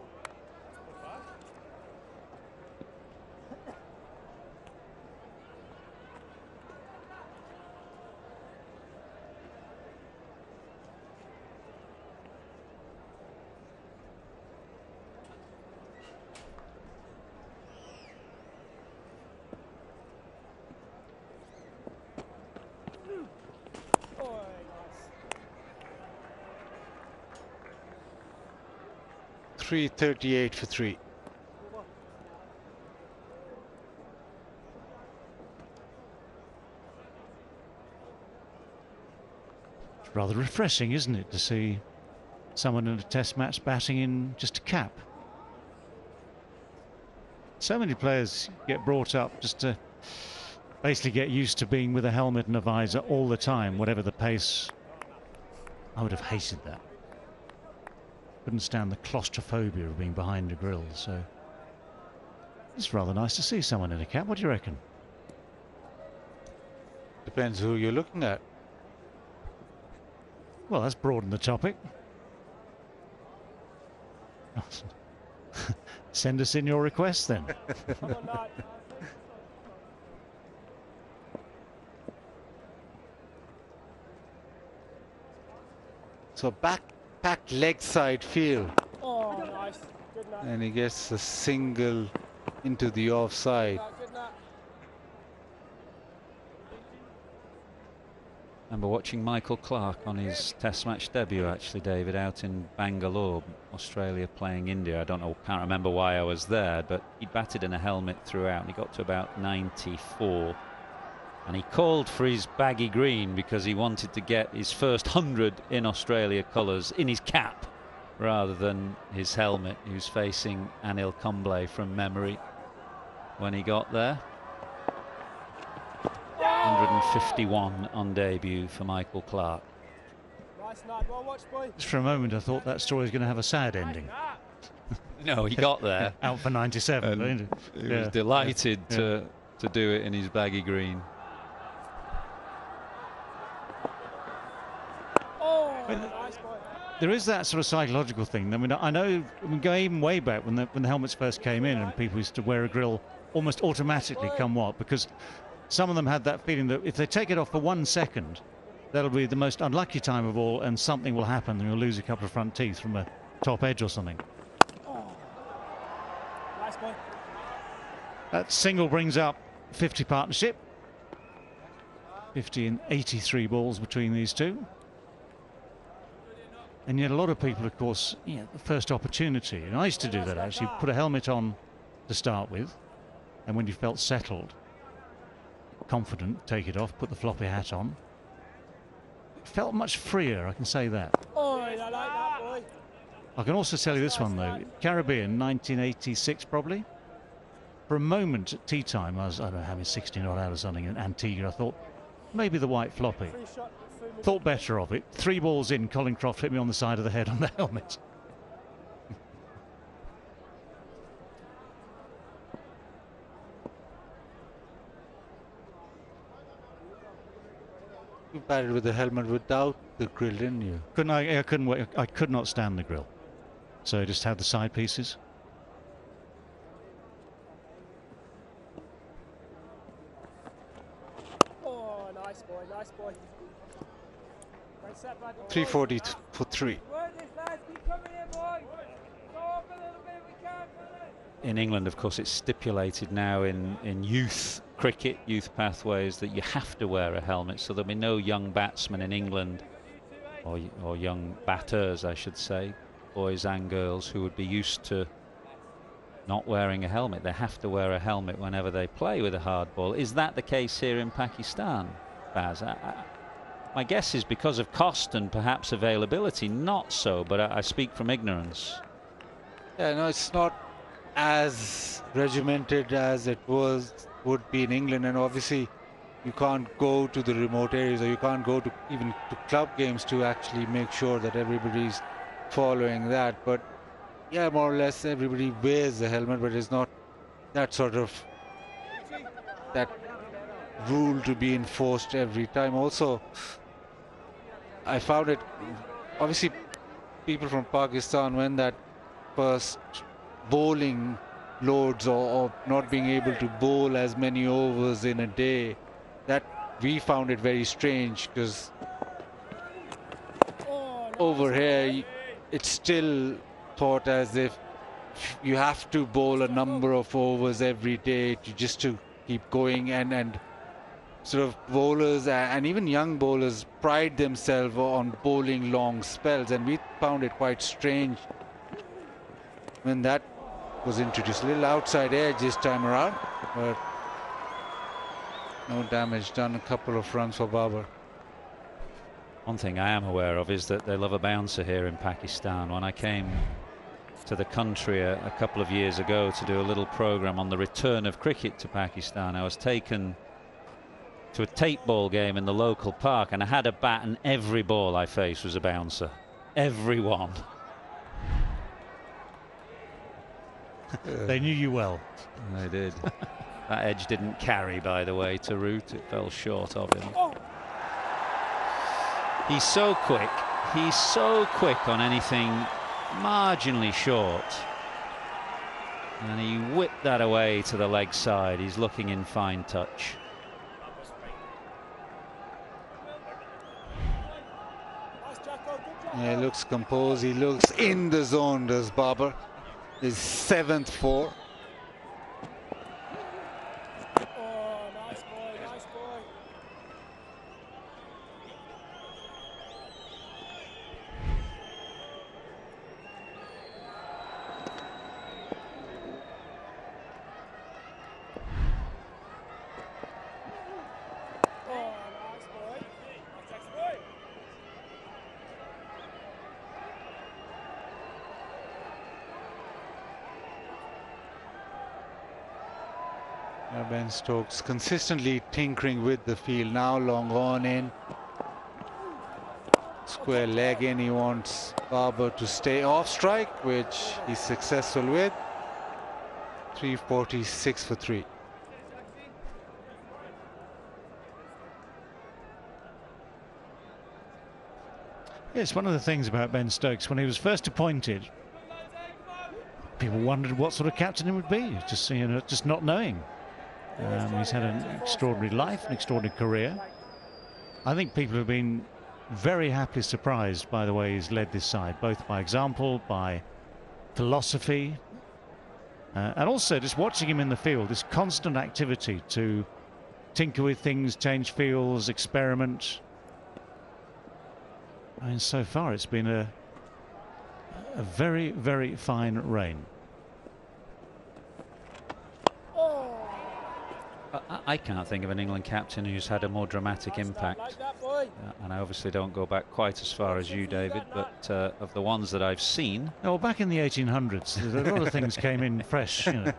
Oh, nice. 338 for 3. Rather refreshing, isn't it, to see someone in a test match batting in just a cap. So many players get brought up just to basically get used to being with a helmet and a visor all the time, whatever the pace. I would have hated that. Couldn't stand the claustrophobia of being behind a grill, so it's rather nice to see someone in a cap. What do you reckon? Depends who you're looking at. Well, that's broadened the topic. Send us in your requests then. So back leg side field. Oh, nice. Good nut. And he gets a single into the offside. Good nut. I remember watching Michael Clarke on his Test match debut, actually, David, out in Bangalore, Australia, playing India. I can't remember why I was there, but he batted in a helmet throughout, and he got to about 94. And he called for his baggy green because he wanted to get his first 100 in Australia colours in his cap rather than his helmet. He was facing Anil Kumble from memory when he got there. 151 on debut for Michael Clarke. Nice nut. Well watched, boy. Just for a moment I thought that story was going to have a sad ending. No, he got there. Out for 97. And he was delighted to do it in his baggy green. Oh, nice boy. there is that sort of psychological thing. I mean, I know we go even way back when the helmets first came in and people used to wear a grill almost automatically come what, because some of them had that feeling that if they take it off for 1 second, that'll be the most unlucky time of all and something will happen and you'll lose a couple of front teeth from a top edge or something. Nice boy. That single brings up 50 partnership. 50 and 83 balls between these two. And yet a lot of people, of course, the first opportunity, and I used to do that actually, put a helmet on to start with, and when you felt settled, confident, take it off, put the floppy hat on. It felt much freer, I can say that. Oh, I like that, boy. I can also tell you this one though, Caribbean, 1986 probably. For a moment at tea time, I don't know, having 16 odd hours or something in Antigua, I thought, maybe the white floppy. Thought better of it. 3 balls in, Colin Croft hit me on the side of the head on the helmet. You batted with the helmet without the grill, didn't you? I couldn't wait. I could not stand the grill, so I just had the side pieces. Oh, nice boy, nice boy. Great set, bud. 340 for 3. In England, of course, it's stipulated now in youth cricket, youth pathways, that you have to wear a helmet. So there'll be no young batsmen in England, or young batters, I should say, boys and girls, who would be used to not wearing a helmet. They have to wear a helmet whenever they play with a hard ball. Is that the case here in Pakistan, Baz? My guess is because of cost and perhaps availability. Not so, but I speak from ignorance. Yeah, no, it's not as regimented as it would be in England, and obviously you can't go to the remote areas, or you can't go to even to club games to actually make sure that everybody's following that. But yeah, more or less everybody wears the helmet, but it's not that sort of that rule to be enforced every time. Also, I found it, obviously people from Pakistan, when that first bowling loads or not being able to bowl as many overs in a day, that we found it very strange, because over here it's still thought as if you have to bowl a number of overs every day just to keep going, and sort of bowlers and even young bowlers pride themselves on bowling long spells, and we found it quite strange when that was introduced. A little outside edge this time around, but no damage done. A couple of runs for Babar. One thing I am aware of is that they love a bouncer here in Pakistan. When I came to the country a couple of years ago to do a little program on the return of cricket to Pakistan, I was taken to a tape ball game in the local park, and I had a bat, and every ball I faced was a bouncer. Everyone. They knew you well. They did. That edge didn't carry, by the way, to Root. It fell short of him. He's so quick. He's so quick on anything marginally short. And he whipped that away to the leg side. He's looking in fine touch. Yeah, he looks composed. He looks in the zone, does Babar. His 7th 4. Ben Stokes consistently tinkering with the field. Now long on in. Square leg in. He wants Babar to stay off strike, which he's successful with. 346 for 3. It's one of the things about Ben Stokes. When he was first appointed, people wondered what sort of captain he would be, just, you know, just not knowing. He's had an extraordinary life, an extraordinary career. I think people have been very happily surprised by the way he's led this side, both by example, by philosophy, and also just watching him in the field, this constant activity to tinker with things, change fields, experiment. I mean, so far it's been a very, very fine reign. I can't think of an England captain who's had a more dramatic impact. And I obviously don't go back quite as far as you, David, but of the ones that I've seen... Oh, back in the 1800s, a lot of things came in fresh, you know.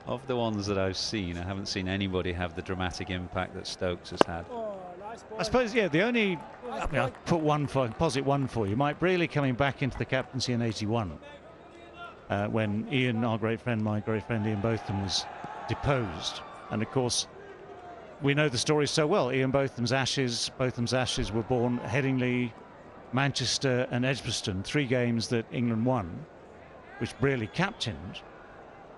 Of the ones that I've seen, I haven't seen anybody have the dramatic impact that Stokes has had. I suppose, yeah, the only... I mean, I'll put one for, posit one for you. Mike Brearley coming back into the captaincy in 81, when Ian, our great friend, my great friend Ian Botham, was deposed. And of course, we know the story so well. Ian Botham's ashes were born at Headingley, Manchester and Edgbaston, 3 games that England won, which Brearley captained.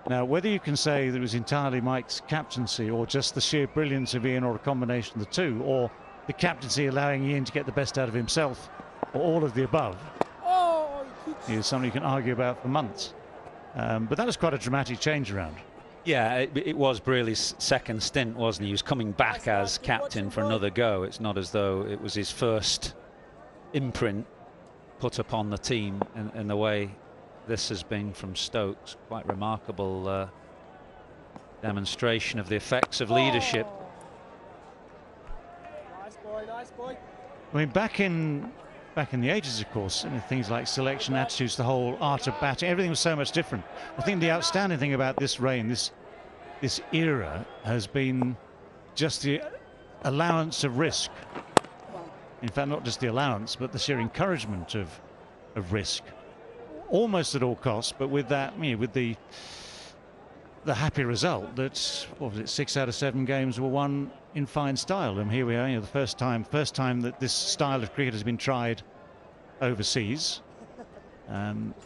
Now, whether you can say that it was entirely Mike's captaincy or just the sheer brilliance of Ian or a combination of the two, or the captaincy allowing Ian to get the best out of himself, or all of the above, is something you can argue about for months. But that was quite a dramatic change around. Yeah, it was Brearley's second stint, wasn't he? He was coming back as captain for another go. It's not as though it was his first imprint put upon the team in the way this has been from Stokes. Quite remarkable demonstration of the effects of leadership. Nice boy, nice boy. I mean, back in the 80s, of course, I mean, things like selection, attitudes, the whole art of batting, everything was so much different. I think the outstanding thing about this reign, this era, has been just the allowance of risk. In fact, not just the allowance, but the sheer encouragement of risk, almost at all costs. But with that, you know, with the happy result that, what was it, 6 out of 7 games were won in fine style. And here we are, you know, the first time that this style of cricket has been tried overseas.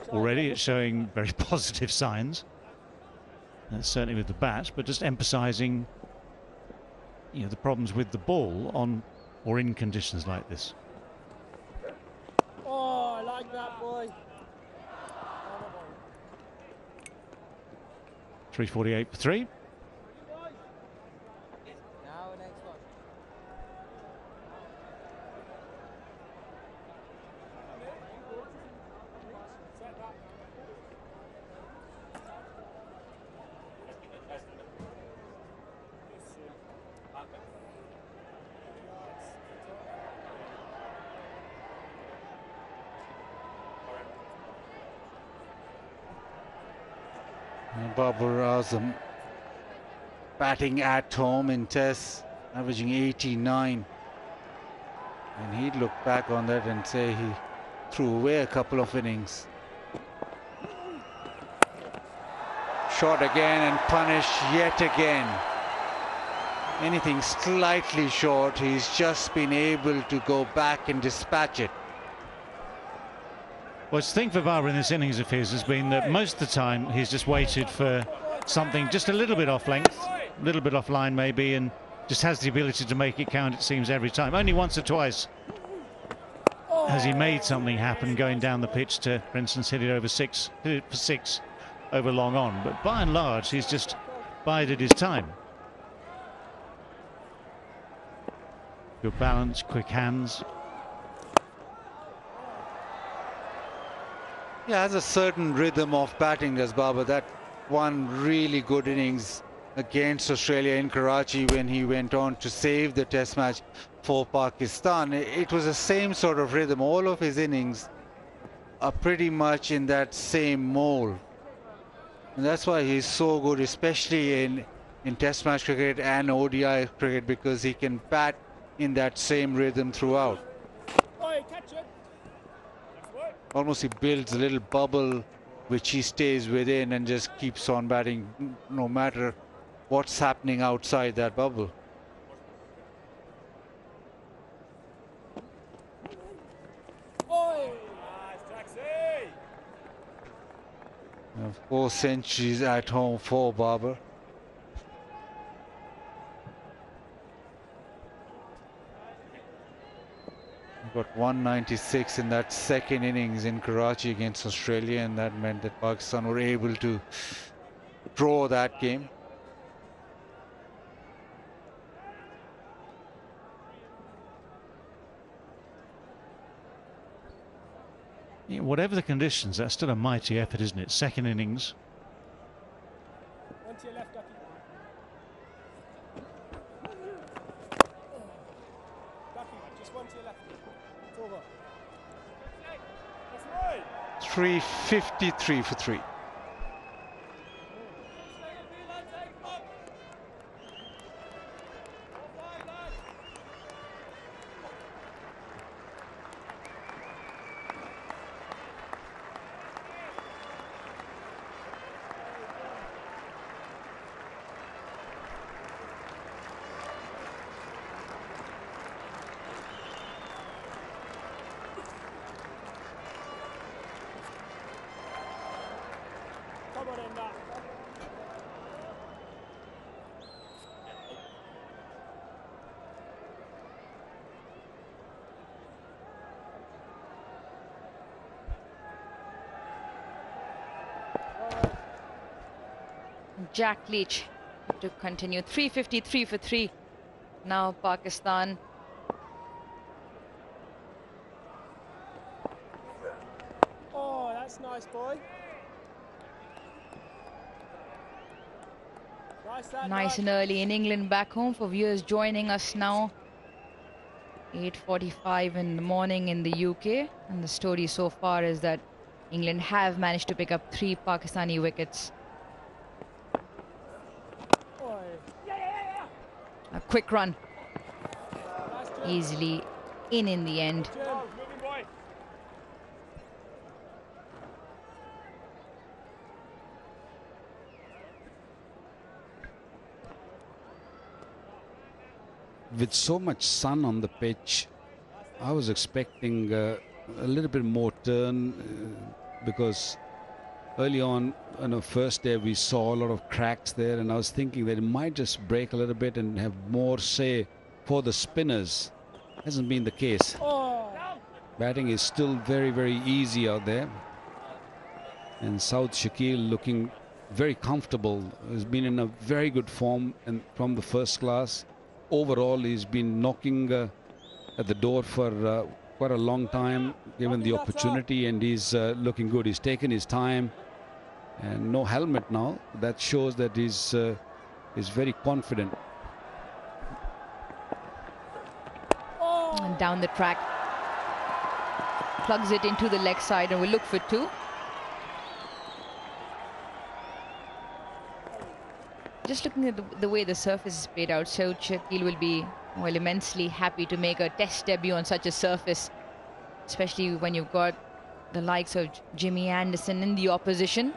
Already it's showing very positive signs, certainly with the bat, but just emphasizing, you know, the problems with the ball on or in conditions like this. Oh, I like that, boy. 348 for 3. Babar Azam batting at home in tests, averaging 89. And he'd look back on that and say he threw away a couple of innings. Shot again and punished yet again. Anything slightly short, he's just been able to go back and dispatch it. Well, the thing for Barber in this innings of his has been that most of the time he's just waited for something just a little bit off length, a little bit off line maybe, and just has the ability to make it count, it seems, every time. Only once or twice has he made something happen going down the pitch to, for instance, hit it over six over long on. But by and large, he's just bided his time. Good balance, quick hands. Yeah, has a certain rhythm of batting, does Babar. That one really good innings against Australia in Karachi when he went on to save the test match for Pakistan. It was the same sort of rhythm. All of his innings are pretty much in that same mold. And that's why he's so good, especially in test match cricket and ODI cricket, because he can bat in that same rhythm throughout. Almost he builds a little bubble which he stays within and just keeps on batting no matter what's happening outside that bubble. 4 centuries at home for Babar. He got 196 in that second innings in Karachi against Australia, and that meant that Pakistan were able to draw that game. Yeah, whatever the conditions, that's still a mighty effort, isn't it? Second innings. One to your left, Ducky. Ducky, just one to your left. It's over. That's right. 353 for 3. Come on in, Nat. Jack Leach to continue. 353 for 3. Now Pakistan. Oh, that's nice, boy. Nice and early in England. Back home for viewers joining us now. 8:45 in the morning in the UK, and the story so far is that England have managed to pick up 3 Pakistani wickets. A quick run, easily in the end. With so much sun on the pitch, I was expecting a little bit more turn because early on first day we saw a lot of cracks there, and I was thinking that it might just break a little bit and have more say for the spinners. Hasn't been the case. Batting is still very, very easy out there, and Saud Shakil looking very comfortable. Has been in a very good form and from the first class. Overall, he's been knocking at the door for quite a long time, given the opportunity, and he's looking good. He's taken his time, and no helmet now. That shows that he's very confident. And down the track, plugs it into the leg side, and we'll look for 2. Just looking at the way the surface is played out, Saud Shakil will be, well, immensely happy to make a test debut on such a surface, especially when you've got the likes of Jimmy Anderson in the opposition.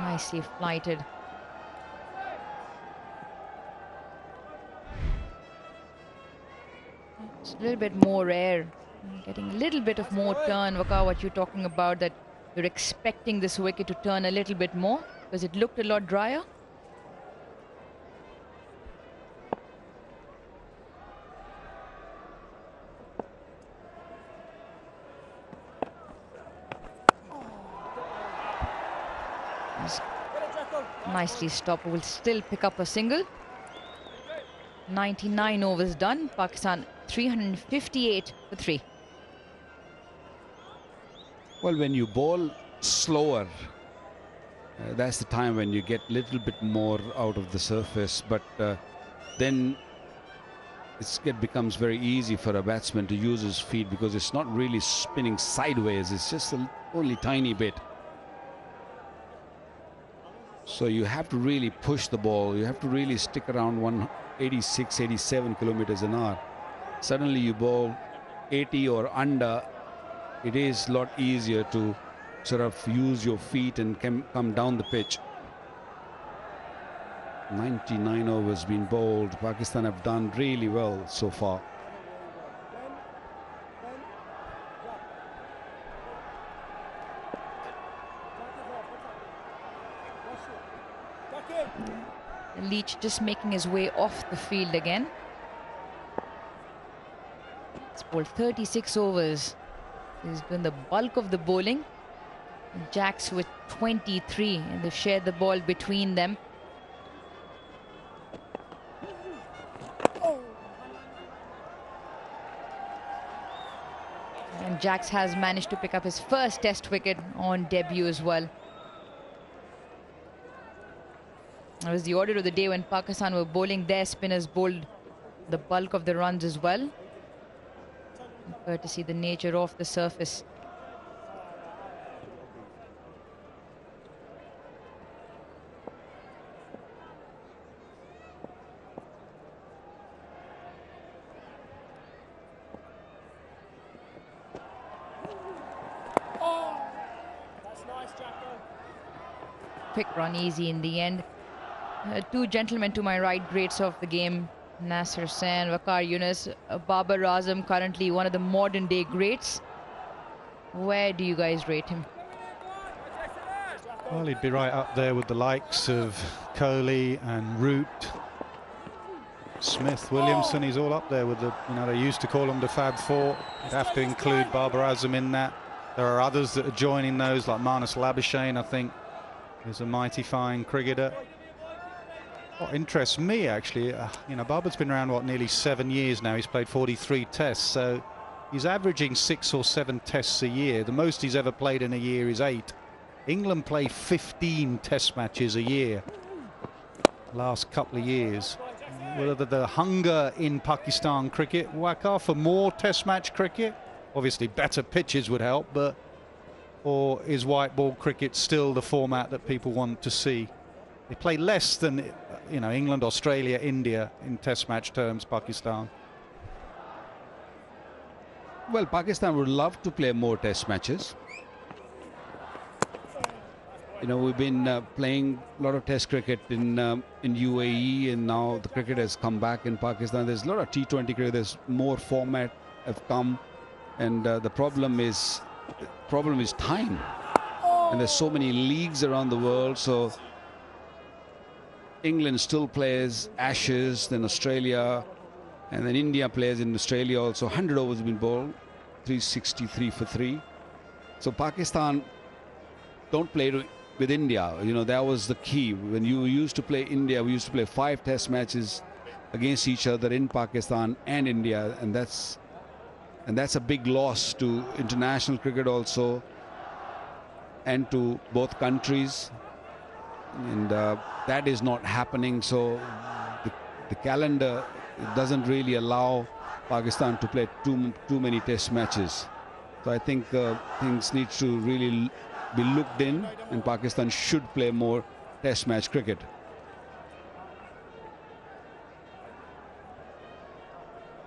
Nicely flighted. It's a little bit more air, getting a little bit of more turn. Waqar, what you're talking about, that you're expecting this wicket to turn a little bit more because it looked a lot drier. Nicely stopped. Will still pick up a single. 99 overs done. Pakistan 358 for 3. Well, when you bowl slower, that's the time when you get a little bit more out of the surface. But then it becomes very easy for a batsman to use his feet because it's not really spinning sideways. It's just only tiny bit. So you have to really push the ball. You have to really stick around 186, 87 kilometers an hour. Suddenly you bowl 80 or under. It is a lot easier to sort of use your feet and come down the pitch. 99 overs been bowled. Pakistan have done really well so far. Leach just making his way off the field again. It's bowled 36 overs. He's done the bulk of the bowling. Jacks with 23, and they've shared the ball between them. And Jacks has managed to pick up his first test wicket on debut as well. It was the order of the day when Pakistan were bowling. Their spinners bowled the bulk of the runs as well, courtesy the nature of the surface. Quick run, easy in the end. Two gentlemen to my right, greats of the game, Nasser Sen, Waqar Yunus, Babar Azam, currently one of the modern day greats. Where do you guys rate him? Well, he'd be right up there with the likes of Kohli and Root, Smith, Williamson. He's all up there with the, they used to call them the Fab Four. You'd have to include Babar Azam in that. There are others that are joining those, like Marnus Labuschagne, I think, is a mighty fine cricketer. What interests me, actually, Babar's been around, nearly 7 years now. He's played 43 tests, so he's averaging 6 or 7 tests a year. The most he's ever played in a year is 8. England play 15 test matches a year last couple of years. Whether the hunger in Pakistan cricket, Waqar, for more test match cricket, obviously better pitches would help, but or is white ball cricket still the format that people want to see? They play less than England, Australia, India in test match terms, Pakistan. Well, Pakistan would love to play more test matches. We've been playing a lot of test cricket in UAE, and now the cricket has come back in Pakistan. There's a lot of T20 cricket. There's more format have come, and the problem is time. And there's so many leagues around the world, so England still plays Ashes, then Australia, and then India plays in Australia also. 100 overs have been bowled, 363 for 3. So Pakistan don't play with India. That was the key. When you used to play India, we used to play 5 test matches against each other in Pakistan and India, and that's a big loss to international cricket also, and to both countries. And that is not happening, so the calendar doesn't really allow Pakistan to play too many test matches. So I think things need to really be looked in, and Pakistan should play more test match cricket.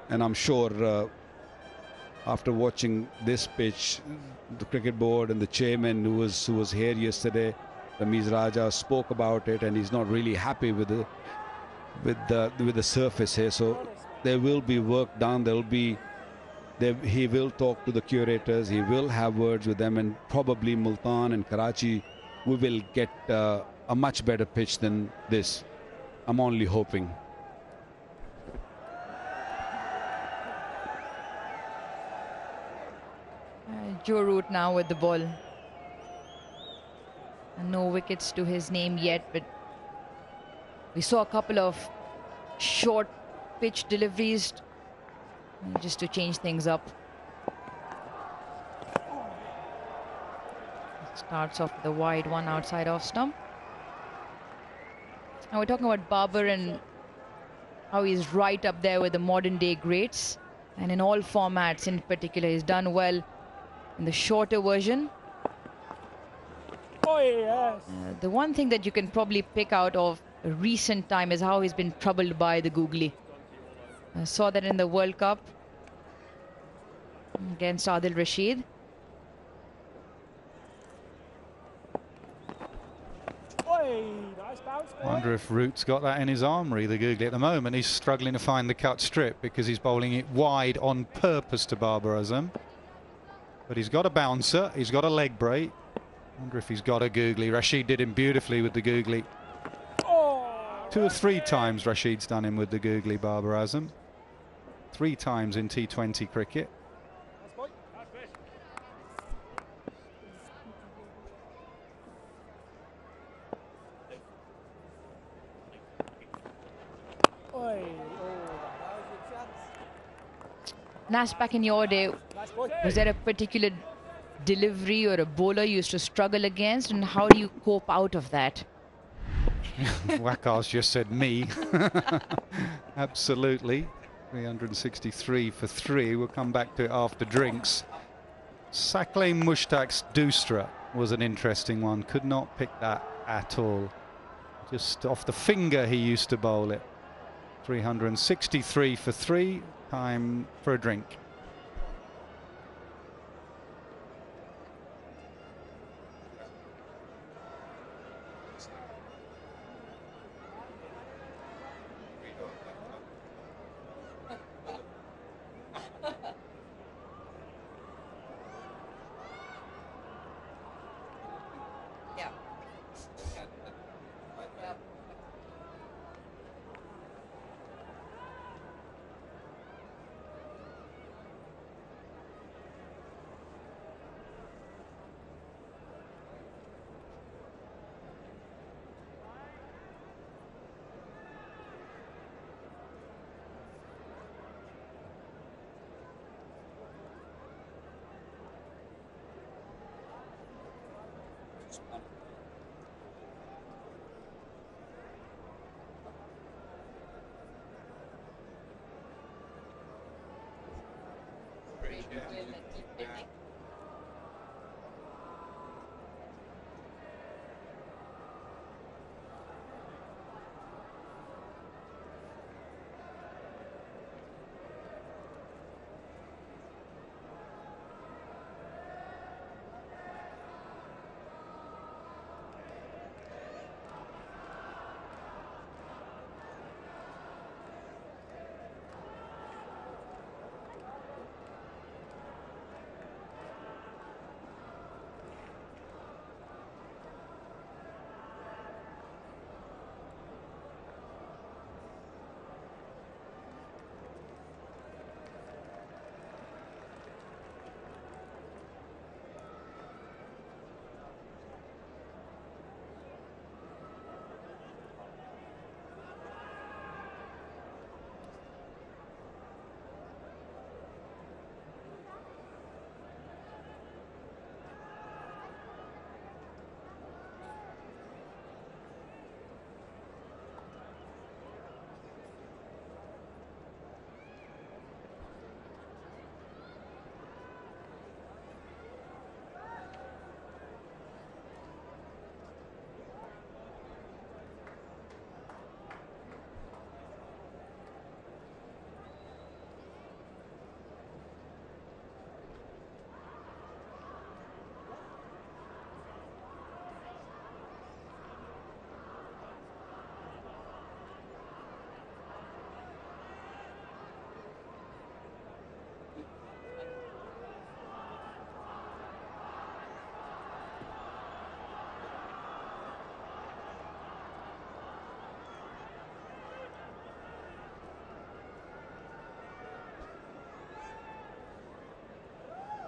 And I'm sure after watching this pitch, the cricket board and the chairman who was here yesterday, Ramiz Raja, spoke about it, and he's not really happy with the surface here. So there will be work done. He will talk to the curators. He will have words with them, and probably Multan and Karachi, we will get a much better pitch than this. I'm only hoping. Joe Root now with the ball. And no wickets to his name yet, but we saw a couple of short pitch deliveries just to change things up. Starts off with a wide one outside off stump. Now we're talking about Babar and how he's right up there with the modern day greats, and in all formats in particular he's done well in the shorter version. Oh, yes. The one thing that you can probably pick out of recent time is how he's been troubled by the googly. I saw that in the World Cup against Adil Rashid. Oi, nice bounce. I wonder if Root's got that in his armoury, the googly. At the moment, he's struggling to find the cut strip because he's bowling it wide on purpose to Babar Azam. But he's got a bouncer, he's got a leg break. I wonder if he's got a googly. Rashid did him beautifully with the googly. 2 or 3 times Rashid's done him with the googly, Babar Azam. 3 times in T20 cricket. Nash, back in your day, was there a particular delivery or a bowler you used to struggle against, and how do you cope out of that? Wakar's just said me. Absolutely. 363 for 3. We'll come back to it after drinks. Saklein Mushtaq's Dustra was an interesting one. Could not pick that at all. Just off the finger he used to bowl it. 363 for 3. Time for a drink.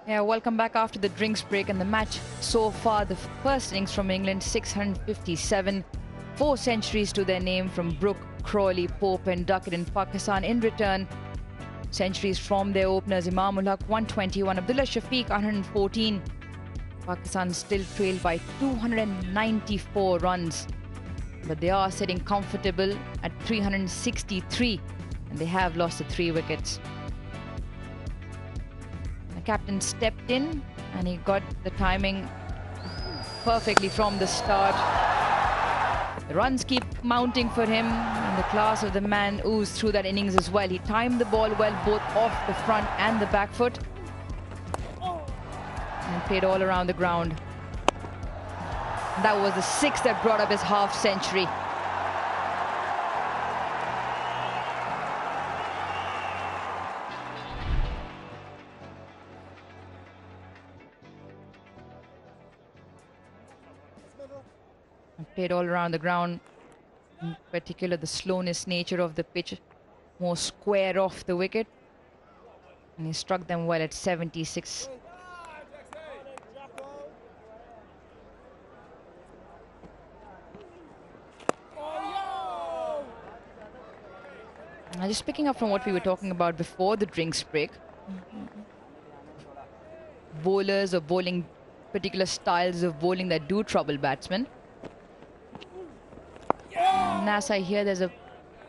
Yeah, welcome back after the drinks break. And the match so far, the first innings from England, 657. 4 centuries to their name from Brooke, Crawley, Pope and Duckett. In Pakistan, in return, centuries from their openers, Imamul Haq 121, Abdullah Shafiq 114. Pakistan still trailed by 294 runs. But they are sitting comfortable at 363. And they have lost the 3 wickets. Captain stepped in and he got the timing perfectly from the start. The runs keep mounting for him, and the class of the man oozed through that innings as well. He timed the ball well, both off the front and the back foot, and played all around the ground. That was the 6th that brought up his half century. Played all around the ground, in particular the slowness nature of the pitch, more square off the wicket. And he struck them well at 76. Just picking up from what we were talking about before the drinks break. Bowlers or bowling, particular styles of bowling that do trouble batsmen. Nas, I hear there's a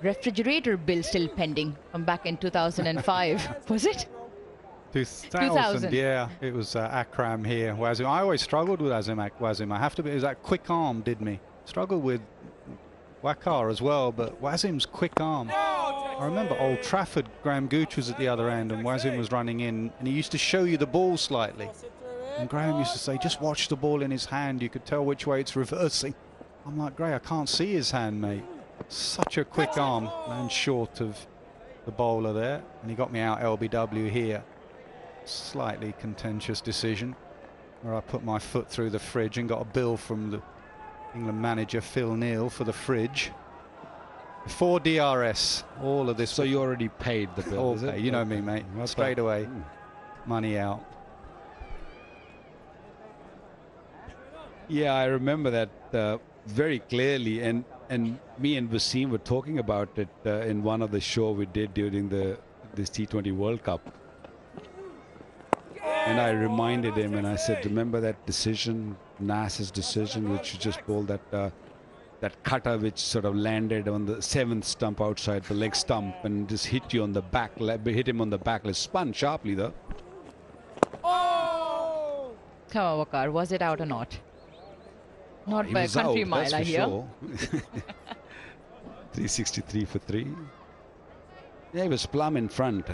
refrigerator bill still pending from back in 2005. Was it? 2000, yeah. It was Akram here. Wasim. I always struggled with Wasim. I have to be. It was that quick arm did me. Struggled with Waqar as well, but Wasim's quick arm. I remember Old Trafford, Graham Gooch was at the other end and Wasim was running in, and he used to show you the ball slightly. And Graham used to say, just watch the ball in his hand. You could tell which way it's reversing. I'm like, Gray, I can't see his hand, mate. Such a quick arm, and short of the bowler there. And he got me out LBW here. Slightly contentious decision, where I put my foot through the fridge and got a bill from the England manager, Phil Neal, for the fridge. Before DRS, all of this. So you already paid the bill, is it? You know me, mate. Straight away, money out. Yeah, I remember that very clearly, and me and Wasim were talking about it in one of the show we did during this T20 World Cup. And I reminded him, and I said, remember that decision, Nas's decision, which you just bowled that cutter which sort of landed on the 7th stump outside the leg stump and just hit you on the back, hit him on the back leg, spun sharply though. Oh! Come on, Waqar, was it out or not? Not by a country mile, I hear. Sure. 363 for 3. Yeah, he was plumb in front.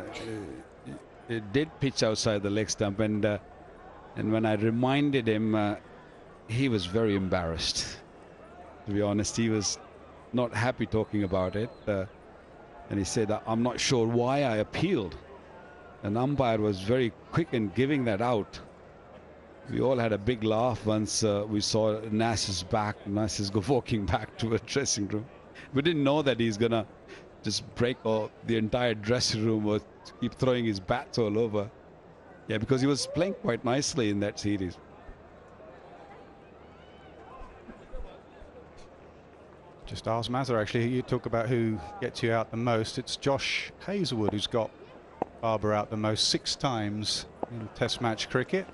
It did pitch outside the leg stump, and when I reminded him, he was very embarrassed. To be honest, he was not happy talking about it, and he said, "I'm not sure why I appealed." An umpire was very quick in giving that out. We all had a big laugh once we saw Nas's back. Nas is walking back to a dressing room. We didn't know that he's gonna just break the entire dressing room or keep throwing his bats all over. Yeah, because he was playing quite nicely in that series. Just ask Mazza, actually. You talk about who gets you out the most. It's Josh Hazlewood who's got Barber out the most, 6 times in Test match cricket.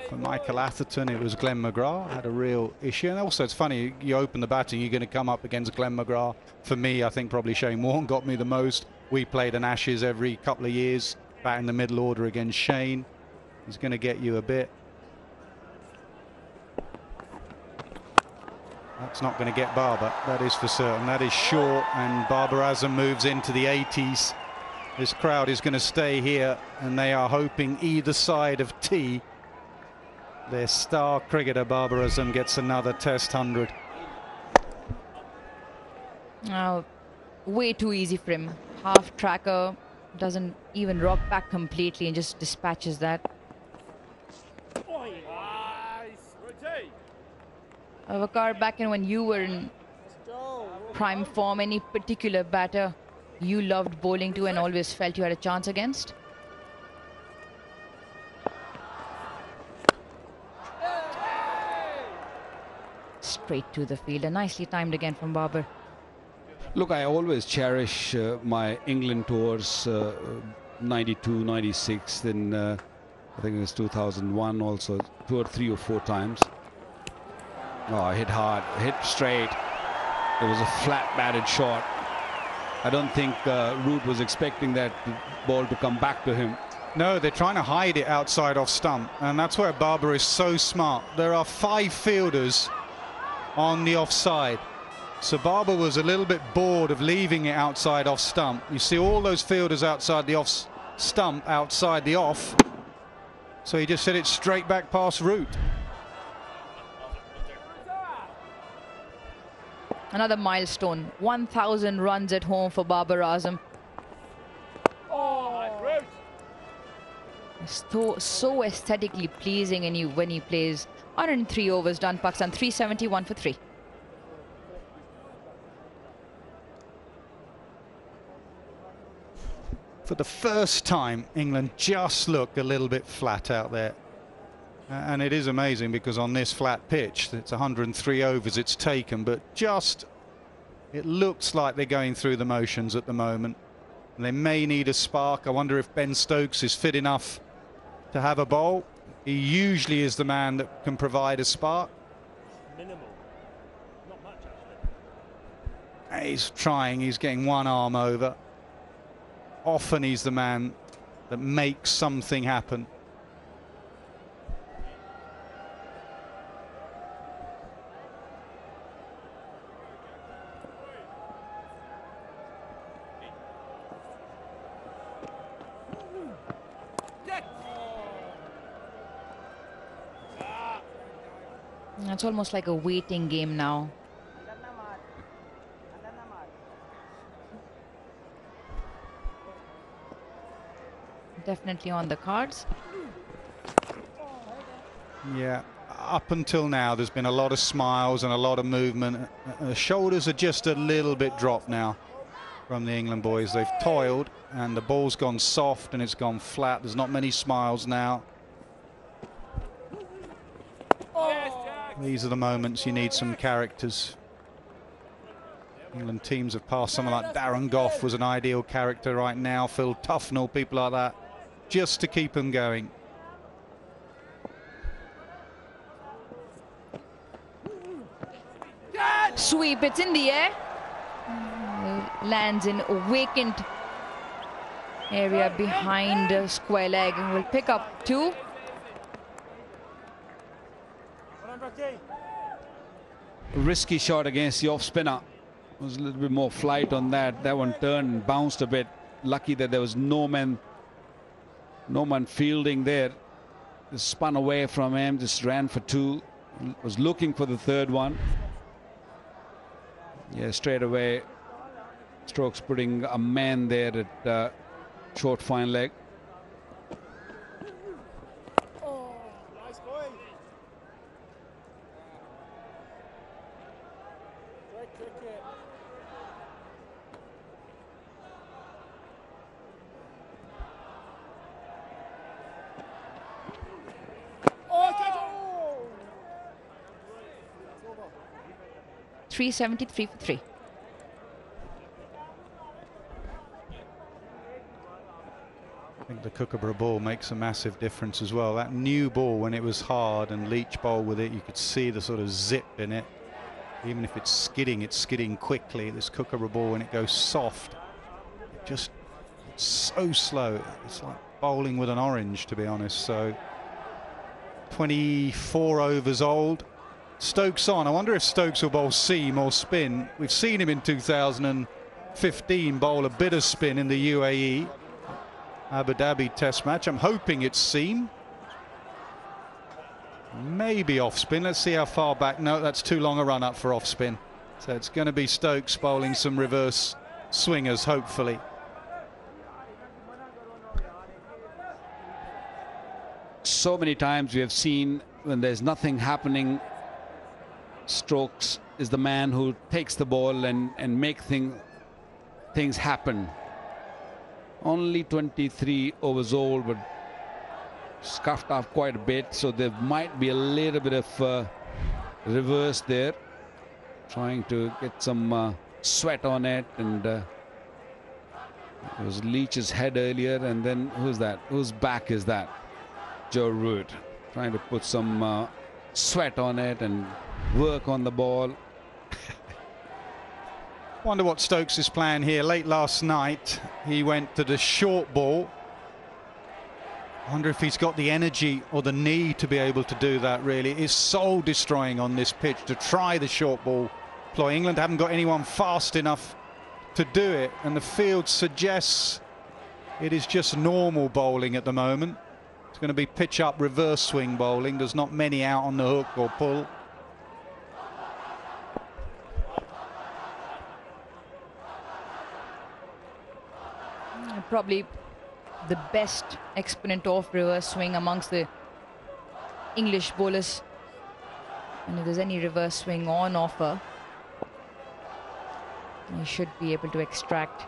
For Michael Atherton, it was Glenn McGrath, had a real issue. And also, it's funny, you open the batting, you're going to come up against Glenn McGrath. For me, I think probably Shane Warne got me the most. We played an Ashes every couple of years, bat in the middle order against Shane. He's going to get you a bit. That's not going to get Barber, that is for certain. That is short, and Babar Azam moves into the 80s. This crowd is going to stay here, and they are hoping either side of tea. Their star cricketer Babar Azam gets another Test 100. Way too easy for him. Half tracker, doesn't even rock back completely and just dispatches that. Waqar, back in when you were in prime form, any particular batter you loved bowling to and always felt you had a chance against? Straight to the fielder. Nicely timed again from Babar. Look, I always cherish my England tours, 92, 96, then I think it was 2001 also, 2 or 3 or 4 times. Oh, hit hard, hit straight. It was a flat batted shot. I don't think Root was expecting that ball to come back to him. No, they're trying to hide it outside off stump, and that's where Babar is so smart. There are 5 fielders on the offside. So Babar was a little bit bored of leaving it outside off stump. You see all those fielders outside the off stump, outside the off. So he just hit it straight back past Root. Another milestone. 1,000 runs at home for Babar Azam. So aesthetically pleasing when he plays. 103 overs done. Pakistan 371 for 3. For the first time, England just looked a little bit flat out there. And it is amazing because on this flat pitch, it's 103 overs it's taken, but just it looks like they're going through the motions at the moment. And they may need a spark. I wonder if Ben Stokes is fit enough to have a bowl. He usually is the man that can provide a spark. Minimal. Not much, actually. He's trying, he's getting one arm over. Often he's the man that makes something happen. It's almost like a waiting game now. Definitely on the cards. Yeah, up until now there's been a lot of smiles and a lot of movement. The shoulders are just a little bit dropped now from the England boys. They've toiled and the ball's gone soft and it's gone flat. There's not many smiles now. These are the moments you need some characters. England teams have passed someone like Darren Gough was an ideal character right now. Phil Tufnell, people like that, just to keep them going. Sweep, it's in the air. Lands in a vacant area behind a square leg and will pick up 2. Risky shot against the off spinner. There was a little bit more flight on that. That one turned and bounced a bit. Lucky that there was no man fielding there. Just spun away from him, just ran for 2. Was looking for the third one. Yeah, straight away Stokes putting a man there at short fine leg. Nice boy. Great cricket. Oh, get on! 373 for 3. I think the Kookaburra ball makes a massive difference as well. That new ball, when it was hard and Leach bowled with it, you could see the sort of zip in it. Even if it's skidding quickly. This Kookaburra ball, when it goes soft, it just it's so slow. It's like bowling with an orange, to be honest. So 24 overs old. Stokes on. I wonder if Stokes will bowl seam or spin. We've seen him in 2015 bowl a bit of spin in the UAE Abu Dhabi Test match. I'm hoping it's seam. Maybe off spin. Let's see how far back. No, that's too long a run up for off spin. So it's going to be Stokes bowling some reverse swingers, hopefully. So many times we have seen when there's nothing happening, Stokes is the man who takes the ball and make things happen. Only 23 overs old, but scuffed off quite a bit, so there might be a little bit of reverse there, trying to get some sweat on it. And it was Leach's head earlier, and then who's that? Whose back is that? Joe Root, trying to put some sweat on it and work on the ball. Wonder what Stokes is playing here. Late last night he went to the short ball. Wonder if he's got the energy or the need to be able to do that. Really, it is soul destroying on this pitch to try the short ball ploy. England haven't got anyone fast enough to do it, and the field suggests it is just normal bowling at the moment. It's going to be pitch up reverse swing bowling. There's not many out on the hook or pull. probably the best exponent of reverse swing amongst the English bowlers. And if there's any reverse swing on offer, he should be able to extract.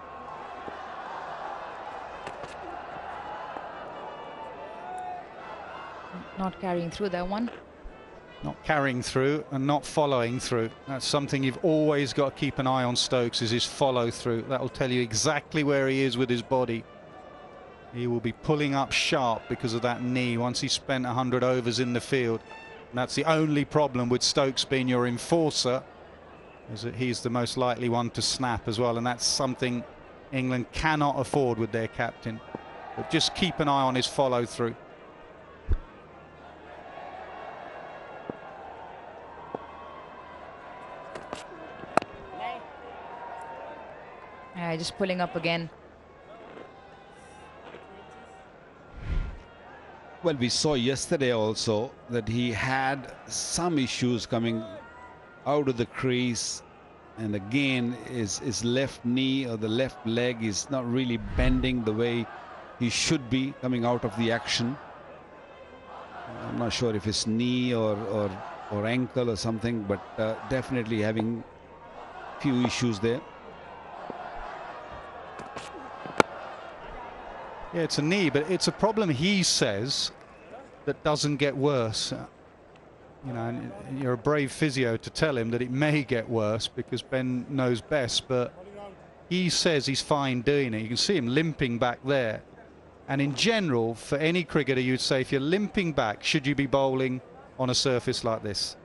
Not carrying through that one. Not carrying through and not following through. That's something you've always got to keep an eye on, Stokes, is his follow through. That will tell you exactly where he is with his body. He will be pulling up sharp because of that knee once he's spent 100 overs in the field. And that's the only problem with Stokes being your enforcer, is that he's the most likely one to snap as well. And that's something England cannot afford with their captain. But just keep an eye on his follow through. Just pulling up again. Well, we saw yesterday also that he had some issues coming out of the crease, and again his left knee or the left leg is not really bending the way he should be coming out of the action. I'm not sure if it's knee or ankle or something, but definitely having few issues there. Yeah, it's a knee, but it's a problem, he says, that doesn't get worse. You know, and you're a brave physio to tell him that it may get worse because Ben knows best, but he says he's fine doing it. You can see him limping back there. And in general, for any cricketer, you'd say if you're limping back, should you be bowling on a surface like this?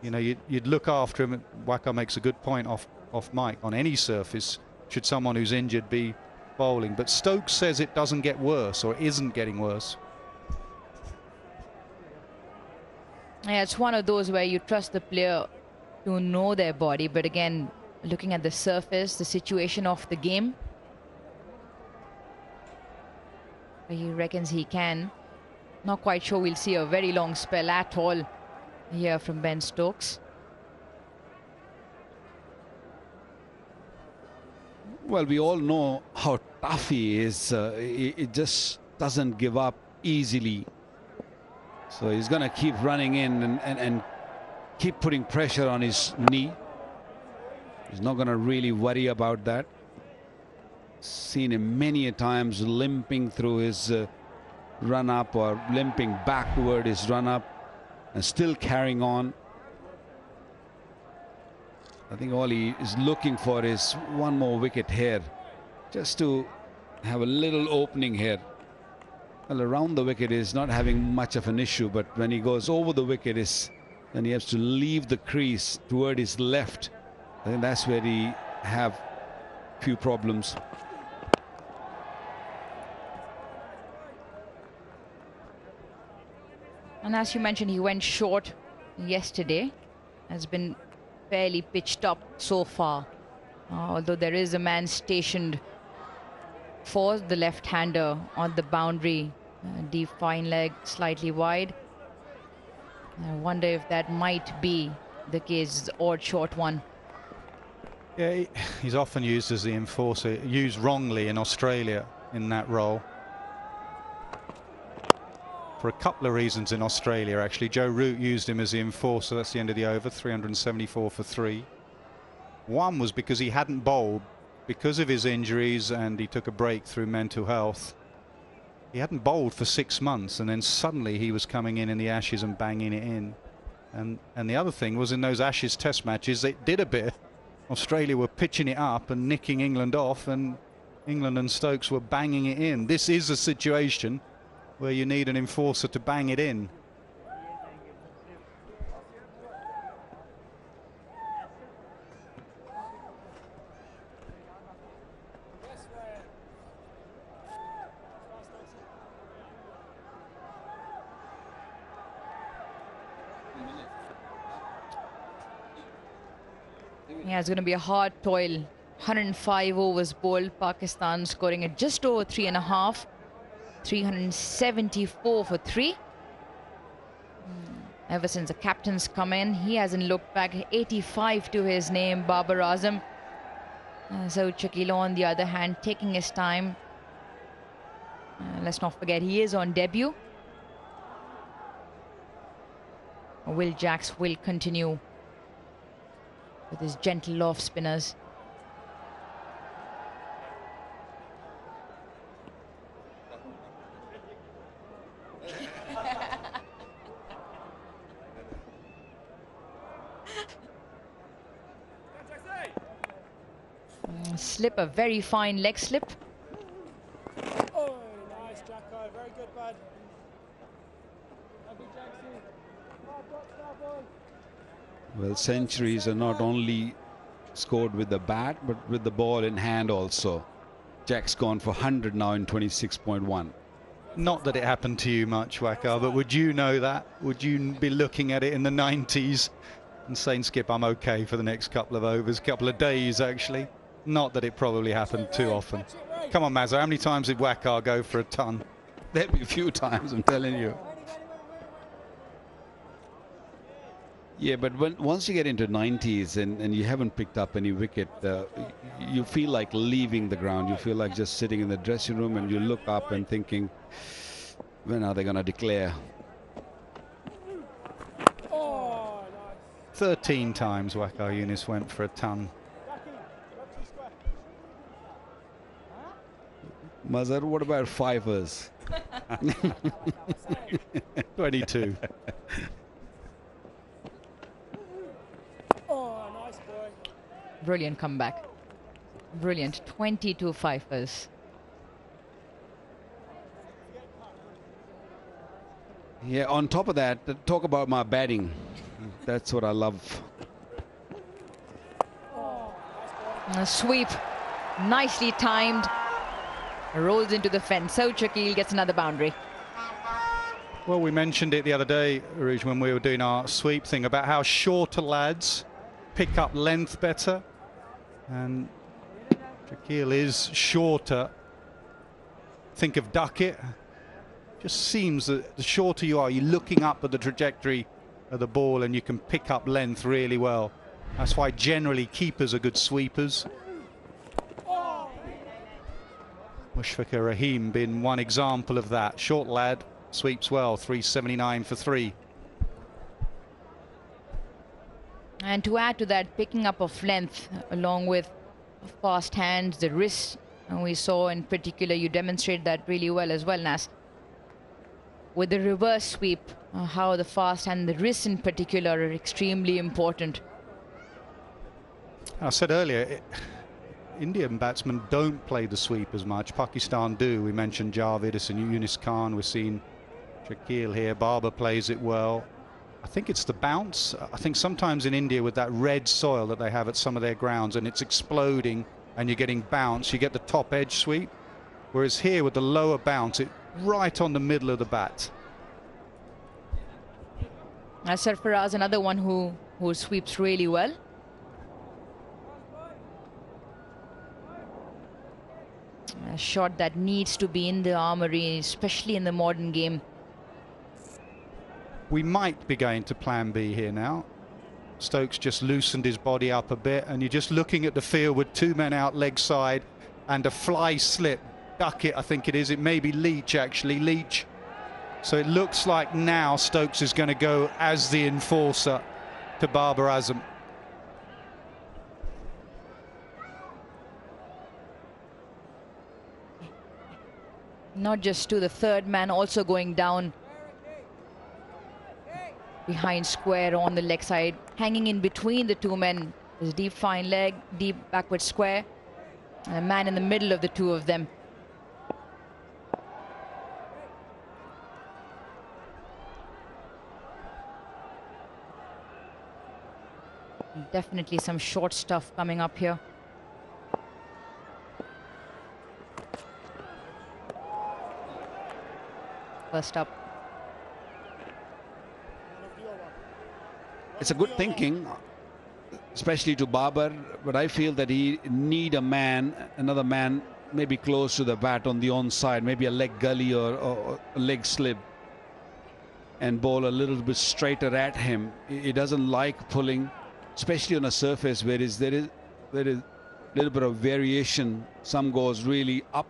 You know, you'd look after him. Waka makes a good point off mic. On any surface, should someone who's injured be bowling? But Stokes says it doesn't get worse, or isn't getting worse. Yeah, it's one of those where you trust the player to know their body, but again, looking at the surface, the situation of the game, he reckons he can. Not quite sure we'll see a very long spell at all here from Ben Stokes. Well, we all know how tough he is. He just doesn't give up easily. So he's going to keep running in and keep putting pressure on his knee. He's not going to really worry about that. Seen him many a times limping through his run up or limping back toward his run up and still carrying on. I think all he is looking for is one more wicket here, just to have a little opening here. Well, around the wicket is not having much of an issue, but when he goes over the wicket then he has to leave the crease toward his left. I think that's where he have few problems. And as you mentioned, he went short yesterday. Has been fairly pitched up so far, although there is a man stationed for the left-hander on the boundary. Deep fine leg, slightly wide. I wonder if that might be the case, odd short one. Yeah, he's often used as the enforcer, used wrongly in Australia in that role. For a couple of reasons in Australia, actually. Joe Root used him as the enforcer. That's the end of the over, 374 for 3. One was because he hadn't bowled because of his injuries, and he took a break through mental health. He hadn't bowled for 6 months, and then suddenly he was coming in the Ashes and banging it in. And the other thing was, in those Ashes test matches, it did a bit. Australia were pitching it up and nicking England off, and England and Stokes were banging it in. This is a situation where you need an enforcer to bang it in. Yeah, it's going to be a hard toil. 105 overs bowled. Pakistan scoring at just over 3.5. 374 for 3. Ever since the captain's come in, he hasn't looked back. 85 to his name, Babar Azam. So Shakil, on the other hand, taking his time. And let's not forget, he is on debut. Will Jacks will continue with his gentle off spinners. Slip, a very fine leg slip. Oh, nice, Jacko. Very good, bud. Lovely, Jackson. Well, centuries are not only scored with the bat, but with the ball in hand also. Jack's gone for 100 now in 26.1. Not that it happened to you much, Waqar, but would you know that? Would you be looking at it in the 90s and saying, Skip, I'm okay for the next couple of overs, couple of days, actually? Not that it probably happened too often. Come on, Mazza, how many times did Waqar go for a ton? There'll be a few times, I'm telling you. Yeah, but once you get into 90s and you haven't picked up any wicket, you feel like leaving the ground. You feel like just sitting in the dressing room, and you look up and thinking, when are they going to declare? 13 times Waqar Younis went for a ton. Mazhar, what about fivers? 22. Oh, nice boy. Brilliant comeback. Brilliant. 22 fifers. Yeah, on top of that, talk about my batting. That's what I love. A sweep. Nicely timed. Rolls into the fence. So Shakil gets another boundary. Well, we mentioned it the other day, Rouge, when we were doing our sweep thing, about how shorter lads pick up length better. And Shakil is shorter. Think of Duckett. Just seems that the shorter you are, you're looking up at the trajectory of the ball and you can pick up length really well. That's why generally keepers are good sweepers. Mushfiqur Rahim being one example of that. Short lad, sweeps well, 379 for 3. And to add to that, picking up of length along with fast hands, the wrist, and we saw in particular, you demonstrate that really well as well, Nas. With the reverse sweep, how the fast hand, the wrist in particular, are extremely important. I said earlier, Indian batsmen don't play the sweep as much. Pakistan do. We mentioned Javid and Yunis Khan. We've seen Shakil here. Barber plays it well. I think it's the bounce. I think sometimes in India with that red soil that they have at some of their grounds and it's exploding and you're getting bounce, you get the top edge sweep. Whereas here with the lower bounce, it right on the middle of the bat. Sarfaraz, another one who sweeps really well. A shot that needs to be in the armory, especially in the modern game. We might be going to plan B here now. Stokes just loosened his body up a bit, and you're just looking at the field with 2 men out leg side and a fly slip. Duckett, I think it is. It may be Leach, actually. Leach. So it looks like now Stokes is going to go as the enforcer to Babar Azam. Not just to the third man, also going down behind square on the leg side, hanging in between the 2 men. There's deep fine leg, deep backward square, and a man in the middle of the 2 of them. Definitely some short stuff coming up here. First up. It's a good thinking, especially to Babar, but I feel that he need another man, maybe close to the bat on the onside, maybe a leg gully or a leg slip, and bowl a little bit straighter at him. He doesn't like pulling, especially on a surface where there is a little bit of variation. Some goes really up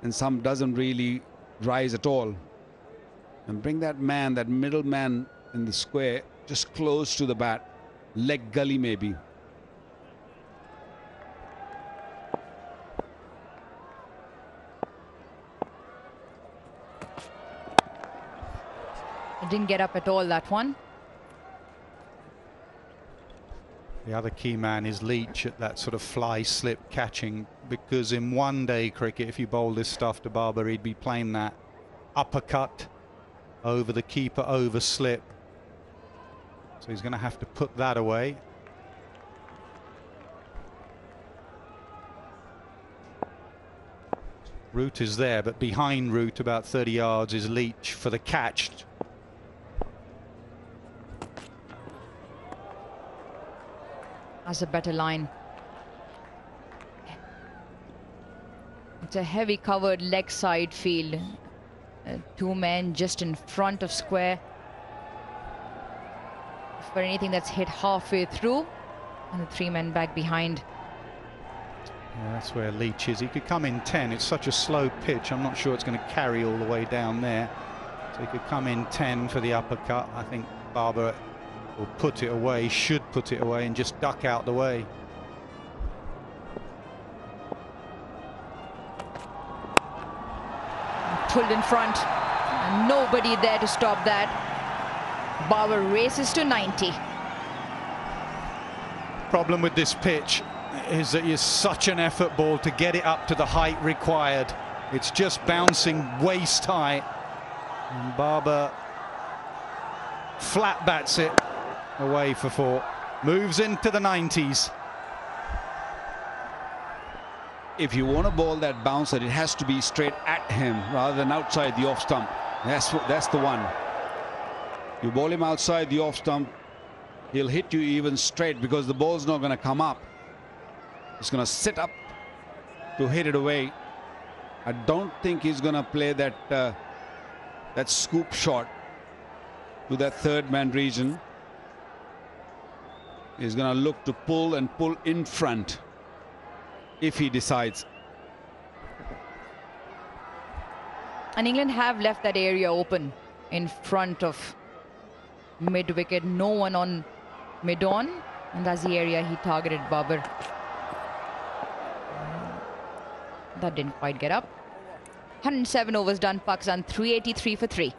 and some doesn't really rise at all. And bring that man, that middle man in the square, just close to the bat. Leg gully maybe. It didn't get up at all, that one. The other key man is Leach at that sort of fly slip catching, because in one day cricket, if you bowl this stuff to Barber, he'd be playing that uppercut over the keeper, over slip. So he's going to have to put that away. Root is there, but behind Root about 30 yards is Leach for the catch. That's a better line. It's a heavy covered leg side field. Two men just in front of square. For anything that's hit halfway through, and the three men back behind. Yeah, that's where Leach is. He could come in 10. It's such a slow pitch. I'm not sure it's going to carry all the way down there. So he could come in 10 for the uppercut. I think Barber will put it away, should put it away, and just duck out the way. Pulled in front, and nobody there to stop that. Barber races to 90. Problem with this pitch is that it's such an effort ball to get it up to the height required. It's just bouncing waist high, and Barber flat bats it away for 4. Moves into the 90s. If you want to bowl that bouncer, it has to be straight at him rather than outside the off stump. That's the one. You bowl him outside the off stump, he'll hit you even straight because the ball's not going to come up. He's going to sit up to hit it away. I don't think he's going to play that that scoop shot to that third man region. He's going to look to pull and pull in front if he decides. And England have left that area open in front of mid-wicket. No one on mid-on, and that's the area he targeted Barber. That didn't quite get up. 107 overs done. Pakistan 383 for 3.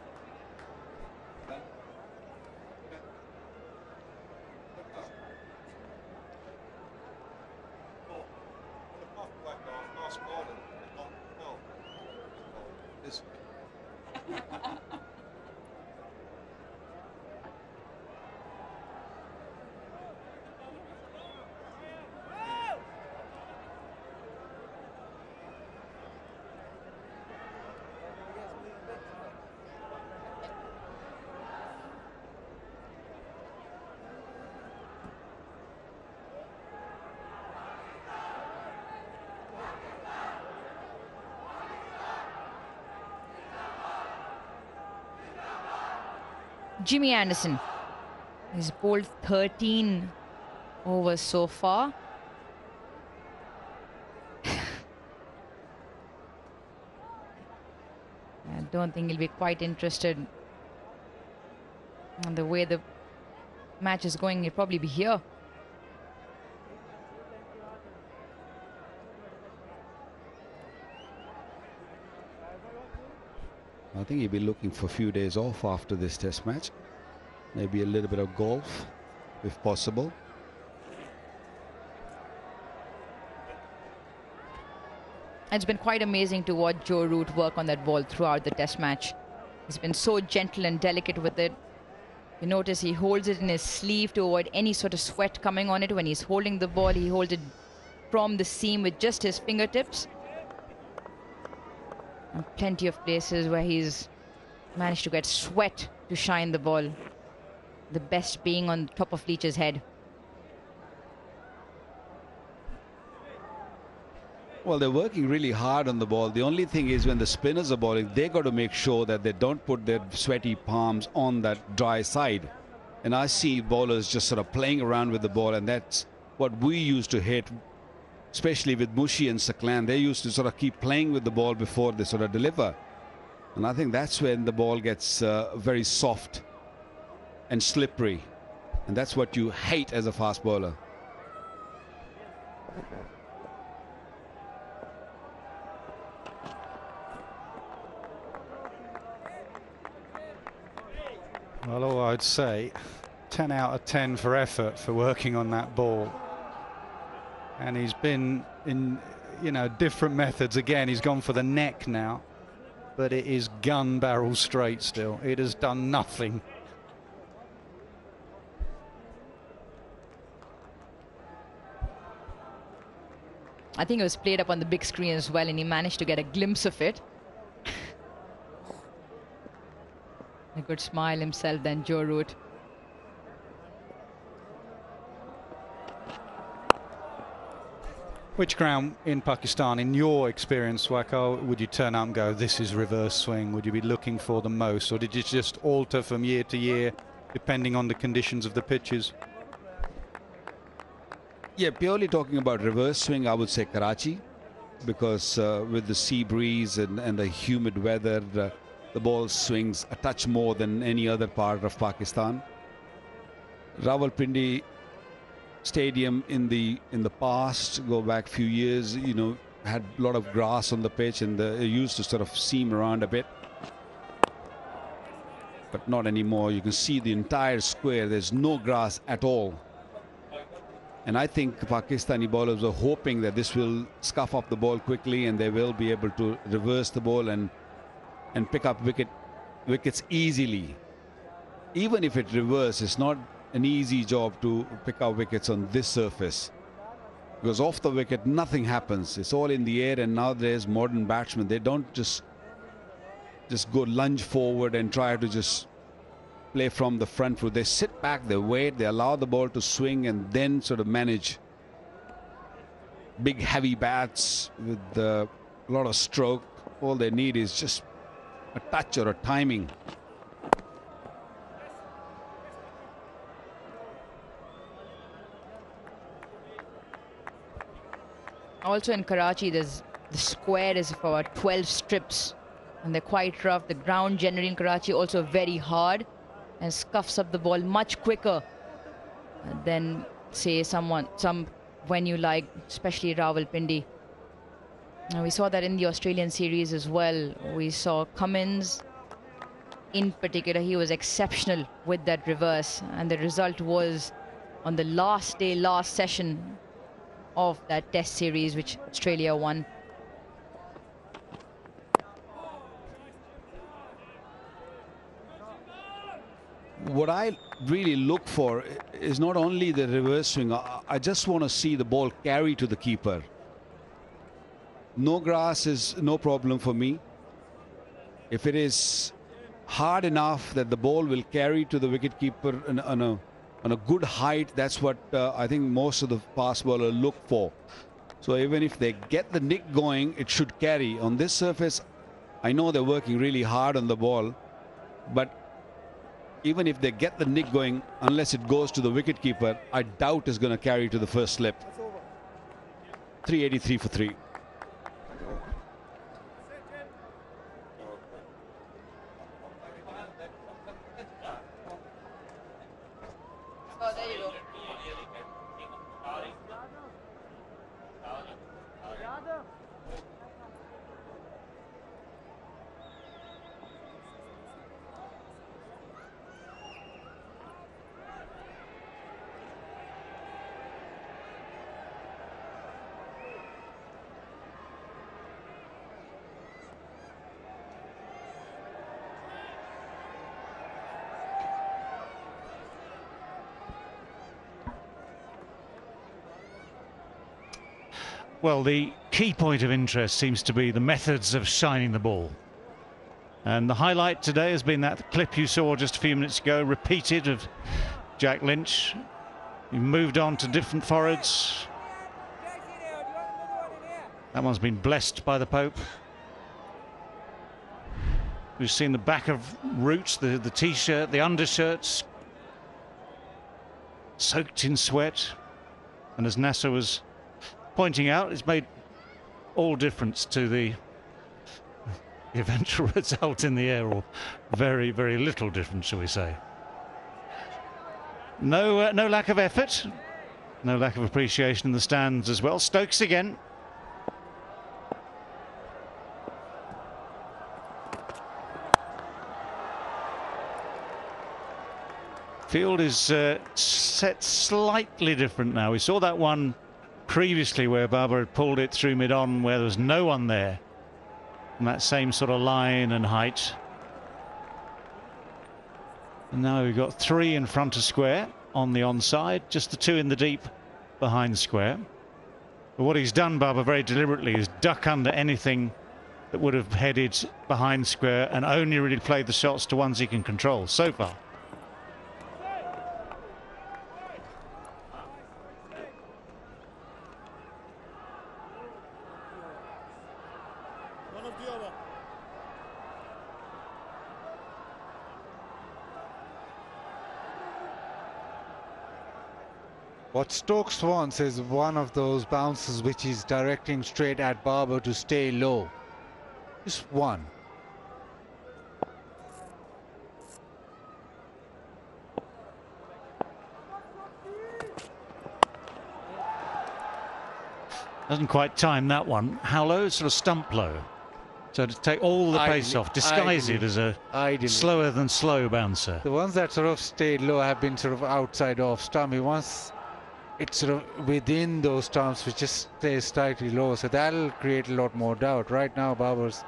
Jimmy Anderson has bowled 13 overs so far. I don't think he'll be quite interested in the way the match is going. He'll probably be here. I think he'll be looking for a few days off after this test match. Maybe a little bit of golf, if possible. It's been quite amazing to watch Joe Root work on that ball throughout the test match. He's been so gentle and delicate with it. You notice he holds it in his sleeve to avoid any sort of sweat coming on it. When he's holding the ball, he holds it from the seam with just his fingertips. And plenty of places where he's managed to get sweat to shine the ball. The best being on top of Leach's head. Well, they're working really hard on the ball. The only thing is when the spinners are bowling, they got to make sure that they don't put their sweaty palms on that dry side. And I see bowlers just sort of playing around with the ball, and that's what we used to hate, especially with Mushi and Saklan. They used to sort of keep playing with the ball before they sort of deliver. And I think that's when the ball gets very soft and slippery. And that's what you hate as a fast bowler. Well, all I'd say, 10 out of 10 for effort for working on that ball. And he's been in, different methods. Again, he's gone for the neck now, but it is gun barrel straight still. It has done nothing. I think it was played up on the big screen as well, and he managed to get a glimpse of it. A good smile himself, then Joe Root. Which ground in Pakistan, in your experience, Wakal, would you turn up and go, this is reverse swing? Would you be looking for the most? Or did it just alter from year to year, depending on the conditions of the pitches? Yeah, purely talking about reverse swing, I would say Karachi, because with the sea breeze and the humid weather, the ball swings a touch more than any other part of Pakistan. Rawalpindi Stadium in the past, go back few years, had a lot of grass on the pitch, and it used to sort of seam around a bit, but not anymore. You can see the entire square. There's no grass at all. And I think Pakistani bowlers are hoping that this will scuff up the ball quickly and they will be able to reverse the ball and pick up wickets easily. Even if it reverses, it's not an easy job to pick up wickets on this surface, because off the wicket nothing happens. It's all in the air, and nowadays modern batsmen, they don't just go lunge forward and try to just play from the front foot. They sit back, they wait, they allow the ball to swing, and then sort of manage big heavy bats with a lot of stroke. All they need is just a touch or a timing. Also in Karachi, the square is for about 12 strips, and they're quite rough. The ground generally in Karachi also very hard and scuffs up the ball much quicker than, say, some venue like, especially Rawalpindi. And we saw that in the Australian series as well. We saw Cummins in particular. He was exceptional with that reverse, and the result was on the last day, last session of that test series which Australia won. What I really look for is not only the reverse swing. I just want to see the ball carry to the keeper. No grass is no problem for me. If it is hard enough that the ball will carry to the wicketkeeper on a good height, that's what I think most of the fast bowlers look for. So even if they get the nick going, it should carry. On this surface, I know they're working really hard on the ball, but even if they get the nick going, unless it goes to the wicketkeeper, I doubt it's going to carry to the first slip. 383 for 3. Oh, there you go. Well, the key point of interest seems to be the methods of shining the ball. And the highlight today has been that clip you saw just a few minutes ago, repeated, of Jack Lynch. He moved on to different foreheads. That one's been blessed by the Pope. We've seen the back of Roots, the T-shirt, the undershirts, soaked in sweat. And as Nasser was pointing out, it's made all difference to the the eventual result in the air, or very, very little different, shall we say. No lack of effort, no lack of appreciation in the stands as well. Stokes again. Field is set slightly different now. We saw that one previously where Barber had pulled it through mid-on where there was no one there. And that same sort of line and height. And now we've got 3 in front of square on the onside, just the 2 in the deep behind square. But what he's done, Barber, very deliberately is duck under anything that would have headed behind square and only really played the shots to ones he can control so far. What Stokes wants is one of those bounces which he's directing straight at Barber to stay low. Just one. Doesn't quite time that one. How low? Sort of stump low. So to take all the pace off, disguise it as a slower than slow bouncer. The ones that sort of stayed low have been sort of outside off stump. He wants it sort of within those stumps which just stays slightly low. So that'll create a lot more doubt. Right now Barber's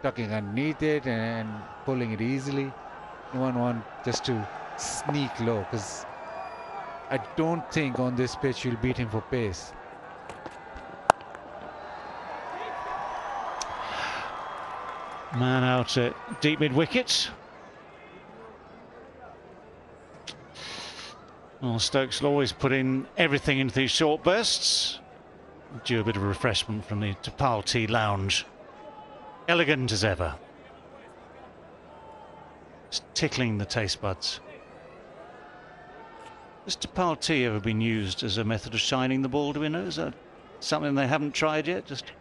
tucking underneath it and pulling it easily. You want just to sneak low, because I don't think on this pitch you'll beat him for pace. Man out at deep mid-wicket. Well, Stokes will always put in everything into these short bursts. Due a bit of refreshment from the Tapal Tea Lounge. Elegant as ever. Just tickling the taste buds. Has Tapal Tea ever been used as a method of shining the ball, do we know? Is that something they haven't tried yet? Just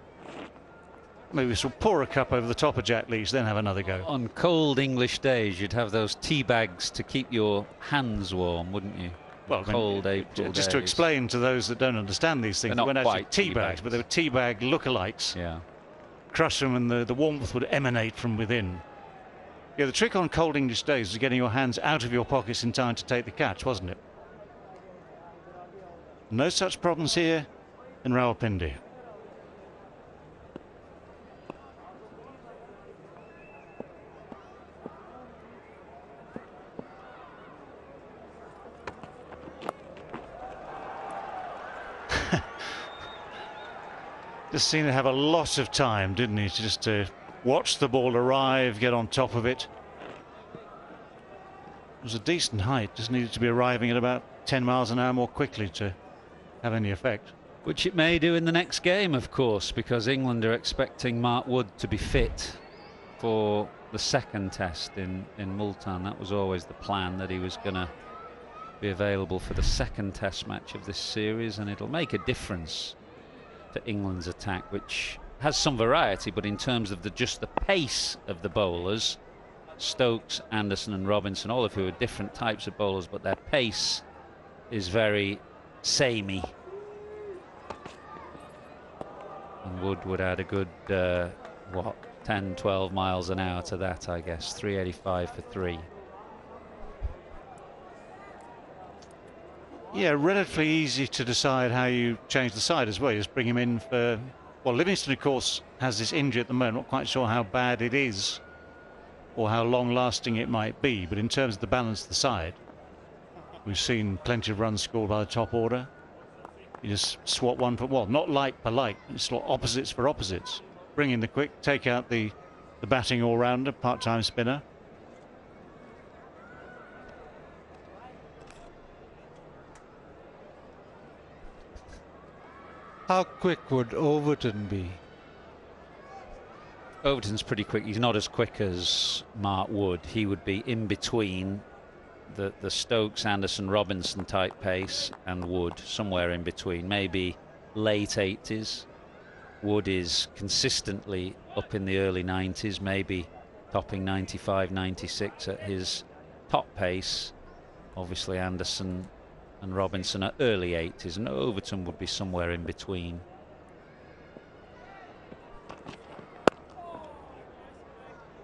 maybe we'll pour a cup over the top of Jack Leach, then have another go. On cold English days, you'd have those tea bags to keep your hands warm, wouldn't you? Well, cold April just days. to explain to those that don't understand these things, They're they not weren't actually quite tea tea bags, bags. but they were tea bag lookalikes. Yeah. Crush them and the warmth would emanate from within. Yeah, the trick on cold English days was getting your hands out of your pockets in time to take the catch, wasn't it? No such problems here in Rawalpindi. Just seemed to have a lot of time, didn't he, just to watch the ball arrive, get on top of it. It was a decent height, just needed to be arriving at about 10 miles an hour more quickly to have any effect. Which it may do in the next game, of course, because England are expecting Mark Wood to be fit for the second test in Multan. That was always the plan, that he was going to be available for the second test match of this series, and it'll make a difference to England's attack, which has some variety, but in terms of just the pace of the bowlers, Stokes, Anderson and Robinson, all of who are different types of bowlers, but their pace is very samey. And Wood would add a good, 10, 12 miles an hour to that, I guess. 385 for 3. Yeah, relatively easy to decide how you change the side as well. You just bring him in for... Well, Livingston, of course, has this injury at the moment. Not quite sure how bad it is or how long-lasting it might be. But in terms of the balance of the side, we've seen plenty of runs scored by the top order. You just swap one for... Well, not like for like. You swap opposites for opposites. Bring in the quick, take out the batting all-rounder, part-time spinner. How quick would Overton be? Overton's pretty quick. He's not as quick as Mark Wood. He would be in between the Stokes, Anderson, Robinson type pace and Wood, somewhere in between, maybe late 80s. Wood is consistently up in the early 90s, maybe topping 95, 96 at his top pace. Obviously Anderson and Robinson are early 80s, and Overton would be somewhere in between.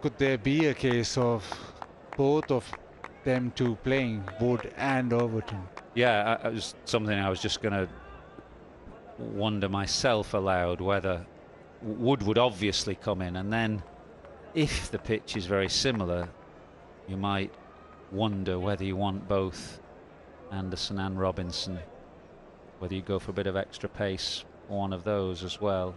Could there be a case of both of them two playing, Wood and Overton? Yeah, it was something I was just going to wonder myself aloud, whether Wood would obviously come in, and then if the pitch is very similar, you might wonder whether you want both Anderson and Robinson, whether you go for a bit of extra pace for one of those as well.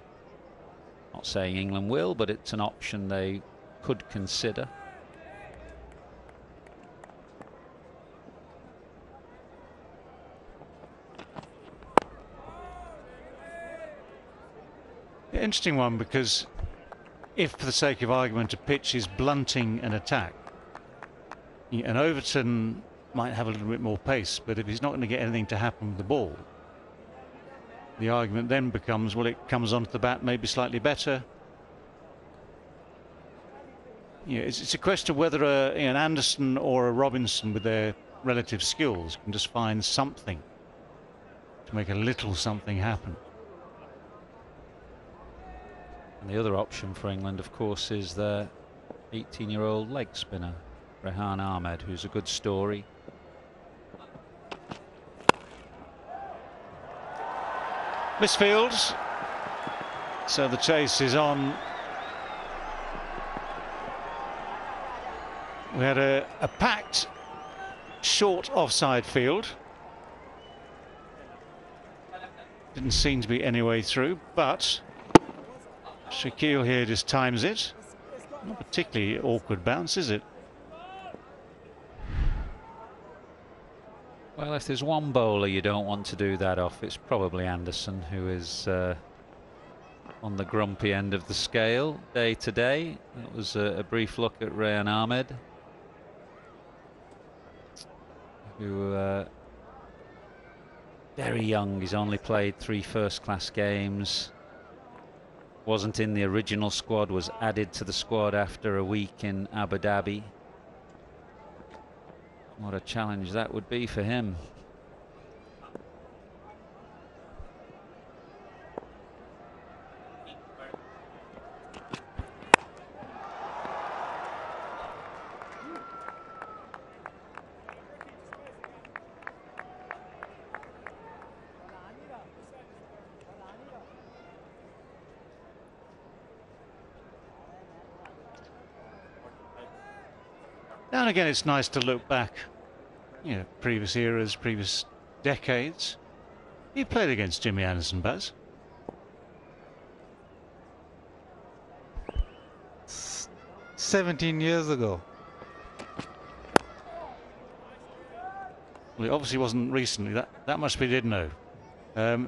Not saying England will, but it's an option they could consider. Interesting one, because if, for the sake of argument, a pitch is blunting an attack, and Overton might have a little bit more pace, but if he's not going to get anything to happen with the ball, the argument then becomes, well, it comes onto the bat maybe slightly better. It's a question of whether an Anderson or a Robinson, with their relative skills, can just find something to make a little something happen. And the other option for England, of course, is their 18-year-old leg spinner, Rehan Ahmed, who's a good story. Misfields, so the chase is on. We had a packed short offside field. Didn't seem to be any way through, but Shaquille here just times it. Not particularly awkward bounce, is it? Well, if there's one bowler you don't want to do that off, it's probably Anderson, who is on the grumpy end of the scale day to day. That was a brief look at Rehan Ahmed, who very young. He's only played 3 first-class games. Wasn't in the original squad, was added to the squad after a week in Abu Dhabi. What a challenge that would be for him. Now and again, it's nice to look back, previous eras, previous decades. You played against Jimmy Anderson, Baz? 17 years ago. Well, it obviously wasn't recently. That much we did know.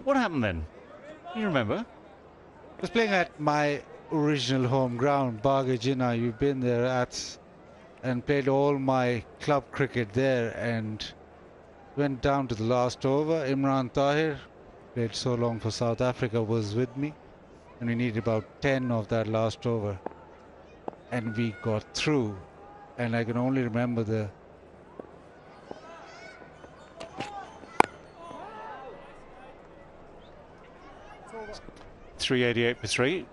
What happened then? You remember? I was playing at my original home ground, Barga Jinnah. You've been there and played all my club cricket there, and went down to the last over. Imran Tahir, played so long for South Africa, was with me, and we needed about 10 of that last over, and we got through. And I can only remember the 388 for 3.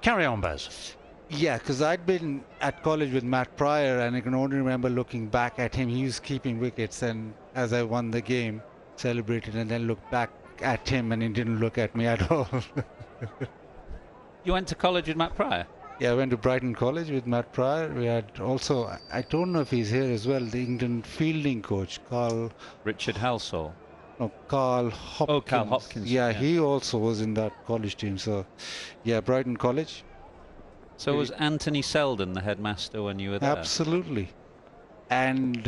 Carry on, Baz. Yeah, because I'd been at college with Matt Pryor, and I can only remember looking back at him. He was keeping wickets, and as I won the game, celebrated, and then looked back at him, and he didn't look at me at all. You went to college with Matt Pryor? Yeah, I went to Brighton College with Matt Pryor. We had also, I don't know if he's here as well, the England fielding coach, Richard Halsall. No, Carl Hopkins. Oh, Carl Hopkins. Yeah, he also was in that college team. So, yeah, Brighton College. So was Anthony Selden the headmaster when you were there? Absolutely. And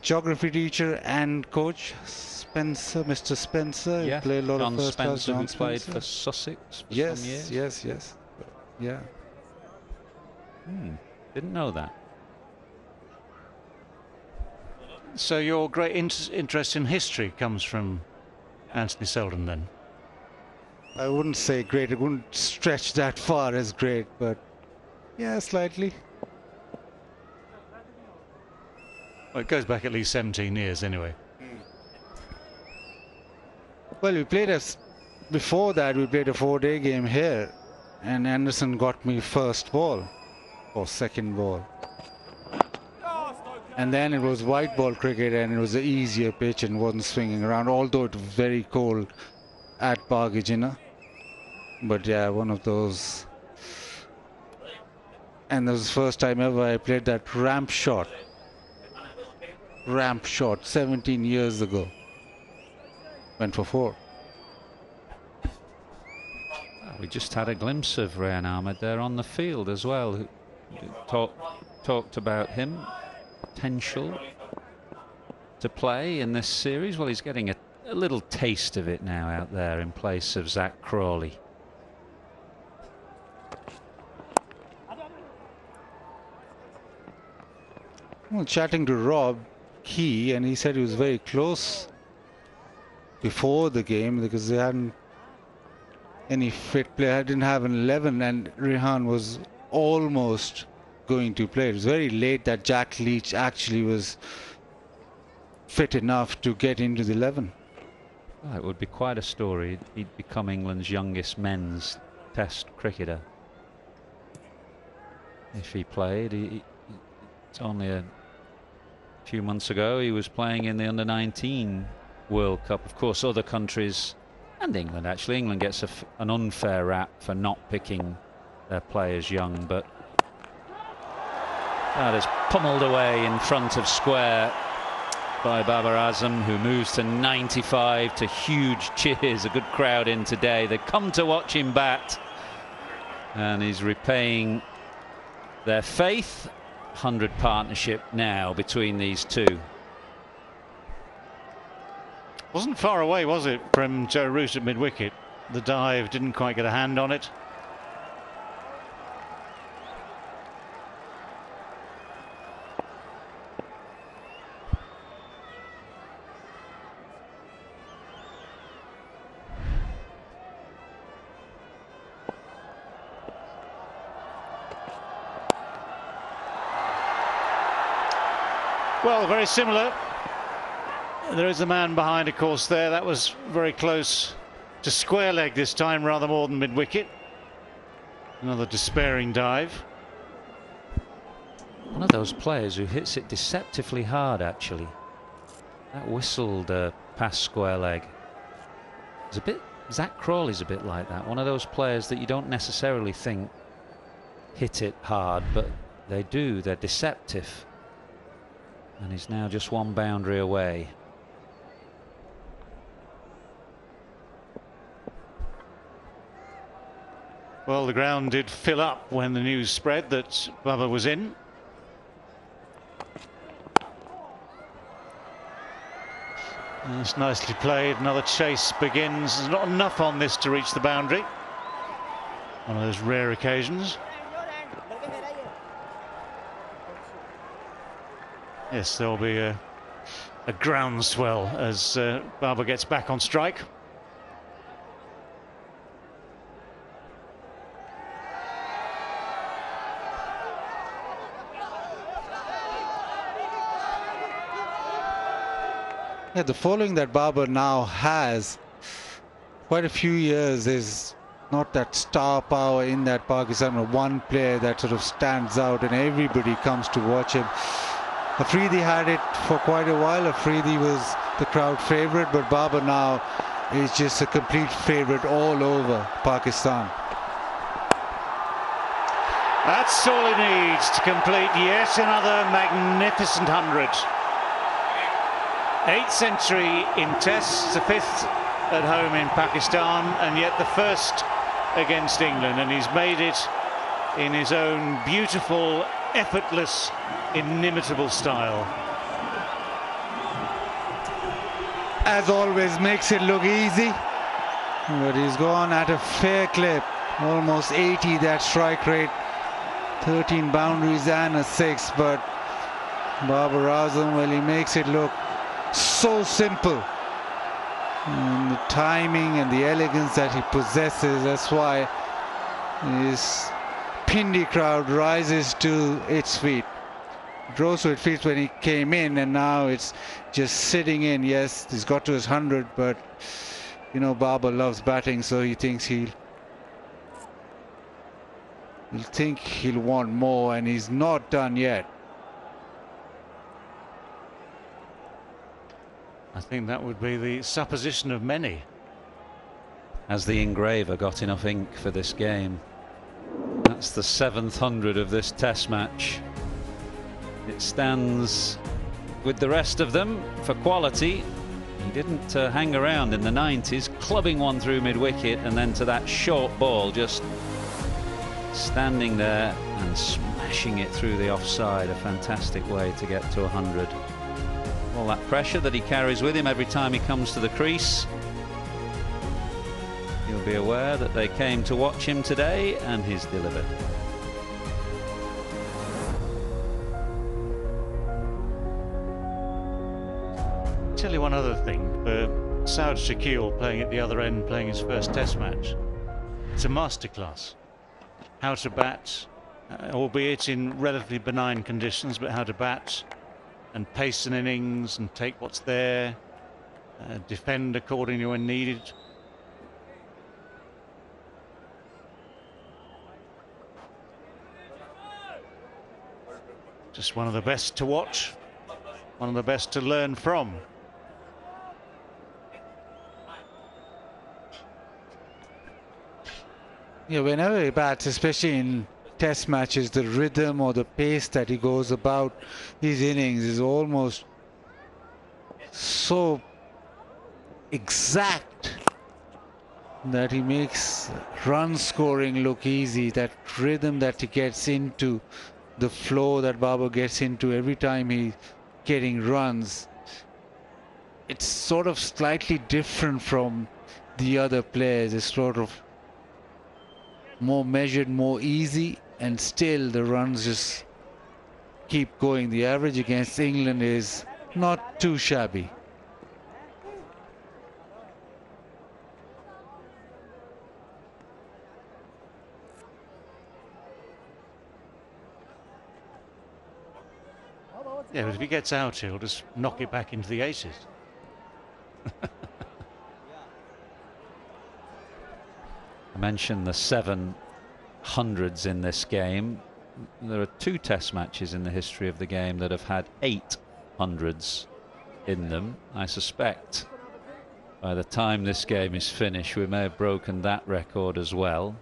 geography teacher and coach, Spencer, Mr. Spencer. Yeah, Played a lot John of first class. Spencer, who played for Sussex for yes, some years. Yes. Yeah. Didn't know that. So your great interest in history comes from Anthony Selden then? I wouldn't say great. It wouldn't stretch that far as great, but yeah, slightly. Well, it goes back at least 17 years anyway. Well, before that we played a 4-day game here, and Anderson got me first ball or second ball. And then it was white ball cricket, and it was an easier pitch and wasn't swinging around, although it was very cold at Bargajina. But yeah, one of those. And that was the first time ever I played that ramp shot. Ramp shot 17 years ago. Went for 4. We just had a glimpse of Rehan Ahmed there on the field as well. Talked about him. Potential to play in this series. Well, he's getting a little taste of it now out there in place of Zach Crawley. Well, chatting to Rob Key, and he said he was very close before the game because they hadn't any fit player. Didn't have an 11, and Rehan was almost going to play. It was very late that Jack Leach actually was fit enough to get into the 11. Well, it would be quite a story. He'd become England's youngest men's Test cricketer if he played. It's only a few months ago he was playing in the under-19 World Cup. Of course, other countries and England, actually, England gets an unfair rap for not picking their players young, but that is pummeled away in front of square by Babar Azam, who moves to 95 to huge cheers. A good crowd in today. They come to watch him bat, and he's repaying their faith. 100 partnership now between these two. Wasn't far away, was it, from Joe Root at mid-wicket? The dive didn't quite get a hand on it. Well, very similar. There is a man behind, of course, there. That was very close to square leg this time, rather more than mid-wicket. Another despairing dive. One of those players who hits it deceptively hard, actually. That whistled past square leg. It's a bit. Zach Crawley's a bit like that. One of those players that you don't necessarily think hit it hard, but they do. They're deceptive. And he's now just one boundary away. Well, the ground did fill up when the news spread that Bubba was in. And it's nicely played. Another chase begins. There's not enough on this to reach the boundary. One of those rare occasions. Yes, there'll be a groundswell as Barber gets back on strike. Yeah, the following that Barber now has, quite a few years, is not that star power in that Pakistan, or one player that sort of stands out and everybody comes to watch him. Afridi had it for quite a while. Afridi was the crowd favourite, but Barber now is just a complete favourite all over Pakistan. That's all he needs to complete yet another magnificent 100. 8th century in Tests, the 5th at home in Pakistan, and yet the first against England, and he's made it in his own beautiful, effortless, inimitable style. As always, makes it look easy, but he's gone at a fair clip, almost 80 that strike rate, 13 boundaries and a 6, but Babar Azam, well, he makes it look so simple. And the timing and the elegance that he possesses, that's why his Pindi crowd rises to its feet. It rose to its feet when he came in, and now it's just sitting in. Yes, he's got to his 100, but you know Babar loves batting, so he thinks he'll want more, and he's not done yet. I think that would be the supposition of many. Has the engraver got enough ink for this game? That's the 7th 100 of this test match. It stands with the rest of them for quality. He didn't hang around in the 90s, clubbing one through mid-wicket and then to that short ball, just standing there and smashing it through the offside. A fantastic way to get to 100. All that pressure that he carries with him every time he comes to the crease. You'll be aware that they came to watch him today, and he's delivered. Tell you one other thing, for Saud Shakil playing at the other end, playing his first test match, it's a masterclass. How to bat, albeit in relatively benign conditions, but how to bat and pace an innings and take what's there, defend accordingly when needed. Just one of the best to watch, one of the best to learn from. Yeah, whenever he bats, especially in test matches, the rhythm or the pace that he goes about his innings is almost so exact that he makes run scoring look easy. That rhythm that he gets into, the flow that Babar gets into every time he's getting runs, it's sort of slightly different from the other players. It's sort of more measured, more easy, and still the runs just keep going. The average against England is not too shabby. Yeah, but if he gets out, he'll just knock it back into the aces. I mentioned the 7 hundreds in this game. There are 2 test matches in the history of the game that have had 8 hundreds in them. I suspect by the time this game is finished, we may have broken that record as well,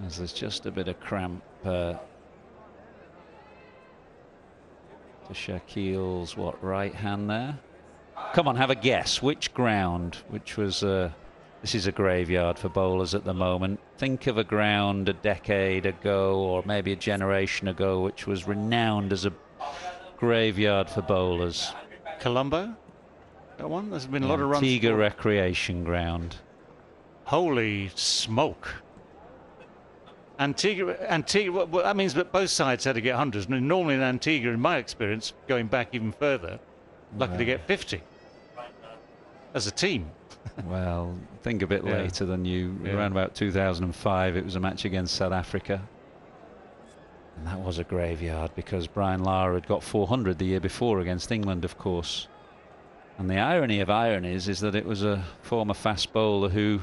as there's just a bit of cramp to Shakil's right hand there. Come on, have a guess. Which ground? Which was this is a graveyard for bowlers at the moment. Think of a ground a decade ago or maybe a generation ago which was renowned as a graveyard for bowlers. Colombo? That one? There's been a lot of runs. Antigua Recreation Ground. Holy smoke. Antigua, well, that means that both sides had to get hundreds. And normally in Antigua, in my experience, going back even further, lucky to get 50 as a team. Well, think a bit later than you. Around about 2005, it was a match against South Africa. And that was a graveyard because Brian Lara had got 400 the year before against England, of course. And the irony of ironies is that it was a former fast bowler who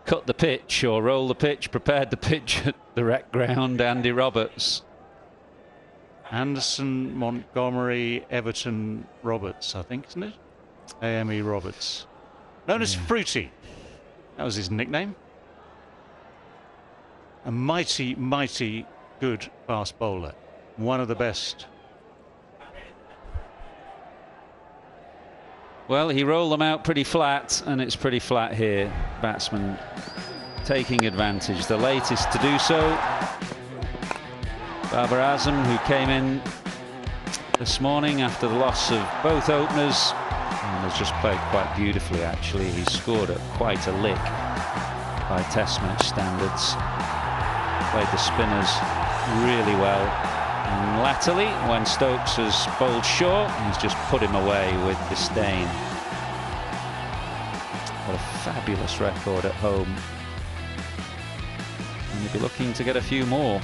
cut the pitch or rolled the pitch, prepared the pitch at the rec ground, Andy Roberts. Anderson, Montgomery, Everton, Roberts, I think, isn't it? AME Roberts. Known as Fruity. That was his nickname. A mighty, mighty good fast bowler. One of the best. Well, he rolled them out pretty flat, and it's pretty flat here. Batsman taking advantage. The latest to do so, Babar Azam, who came in this morning after the loss of both openers, and has just played quite beautifully, actually. He scored at quite a lick by Test match standards. Played the spinners really well. And latterly, when Stokes has bowled short, he's just put him away with disdain. What a fabulous record at home. And they'll be looking to get a few more.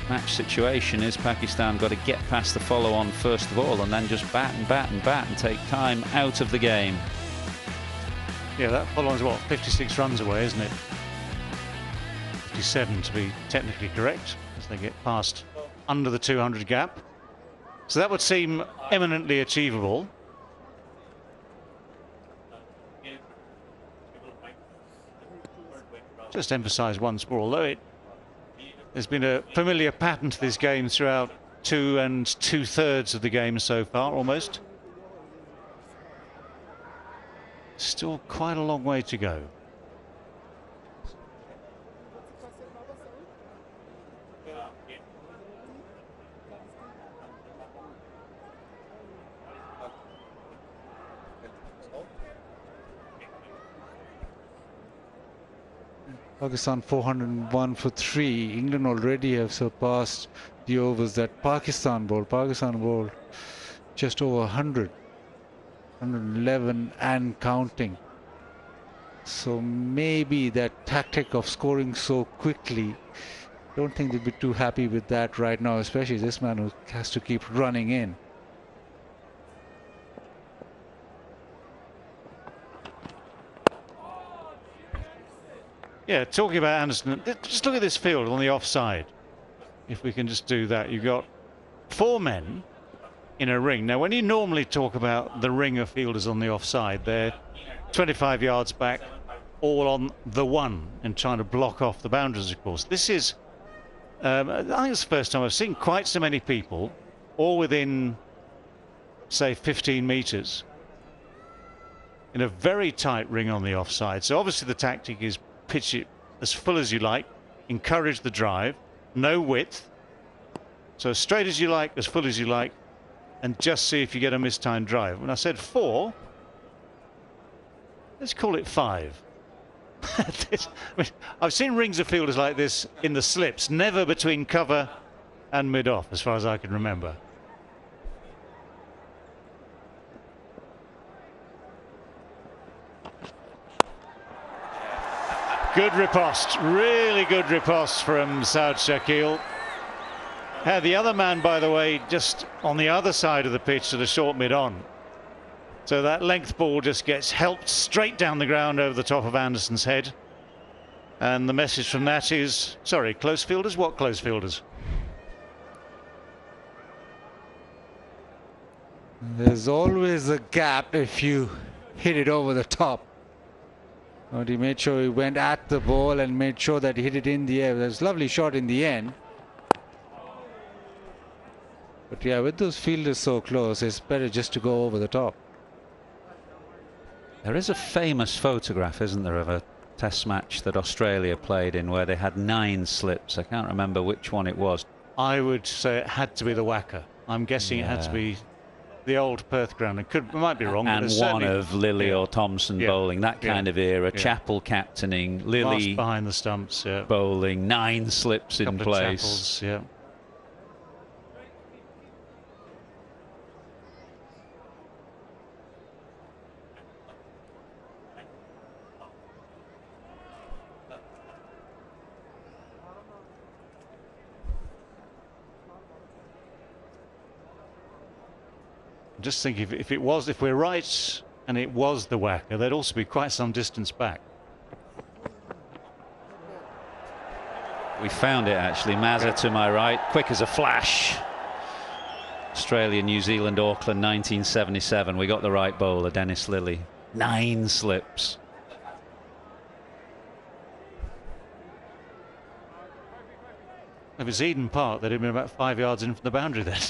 Match situation is Pakistan got to get past the follow-on first of all, and then just bat and bat and bat and take time out of the game. Yeah, that follow-on's what, 56 runs away, isn't it? 57 to be technically correct, as they get past under the 200 gap. So that would seem eminently achievable. Just emphasise once more, although there's been a familiar pattern to this game throughout 2 2/3 of the game so far, almost. Still quite a long way to go. Pakistan 401 for 3. England already have surpassed the overs that Pakistan bowled. Pakistan bowled just over 100. 111 and counting. So maybe that tactic of scoring so quickly, don't think they'll be too happy with that right now, especially this man who has to keep running in. Yeah, talking about Anderson, just look at this field on the offside. If we can just do that, you've got 4 men in a ring. Now, when you normally talk about the ring of fielders on the offside, they're 25 yards back, all on the one, and trying to block off the boundaries, of course. This is, I think it's the first time I've seen quite so many people, all within, say, 15 metres, in a very tight ring on the offside. So obviously the tactic is pitch it as full as you like, encourage the drive, no width, so as straight as you like, as full as you like, and just see if you get a mistimed drive. When I said 4, let's call it 5. I've seen rings of fielders like this in the slips, never between cover and mid-off, as far as I can remember. Good riposte, really good riposte from Saud Shakil. The other man, by the way, just on the other side of the pitch to the short mid-on. So that length ball just gets helped straight down the ground over the top of Anderson's head. And the message from that is, sorry, close fielders? What close fielders? There's always a gap if you hit it over the top. But he made sure he went at the ball and made sure that he hit it in the air. There's a lovely shot in the end. But yeah, with those fielders so close, it's better just to go over the top. There is a famous photograph, isn't there, of a test match that Australia played in where they had 9 slips. I can't remember which one it was. I would say it had to be the Wacker. I'm guessing it had to be the old Perth ground. It might be wrong. And one of Lilly or Thompson bowling, that kind of era. Yeah. Chappell captaining, Lilly behind the stumps, bowling, 9 slips in place. Chappells, yeah. Just think if we're right and it was the Wacker, there'd also be quite some distance back. We found it actually. Mazza to my right, quick as a flash. Australia, New Zealand, Auckland, 1977. We got the right bowler, Dennis Lilly. 9 slips. If it's Eden Park, they'd have been about 5 yards in from the boundary then.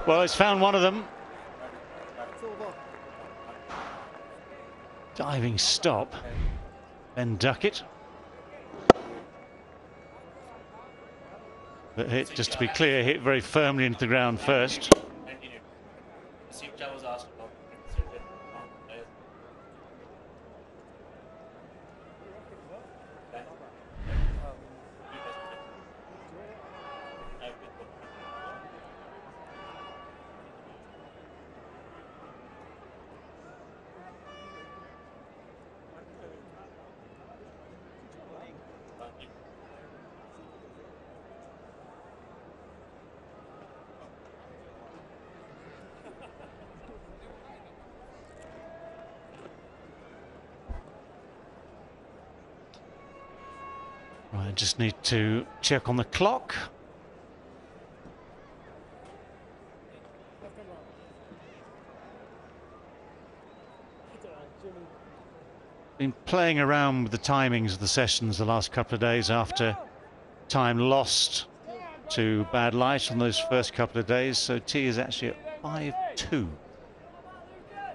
Well, it's found one of them. Diving stop. Ben Duckett. But hit, just to be clear, hit very firmly into the ground first. just need to check on the clock. Been playing around with the timings of the sessions the last couple of days after time lost to bad light on those first couple of days. So T is actually at 5-2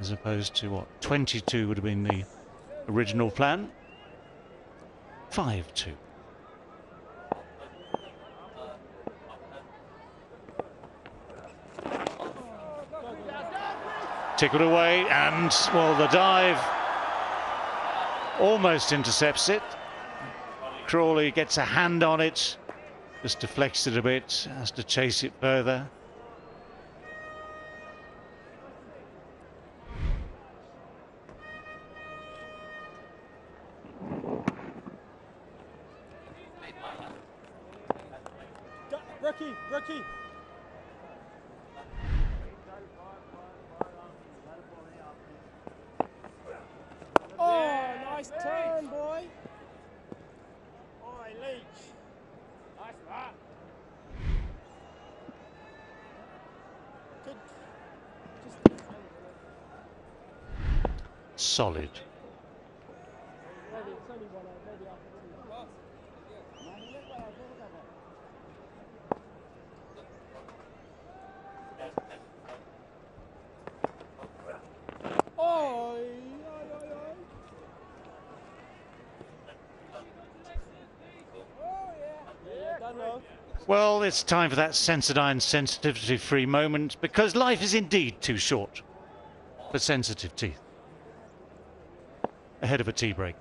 as opposed to what, 22 would have been the original plan. 5-2. Tickled away, and well, the dive almost intercepts it. Crawley gets a hand on it, just deflects it a bit, has to chase it further. Rookie. Oh, nice turn, boy. Oi, Leach. Nice that. Good. Solid. Well, it's time for that Sensodyne sensitivity-free moment, because life is indeed too short for sensitive teeth. Ahead of a tea break.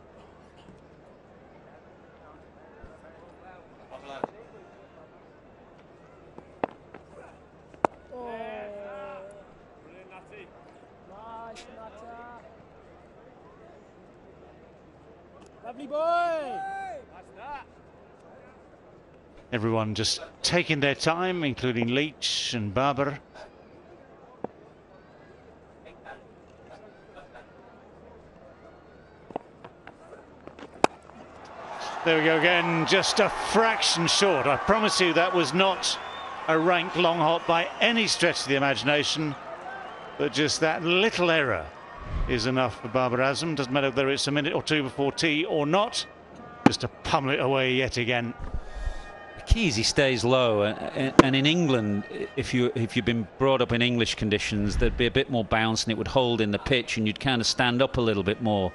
Lovely boy! That's that. Everyone just taking their time, including Leach and Barber. There we go again, just a fraction short. I promise you that was not a ranked long hop by any stretch of the imagination, but just that little error is enough for Babar Azam. Doesn't matter whether it's a minute or two before tea or not, just to pummel it away yet again. The key is he stays low, and in England, if you've been brought up in English conditions, there'd be a bit more bounce and it would hold in the pitch and you'd kind of stand up a little bit more.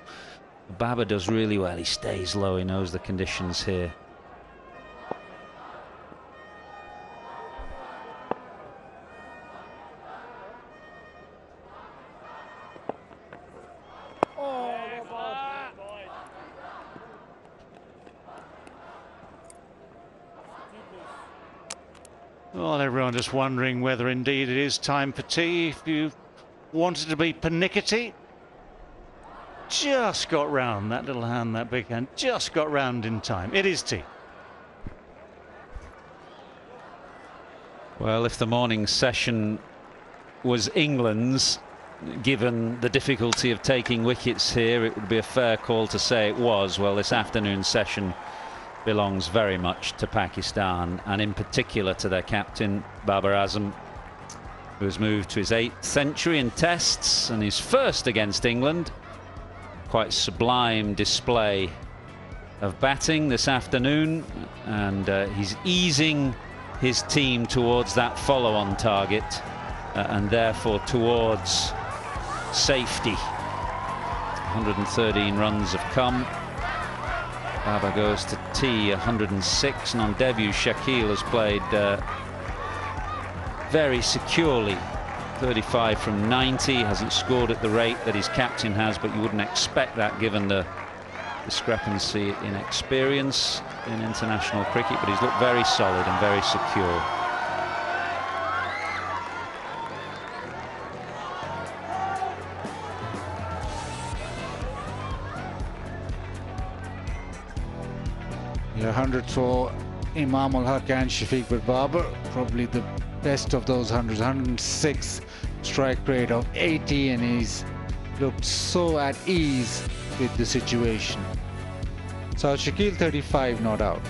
Babar does really well. He stays low. He knows the conditions here. Well, everyone just wondering whether indeed it is time for tea. If you wanted to be pernickety, just got round. That little hand, that big hand, just got round in time. It is tea. Well, if the morning session was England's, given the difficulty of taking wickets here, it would be a fair call to say it was. Well, this afternoon session belongs very much to Pakistan, and in particular to their captain, Babar Azam, who has moved to his 8th century in tests and his first against England. Quite sublime display of batting this afternoon, and he's easing his team towards that follow-on target and therefore towards safety. 113 runs have come. Babar goes to tea, 106, and on debut Shakil has played very securely. 35 from 90, hasn't scored at the rate that his captain has, but you wouldn't expect that given the discrepancy in experience in international cricket, but he's looked very solid and very secure. Yeah, 100 for Imam ul Haq and Shafiq, but Babar probably the best of those 100s. 106 strike rate of 80, and he's looked so at ease with the situation. So Shakil 35 not out.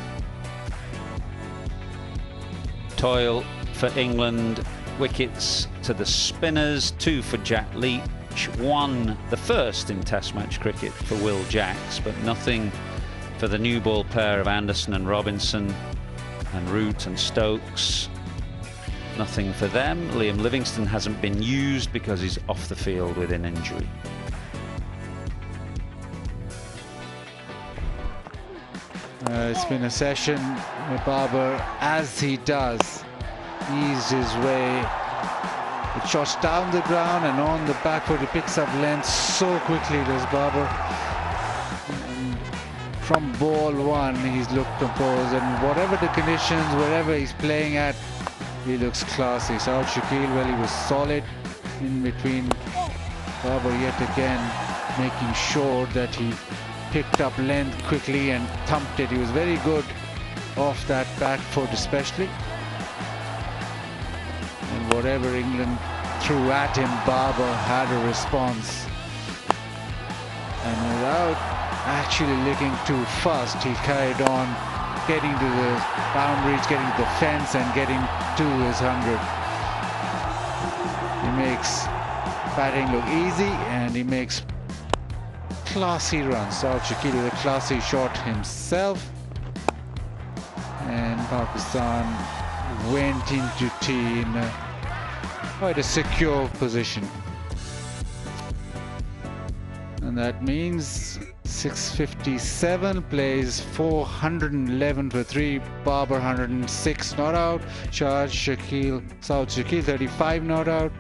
toil for England. Wickets to the spinners, 2 for Jack Leach, 1, the first in Test match cricket, for Will Jacks, but nothing for the new ball pair of Anderson and Robinson and Root and Stokes. Nothing for them. Liam Livingstone hasn't been used because he's off the field with an injury. It's been a session where Babar, as he does, eased his way. It shots down the ground and on the back foot. He picks up length so quickly, does Babar. And from ball one, he's looked composed, and whatever the conditions, wherever he's playing at, he looks classy. Saud Shakil, well, he was solid in between. Babar yet again making sure that he picked up length quickly and thumped it. He was very good off that back foot especially. And whatever England threw at him, Babar had a response. And without actually looking too fast, he carried on, getting to the boundaries, getting to the fence and getting to his 100. He makes batting look easy and he makes classy runs. Saud Shakil with a classy shot himself, and Pakistan went into tea in quite a secure position, and that means 657 plays 411 for 3. Babar 106 not out. Saud Shakil 35 not out,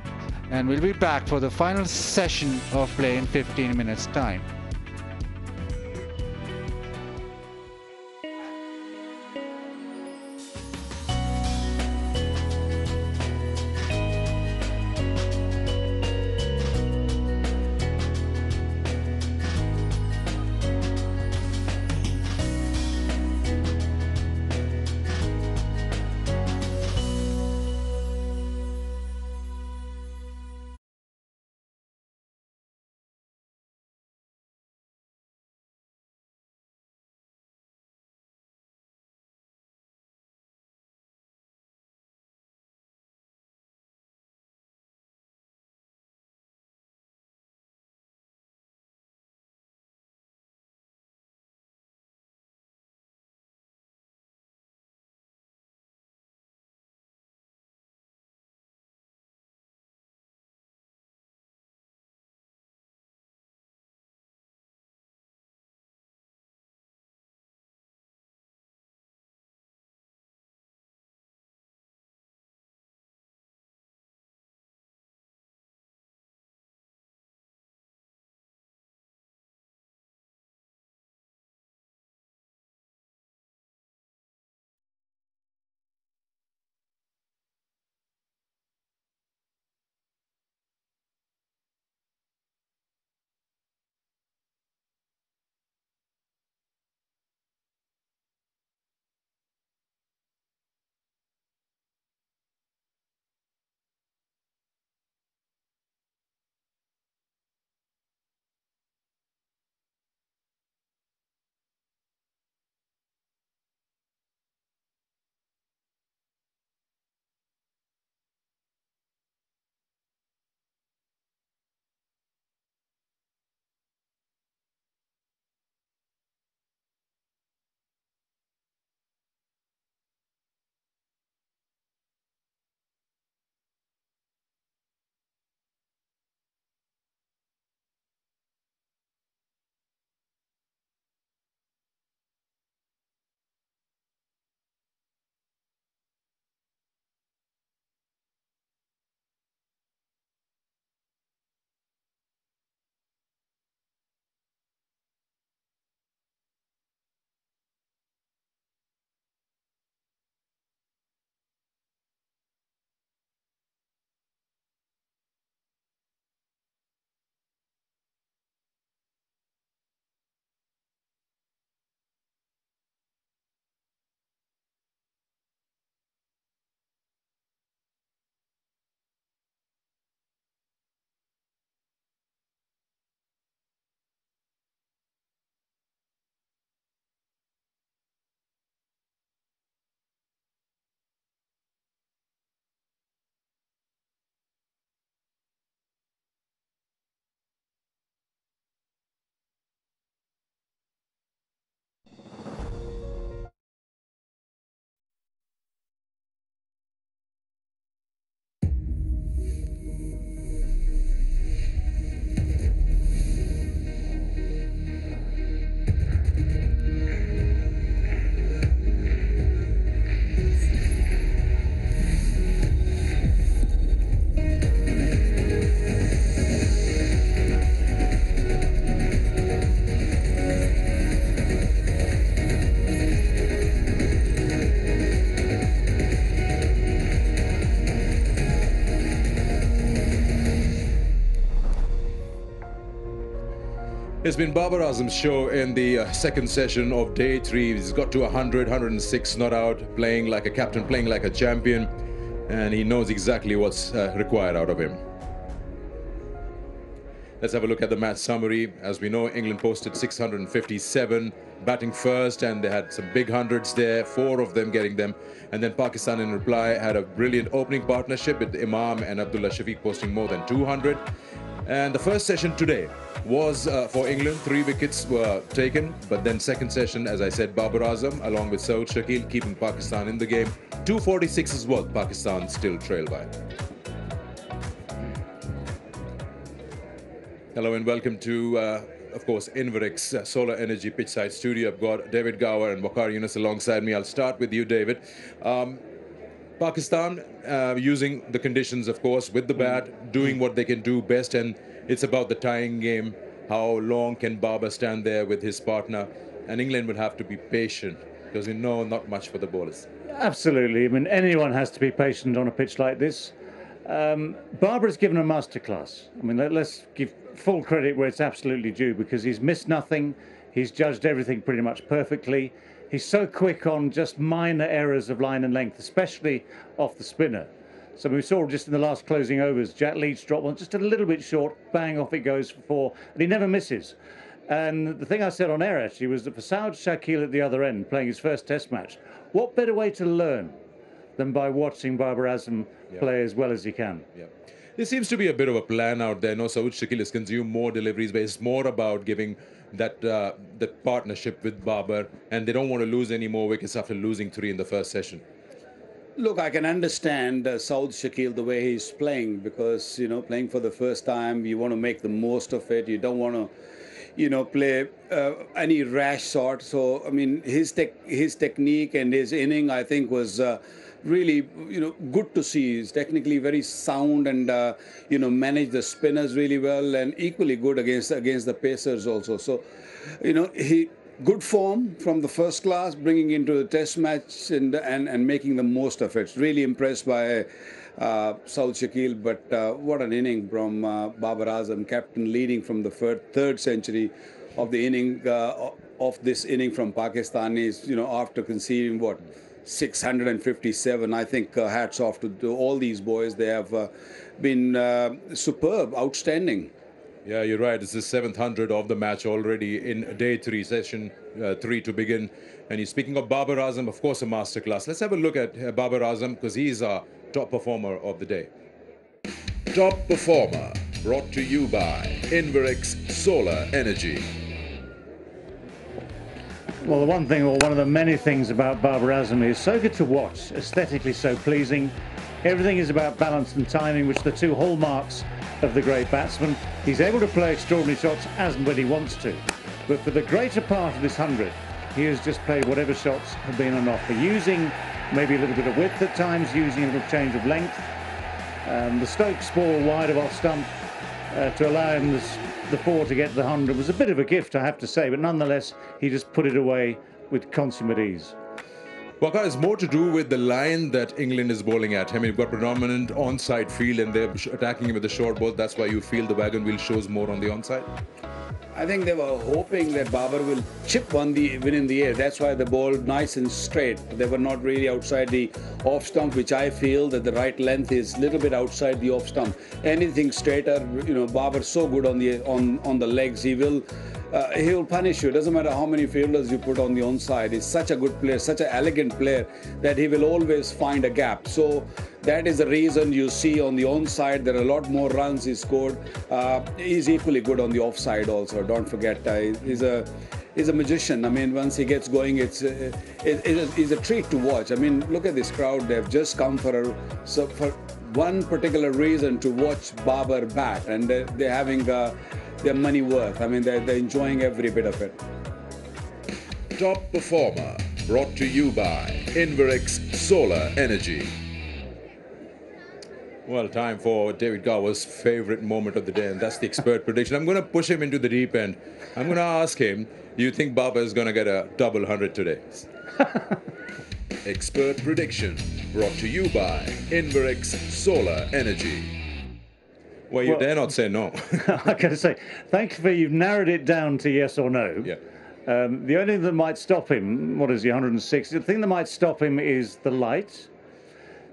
and we'll be back for the final session of play in 15 minutes time. It's been Babar Azam's show in the second session of day 3. He's got to 100, 106 not out, playing like a captain, playing like a champion, and he knows exactly what's required out of him. Let's have a look at the match summary. As we know, England posted 657 batting first, and they had some big hundreds there, 4 of them getting them. And then Pakistan in reply had a brilliant opening partnership with Imam and Abdullah Shafiq posting more than 200. And the first session today was for England. 3 wickets were taken, but then second session, as I said, Babar Azam along with Saud Shakil keeping Pakistan in the game. 246 is what Pakistan still trail by. Hello and welcome to, of course, Inverex Solar Energy Pitchside Studio. I've got David Gower and Waqar Yunus alongside me. I'll start with you, David. Pakistan using the conditions, of course, with the bat, doing what they can do best, and it's about the tying game. How long can Babar stand there with his partner? And England would have to be patient because we know not much for the bowlers. Absolutely. I mean, anyone has to be patient on a pitch like this. Babar has given a masterclass. I mean, let's give full credit where it's absolutely due, because he's missed nothing. He's judged everything pretty much perfectly. He's so quick on just minor errors of line and length, especially off the spinner. So we saw just in the last closing overs, Jack Leach dropped one just a little bit short, bang, off it goes for 4, and he never misses. And the thing I said on air actually was that for Saud Shakil at the other end, playing his first test match, what better way to learn than by watching Babar Azam play as well as he can? Yeah. There seems to be a bit of a plan out there. No, Saud Shakil has consumed more deliveries, but it's more about giving that partnership with Babar, and they don't want to lose any more wickets after losing 3 in the first session. Look, I can understand Saud Shakil the way he's playing, because, you know, playing for the first time, you want to make the most of it. You don't want to, you know, play any rash shot. So, I mean, his technique and his inning, I think, was really, you know, good to see. He's technically very sound and, you know, managed the spinners really well, and equally good against the pacers also. So, you know, good form from the first class, bringing into the test match and making the most of it. Really impressed by Saud Shakil, but what an inning from Babar Azam, captain, leading from the third century of the inning of this inning from Pakistanis. You know, after conceding 657, I think hats off to all these boys. They have been superb, outstanding. Yeah, you're right. It's the 700 of the match already in day 3, session 3 to begin. And you're speaking of Babar Azam, of course, a masterclass. Let's have a look at Babar Azam, because he's our top performer of the day. Top performer, brought to you by Inverex Solar Energy. Well, the one thing, or one of the many things about Babar Azam is so good to watch, aesthetically so pleasing. Everything is about balance and timing, which are the 2 hallmarks of the great batsman. He's able to play extraordinary shots as and when he wants to. But for the greater part of this 100, he has just played whatever shots have been on offer, using maybe a little bit of width at times, using a little change of length. The Stokes ball wide of off stump to allow him the 4 to get to the 100 was a bit of a gift, I have to say, but nonetheless, he just put it away with consummate ease. Waqar, it's more to do with the line that England is bowling at. I mean, you've got predominant onside field, and they're attacking him with the short ball. That's why you feel the wagon wheel shows more on the onside. I think they were hoping that Babar will chip win in the air. That's why the ball nice and straight. They were not really outside the off stump, which I feel that the right length is a little bit outside the off stump. Anything straighter, you know, Babar's so good on the legs. He will punish you. It doesn't matter how many fielders you put on the onside. He's such a good player, such an elegant player, that he will always find a gap. So that is the reason you see on the onside there are a lot more runs he scored. He's equally good on the offside also. Don't forget, he's a magician. I mean, once he gets going, it's a treat to watch. I mean, look at this crowd. They've just come for one particular reason to watch Babar bat, and they're having their money worth. I mean, they're enjoying every bit of it. Top performer, brought to you by Inverex Solar Energy. Well, time for David Gower's favorite moment of the day, and that's the expert prediction. I'm going to push him into the deep end. I'm going to ask him, do you think Babar is going to get a double 100 today? Expert prediction, brought to you by Inverex Solar Energy. Well, you dare not say no. I gotta say, thankfully you've narrowed it down to yes or no. Yeah. The only thing that might stop him, what is he, 160? The thing that might stop him is the light.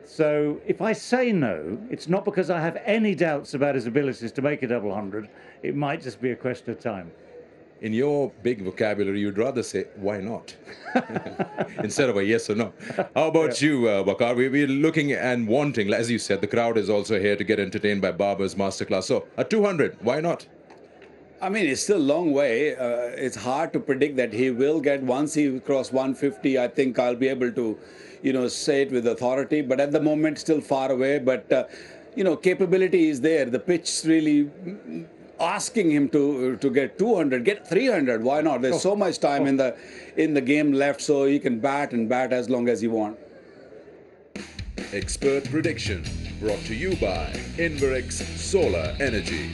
So if I say no, it's not because I have any doubts about his abilities to make a double 100. It might just be a question of time. In your big vocabulary, you'd rather say, why not? Instead of a yes or no. How about you, Waqar? We're looking and wanting, as you said, the crowd is also here to get entertained by Babar's masterclass. So, a 200, why not? I mean, it's still a long way. It's hard to predict that he will get. Once he cross 150, I think I'll be able to, say it with authority. But at the moment, still far away. But, capability is there. The pitch really asking him to get 200, get 300. Why not? There's so much time in the game left, so he can bat and bat as long as he wants. Expert prediction brought to you by Inverex Solar Energy.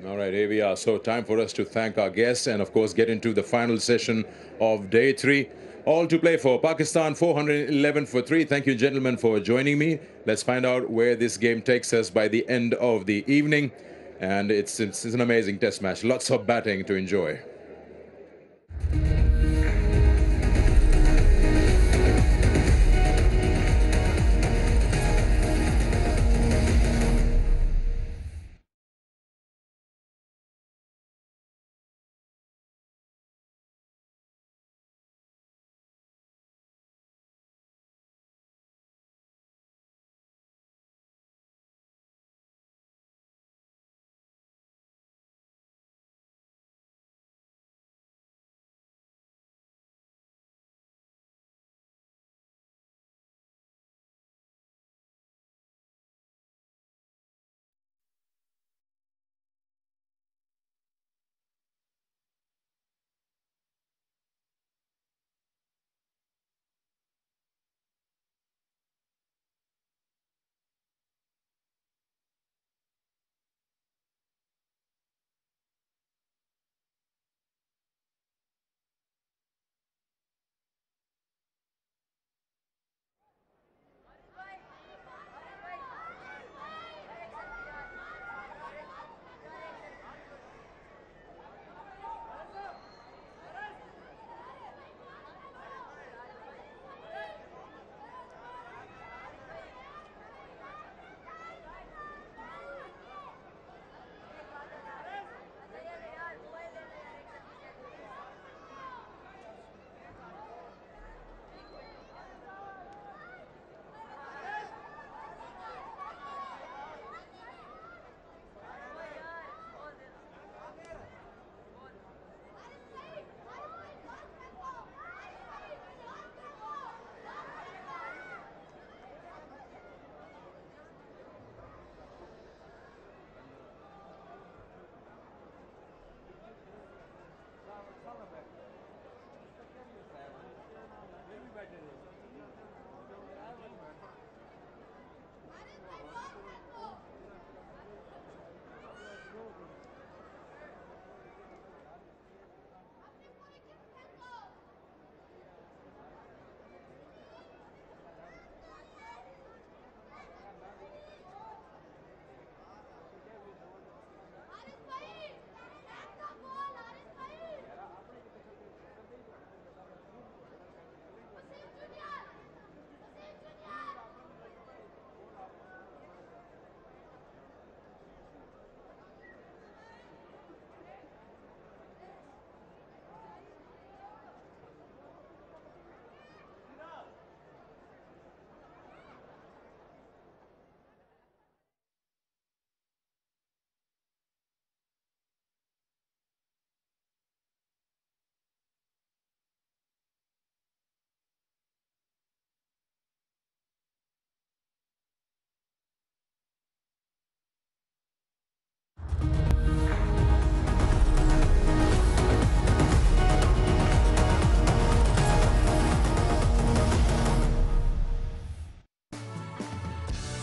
All right, here we are. So time for us to thank our guests and, of course, get into the final session of day 3. All to play for. Pakistan 411 for 3. Thank you, gentlemen, for joining me. Let's find out where this game takes us by the end of the evening. And it's an amazing test match. Lots of batting to enjoy.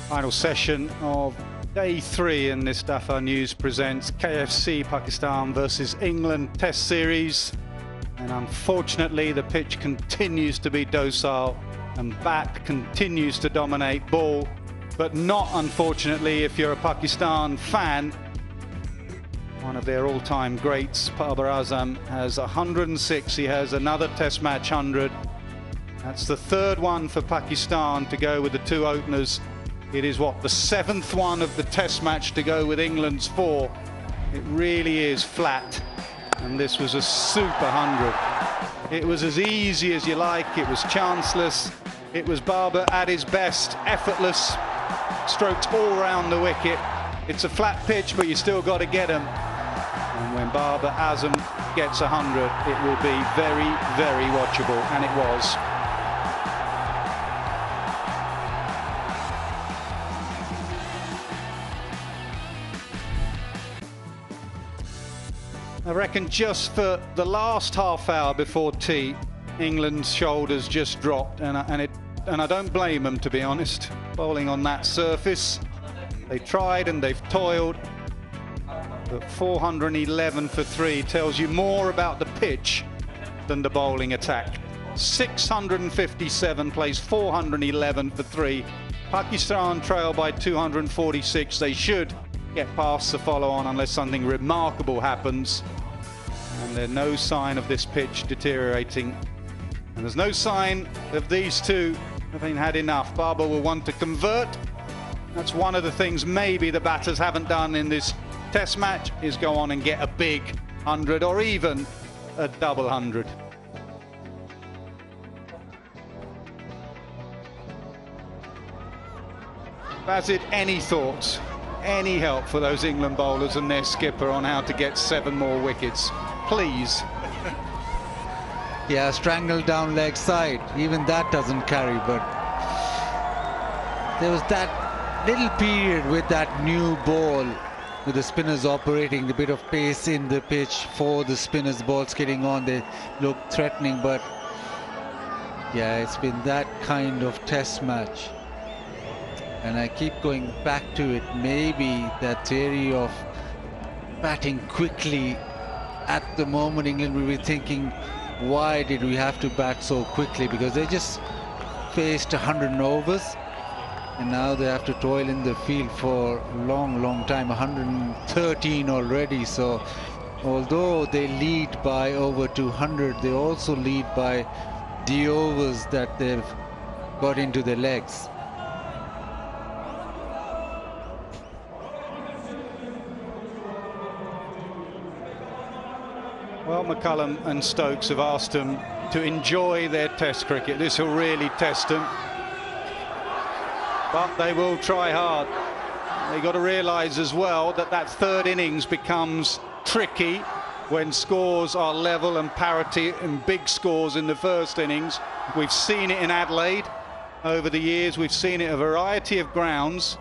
Final session of day 3 in this Dhafar News presents KFC Pakistan versus England Test Series. And unfortunately, the pitch continues to be docile and bat continues to dominate ball. but not, unfortunately, if you're a Pakistan fan. One of their all-time greats, Babar Azam, has 106. He has another Test match 100. That's the third one for Pakistan to go with the two openers. It is, what, the seventh one of the Test match to go with England's 4. It really is flat. And this was a super 100. It was as easy as you like. It was chanceless. It was Babar at his best, effortless. Strokes all round the wicket. It's a flat pitch, but you still got to get him. And when Babar Azam gets 100, it will be very, very watchable. And it was. I reckon just for the last half hour before tea, England's shoulders just dropped, and I don't blame them, to be honest. Bowling on that surface, they tried and they've toiled, but 411 for 3 tells you more about the pitch than the bowling attack. 657 plays 411 for 3. Pakistan trail by 246. They should get past the follow-on unless something remarkable happens. And there's no sign of this pitch deteriorating. And there's no sign of these two having had enough. Babar will want to convert. That's one of the things maybe the batters haven't done in this Test match, is go on and get a big 100 or even a double 100. Basit, any thoughts? Any help for those England bowlers and their skipper on how to get 7 more wickets? Please. Yeah, strangled down leg side. Even that doesn't carry, but there was that little period with that new ball, with the spinners operating, the bit of pace in the pitch for the spinners, balls getting on, they look threatening, but yeah, it's been that kind of Test match. And I keep going back to it. Maybe that theory of batting quickly at the moment, England will be thinking, why did we have to bat so quickly? Because they just faced 100 overs, and now they have to toil in the field for a long, long time. 113 already. So although they lead by over 200, they also lead by the overs that they've got into their legs. Well, McCullum and Stokes have asked them to enjoy their Test cricket. This will really test them. But they will try hard. They've got to realise as well that that third innings becomes tricky when scores are level and parity and big scores in the first innings. We've seen it in Adelaide over the years. We've seen it a variety of grounds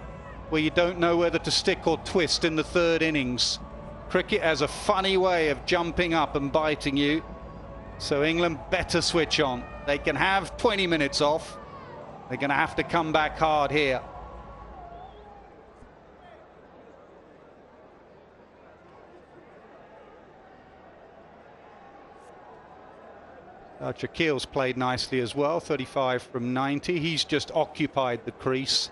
where you don't know whether to stick or twist in the third innings. Cricket has a funny way of jumping up and biting you. So England better switch on. They can have 20 minutes off. They're going to have to come back hard here. Shakil's played nicely as well, 35 from 90. He's just occupied the crease.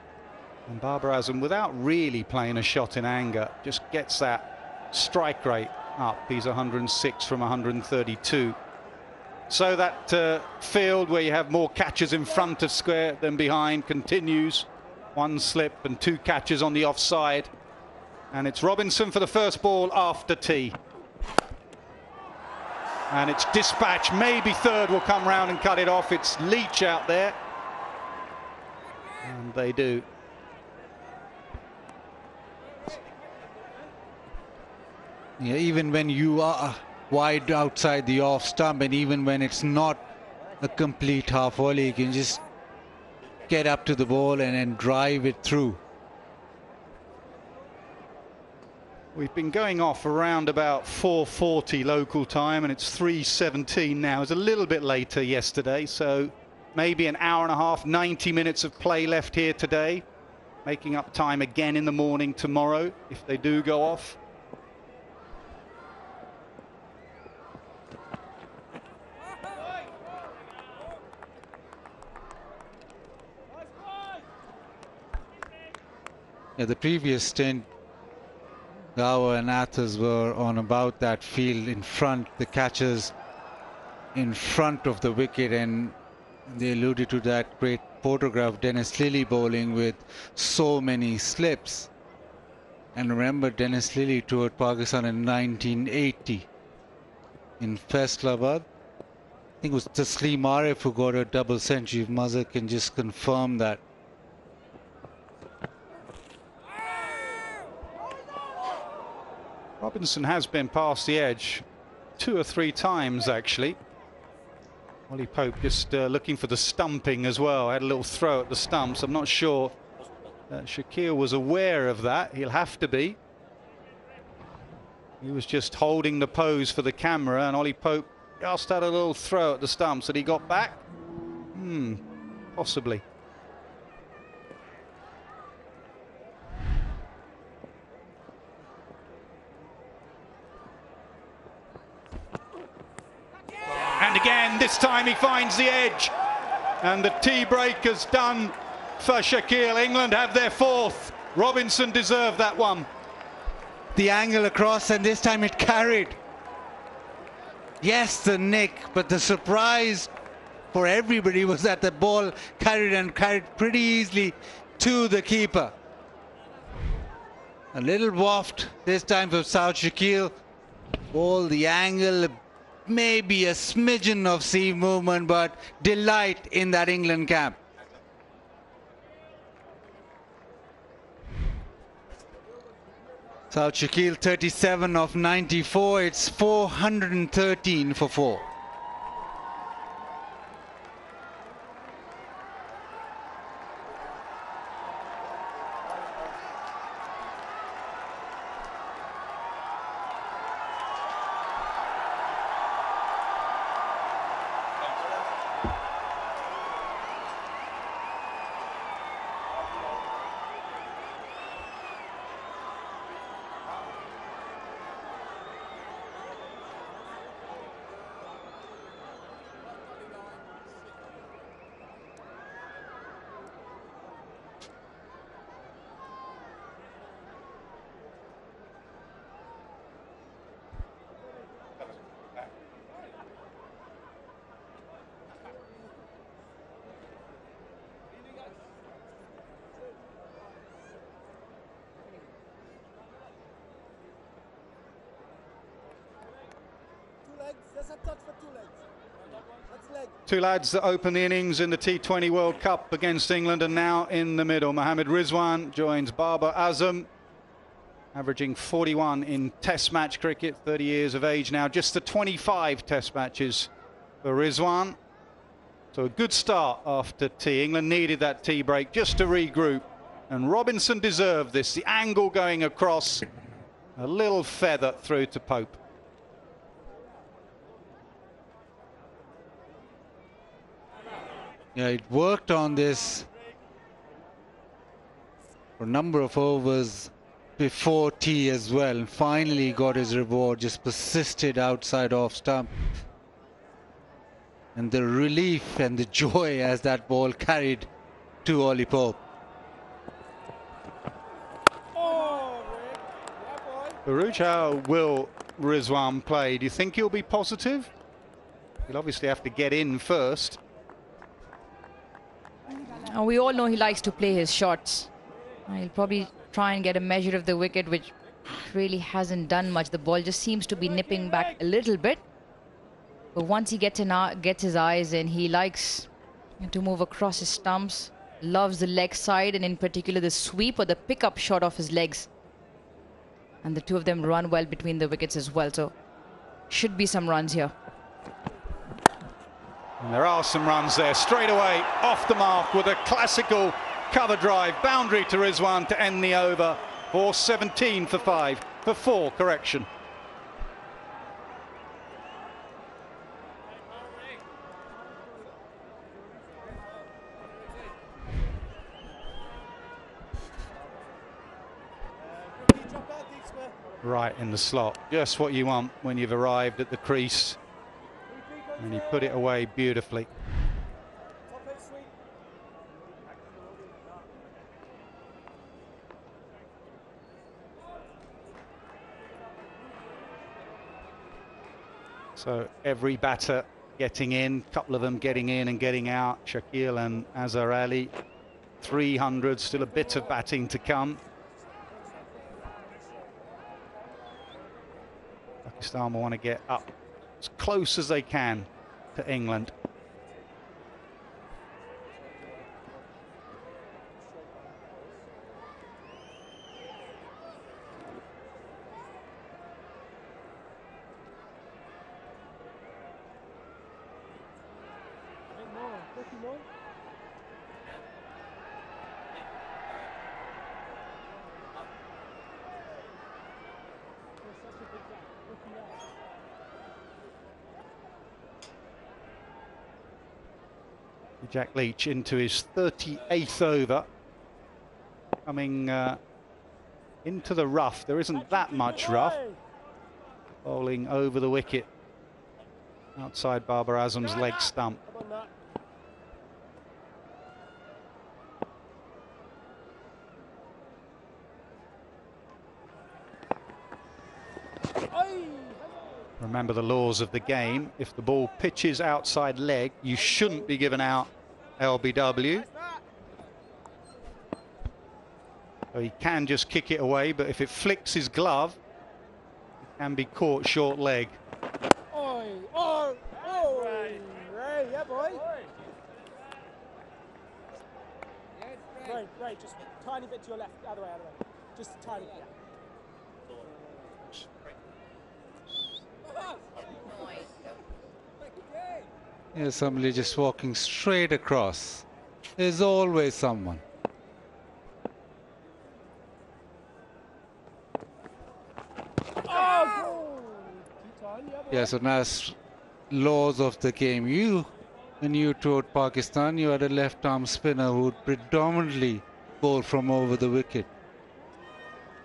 And Babar Azam, without really playing a shot in anger, just gets that strike rate up. He's 106 from 132. So that field where you have more catches in front of square than behind continues. 1 slip and 2 catches on the offside. And it's Robinson for the first ball after tea. And it's Dispatch. Maybe third will come round and cut it off. It's Leach out there. And they do. Yeah, even when you are wide outside the off stump, and even when it's not a complete half volley, you can just get up to the ball and drive it through. We've been going off around about 4:40 local time, and it's 3:17 now. It's a little bit later yesterday, so maybe an hour and a half, 90 minutes of play left here today, making up time again in the morning tomorrow if they do go off. Yeah, the previous stint, Gower and Athers were on about that field in front, the catchers in front of the wicket, and they alluded to that great photograph, Dennis Lilly bowling with so many slips. And remember, Dennis Lilly toured Pakistan in 1980 in Faisalabad. I think it was Taslim Arif who got a double century. If Mazhar can just confirm that. Robinson has been past the edge 2 or 3 times, actually. Ollie Pope just looking for the stumping as well. Had a little throw at the stumps. I'm not sure Shakir was aware of that. He'll have to be. He was just holding the pose for the camera, and Ollie Pope just had a little throw at the stumps. That he got back? Possibly. And again, this time he finds the edge. And the tea break is done for Shakil. England have their 4th. Robinson deserved that one. The angle across, and this time it carried. Yes, the nick, but the surprise for everybody was that the ball carried pretty easily to the keeper. A little waft this time for South Shakil. Ball, the angle, maybe a smidgen of seam movement, but delight in that England camp. South Shakil 37 of 94. It's 413 for 4. There's a touch for 2 legs. That's leg. 2 lads that open the innings in the T20 World Cup against England, and now in the middle. Mohammad Rizwan joins Babar Azam, averaging 41 in Test match cricket, 30 years of age now. Just the 25 Test matches for Rizwan. So a good start after tea. England needed that tea break just to regroup, and Robinson deserved this. The angle going across, a little feather through to Pope. Yeah, it worked on this for a number of overs before tea as well. And finally got his reward, just persisted outside off stump. And the relief and the joy as that ball carried to Ollie Pope. Baruch, how will Rizwan play? Do you think he'll be positive? He'll obviously have to get in first. We all know he likes to play his shots. He'll probably try and get a measure of the wicket, which really hasn't done much. The ball just seems to be nipping back a little bit. But once he gets his eyes in, he likes to move across his stumps, loves the leg side, and in particular the sweep or the pickup shot of his legs. And the two of them run well between the wickets as well, so should be some runs here. And there are some runs there, straight away off the mark with a classical cover drive, boundary to Rizwan to end the over for 17 for 5, for 4, correction. Right in the slot, just what you want when you've arrived at the crease. And he put it away beautifully. So every batter getting in, a couple of them getting in and getting out. Shakil and Azhar Ali, 300, still a bit of batting to come. Pakistan will want to get up as close as they can to England. Jack Leach into his 38th over, coming into the rough. There isn't that much rough. Bowling over the wicket outside Babar Azam's leg stump. Remember the laws of the game. If the ball pitches outside leg, you shouldn't be given out LBW. So he can just kick it away, but if it flicks his glove, it can be caught short leg. Oi, oi, oi. Ray, yeah, boy. Ray, just a tiny bit to your left, other way. Just a tiny bit. Here's somebody just walking straight across. There's always someone. Yeah, so now laws of the game. When you toured Pakistan, you had a left-arm spinner who would predominantly bowl from over the wicket.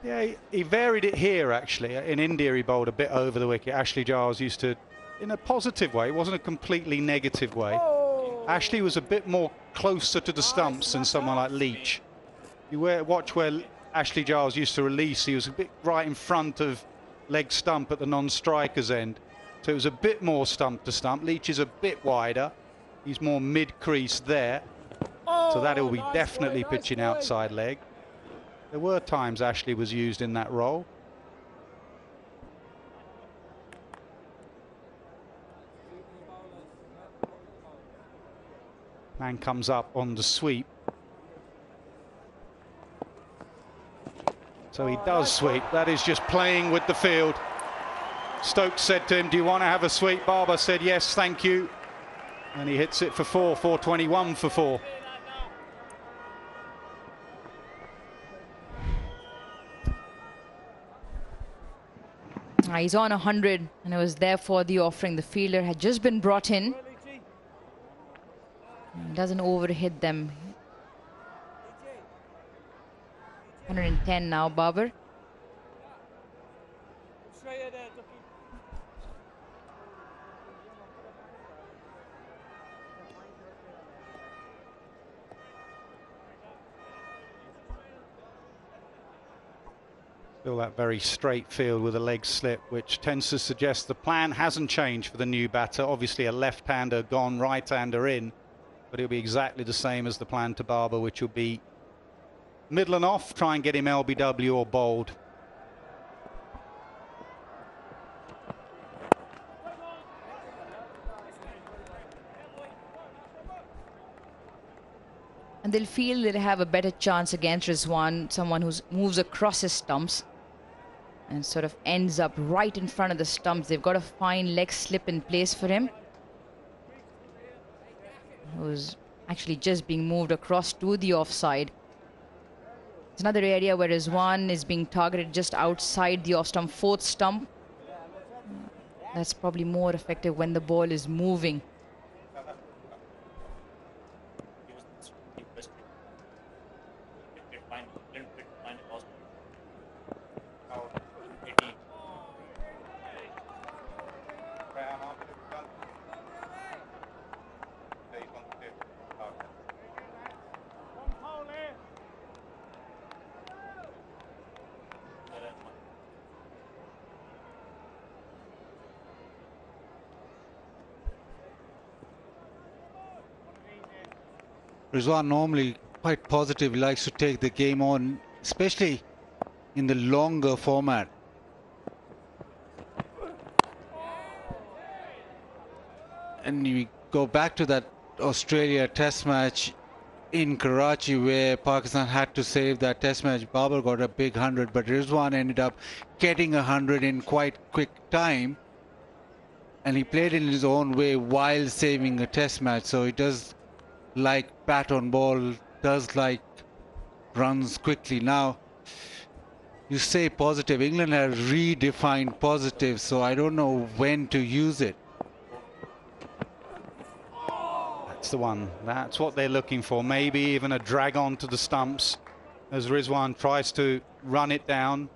Yeah, he varied it here, actually. In India, he bowled a bit over the wicket. Ashley Giles used to, in a positive way, it wasn't a completely negative way. Ashley was a bit more closer to the stumps than someone like Leach. You watch where Ashley Giles used to release, he was a bit right in front of leg stump at the non-striker's end. So it was a bit more stump to stump. Leach is a bit wider. He's more mid-crease there. So that will be definitely pitching outside leg. There were times Ashley was used in that role. Man comes up on the sweep. So he does sweep. That is just playing with the field. Stokes said to him, "Do you want to have a sweep?" Barber said, "Yes, thank you." And he hits it for 421 for 4. He's on 100, and it was therefore the offering. The fielder had just been brought in. He doesn't overhit them. 110 now, Babar. Still that very straight field with a leg slip, which tends to suggest the plan hasn't changed for the new batter. Obviously a left-hander gone, right-hander in, but it'll be exactly the same as the plan to Barber, which will be middle and off, try and get him LBW or bowled. And they'll feel they'll have a better chance against Rizwan, someone who moves across his stumps and sort of ends up right in front of the stumps. They've got a fine leg slip in place for him, who's actually just being moved across to the offside. It's another area where Rizwan is being targeted just outside the off stump, fourth stump. That's probably more effective when the ball is moving. Rizwan normally quite positive. He likes to take the game on, especially in the longer format. And we go back to that Australia test match in Karachi where Pakistan had to save that test match. Babar got a big 100, but Rizwan ended up getting 100 in quite quick time. And he played in his own way while saving a test match. So he does like bat on ball, does like runs quickly. Now, you say positive. England has redefined positive, so I don't know when to use it. That's the one. That's what they're looking for. Maybe even a drag on to the stumps as Rizwan tries to run it down.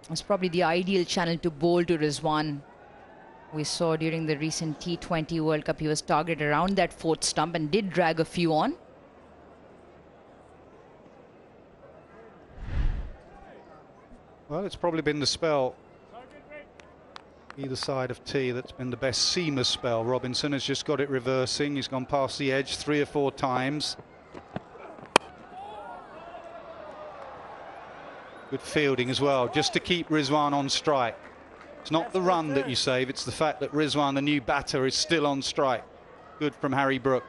It's probably the ideal channel to bowl to Rizwan. We saw during the recent T20 World Cup, he was targeted around that fourth stump and did drag a few on. Well, it's probably been the spell either side of tee that's been the best seamer spell. Robinson has just got it reversing. He's gone past the edge 3 or 4 times. Good fielding as well, just to keep Rizwan on strike. It's not the run that you save, it's the fact that Rizwan, the new batter, is still on strike. Good from Harry Brook.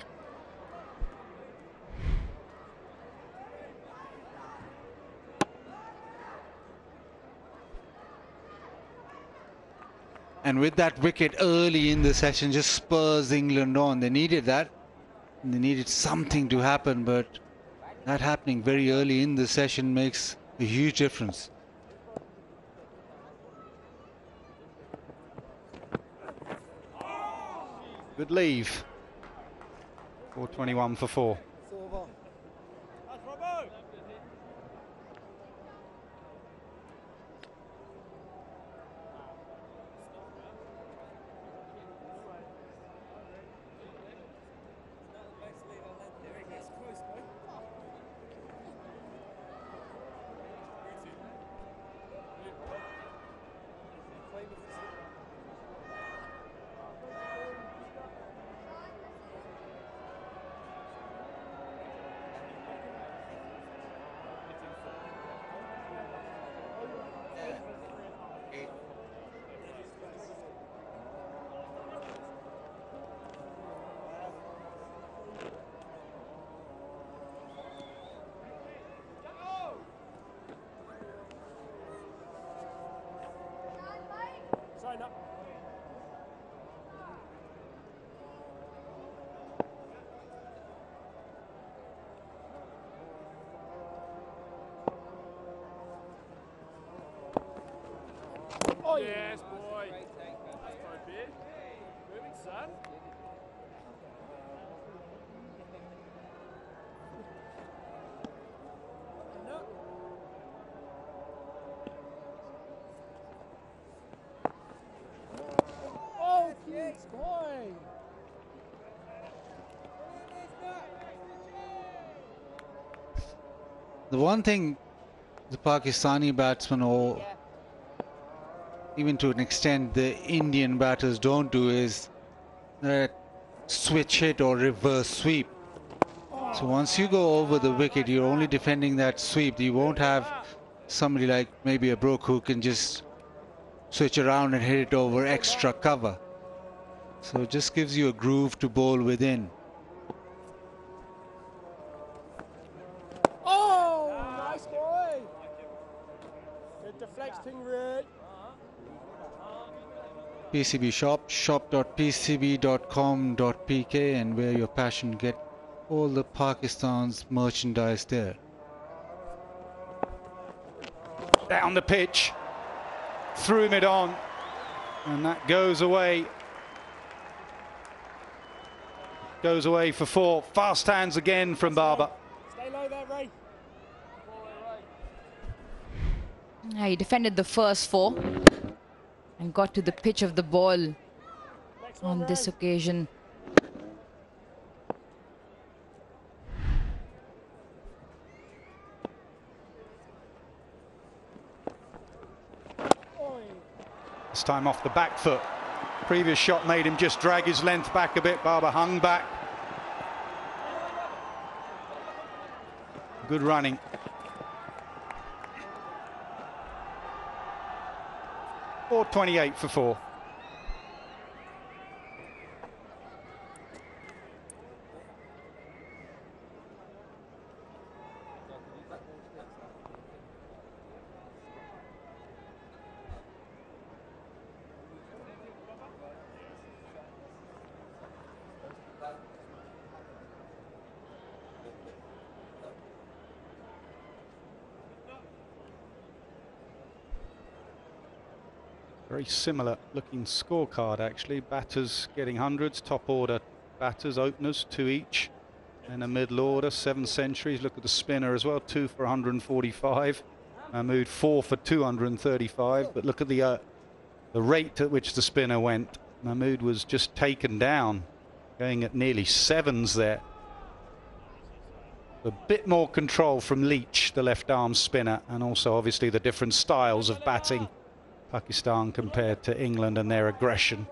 And with that wicket early in the session, just spurs England on. They needed that. And they needed something to happen, but that happening very early in the session makes a huge difference. Good leave. 421 for 4. Oh yes, boy. That's so big. Moving, son. Oh, yes, boy. The one thing the Pakistani batsmen, or even to an extent the Indian batters, don't do is switch hit or reverse sweep. So once you go over the wicket, you're only defending that sweep. You won't have somebody like maybe a Brook who can just switch around and hit it over extra cover. So it just gives you a groove to bowl within. Oh, nice boy. Good deflecting, Ray. PCB shop, shop.pcb.com.pk, and where your passion, get all the Pakistan's merchandise there. Down the pitch, threw mid on, and that goes away. Goes away for 4. Fast hands again from Babar. Stay low there, Ray. Yeah, he defended the first 4 and got to the pitch of the ball on this occasion. This time off the back foot. Previous shot made him just drag his length back a bit. Barber hung back. Good running. .428 for 4. Very similar looking scorecard actually. Batters getting hundreds, top order batters, openers, 2 each. And a middle order, 7 centuries. Look at the spinner as well, 2 for 145. Mahmood 4 for 235. But look at the rate at which the spinner went. Mahmood was just taken down, going at nearly 7s there. A bit more control from Leach, the left arm spinner, and also obviously the different styles of batting. Pakistan compared to England and their aggression.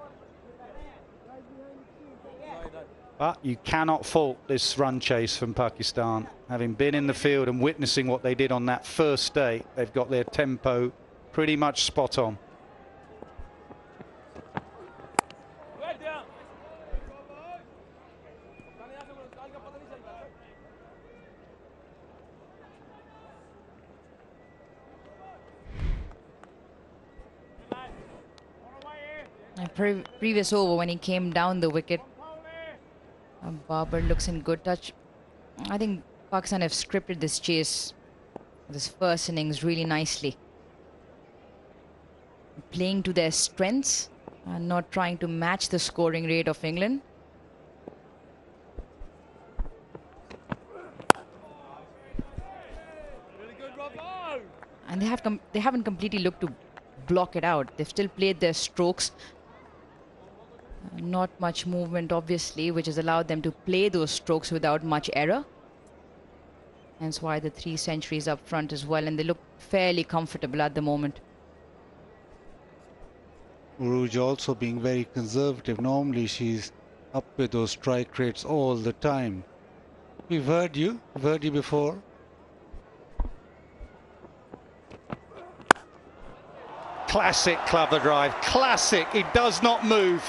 But you cannot fault this run chase from Pakistan. Having been in the field and witnessing what they did on that first day, they've got their tempo pretty much spot on. Previous over when he came down the wicket, Babar looks in good touch. I think Pakistan have scripted this chase, this first innings, really nicely, playing to their strengths and not trying to match the scoring rate of England. And they haven't completely looked to block it out. They've still played their strokes. Not much movement, obviously, which has allowed them to play those strokes without much error. Hence why the 3 centuries up front as well, and they look fairly comfortable at the moment. Uruj also being very conservative. Normally she's up with those strike rates all the time. We've heard you before. Classic cover drive, classic. He does not move.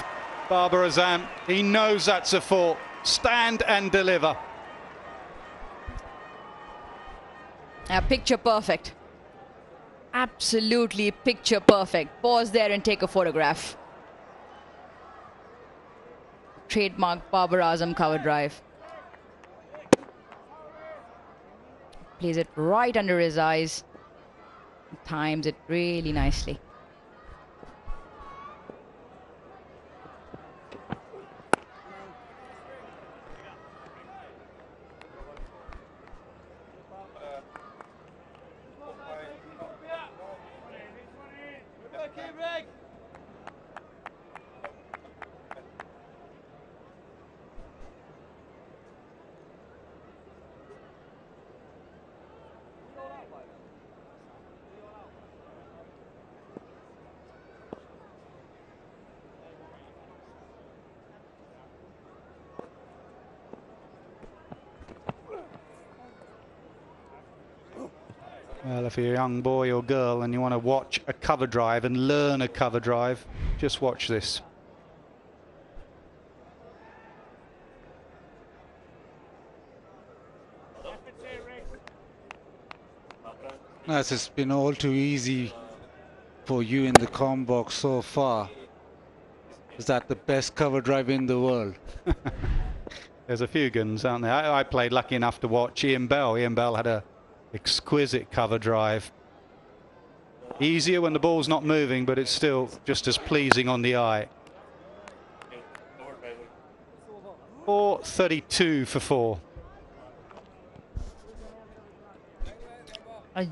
Babar Azam, he knows that's a 4. Stand and deliver. Picture perfect. Absolutely picture perfect. Pause there and take a photograph. Trademark Babar Azam cover drive. Plays it right under his eyes. Times it really nicely. Well, if you're a young boy or girl and you want to watch a cover drive and learn a cover drive, just watch this. As it's been all too easy for you in the comm box so far. Is that the best cover drive in the world? There's a few guns, aren't there? I played lucky enough to watch Ian Bell. Ian Bell had a exquisite cover drive. Easier when the ball's not moving, but it's still just as pleasing on the eye. 432 for 4.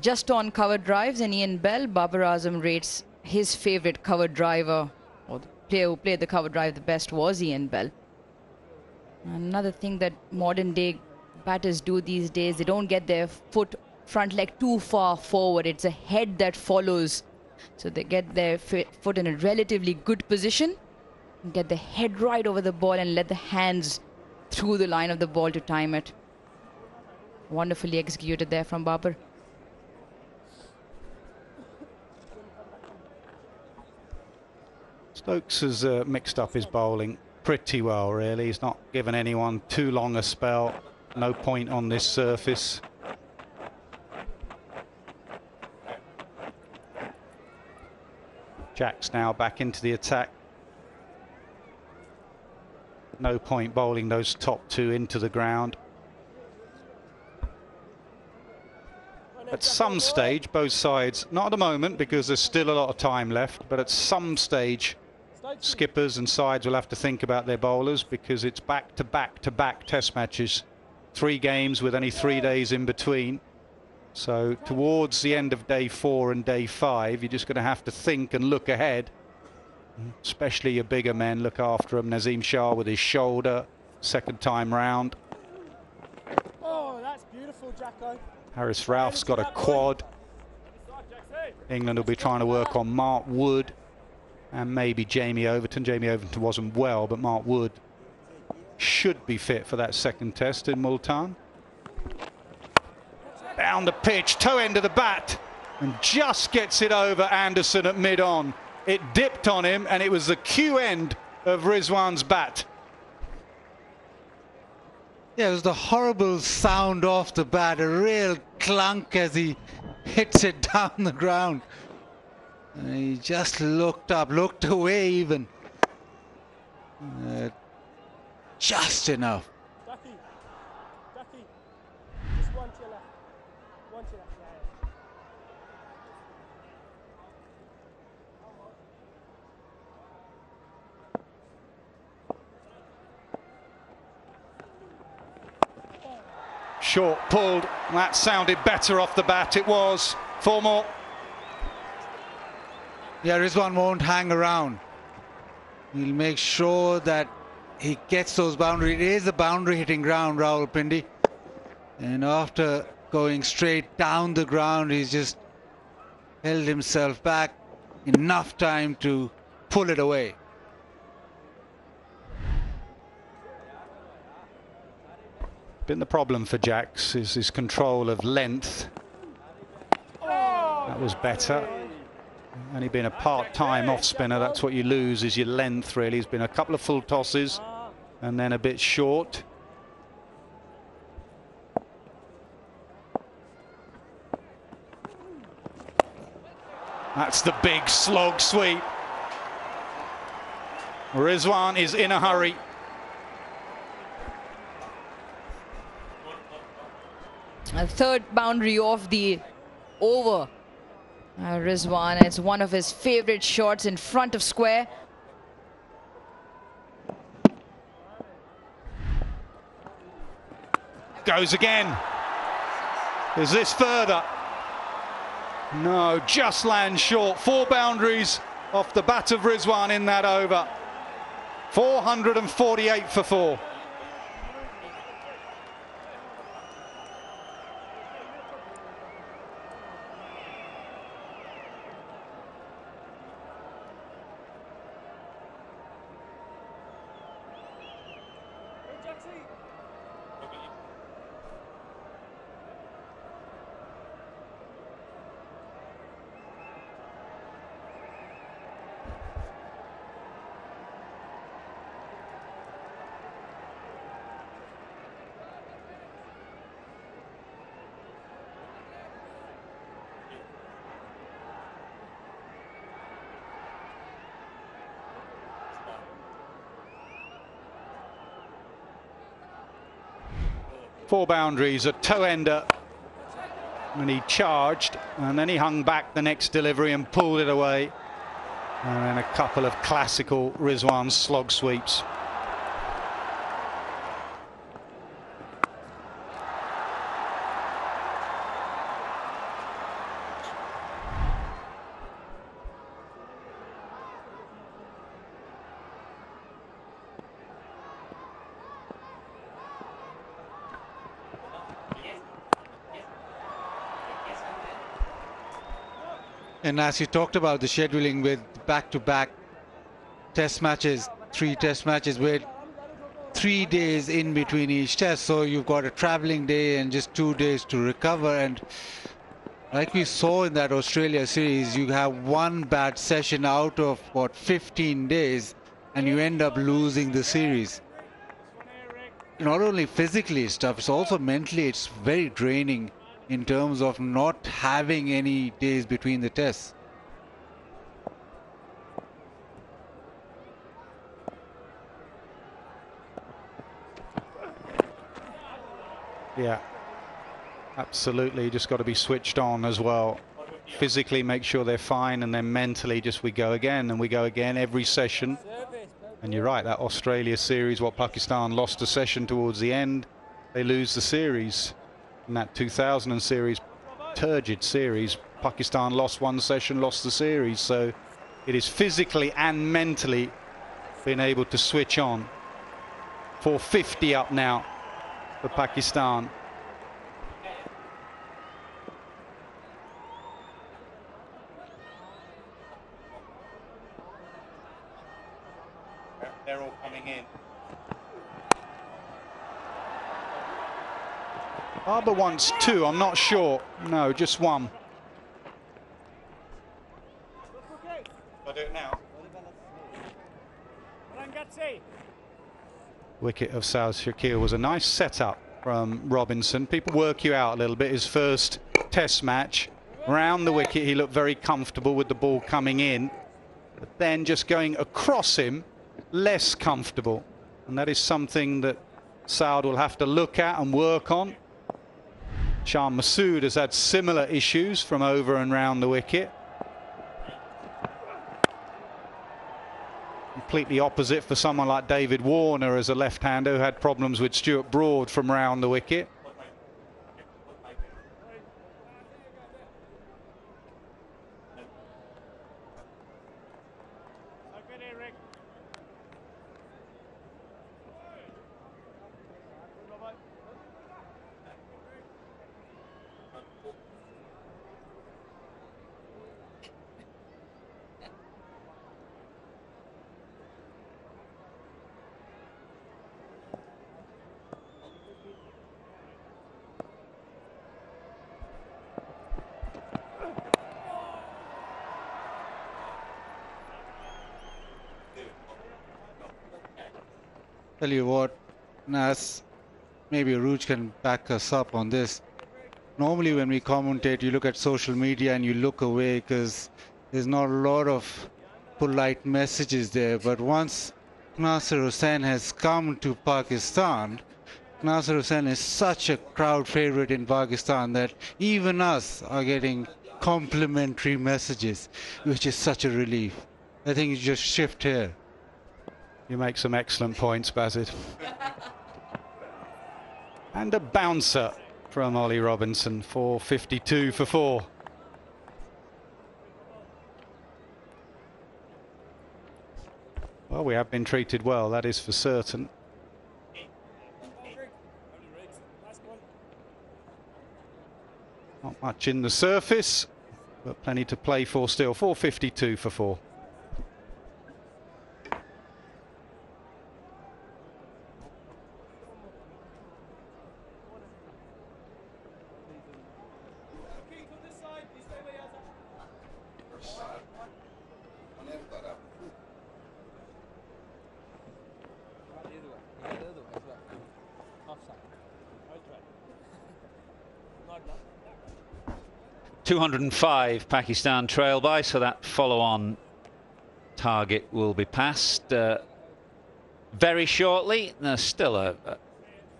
Just on cover drives and Ian Bell, Babar Azam rates his favourite cover driver, or the player who played the cover drive the best was Ian Bell. Another thing that modern day batters do these days, they don't get their front leg too far forward. It's a head that follows. So they get their foot in a relatively good position Get the head right over the ball and let the hands through the line of the ball to time it. Wonderfully executed there from Babar. Stokes has mixed up his bowling pretty well, really. He's not given anyone too long a spell. No point on this surface. Jack's now back into the attack. No point bowling those top two into the ground. At some stage, both sides, not at the moment because there's still a lot of time left, but at some stage, skippers and sides will have to think about their bowlers because it's back-to-back-to-back test matches. 3 games with only 3 days in between. So towards the end of day 4 and day 5, you're just going to have to think and look ahead. Especially your bigger men, look after them. Nazim Shah with his shoulder, second time round. Oh, that's beautiful, Jacko. Harris Ralph's got a quad. England will be trying to work on Mark Wood and maybe Jamie Overton. Jamie Overton wasn't well, but Mark Wood should be fit for that second test in Multan. Down the pitch, toe end of the bat, and just gets it over Anderson at mid-on. It dipped on him, and it was the Q end of Rizwan's bat. Yeah, it was the horrible sound off the bat, a real clunk as he hits it down the ground. And he just looked up, looked away even. Just enough. Ducky, just one to your left. One to your left. Short pulled, that sounded better off the bat. It was 4 more. Yeah, Rizwan won't hang around. He'll make sure that he gets those boundaries. It is a boundary hitting ground, Rawalpindi. And after going straight down the ground, he's just held himself back enough time to pull it away. Been the problem for Jacks is his control of length. That was better. Only been a part-time off spinner, that's what you lose, is your length really. He's been a couple of full tosses and then a bit short. That's the big slog sweep. Rizwan is in a hurry. A third boundary off the over. Rizwan, it's one of his favorite shots in front of square. Goes again. Is this further? No, just lands short. 4 boundaries off the bat of Rizwan in that over. 448 for 4. Four boundaries, a toe-ender, and he charged, and then he hung back the next delivery and pulled it away. And then a couple of classical Rizwan slog sweeps. And as you talked about the scheduling with back-to-back test matches, 3 test matches with 3 days in between each test, so you've got a traveling day and just 2 days to recover. And like we saw in that Australia series, you have one bad session out of what, 15 days, and you end up losing the series. Not only physically it's tough, it's also mentally it's very draining in terms of not having any days between the tests. Yeah, absolutely. Just got to be switched on as well. Physically make sure they're fine, and then mentally just we go again and we go again every session. And you're right, that Australia series, what Pakistan lost a session towards the end, they lose the series. In that 2000 series, turgid series, Pakistan lost one session, lost the series. So it is physically and mentally being able to switch on. 450 up now for Pakistan. They're all coming in. Arbor wants 2, I'm not sure. No, just 1. I'll do it now. Wicket of South Shakir was a nice setup from Robinson. People work you out a little bit. His first test match, round the wicket, he looked very comfortable with the ball coming in. But then just going across him, less comfortable. And that is something that Saud will have to look at and work on. Shah Masood has had similar issues from over and round the wicket. Completely opposite for someone like David Warner as a left-hander who had problems with Stuart Broad from round the wicket. Tell you what, Nas, maybe Aruj can back us up on this. Normally when we commentate, you look at social media and you look away because there's not a lot of polite messages there. But once Nasser Hussain has come to Pakistan, Nasser Hussain is such a crowd favorite in Pakistan that even us are getting complimentary messages, which is such a relief. I think you just shift here. You make some excellent points, Basit. And a bouncer from Ollie Robinson, 452 for 4. Well, we have been treated well, that is for certain. Not much in the surface, but plenty to play for still. 452 for 4. .205 Pakistan trail by, so that follow-on target will be passed very shortly. There's still a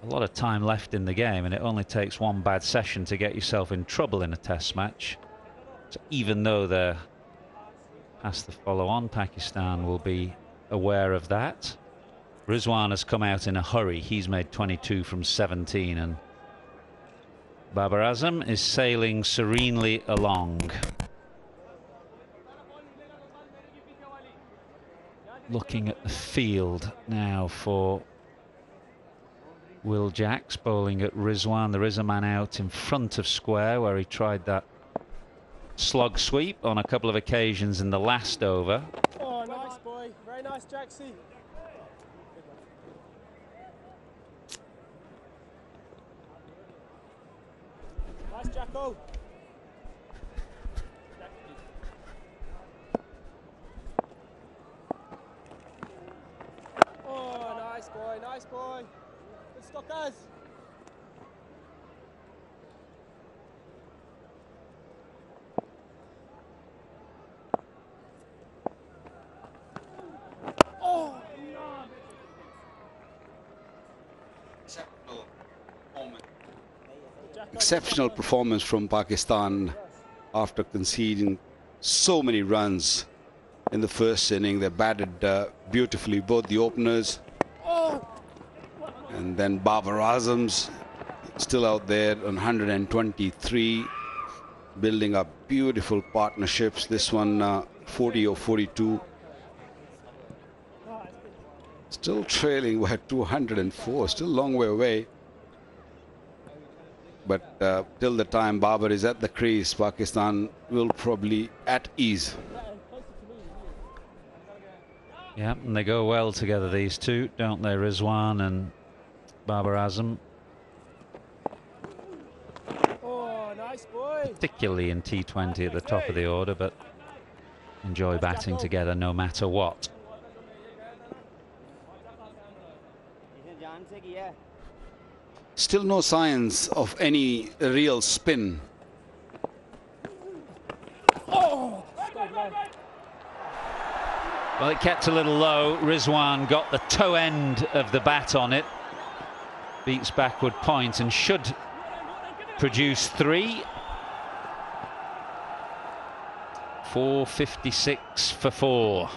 lot of time left in the game, and it only takes one bad session to get yourself in trouble in a test match. So even though they're past the follow-on, Pakistan will be aware of that. Rizwan has come out in a hurry. He's made 22 from 17, and Babar Azam is sailing serenely along. Looking at the field now for Will Jacks, bowling at Rizwan. There is a man out in front of square where he tried that slug sweep on a couple of occasions in the last over. Oh, nice boy. Very nice, Jaxie. Nice, Jacko. Oh, nice boy, nice boy. Good stockers. Oh, no. Exceptional performance from Pakistan after conceding so many runs in the first inning. They batted beautifully, both the openers and then Babar Azam's still out there on 123, building up beautiful partnerships. This one 40 or 42. Still trailing, we're at 204, still a long way away. But till the time Babar is at the crease, Pakistan will probably at ease. Yeah, and they go well together, these two, don't they, Rizwan and Babar Azam? Oh, nice boy. Particularly in T20 at the top of the order, but enjoy batting together no matter what. Still no signs of any real spin. Oh. Well, it kept a little low. Rizwan got the toe end of the bat on it. Beats backward point and should produce 3. 456 for 4.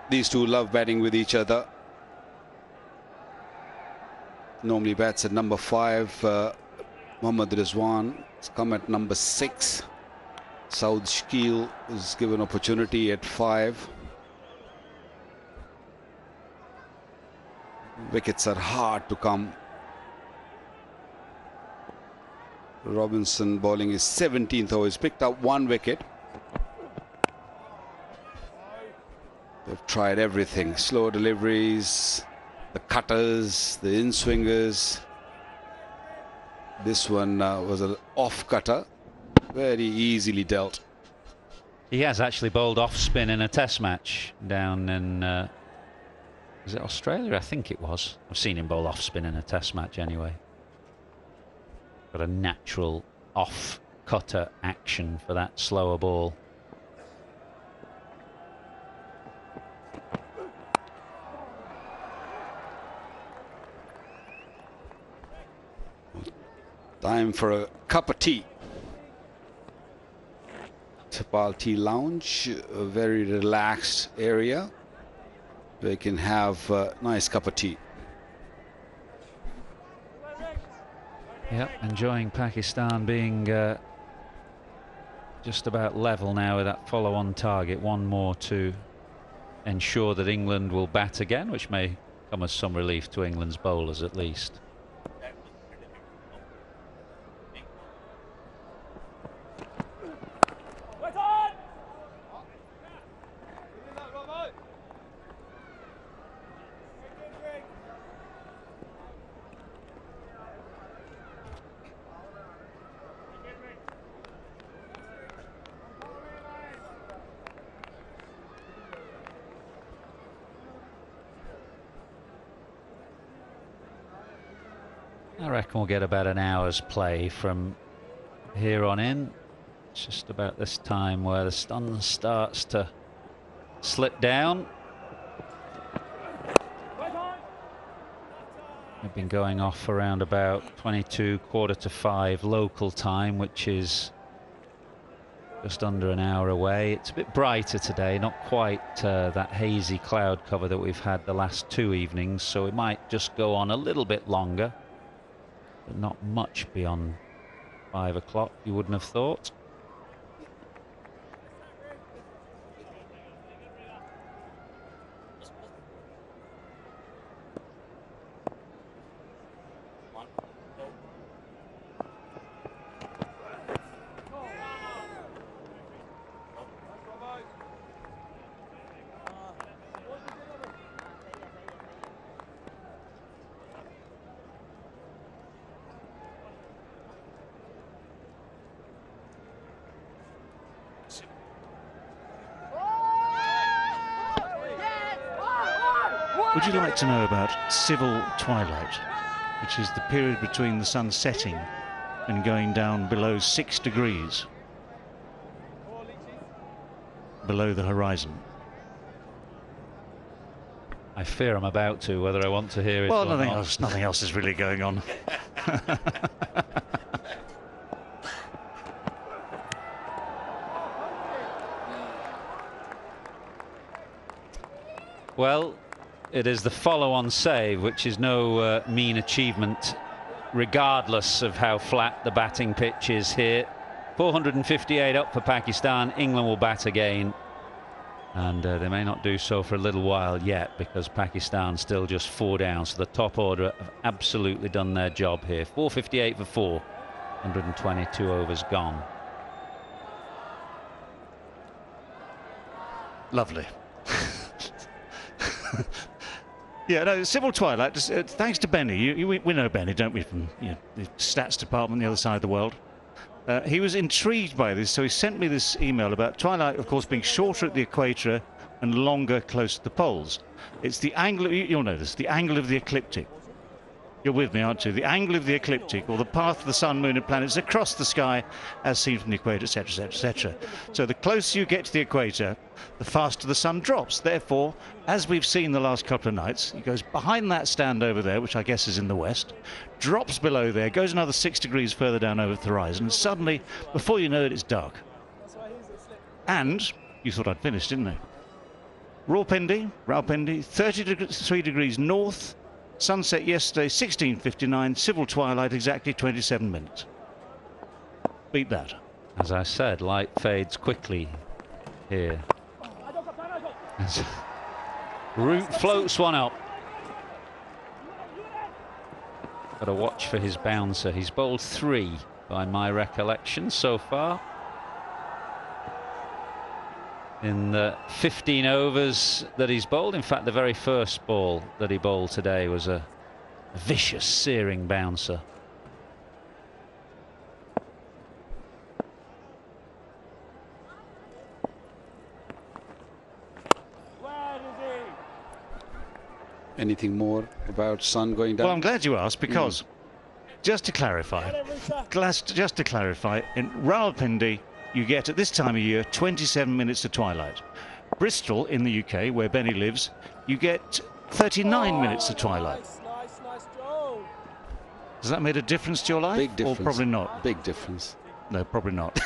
These two love batting with each other. Normally bats at number 5. Mohammad Rizwan has come at number 6. Saud Shakil is given opportunity at 5. Wickets are hard to come. Robinson bowling his 17th over. He's picked up 1 wicket. They've tried everything. Slow deliveries, the cutters, the in-swingers. This one was an off-cutter. Very easily dealt. He has actually bowled off spin in a test match down in, was it Australia? I think it was. I've seen him bowl off spin in a test match anyway. Got a natural off-cutter action for that slower ball. Time for a cup of tea. Tapal Tea Lounge, a very relaxed area where you can have a nice cup of tea. Yep, enjoying Pakistan being just about level now with that follow-on target. One more to ensure that England will bat again, which may come as some relief to England's bowlers at least. I reckon we'll get about an hour's play from here on in. It's just about this time where the sun starts to slip down. We've been going off around about 22, 4:45 local time, which is just under an hour away. It's a bit brighter today, not quite that hazy cloud cover that we've had the last 2 evenings, so it might just go on a little bit longer. but not much beyond 5 o'clock, you wouldn't have thought. Would you like to know about civil twilight, which is the period between the sun setting and going down below 6 degrees below the horizon? I fear I'm about to, whether I want to hear it Well, or nothing else is really going on. Well, it is the follow-on save, which is no mean achievement, regardless of how flat the batting pitch is here. 458 up for Pakistan. England will bat again. And they may not do so for a little while yet, because Pakistan still just 4 down. So the top order have absolutely done their job here. 458 for 4. 122 overs gone. Lovely. Yeah, no, civil twilight, thanks to Benny. We know Benny, don't we, from the stats department, the other side of the world. He was intrigued by this, so he sent me this email about twilight, of course, being shorter at the equator and longer close to the poles. It's the angle, you'll know this, the angle of the ecliptic. You're with me, aren't you? The angle of the ecliptic, or the path of the sun, moon and planets across the sky as seen from the equator, etc., etc., etc. So the closer you get to the equator, the faster the sun drops. Therefore, as we've seen the last couple of nights, it goes behind that stand over there, which I guess is in the west, drops below there, goes another 6 degrees further down over the horizon, and suddenly, before you know it, it's dark. And you thought I'd finished, didn't you? Rawalpindi, 33 degrees north. Sunset yesterday, 16:59. Civil twilight, exactly 27 minutes. Beat that. As I said, light fades quickly here. Root floats one up. Got to watch for his bouncer. He's bowled 3 by my recollection so far. In the 15 overs that he's bowled. In fact, the very first ball that he bowled today was a vicious, searing bouncer. Anything more about sun going down? Well, I'm glad you asked, because just to clarify, in Rawalpindi, you get at this time of year 27 minutes to twilight. Bristol in the UK, where Benny lives, you get 39 minutes to twilight. Nice, Joe. Does that make a difference to your life? Big difference. Or probably not? Big difference. No, probably not.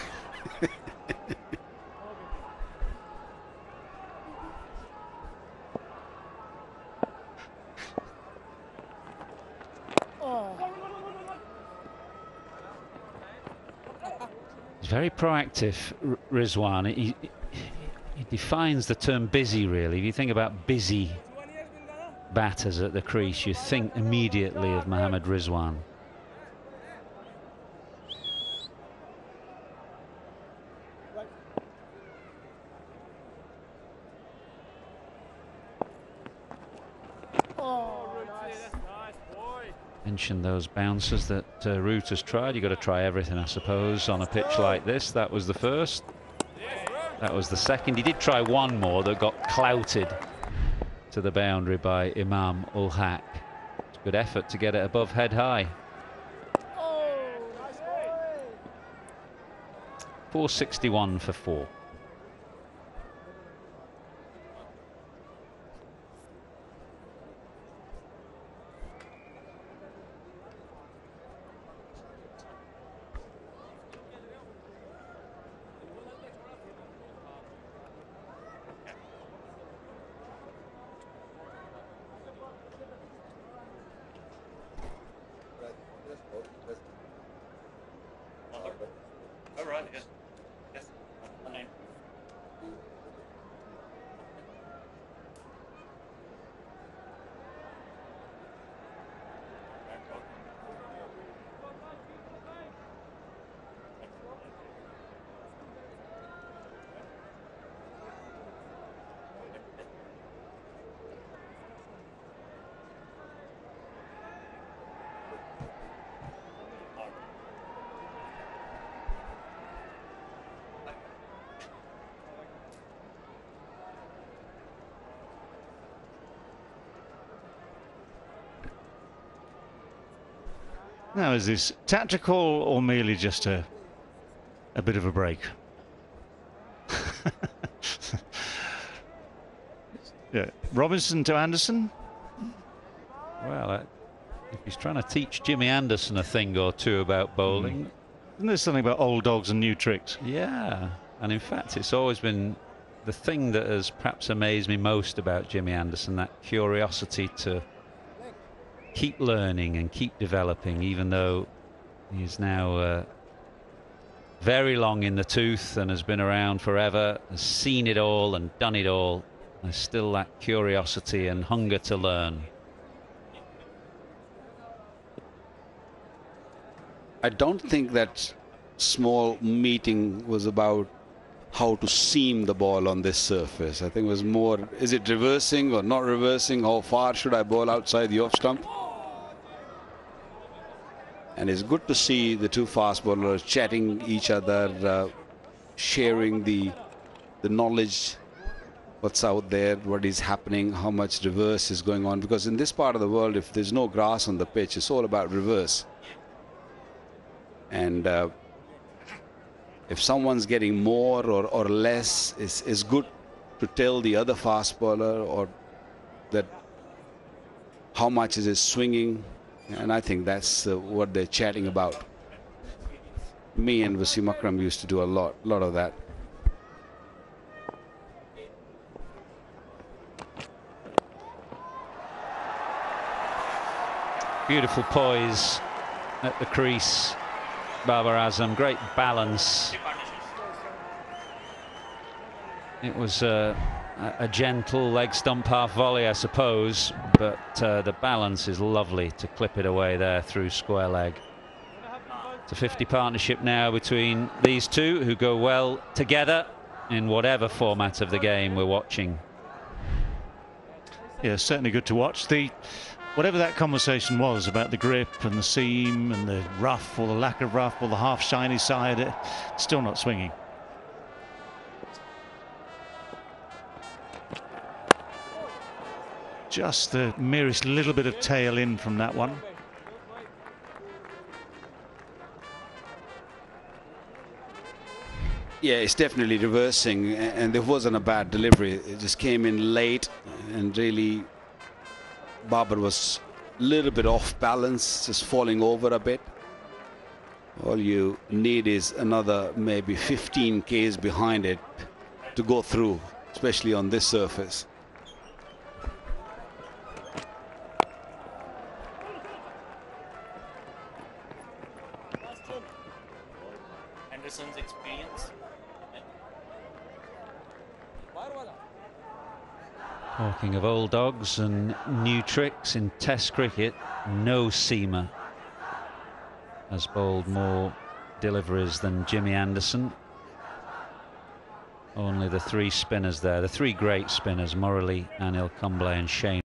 He's very proactive, Rizwan. He defines the term busy, really. If you think about busy batters at the crease, you think immediately of Mohammad Rizwan. Mentioned those bouncers that Root has tried. You've got to try everything, I suppose, on a pitch like this. That was the first. That was the second. He did try one more that got clouted to the boundary by Imam ul Haq. It's a good effort to get it above head high. 461 for 4. Now, is this tactical or merely just a bit of a break? Yeah. Robinson to Anderson. Well, if he's trying to teach Jimmy Anderson a thing or two about bowling. Isn't there something about old dogs and new tricks? Yeah, and in fact, it's always been the thing that has perhaps amazed me most about Jimmy Anderson, that curiosity to keep learning and keep developing, even though he's now very long in the tooth and has been around forever, has seen it all and done it all. There's still that curiosity and hunger to learn. I don't think that small meeting was about how to seam the ball on this surface. I think it was more, is it reversing or not reversing? How far should I bowl outside the off stump? And it's good to see the two fast bowlers chatting each other, sharing the knowledge, what's out there, what is happening, how much reverse is going on. Because in this part of the world, if there's no grass on the pitch, it's all about reverse. And if someone's getting more or less, it's good to tell the other fast bowler or that how much is it swinging. And I think that's what they're chatting about. Me and Wasim Akram used to do a lot of that. Beautiful poise at the crease. Babar Azam, great balance. It was a gentle leg stump half volley, I suppose, but the balance is lovely to clip it away there through square leg. It's a 50 partnership now between these two, who go well together in whatever format of the game we're watching. Yeah, certainly good to watch. Whatever that conversation was about the grip and the seam and the rough or the lack of rough or the half shiny side, still not swinging. Just the merest little bit of tail in from that one. Yeah, it's definitely reversing, and there wasn't a bad delivery. It just came in late, and really Babar was a little bit off balance, just falling over a bit. All you need is another maybe 15 Ks behind it to go through, especially on this surface. Anderson's experience. Talking of old dogs and new tricks in Test cricket, no seamer has bowled more deliveries than Jimmy Anderson. Only the three spinners there, the three great spinners, Murali, Anil Kumble and Shane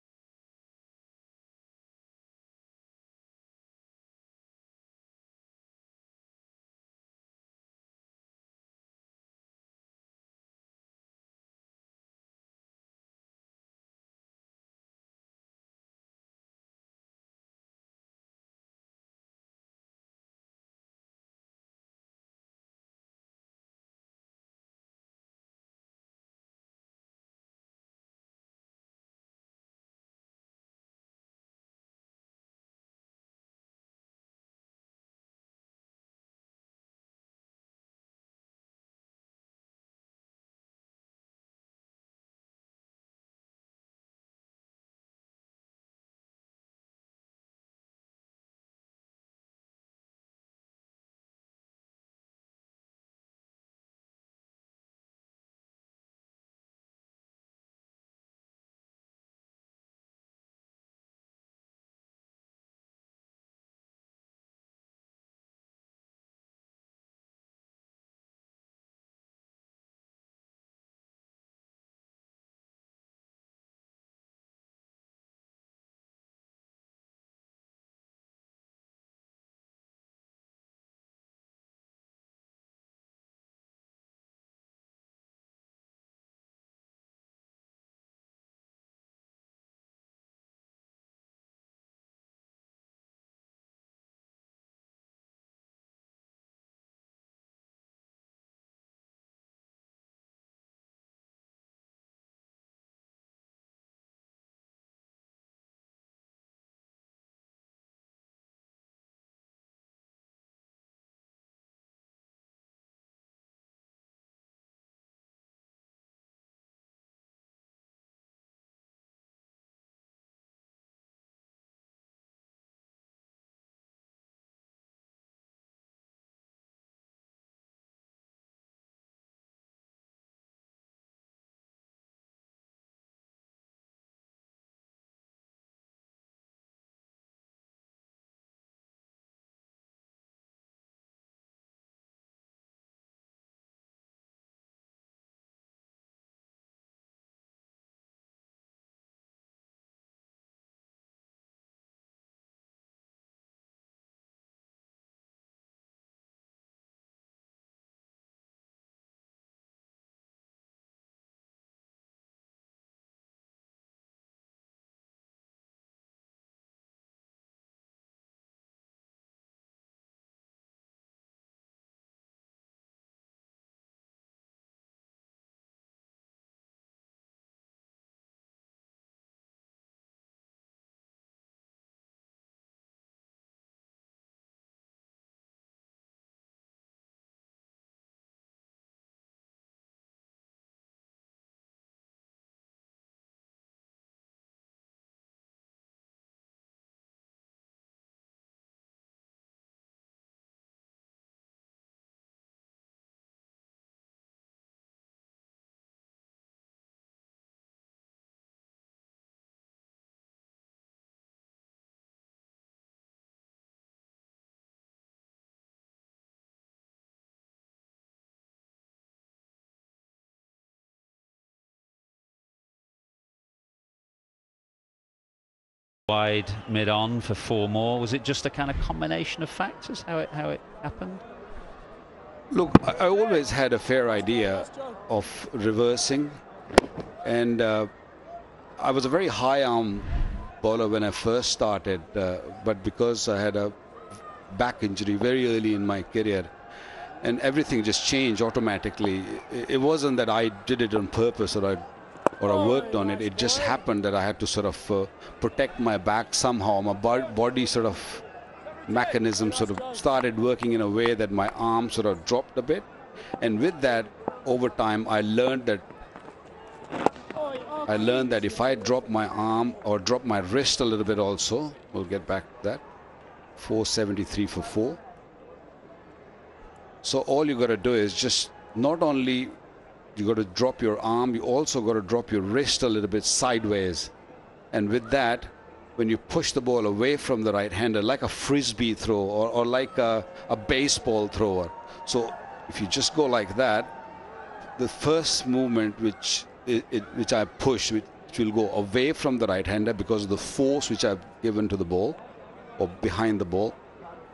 Wide mid-on for 4 more. Was it just a kind of combination of factors how it happened? Look, I always had a fair idea of reversing, and I was a very high arm bowler when I first started, but because I had a back injury very early in my career, and everything just changed automatically. It wasn't that I did it on purpose or I worked on it. It just happened that I had to sort of protect my back somehow. My body sort of mechanism sort of started working in a way that my arm sort of dropped a bit, and with that, over time, I learned that if I drop my arm or drop my wrist a little bit also, we'll get back to that. 473 for 4. So all you got to do is just not only you got to drop your arm, you also got to drop your wrist a little bit sideways. And with that, when you push the ball away from the right hander, like a frisbee throw or like a baseball thrower. So if you just go like that, the first movement which I push, which will go away from the right hander because of the force which I've given to the ball or behind the ball,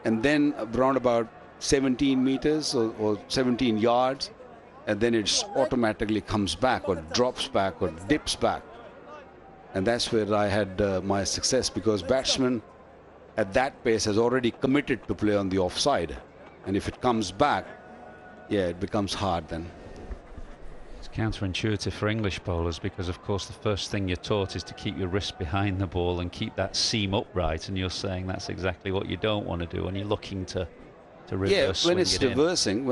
and then around about 17 meters or 17 yards, and then it automatically comes back or drops back or dips back. And that's where I had my success, because batsman at that pace has already committed to play on the offside, and if it comes back, yeah, it becomes hard then. It's counterintuitive for English bowlers, because of course the first thing you're taught is to keep your wrist behind the ball and keep that seam upright, and you're saying that's exactly what you don't want to do when you're looking to reverse. Yeah, when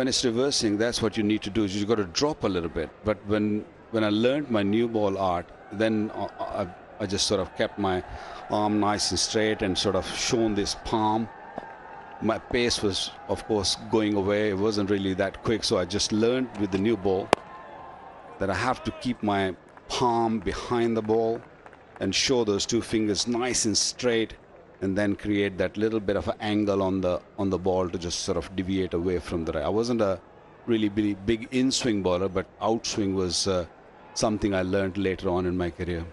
it's reversing, that's what you need to do. Is you've got to drop a little bit. But when I learned my new ball art, then I just sort of kept my arm nice and straight and sort of shown this palm. My pace was, of course, going away. It wasn't really that quick, so I just learned with the new ball that I have to keep my palm behind the ball and show those two fingers nice and straight, and then create that little bit of an angle on the ball to just sort of deviate away from the right. I wasn't a really big in-swing bowler, but outswing was something I learned later on in my career.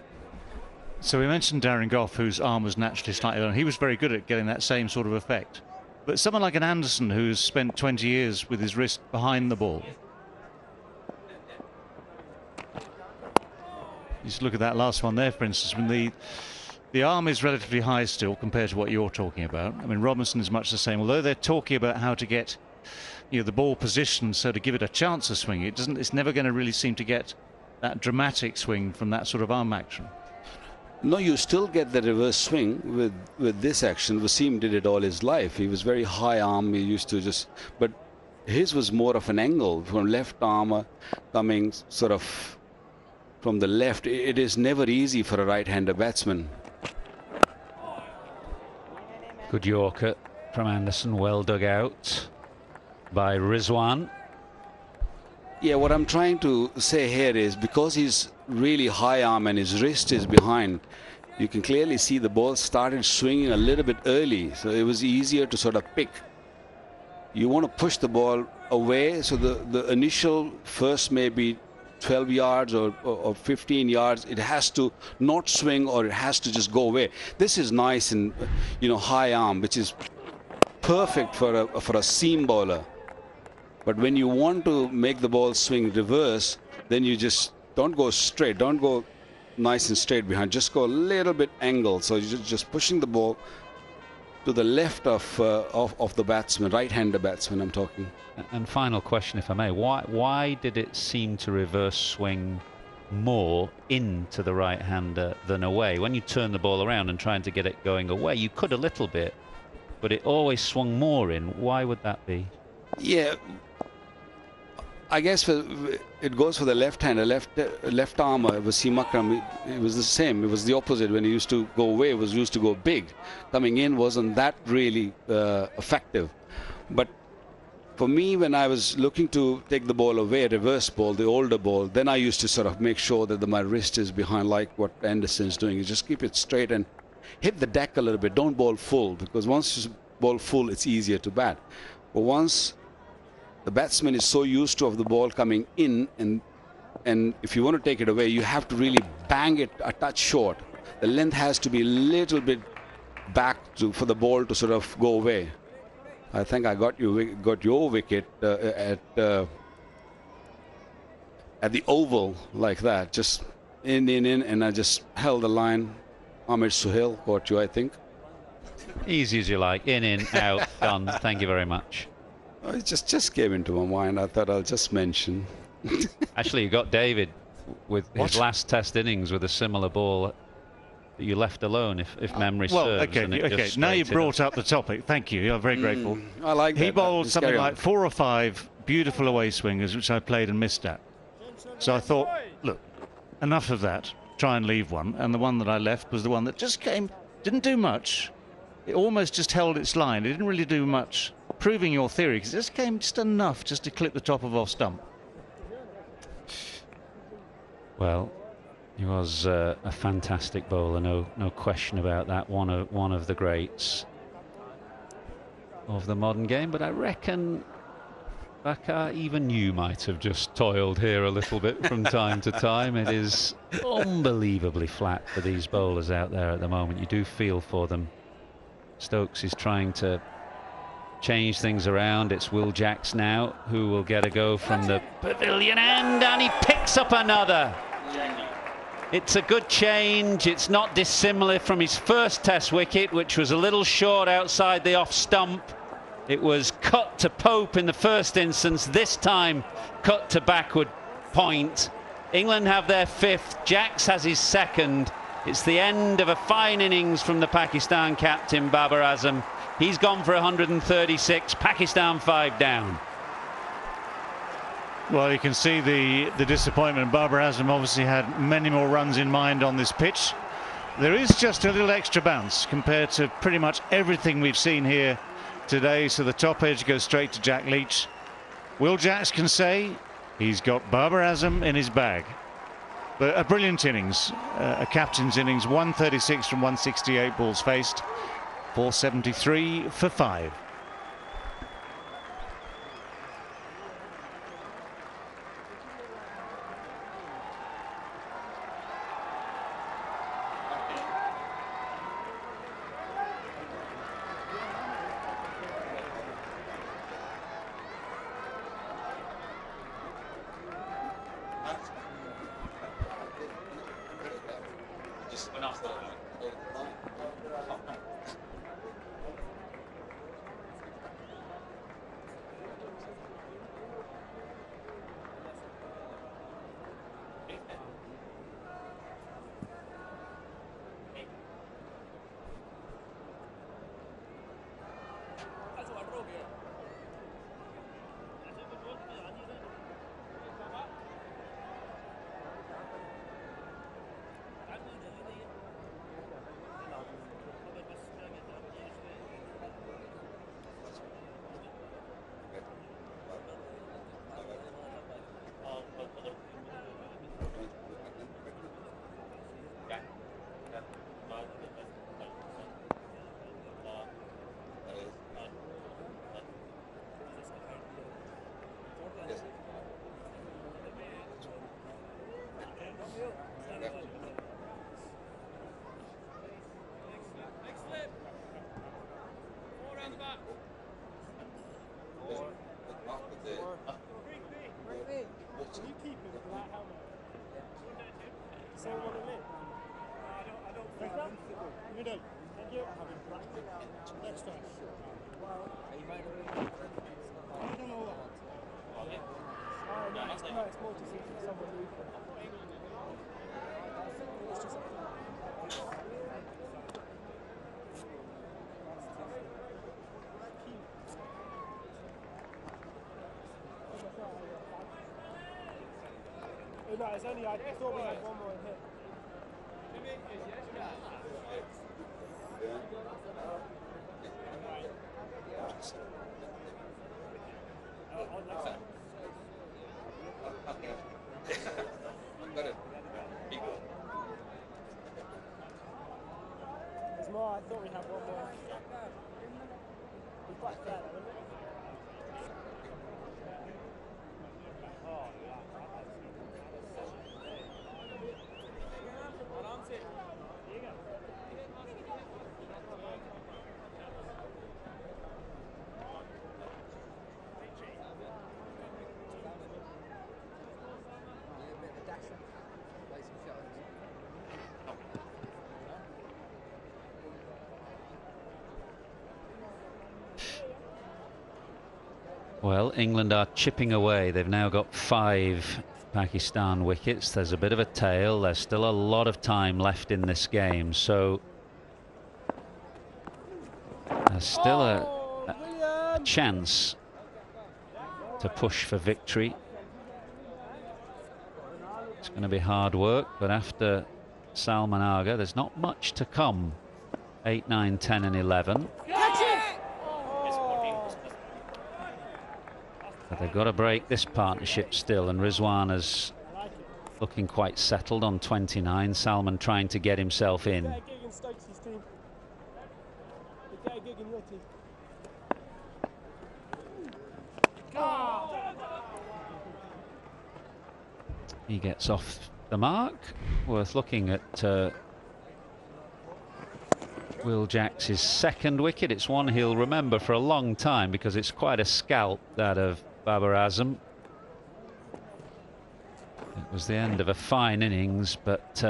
So we mentioned Darren Gough, whose arm was naturally slightly long. He was very good at getting that same sort of effect. But someone like an Anderson, who's spent 20 years with his wrist behind the ball. Just look at that last one there, for instance, when the arm is relatively high still compared to what you're talking about. I mean, Robinson is much the same, although they're talking about how to get, you know, the ball positioned so to give it a chance of swinging. It's never going to really seem to get that dramatic swing from that sort of arm action. No, you still get the reverse swing with this action. Wasim did it all his life. He was very high arm. He used to just, but his was more of an angle from left arm coming sort of from the left. It is never easy for a right-hander batsman. Good Yorker from Anderson, well dug out by Rizwan. Yeah, what I'm trying to say here is, because he's really high arm and his wrist is behind, you can clearly see the ball started swinging a little bit early, so it was easier to sort of pick. You want to push the ball away, so the initial first maybe 12 yards or 15 yards, it has to not swing, or it has to just go away. This is nice and, you know, high arm, which is perfect for a seam bowler. But when you want to make the ball swing reverse, then you just don't go straight, don't go nice and straight behind, just go a little bit angled. So you're just pushing the ball to the left of the batsman, right-hander batsman I'm talking. And final question, if I may, why did it seem to reverse swing more into the right-hander than away? When you turn the ball around and trying to get it going away, you could a little bit, but it always swung more in. Why would that be? Yeah, I guess it goes for the left-hander, left armer. Wasim Akram, it was the same. It was the opposite. When he used to go away, it was used to go big. Coming in wasn't that really effective. But for me, when I was looking to take the ball away, reverse ball, the older ball, then I used to sort of make sure that my wrist is behind, like what Anderson's doing. You just keep it straight and hit the deck a little bit. Don't ball full, because once you ball full, it's easier to bat. But once the batsman is so used to of the ball coming in, and if you want to take it away, you have to really bang it a touch short. the length has to be a little bit back for the ball to sort of go away. I think I got your wicket at the oval like that, just in, and I just held the line. Ahmed Suhail got you, I think. Easy as you like. In, out, done. Thank you very much. It just came into my mind. I thought I'll just mention. Actually, you got David with his last Test innings with a similar ball that you left alone, if memory serves. Okay. Now you brought up the topic. Thank you. I'm very grateful. I like that. He bowled something like 4 or 5 beautiful away swingers, which I played and missed at. So I thought, look, enough of that. Try and leave one. And the one that I left was the one that just came, didn't do much. It almost just held its line. It didn't really do much, proving your theory, because it just came just enough just to clip the top of off stump. Well, he was a fantastic bowler, no question about that. One of the greats of the modern game. But I reckon, Bakar, even you might have just toiled here a little bit from time to time. It is unbelievably flat for these bowlers out there at the moment. You do feel for them. Stokes is trying to change things around. It's Will Jacks now who will get a go from the pavilion end, and he picks up another. It's a good change. It's not dissimilar from his first Test wicket, which was a little short outside the off stump. It was cut to Pope in the first instance. This time cut to backward point. England have their 5th. Jacks has his 2nd. It's the end of a fine innings from the Pakistan captain, Babar Azam. He's gone for 136. Pakistan 5 down. Well, you can see the disappointment. Babar Azam obviously had many more runs in mind on this pitch. There is just a little extra bounce compared to pretty much everything we've seen here today. So the top edge goes straight to Jack Leach. Will Jacks can say he's got Babar Azam in his bag. But a brilliant innings, a captain's innings, 136 from 168 balls faced, 473 for 5. No, it's only, I thought we had one more hit. There's more, I thought we had one more. We're quite fair, isn't it? Oh, yeah. Well, England are chipping away. They've now got 5 Pakistan wickets. There's a bit of a tail. There's still a lot of time left in this game, so there's still a chance to push for victory. It's going to be hard work, but after Salman Agha, there's not much to come. 8, 9, 10 and 11. But they've got to break this partnership still, and Rizwan is looking quite settled on 29. Salman trying to get himself in. He gets off the mark. Worth looking at Will Jacks' second wicket. It's one he'll remember for a long time because it's quite a scalp, that of Babar Azam. It was the end of a fine innings, but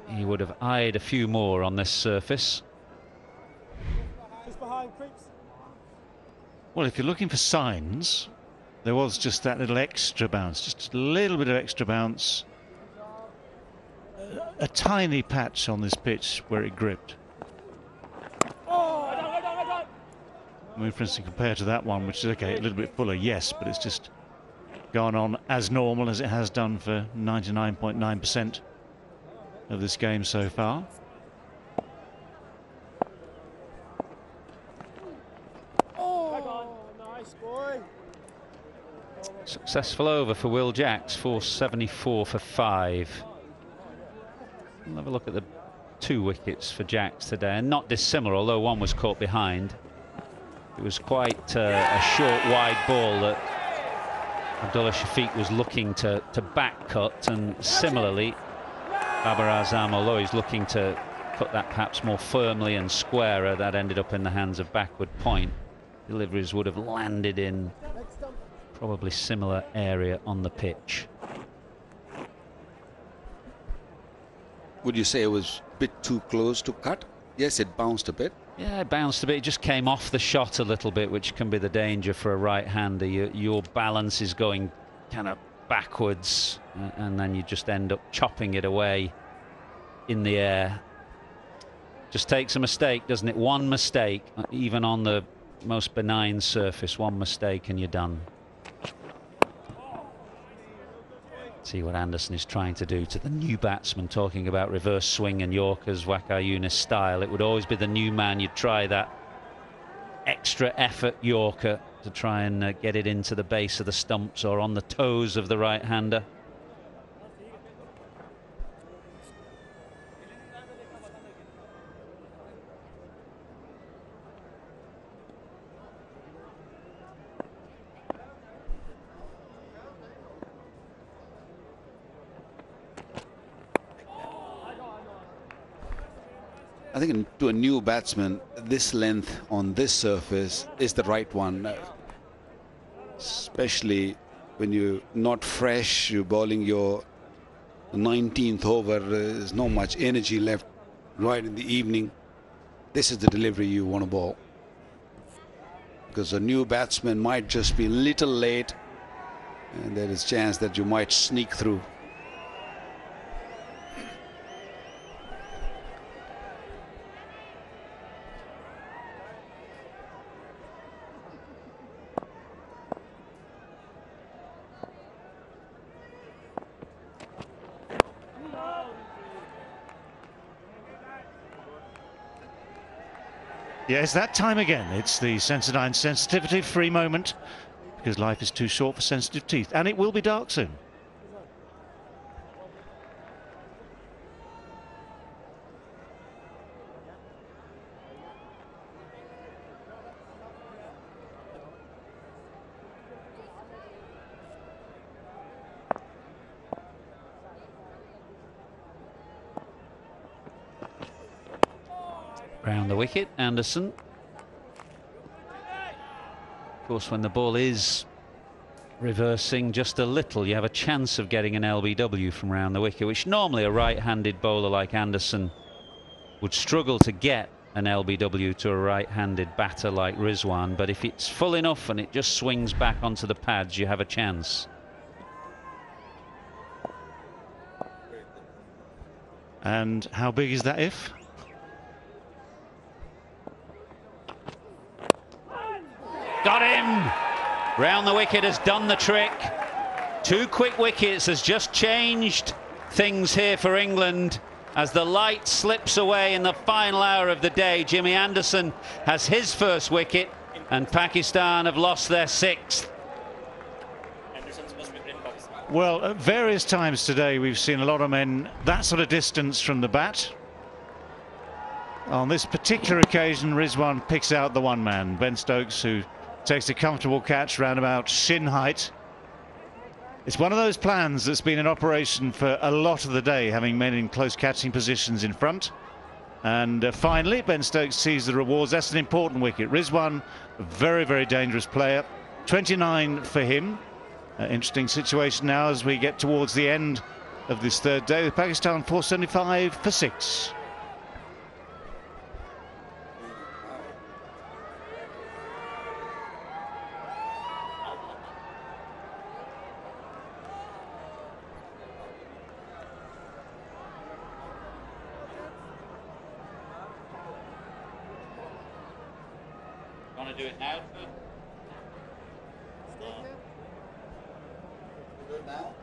he would have eyed a few more on this surface. Well, if you're looking for signs, there was just that little extra bounce, just a little bit of extra bounce. A tiny patch on this pitch where it gripped. I mean, for instance, compared to that one, which is okay, a little bit fuller, yes, but it's just gone on as normal as it has done for 99.9% of this game so far. Successful over for Will Jacks, 474 for 5. We'll have a look at the 2 wickets for Jacks today, and not dissimilar, although one was caught behind. It was quite a short, wide ball that Abdullah Shafiq was looking to back cut, and similarly, Babar Azam, although he's looking to cut that perhaps more firmly and squarer, that ended up in the hands of backward point. Deliveries would have landed in probably similar area on the pitch. Would you say it was a bit too close to cut? Yes, it bounced a bit. Yeah, it bounced a bit. It just came off the shot a little bit, which can be the danger for a right-hander. Your balance is going kind of backwards, and then you just end up chopping it away in the air. Just takes a mistake, doesn't it? One mistake, even on the most benign surface, one mistake and you're done. See what Anderson is trying to do to the new batsman, talking about reverse swing and Yorkers, Waqar Younis style. It would always be the new man. You'd try that extra effort Yorker to try and get it into the base of the stumps or on the toes of the right-hander. I think to a new batsman, this length on this surface is the right one. Especially when you're not fresh, you're bowling your 19th over, there's not much energy left right in the evening. This is the delivery you want to bowl. Because a new batsman might just be a little late, and there is a chance that you might sneak through. Yeah, it's that time again. It's the Sensodyne sensitivity free moment, because life is too short for sensitive teeth, and it will be dark soon. Round the wicket, Anderson. Of course, when the ball is reversing just a little, you have a chance of getting an LBW from round the wicket, which normally a right-handed bowler like Anderson would struggle to get an LBW to a right-handed batter like Rizwan, but if it's full enough and it just swings back onto the pads, you have a chance. And how big is that if? Got him! Round the wicket has done the trick. 2 quick wickets has just changed things here for England. As the light slips away in the final hour of the day, Jimmy Anderson has his first wicket and Pakistan have lost their 6th. Well, at various times today we've seen a lot of men that sort of distance from the bat. On this particular occasion, Rizwan picks out the one man, Ben Stokes, who takes a comfortable catch round about shin height. It's one of those plans that's been in operation for a lot of the day, having men in close catching positions in front. And finally, Ben Stokes sees the rewards. That's an important wicket. Rizwan, a very, very dangerous player. 29 for him. Interesting situation now as we get towards the end of this third day with Pakistan 475 for 6. Want to do it now? Do it now?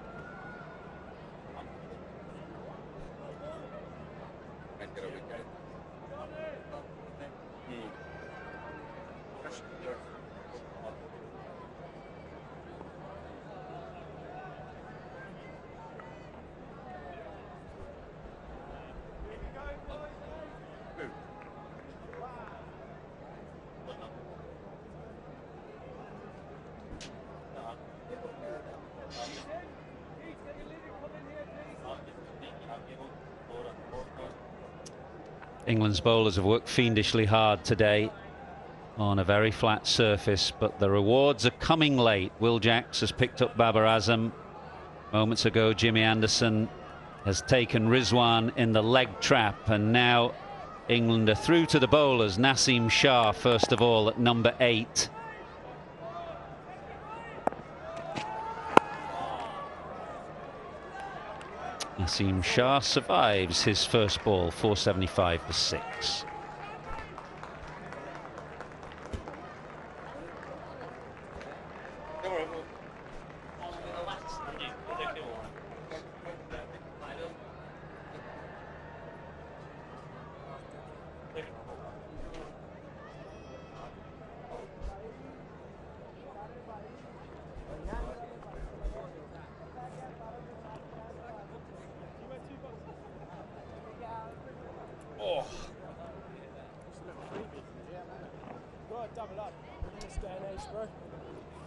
England's bowlers have worked fiendishly hard today on a very flat surface, but the rewards are coming late. Will Jacks has picked up Babar Azam. Moments ago, Jimmy Anderson has taken Rizwan in the leg trap, and now England are through to the bowlers. Naseem Shah, first of all, at number 8. Naseem Shah survives his first ball, 475 for 6.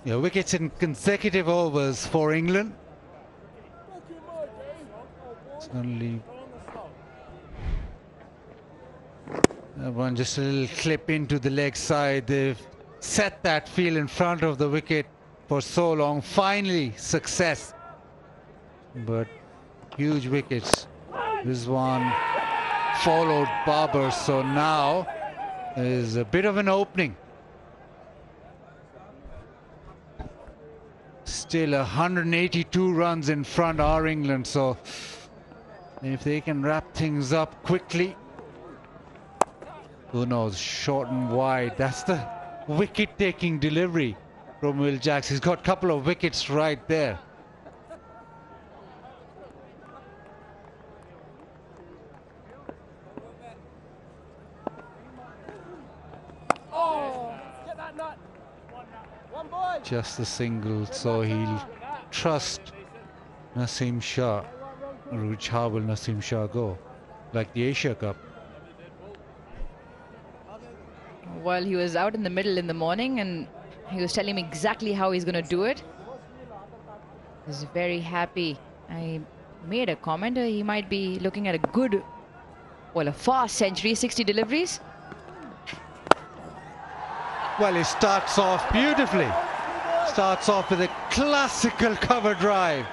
Yeah, wickets in consecutive overs for England. Suddenly, one just a little clip into the leg side. They've set that field in front of the wicket for so long. Finally, success. But huge wickets. Rizwan followed Babar, so now is a bit of an opening. Still 182 runs in front are England, so if they can wrap things up quickly, who knows, short and wide. That's the wicket-taking delivery from Will Jacks. He's got a couple of wickets right there. Oh, get that nut. One boy. Just a single, so he'll trust Naseem Shah. Which how will Naseem Shah go? Like the Asia Cup. Well, he was out in the middle in the morning and he was telling me exactly how he's going to do it. He's very happy. I made a comment, he might be looking at a good, well, a fast century, 60 deliveries. Well, he starts off beautifully. Starts off with a classical cover drive.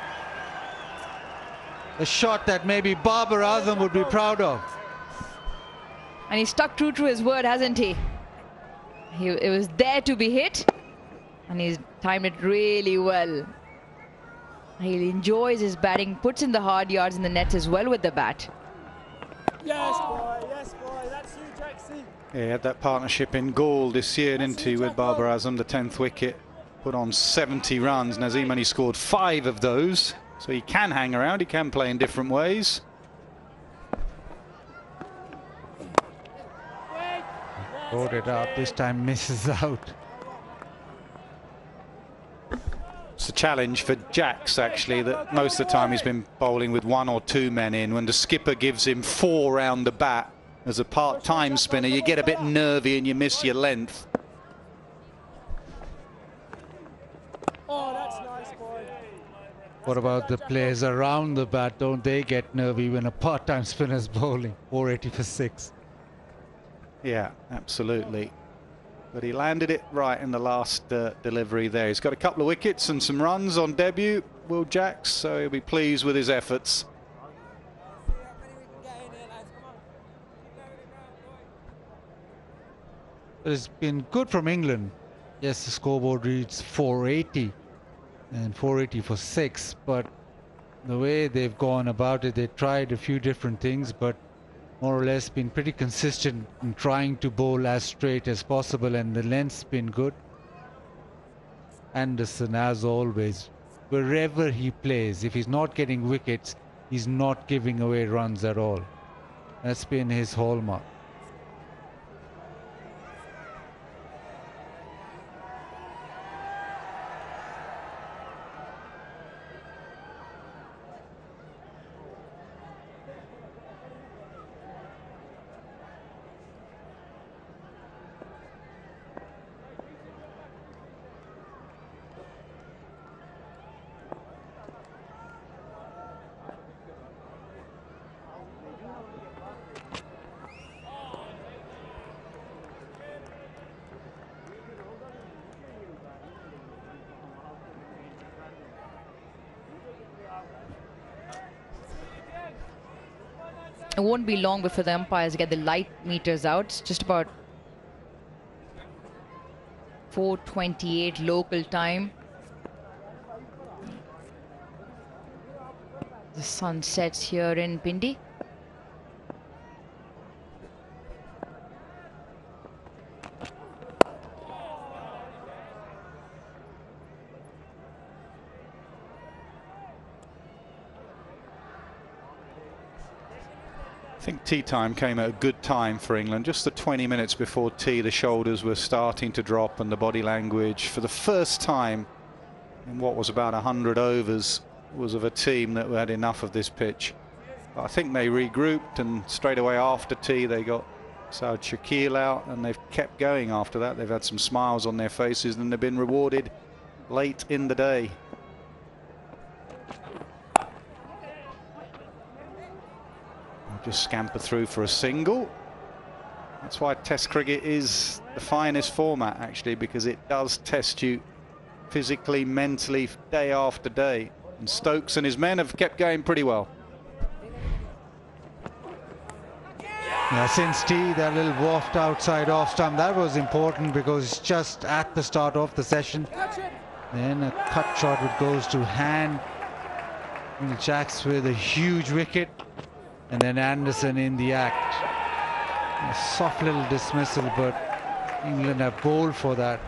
A shot that maybe Babar Azam would be proud of. And he stuck true to his word, hasn't he? It was there to be hit, and he's timed it really well. He enjoys his batting, puts in the hard yards in the nets as well with the bat. Yes, boy, that's you, Jaxie. Yeah, he had that partnership in Gaul this year, didn't he, with Babar Azam, the 10th wicket. Put on 70 runs. Nazim only scored 5 of those. So he can hang around, he can play in different ways. Brought it out, this time misses out. It's a challenge for Jax, actually, that most of the time he's been bowling with 1 or 2 men in. When the skipper gives him 4 round the bat, as a part-time spinner, you get a bit nervy and you miss your length. Oh, that's nice, boy. What about the players around the bat? Don't they get nervy when a part-time spinner's bowling? 480 for 6. Yeah, absolutely. But he landed it right in the last delivery there. He's got a couple of wickets and some runs on debut, Will Jax, so he'll be pleased with his efforts. But it's been good from England. Yes, the scoreboard reads 480 and 480 for 6, but the way they've gone about it, they tried a few different things, but more or less been pretty consistent in trying to bowl as straight as possible, and the length's been good. Anderson, as always, wherever he plays, if he's not getting wickets, he's not giving away runs at all. That's been his hallmark. It won't be long before the umpires get the light meters out. It's just about 4:28 local time. The sun sets here in Pindi. I think tea time came at a good time for England. Just the 20 minutes before tea, the shoulders were starting to drop and the body language, for the first time in what was about 100 overs, was of a team that had enough of this pitch. But I think they regrouped, and straight away after tea they got Saud Shakil out, and they've kept going after that. They've had some smiles on their faces and they've been rewarded late in the day. Just scamper through for a single. That's why Test cricket is the finest format, actually, because it does test you physically, mentally, day after day. And Stokes and his men have kept going pretty well. Yeah, since tea, that little waft outside off stump, that was important because it's just at the start of the session. Then a cut shot which goes to hand. And Jax with a huge wicket. And then Anderson in the act. A soft little dismissal, but England have bowled for that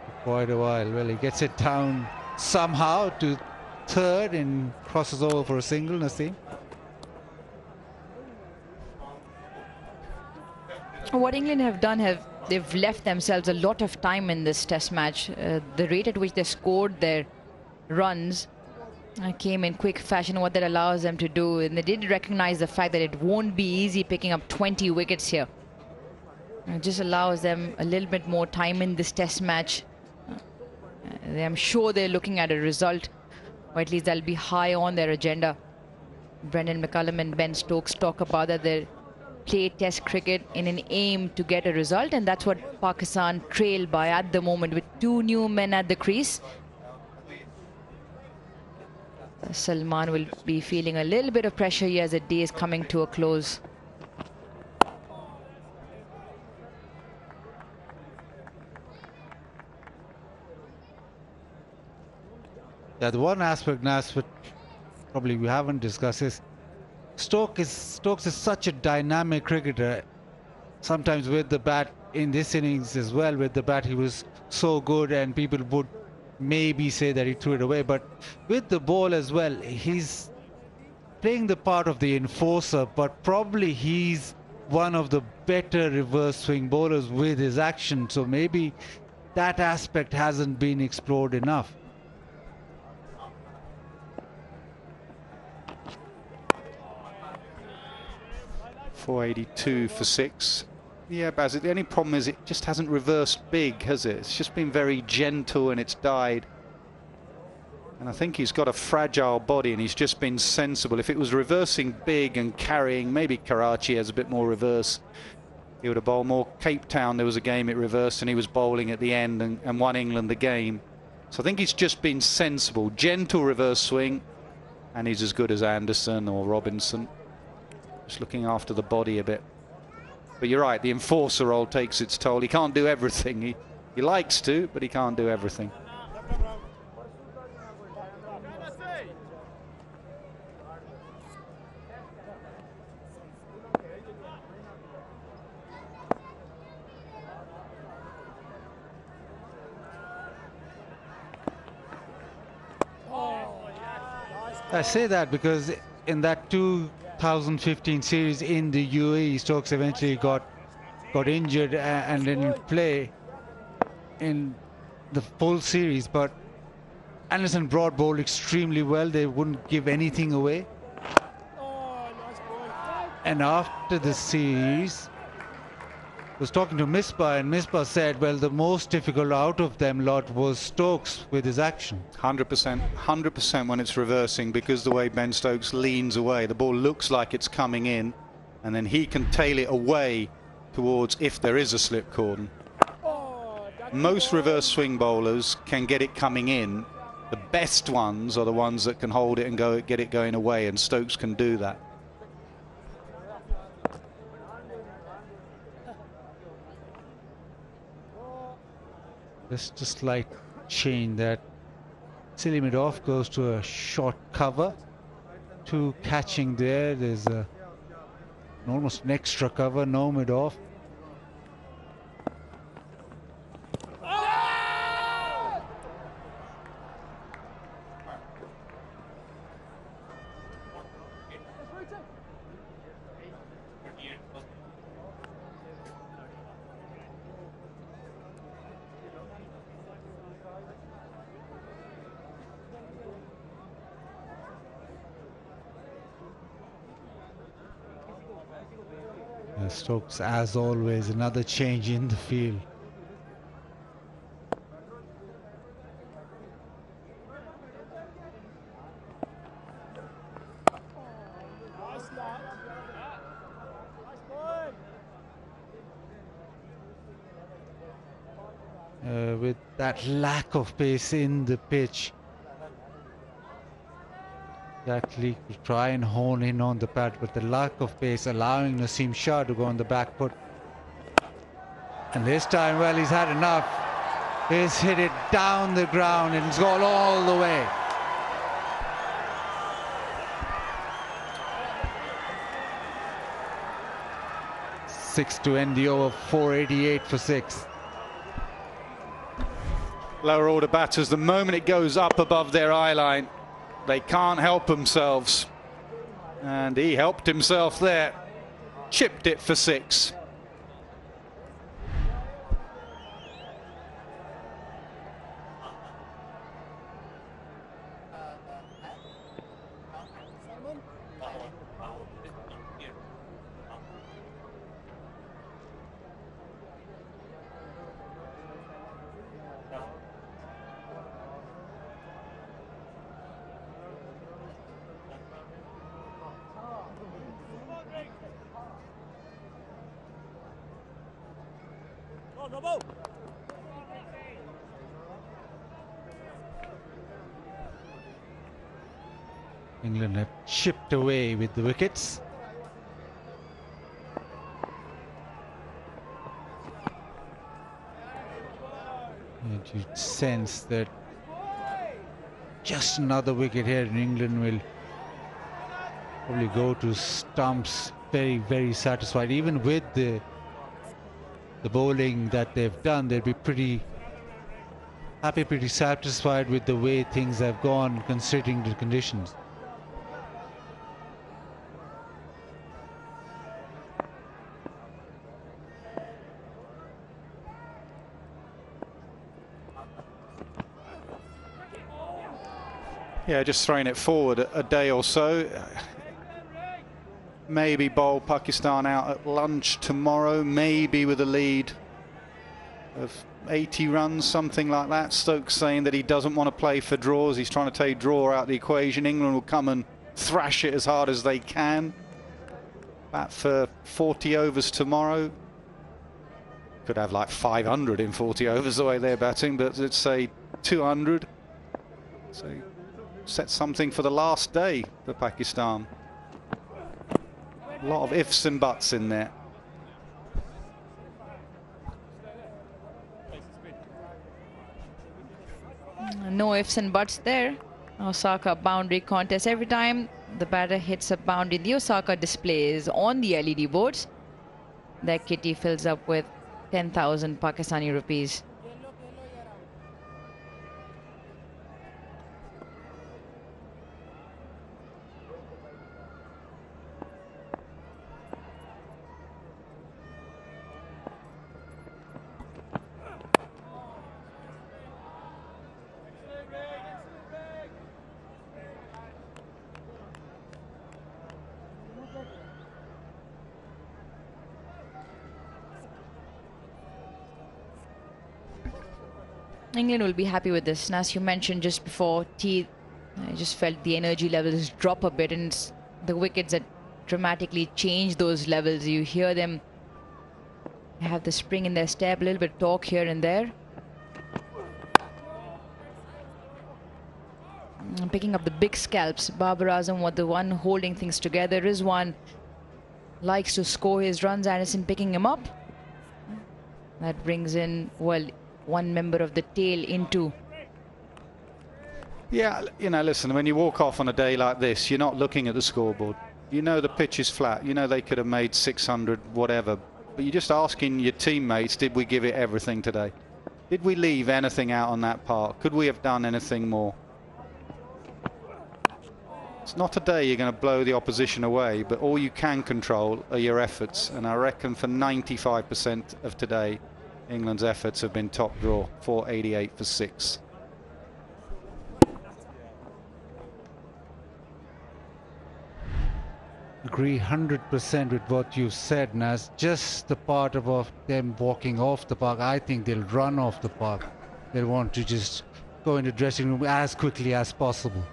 for quite a while. Well, he gets it down somehow to third and crosses over for a single, Naseem. What England have done, they've left themselves a lot of time in this test match. The rate at which they scored their runs came in quick fashion, what that allows them to do, and they did recognize the fact that it won't be easy picking up 20 wickets here. It just allows them a little bit more time in this test match. I'm sure they're looking at a result, or at least that'll be high on their agenda. Brendan McCullum and Ben Stokes talk about that they play test cricket in an aim to get a result, and that's what Pakistan trail by at the moment with 2 new men at the crease. Salman will be feeling a little bit of pressure here as the day is coming to a close. Yeah, the one aspect, Nas, which probably we haven't discussed is Stokes is such a dynamic cricketer. Sometimes with the bat, in this innings as well, with the bat he was so good and people would maybe say that he threw it away. But with the ball as well, he's playing the part of the enforcer, but probably he's one of the better reverse swing bowlers with his action. So maybe that aspect hasn't been explored enough. .482 for 6. Yeah, Baz, the only problem is it just hasn't reversed big, has it? It's just been very gentle and it's died. And I think he's got a fragile body and he's just been sensible. If it was reversing big and carrying, maybe Karachi has a bit more reverse, he would have bowled more. Cape Town, there was a game it reversed and he was bowling at the end and won England the game. So I think he's just been sensible. Gentle reverse swing, and he's as good as Anderson or Robinson. Just looking after the body a bit. But you're right, the enforcer role takes its toll. He can't do everything. He likes to, but he can't do everything. I say that because in that 2015 series in the UAE, Stokes eventually got injured and didn't play in the full series. But Anderson Broad bowled extremely well. They wouldn't give anything away. And after the series, I was talking to Misbah, and Misbah said, well, the most difficult out of them lot was Stokes with his action. 100% when it's reversing, because the way Ben Stokes leans away, the ball looks like it's coming in, and then he can tail it away towards if there is a slip cordon. Most reverse swing bowlers can get it coming in. The best ones are the ones that can hold it and get it going away, and Stokes can do that. Just a slight change that silly mid-off goes to a short cover. 2 catching there. There's almost an extra cover, no mid-off. Stokes, as always, another change in the field. With that lack of pace in the pitch, exactly, to try and hone in on the pad, but the lack of pace allowing Naseem Shah to go on the back foot. And this time, well, he's had enough. He's hit it down the ground and it's gone all the way. Six to end the over, 488 for 6. Lower order batters, the moment it goes up above their eye line, they can't help themselves. And he helped himself there. Chipped it for 6. England have chipped away with the wickets. And you sense that just another wicket here in England will probably go to stumps very, very satisfied. Even with the bowling that they've done, they'll be pretty happy, pretty satisfied with the way things have gone considering the conditions. Yeah, just throwing it forward a day or so. Maybe bowl Pakistan out at lunch tomorrow, maybe with a lead of 80 runs, something like that. Stokes saying that he doesn't want to play for draws. He's trying to take draw out of the equation. England will come and thrash it as hard as they can. Bat for 40 overs tomorrow. Could have like 500 in 40 overs the way they're batting, but let's say 200. So set something for the last day for Pakistan. A lot of ifs and buts in there. No ifs and buts there. Osaka boundary contest. Every time the batter hits a boundary, the Osaka displays on the LED boards. That kitty fills up with 10,000 Pakistani rupees. England will be happy with this. And as you mentioned just before, I just felt the energy levels drop a bit, and it's the wickets that dramatically change those levels. You hear them have the spring in their step, a little bit of torque here and there. Picking up the big scalps. Babar Azam was the one holding things together. Rizwan likes to score his runs. Anderson picking him up. That brings in, well, one member of the tail into. Yeah, you know, listen, when you walk off on a day like this, you're not looking at the scoreboard. You know the pitch is flat. You know they could have made 600, whatever. But you're just asking your teammates, did we give it everything today? Did we leave anything out on that part? Could we have done anything more? It's not a day you're going to blow the opposition away, but all you can control are your efforts. And I reckon for 95% of today, England's efforts have been top draw, 488 for 6. Agree 100% with what you said, Naz. Just the part of them walking off the park, I think they'll run off the park. They'll want to just go into the dressing room as quickly as possible.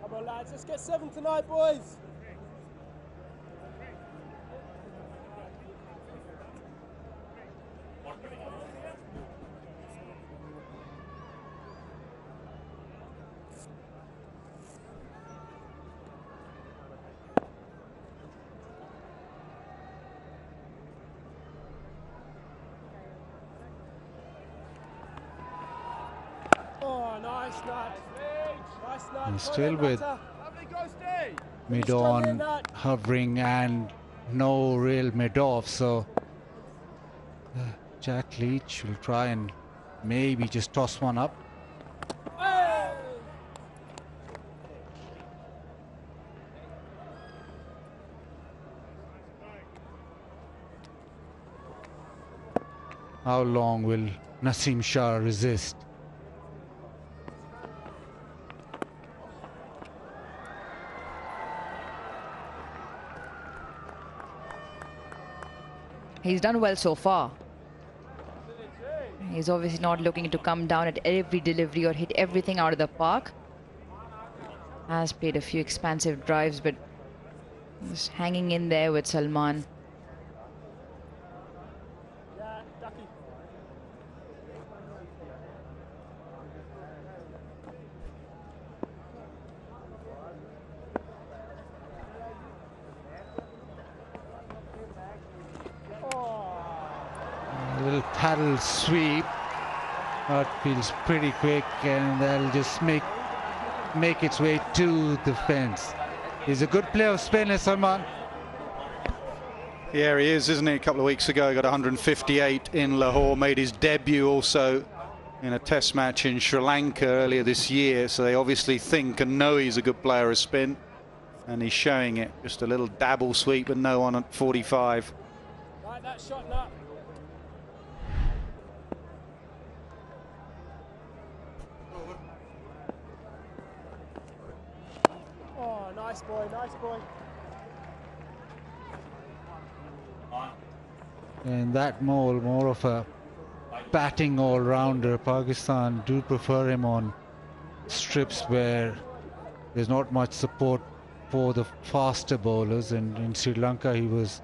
Come on, lads, let's get 7 tonight, boys. Oh, nice, Nat. Nice, Nat. And still with mid-on hovering and no real mid-off, so Jack Leach will try and maybe just toss one up. How long will Naseem Shah resist? He's done well so far. He's obviously not looking to come down at every delivery or hit everything out of the park. Has played a few expansive drives, but just hanging in there with Salman. A little paddle sweep. That feels pretty quick, and that'll just make its way to the fence. He's a good player of spin, Salman. Yeah, he is, isn't he? A couple of weeks ago, he got 158 in Lahore, made his debut also in a test match in Sri Lanka earlier this year. So they obviously think and know he's a good player of spin, and he's showing it. Just a little dabble sweep and no one at 45. Right, that shot now. Oh, nice boy, nice boy. And that more of a batting all-rounder. Pakistan do prefer him on strips where there's not much support for the faster bowlers, and in Sri Lanka he was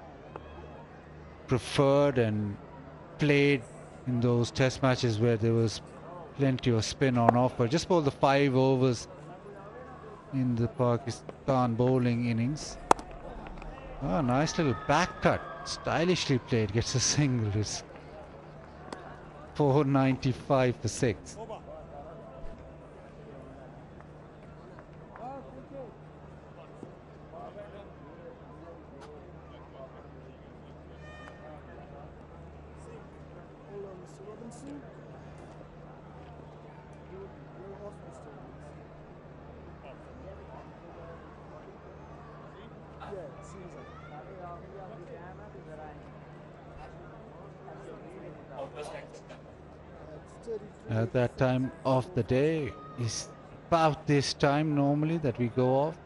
preferred and played in those test matches where there was plenty of spin on offer. Just bowled the 5 overs in the Pakistan bowling innings. Oh, nice little back cut, stylishly played, gets a single. It's 495 for 6. At that time of the day is about this time normally that we go off.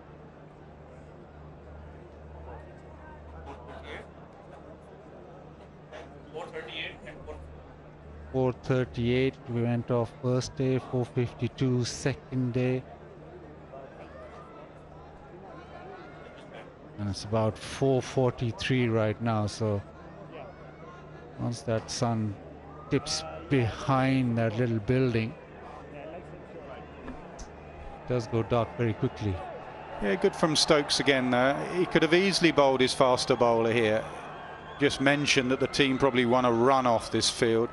4:38 we went off first day, 4:52 second day, and it's about 4:43 right now. So once that sun dips behind that little building, it does go dark very quickly. Yeah, good from Stokes again there. He could have easily bowled his faster bowler here. Just mentioned that the team probably want to run off this field,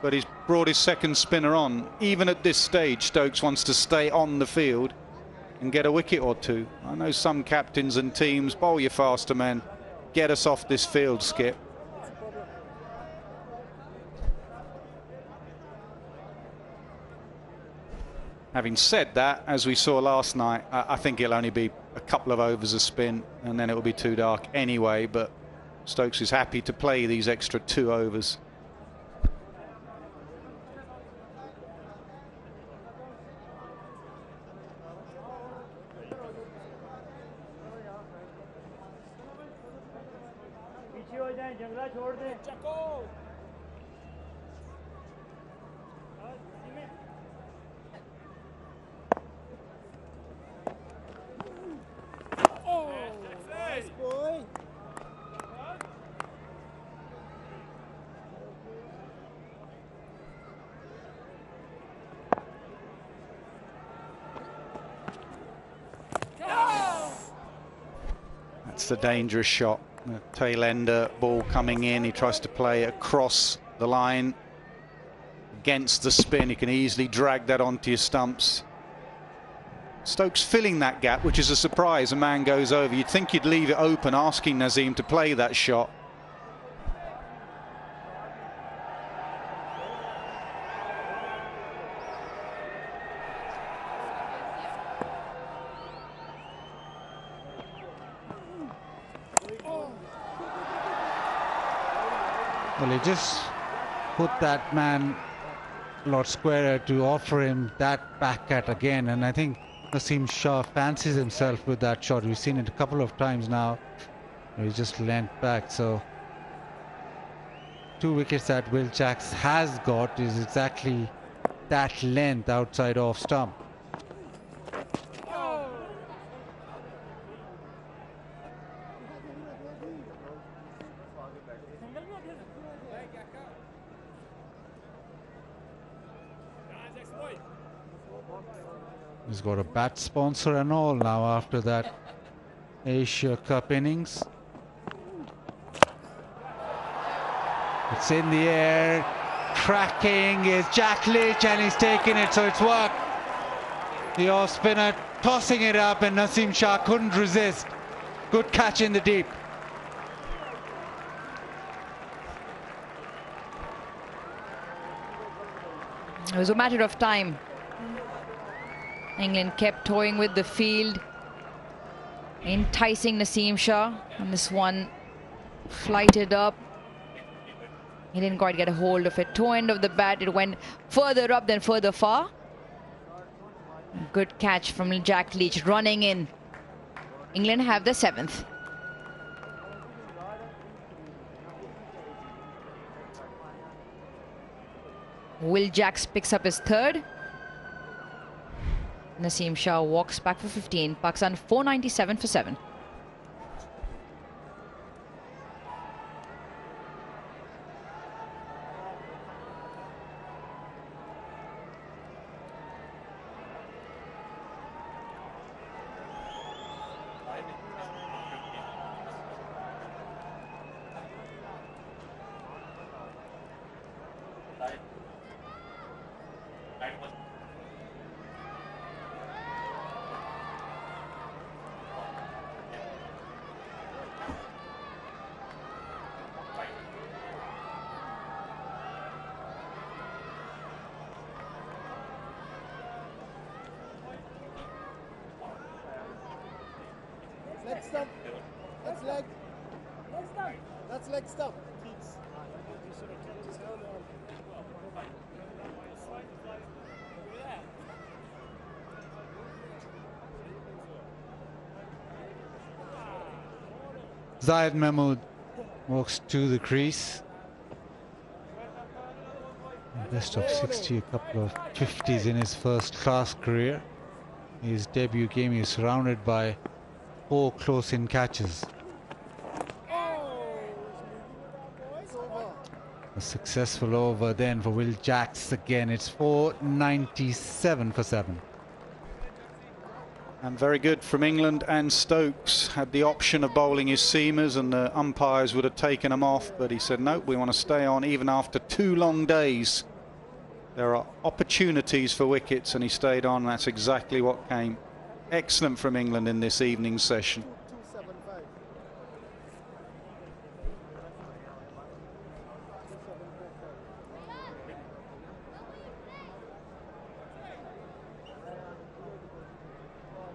but he's brought his second spinner on. Even at this stage, Stokes wants to stay on the field and get a wicket or two. I know some captains and teams bowl your faster men, get us off this field, Skip. Having said that, as we saw last night, I think it'll only be a couple of overs of spin and then it will be too dark anyway, but Stokes is happy to play these extra 2 overs. That's the dangerous shot. The tail ender ball coming in. He tries to play across the line against the spin. He can easily drag that onto your stumps. Stokes filling that gap, which is a surprise. A man goes over. You'd think you'd leave it open, asking Nazim to play that shot. Well, he just put that man a lot squarer to offer him that back cut again, and I think Naseem Shah fancies himself with that shot. We've seen it a couple of times now. He just leant back, so 2 wickets that Will Jacks has got is exactly that length outside off stump. He's got a bat sponsor and all now after that Asia Cup innings. It's in the air, cracking is Jack Leach, and he's taking it, so it's worked. The off spinner tossing it up, and Naseem Shah couldn't resist. Good catch in the deep. It was a matter of time. England kept toying with the field, enticing Naseem Shah, and this one flighted up. He didn't quite get a hold of it. Toe end of the bat, it went further up than further far. Good catch from Jack Leach, running in. England have the 7th. Will Jacks picks up his 3rd. Naseem Shah walks back for 15. Pakistan 497 for 7. Leg stump. That's leg. That's leg stump. Zayed Mahmood walks to the crease. Best of 60, a couple of 50s in his first-class career. His debut game, he is surrounded by 4 close-in catches. A successful over then for Will Jacks again. It's 497 for 7. And very good from England, and Stokes had the option of bowling his seamers and the umpires would have taken him off, but he said no, we want to stay on even after 2 long days. There are opportunities for wickets, and he stayed on. That's exactly what came. Excellent from England in this evening's session.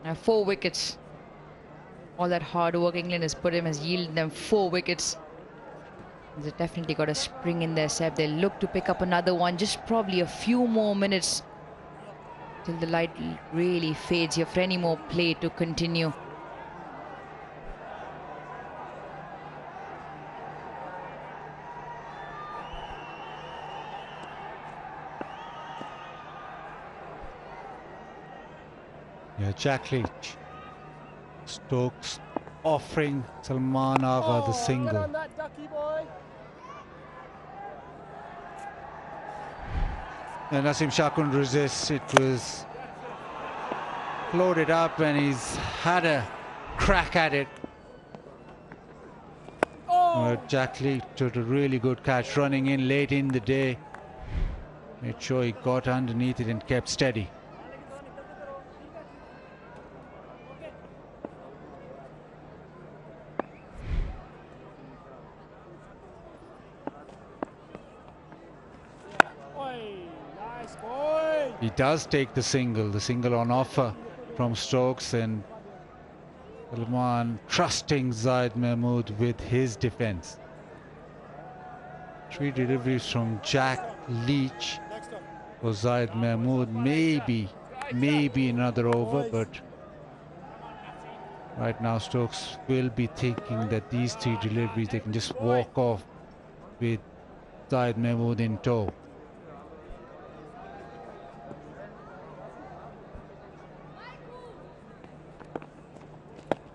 Now 4 wickets. All that hard work England has put in has yielded them 4 wickets. They've definitely got a spring in their step. They'll look to pick up another one. Just probably a few more minutes till the light really fades here for any more play to continue. Yeah, Jack Leach. Stokes offering Salman Agha the single. Get on that, ducky boy. And Naseem Shah couldn't resist. It was floated up and he's had a crack at it. Jack Leach did a really good catch, running in late in the day. Made sure he got underneath it and kept steady. He does take the single on offer from Stokes, and Salman trusting Zayed Mahmood with his defence. 3 deliveries from Jack Leach for Zayed Mahmood. Maybe another over, but right now Stokes will be thinking that these 3 deliveries they can just walk off with Zahid Mahmood in tow.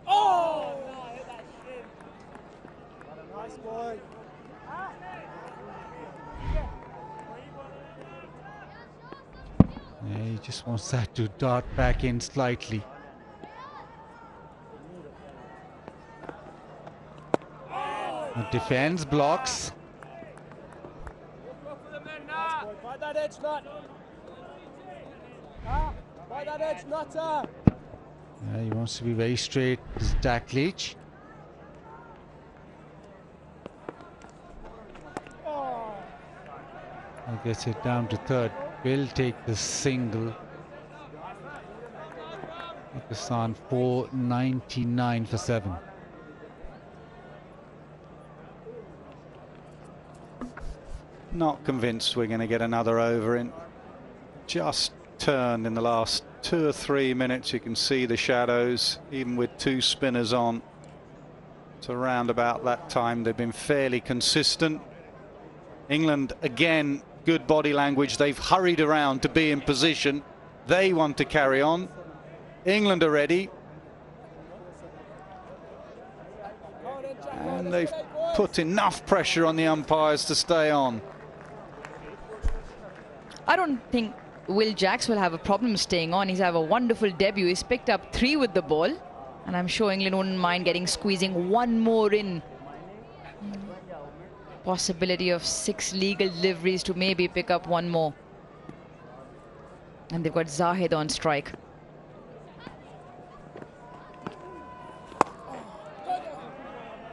Oh! No, hit that shin. Nice boy. Yeah, he just wants that to dart back in slightly. Defense blocks. Fight that edge, nut. Fight that edge, nutter. Yeah, he wants to be very straight. This is Dak Leach. He gets it down to third. Will take the single. Pakistan 499 for 7. Not convinced we're going to get another over in. Just turned in the last 2 or 3 minutes. You can see the shadows, even with 2 spinners on. It's around about that time they've been fairly consistent. England again, good body language. They've hurried around to be in position. They want to carry on. England are ready. And they've put enough pressure on the umpires to stay on. I don't think Will Jacks will have a problem staying on. He's had a wonderful debut. He's picked up 3 with the ball. And I'm sure England wouldn't mind squeezing 1 more in. Possibility of 6 legal deliveries to maybe pick up 1 more. And they've got Zahid on strike.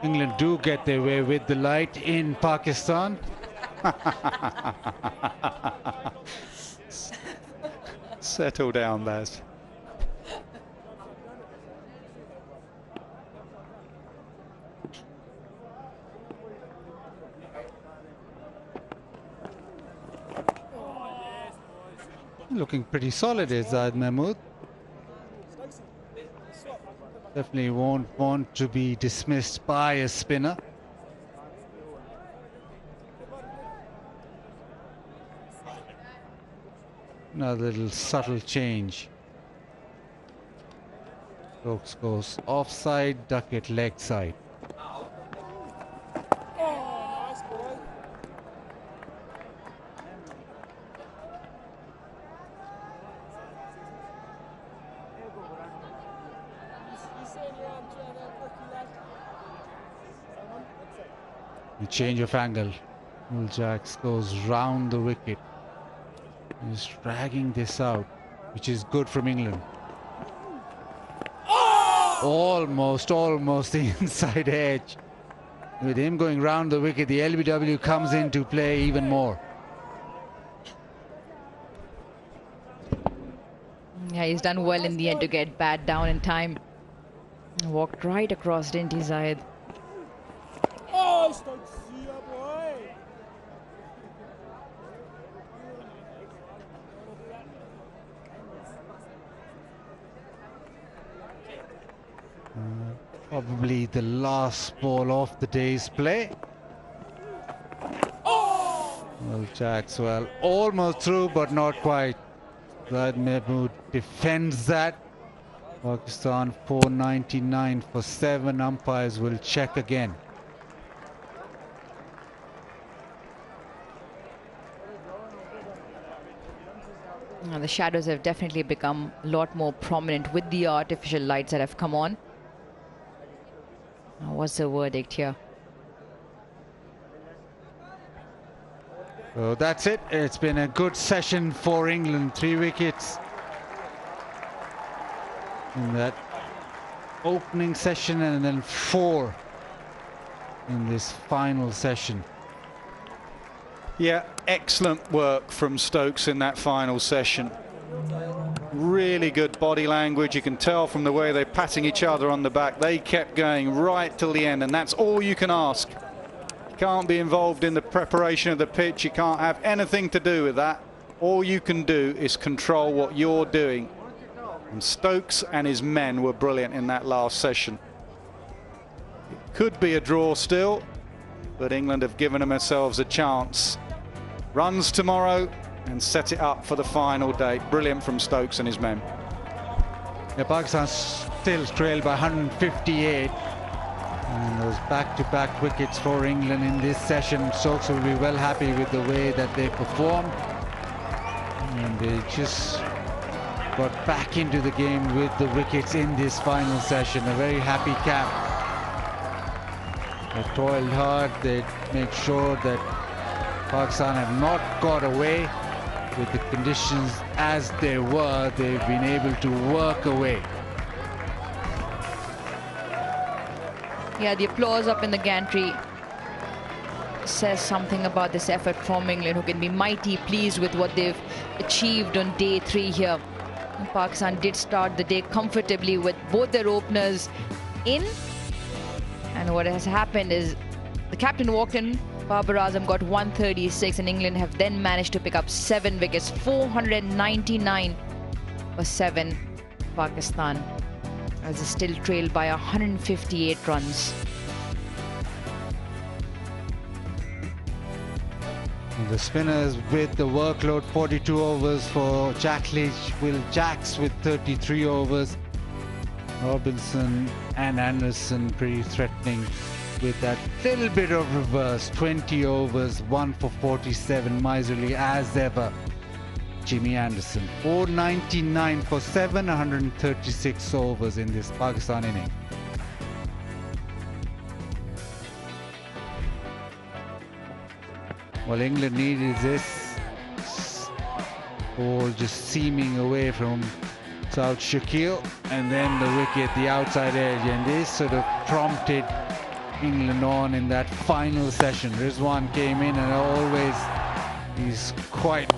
England do get their way with the light in Pakistan. Settle down, Baz. Looking pretty solid is Zahid Mahmood. Definitely won't want to be dismissed by a spinner. Another little subtle change. Stokes goes offside, Duckett leg side. A change of angle. Will Jacks goes round the wicket. He's dragging this out, which is good from England. Almost the inside edge. With him going round the wicket, the LBW comes into play even more. Yeah, he's done well in the end to get bat down in time. Walked right across, didn't he, Zahid? Oh, I don't see ya, boy. Probably the last ball of the day's play. Well, Jacks, well, almost through, but not quite. Zahid Mahmood defends that. Pakistan 499 for 7. Umpires will check again. The shadows have definitely become a lot more prominent with the artificial lights that have come on. What's the verdict here? So that's it. It's been a good session for England. 3 wickets in that opening session and then 4 in this final session. Yeah, excellent work from Stokes in that final session. Really good body language. You can tell from the way they're patting each other on the back. They kept going right till the end, and that's all you can ask. You can't be involved in the preparation of the pitch. You can't have anything to do with that. All you can do is control what you're doing. And Stokes and his men were brilliant in that last session. It could be a draw still. but England have given themselves a chance. Runs tomorrow and set it up for the final day. Brilliant from Stokes and his men. Yeah, Pakistan still trailed by 158. And those back-to-back wickets for England in this session. Stokes will be well happy with the way that they performed. And they just got back into the game with the wickets in this final session. A very happy camp. They toiled hard. They make sure that Pakistan have not got away with the conditions as they were. They've been able to work away. Yeah, the applause up in the gantry says something about this effort from England, who can be mighty pleased with what they've achieved on day 3 here. And Pakistan did start the day comfortably with both their openers in. And what has happened is the captain walked in, Babar Azam got 136, and England have then managed to pick up 7 wickets, 499 for 7 Pakistan, as they still trailed by 158 runs. The spinners with the workload, 42 overs for Jack Leach, Will Jacks with 33 overs. Robinson and Anderson pretty threatening with that little bit of reverse. 20 overs, 1 for 47, miserly as ever. Jimmy Anderson, 499 for 7, 136 overs in this Pakistan inning. Well, England needed this ball just seaming away from South Shakil, and then the wicket, the outside edge, and this sort of prompted England on in that final session. Rizwan came in, and always he's quite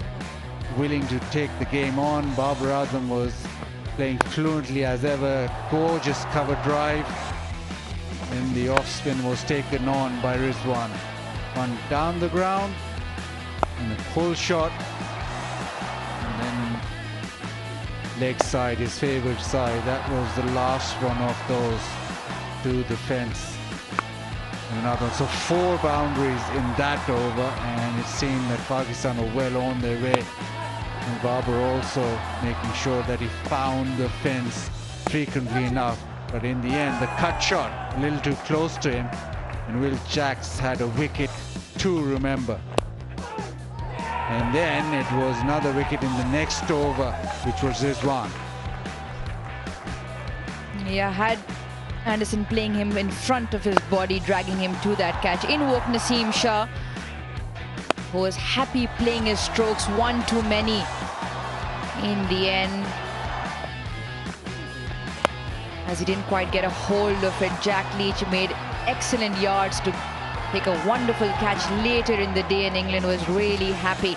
willing to take the game on. Babar Azam was playing fluently as ever. Gorgeous cover drive, and the off spin was taken on by Rizwan. One down the ground and a pull shot, and then leg side, his favorite side. That was the last one of those to the fence. Another, so 4 boundaries in that over, and it seemed that Pakistan were well on their way. And Babar also making sure that he found the fence frequently enough, but in the end the cut shot a little too close to him, and Will Jacks had a wicket to remember. And then it was another wicket in the next over, which was Rizwan. Yeah, had Anderson playing him in front of his body, dragging him to that catch. In walked Naseem Shah, who was happy playing his strokes, one too many in the end, as he didn't quite get a hold of it. Jack Leach made excellent yards to take a wonderful catch later in the day, and England was really happy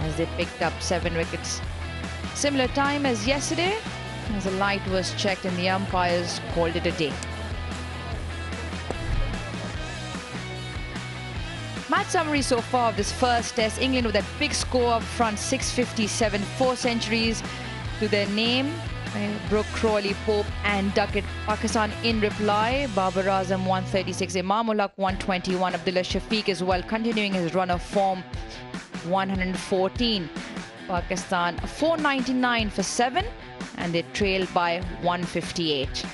as they picked up 7 wickets. Similar time as yesterday, as the light was checked and the umpires called it a day. Match summary so far of this first test: England with that big score up front, 657, 4 centuries to their name. Brooke, Crawley, Pope and Duckett. Pakistan in reply: Babar Azam 136, Imam-ul-Haq 121, Abdullah Shafiq as well, continuing his run of form, 114. Pakistan 499 for 7, and they trailed by 158.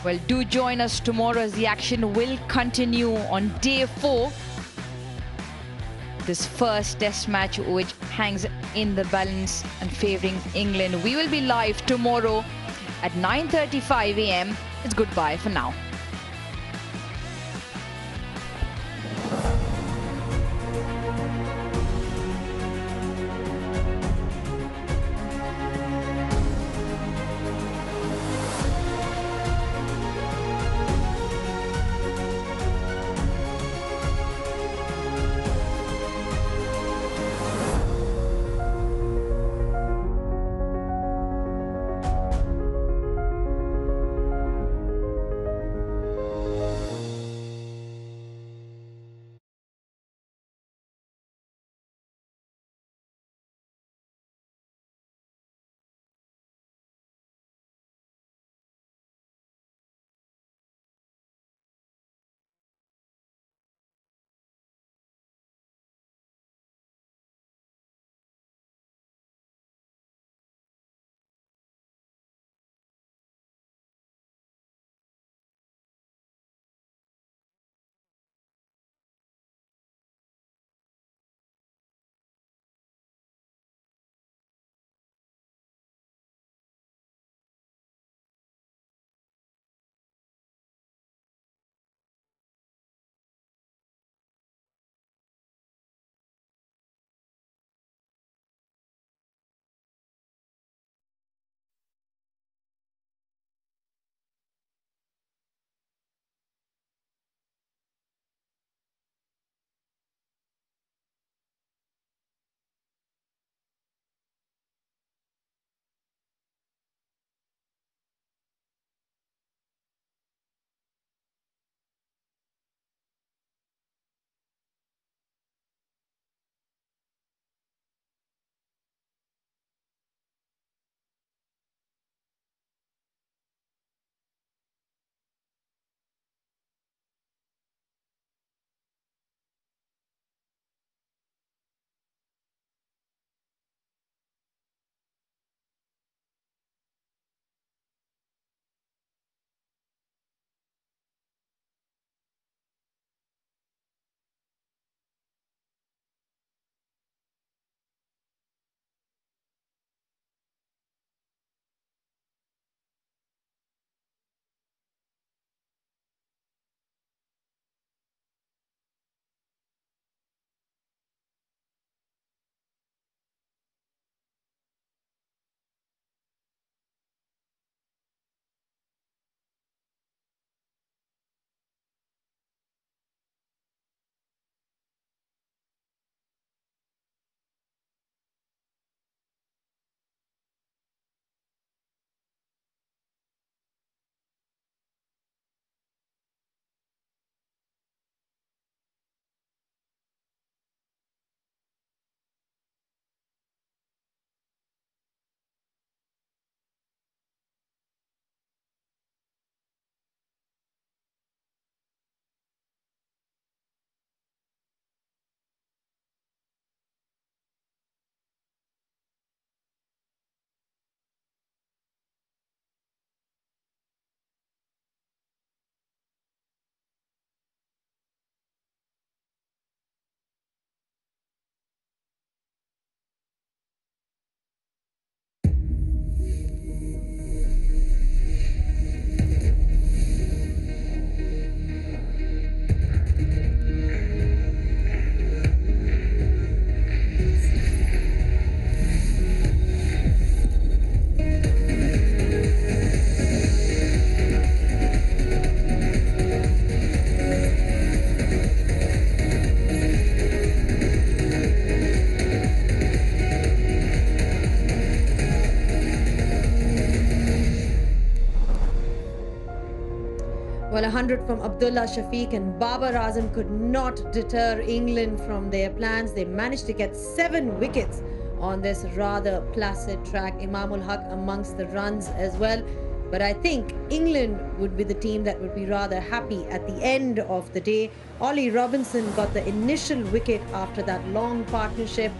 Well, do join us tomorrow as the action will continue on day 4. This first test match, which hangs in the balance and favouring England. We will be live tomorrow at 9:35 a.m. It's goodbye for now. Well, 100 from Abdullah Shafiq, and Babar Azam could not deter England from their plans. They managed to get 7 wickets on this rather placid track. Imamul Haq amongst the runs as well. But I think England would be the team that would be rather happy at the end of the day. Ollie Robinson got the initial wicket after that long partnership.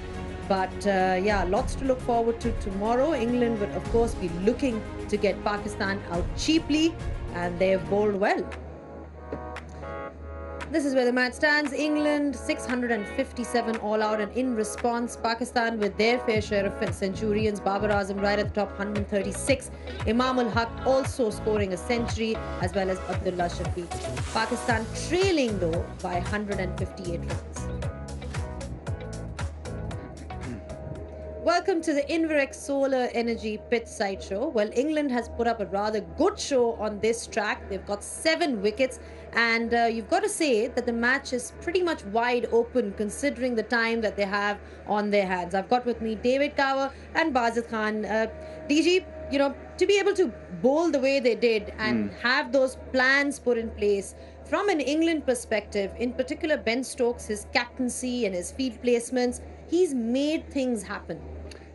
But yeah, lots to look forward to tomorrow. England would, of course, be looking to get Pakistan out cheaply, and they have bowled well. This is where the match stands. England 657 all out, and in response, Pakistan with their fair share of centurions. Babar Azam right at the top, 136. Imamul Haq also scoring a century, as well as Abdullah Shafiq. Pakistan trailing though by 158 runs. Welcome to the Inverex Solar Energy Pitch Side Show. Well, England has put up a rather good show on this track. They've got 7 wickets, and you've got to say that the match is pretty much wide open considering the time that they have on their hands. I've got with me David Kaur and Bazid Khan. DG, you know, to be able to bowl the way they did and have those plans put in place from an England perspective, in particular Ben Stokes, his captaincy and his field placements, he's made things happen.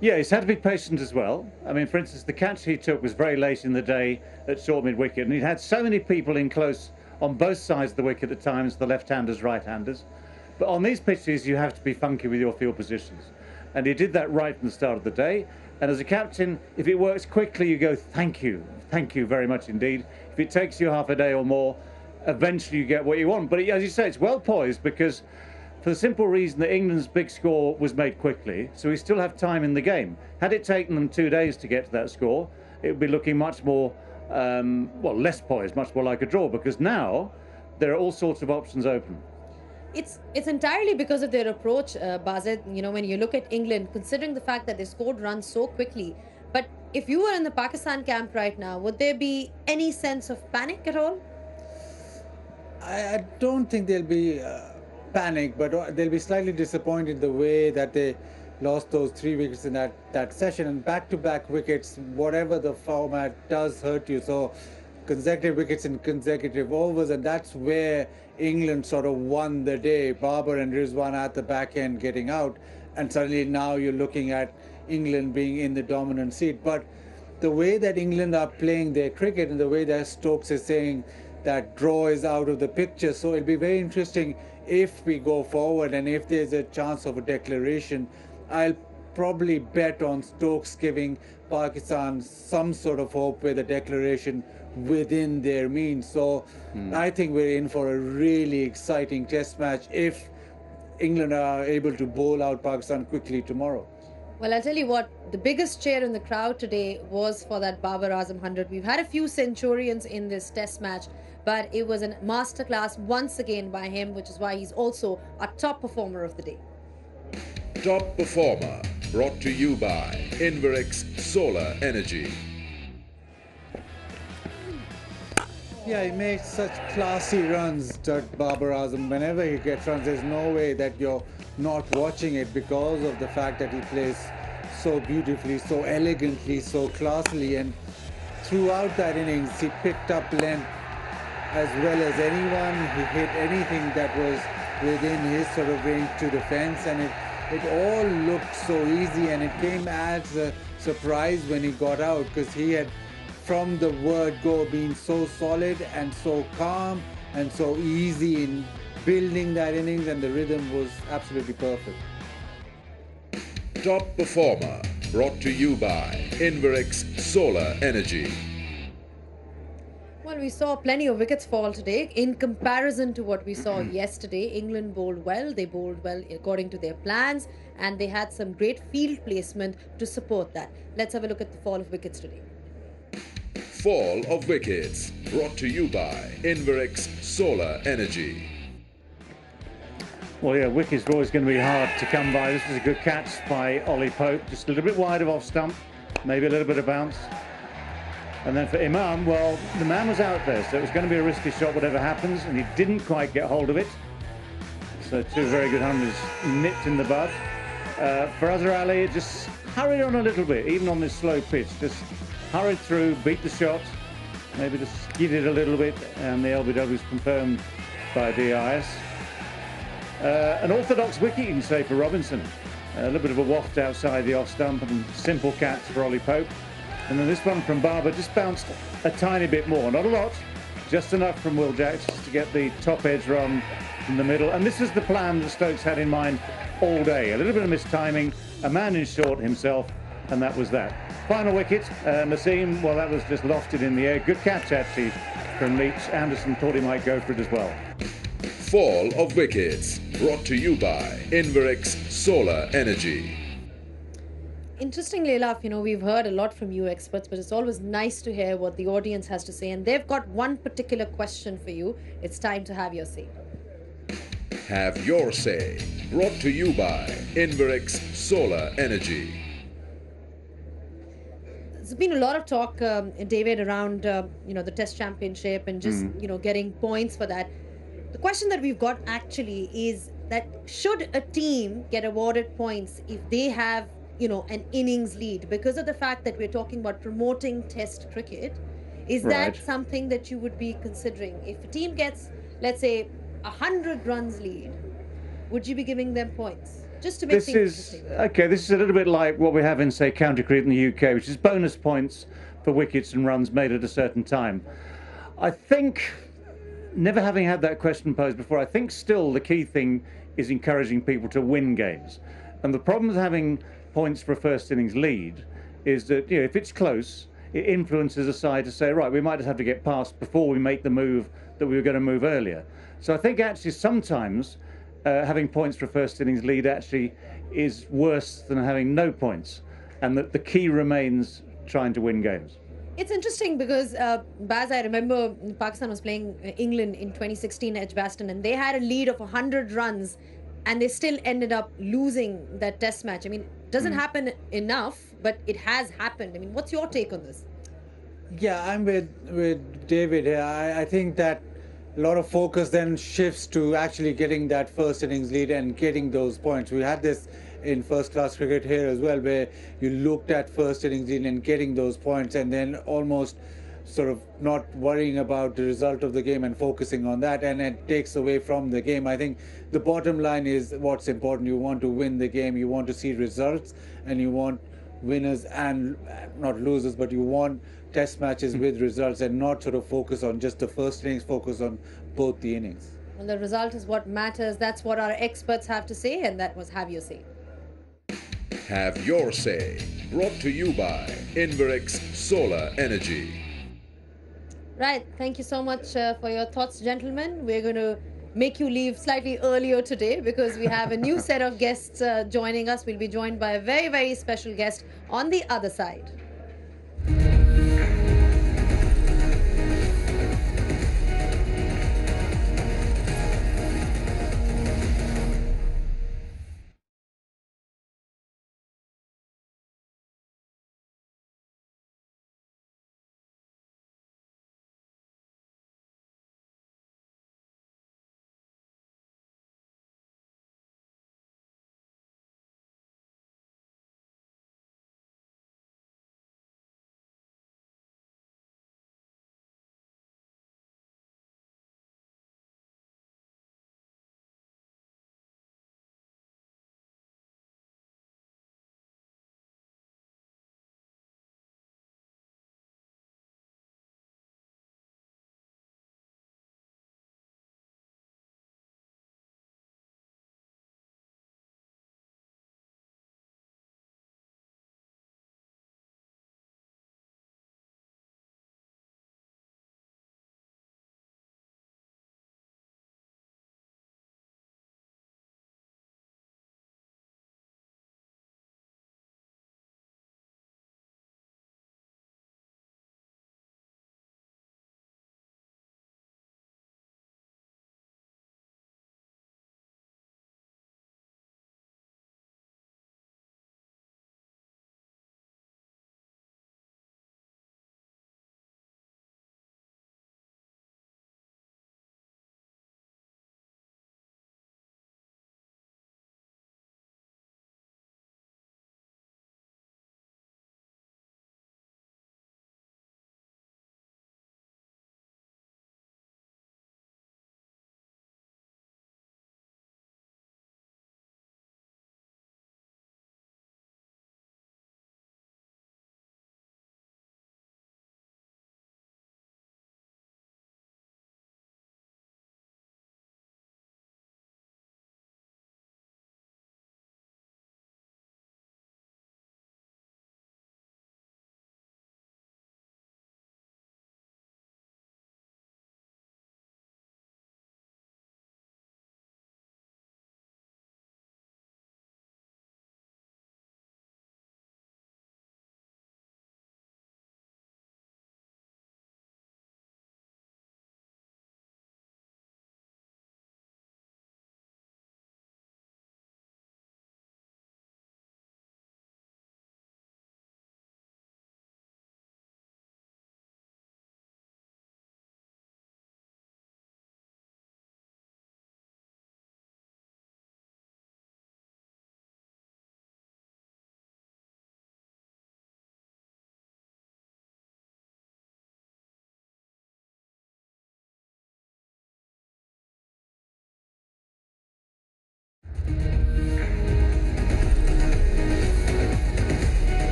Yeah, he's had to be patient as well. I mean, for instance, the catch he took was very late in the day at short mid-wicket, and he'd had so many people in close on both sides of the wicket at times, the left-handers, right-handers. But on these pitches, you have to be funky with your field positions. And he did that right from the start of the day. And as a captain, if it works quickly, you go, thank you very much indeed. If it takes you half a day or more, eventually you get what you want. But as you say, it's well poised, because for the simple reason that England's big score was made quickly, so we still have time in the game. Had it taken them 2 days to get to that score, it would be looking much more, well, less poised, much more like a draw, because now there are all sorts of options open. It's entirely because of their approach, Bazid. You know, when you look at England, considering the fact that they scored runs so quickly. But if you were in the Pakistan camp right now, would there be any sense of panic at all? I don't think there'll be panic, but they'll be slightly disappointed the way that they lost those 3 wickets in that session, and back-to-back wickets, whatever the format, does hurt you. So consecutive wickets in consecutive overs, and that's where England sort of won the day. Babar and Rizwan at the back end getting out, and suddenly now you're looking at England being in the dominant seat. But the way that England are playing their cricket, and the way that Stokes is saying that draw is out of the picture, so it'll be very interesting if we go forward, and if there's a chance of a declaration. I'll probably bet on Stokes giving Pakistan some sort of hope with a declaration within their means. So I think we're in for a really exciting test match if England are able to bowl out Pakistan quickly tomorrow. Well, I'll tell you what, the biggest cheer in the crowd today was for that Babar Azam 100. We've had a few centurions in this test match, but it was a masterclass once again by him, which is why he's also our top performer of the day. Top performer, brought to you by Inverex Solar Energy. Yeah, he makes such classy runs, Babar Azam. Whenever he gets runs, there's no way that you're not watching it, because of the fact that he plays so beautifully, so elegantly, so classily. And throughout that innings, he picked up length as well as anyone. He hit anything that was within his sort of range to the fence, and it all looked so easy, and it came as a surprise when he got out, because he had from the word go been so solid and so calm and so easy in building that innings, and the rhythm was absolutely perfect. Top performer, brought to you by Inverex Solar Energy. Well, we saw plenty of wickets fall today. In comparison to what we saw yesterday, England bowled well. They bowled well according to their plans, and they had some great field placement to support that. Let's have a look at the fall of wickets today. Fall of wickets, brought to you by Inverex Solar Energy. Well, yeah, wickets are always going to be hard to come by. This was a good catch by Ollie Pope, just a little bit wide of off stump, maybe a little bit of bounce. And then for Imam, well, the man was out there, so it was going to be a risky shot whatever happens, and he didn't quite get hold of it. So 2 very good hundreds nipped in the bud. For Azhar Ali, it just hurried on a little bit, even on this slow pitch. Just hurried through, beat the shot, maybe just skidded a little bit, and the LBW is confirmed by DIS. An orthodox wicket, you can say, for Robinson. A little bit of a waft outside the off stump and simple catch for Ollie Pope. And then this one from Barber just bounced a tiny bit more, not a lot, just enough from Will Jacks to get the top edge run in the middle. And this is the plan that Stokes had in mind all day. A little bit of mistiming, a man in short himself, and that was that. Final wicket, Naseem, well, that was just lofted in the air. Good catch, actually, from Leach. Anderson thought he might go for it as well. Fall of wickets, brought to you by Inverix Solar Energy. Interestingly enough, you know, we've heard a lot from you experts, but it's always nice to hear what the audience has to say. And they've got one particular question for you. It's time to have your say. Have your say, brought to you by Inverix Solar Energy. There's been a lot of talk, David, around, you know, the Test Championship and just, you know, getting points for that. The question that we've got actually is that should a team get awarded points if they have, you know, an innings lead, because of the fact that we're talking about promoting Test cricket? Is that something that you would be considering? If a team gets, let's say, 100 runs lead, would you be giving them points? Just to make things interesting. Okay, this is a little bit like what we have in, say, county cricket in the UK, which is bonus points for wickets and runs made at a certain time. I think, never having had that question posed before, I think still the key thing is encouraging people to win games. And the problem with having points for a first innings lead is that, you know, if it's close, it influences a side to say, right, we might just have to get past before we make the move that we were going to move earlier. So I think actually sometimes having points for a first innings lead actually is worse than having no points, and that the key remains trying to win games. It's interesting because, Baz, I remember Pakistan was playing England in 2016 at Edgbaston, and they had a lead of 100 runs, and they still ended up losing that Test match. I mean, it doesn't happen enough, but it has happened. I mean, what's your take on this? Yeah, I'm with David here. I think that a lot of focus then shifts to actually getting that first innings lead and getting those points. We had this in first class cricket here as well, where you looked at first innings lead and getting those points, and then almost sort of not worrying about the result of the game and focusing on that, and it takes away from the game. I think the bottom line is what's important. You want to win the game, you want to see results, and you want winners and not losers, but you want Test matches with results and not sort of focus on just the first innings, focus on both the innings. Well, the result is what matters. That's what our experts have to say, and that was Have Your Say. Have your say, brought to you by Inverix Solar Energy. Right, thank you so much for your thoughts, gentlemen. We're going to make you leave slightly earlier today because we have a new set of guests joining us. We'll be joined by a very, very special guest on the other side.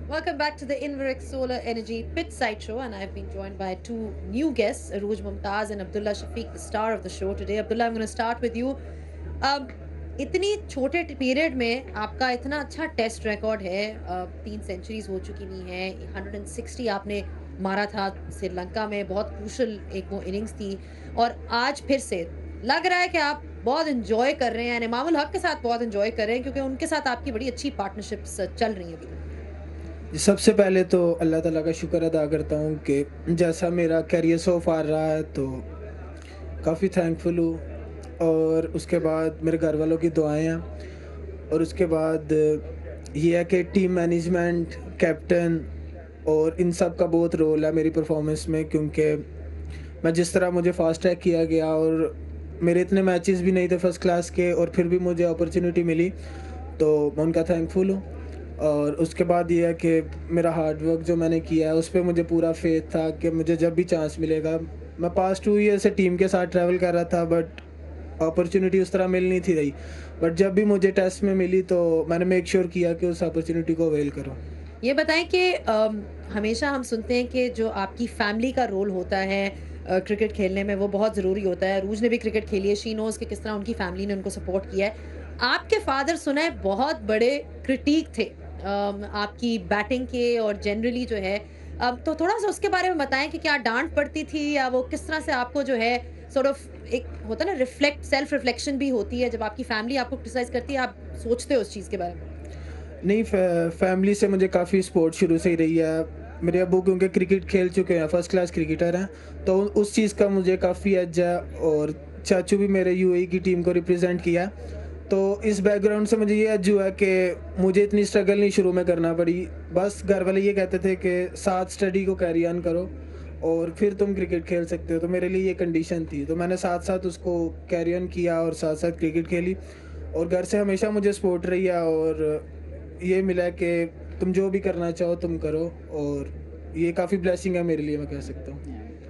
Welcome back to the Inverix Solar Energy Pit Side Show, and I've been joined by two new guests, Arooj Mumtaz and Abdullah Shafiq, the star of the show today. Abdullah, I'm going to start with you. इतनी छोटे period में आपका इतना अच्छा test record है, 3 centuries हो चुकी हुई हैं, 160 आपने मारा था श्रीलंका में, बहुत क्रूशल एक वो इनिंग्स थी, और आज फिर से लग रहा है कि आप बहुत इंजॉय कर रहे हैं, इमामुल हक के साथ बहुत इंजॉय कर रहे हैं, क्योंकि उनके साथ आपकी बड़ी अच्छी पार्टनरशिप्स चल रही हैं अभी। सबसे पहले तो अल्लाह ताला का शुक्र अदा करता हूँ कि जैसा मेरा कैरियर सो फार रहा है, तो काफ़ी थैंकफुल हूँ, और उसके बाद मेरे घर वालों की दुआएं हैं, और उसके बाद ये है कि टीम मैनेजमेंट, कैप्टन और इन सब का बहुत रोल है मेरी परफॉर्मेंस में, क्योंकि मैं जिस तरह मुझे फास्ट ट्रैक किया गया और मेरे इतने मैचेस भी नहीं थे फर्स्ट क्लास के, और फिर भी मुझे अपॉर्चुनिटी मिली, तो मैं उनका थैंकफुल हूँ। और उसके बाद ये है कि मेरा हार्डवर्क जो मैंने किया है उस पर मुझे पूरा फेथ था कि मुझे जब भी चांस मिलेगा। मैं पास्ट 2 ईयर से टीम के साथ ट्रैवल कर रहा था, बट अपॉर्चुनिटी उस तरह मिल नहीं थी रही, बट जब भी मुझे टेस्ट में मिली तो मैंने मेक श्योर किया कि उस अपॉर्चुनिटी को अवेल करूँ। ये बताएं कि हमेशा हम सुनते हैं कि जो आपकी फैमिली का रोल होता है क्रिकेट खेलने में वो बहुत ज़रूरी होता है। अरूज ने भी क्रिकेट खेली है, शी नोज़ कि किस तरह उनकी फैमिली ने उनको सपोर्ट किया है। आपके फादर सुना है बहुत बड़े क्रिटिक थे आपकी बैटिंग के और जनरली जो है, तो थोड़ा सा उसके बारे में बताएं कि क्या डांट पड़ती थी, या वो किस तरह से आपको जो है सॉर्ट ऑफ एक होता है ना सेल्फ रिफ्लेक्शन भी होती है, जब आपकी फैमिली आपको क्रिटिसाइज करती है, आप सोचते हो उस चीज़ के बारे में? नहीं, फैमिली से मुझे काफ़ी सपोर्ट शुरू से ही रही है। मेरे अब्बू क्योंकि क्रिकेट खेल चुके हैं, फर्स्ट क्लास क्रिकेटर हैं, तो उस चीज़ का मुझे काफ़ी एज है, और चाचू भी मेरे यूएई की टीम को रिप्रेजेंट किया, तो इस बैकग्राउंड से मुझे ये एज हुआ कि मुझे इतनी स्ट्रगल नहीं शुरू में करना पड़ी। बस घर वाले ये कहते थे कि साथ स्टडी को कैरी ऑन करो और फिर तुम क्रिकेट खेल सकते हो, तो मेरे लिए ये कंडीशन थी, तो मैंने साथ साथ उसको कैरी ऑन किया और साथ साथ क्रिकेट खेली, और घर से हमेशा मुझे सपोर्ट रही है, और ये मिला कि तुम जो भी करना चाहो तुम करो, और ये काफ़ी ब्लेसिंग है मेरे लिए, मैं कह सकता हूँ।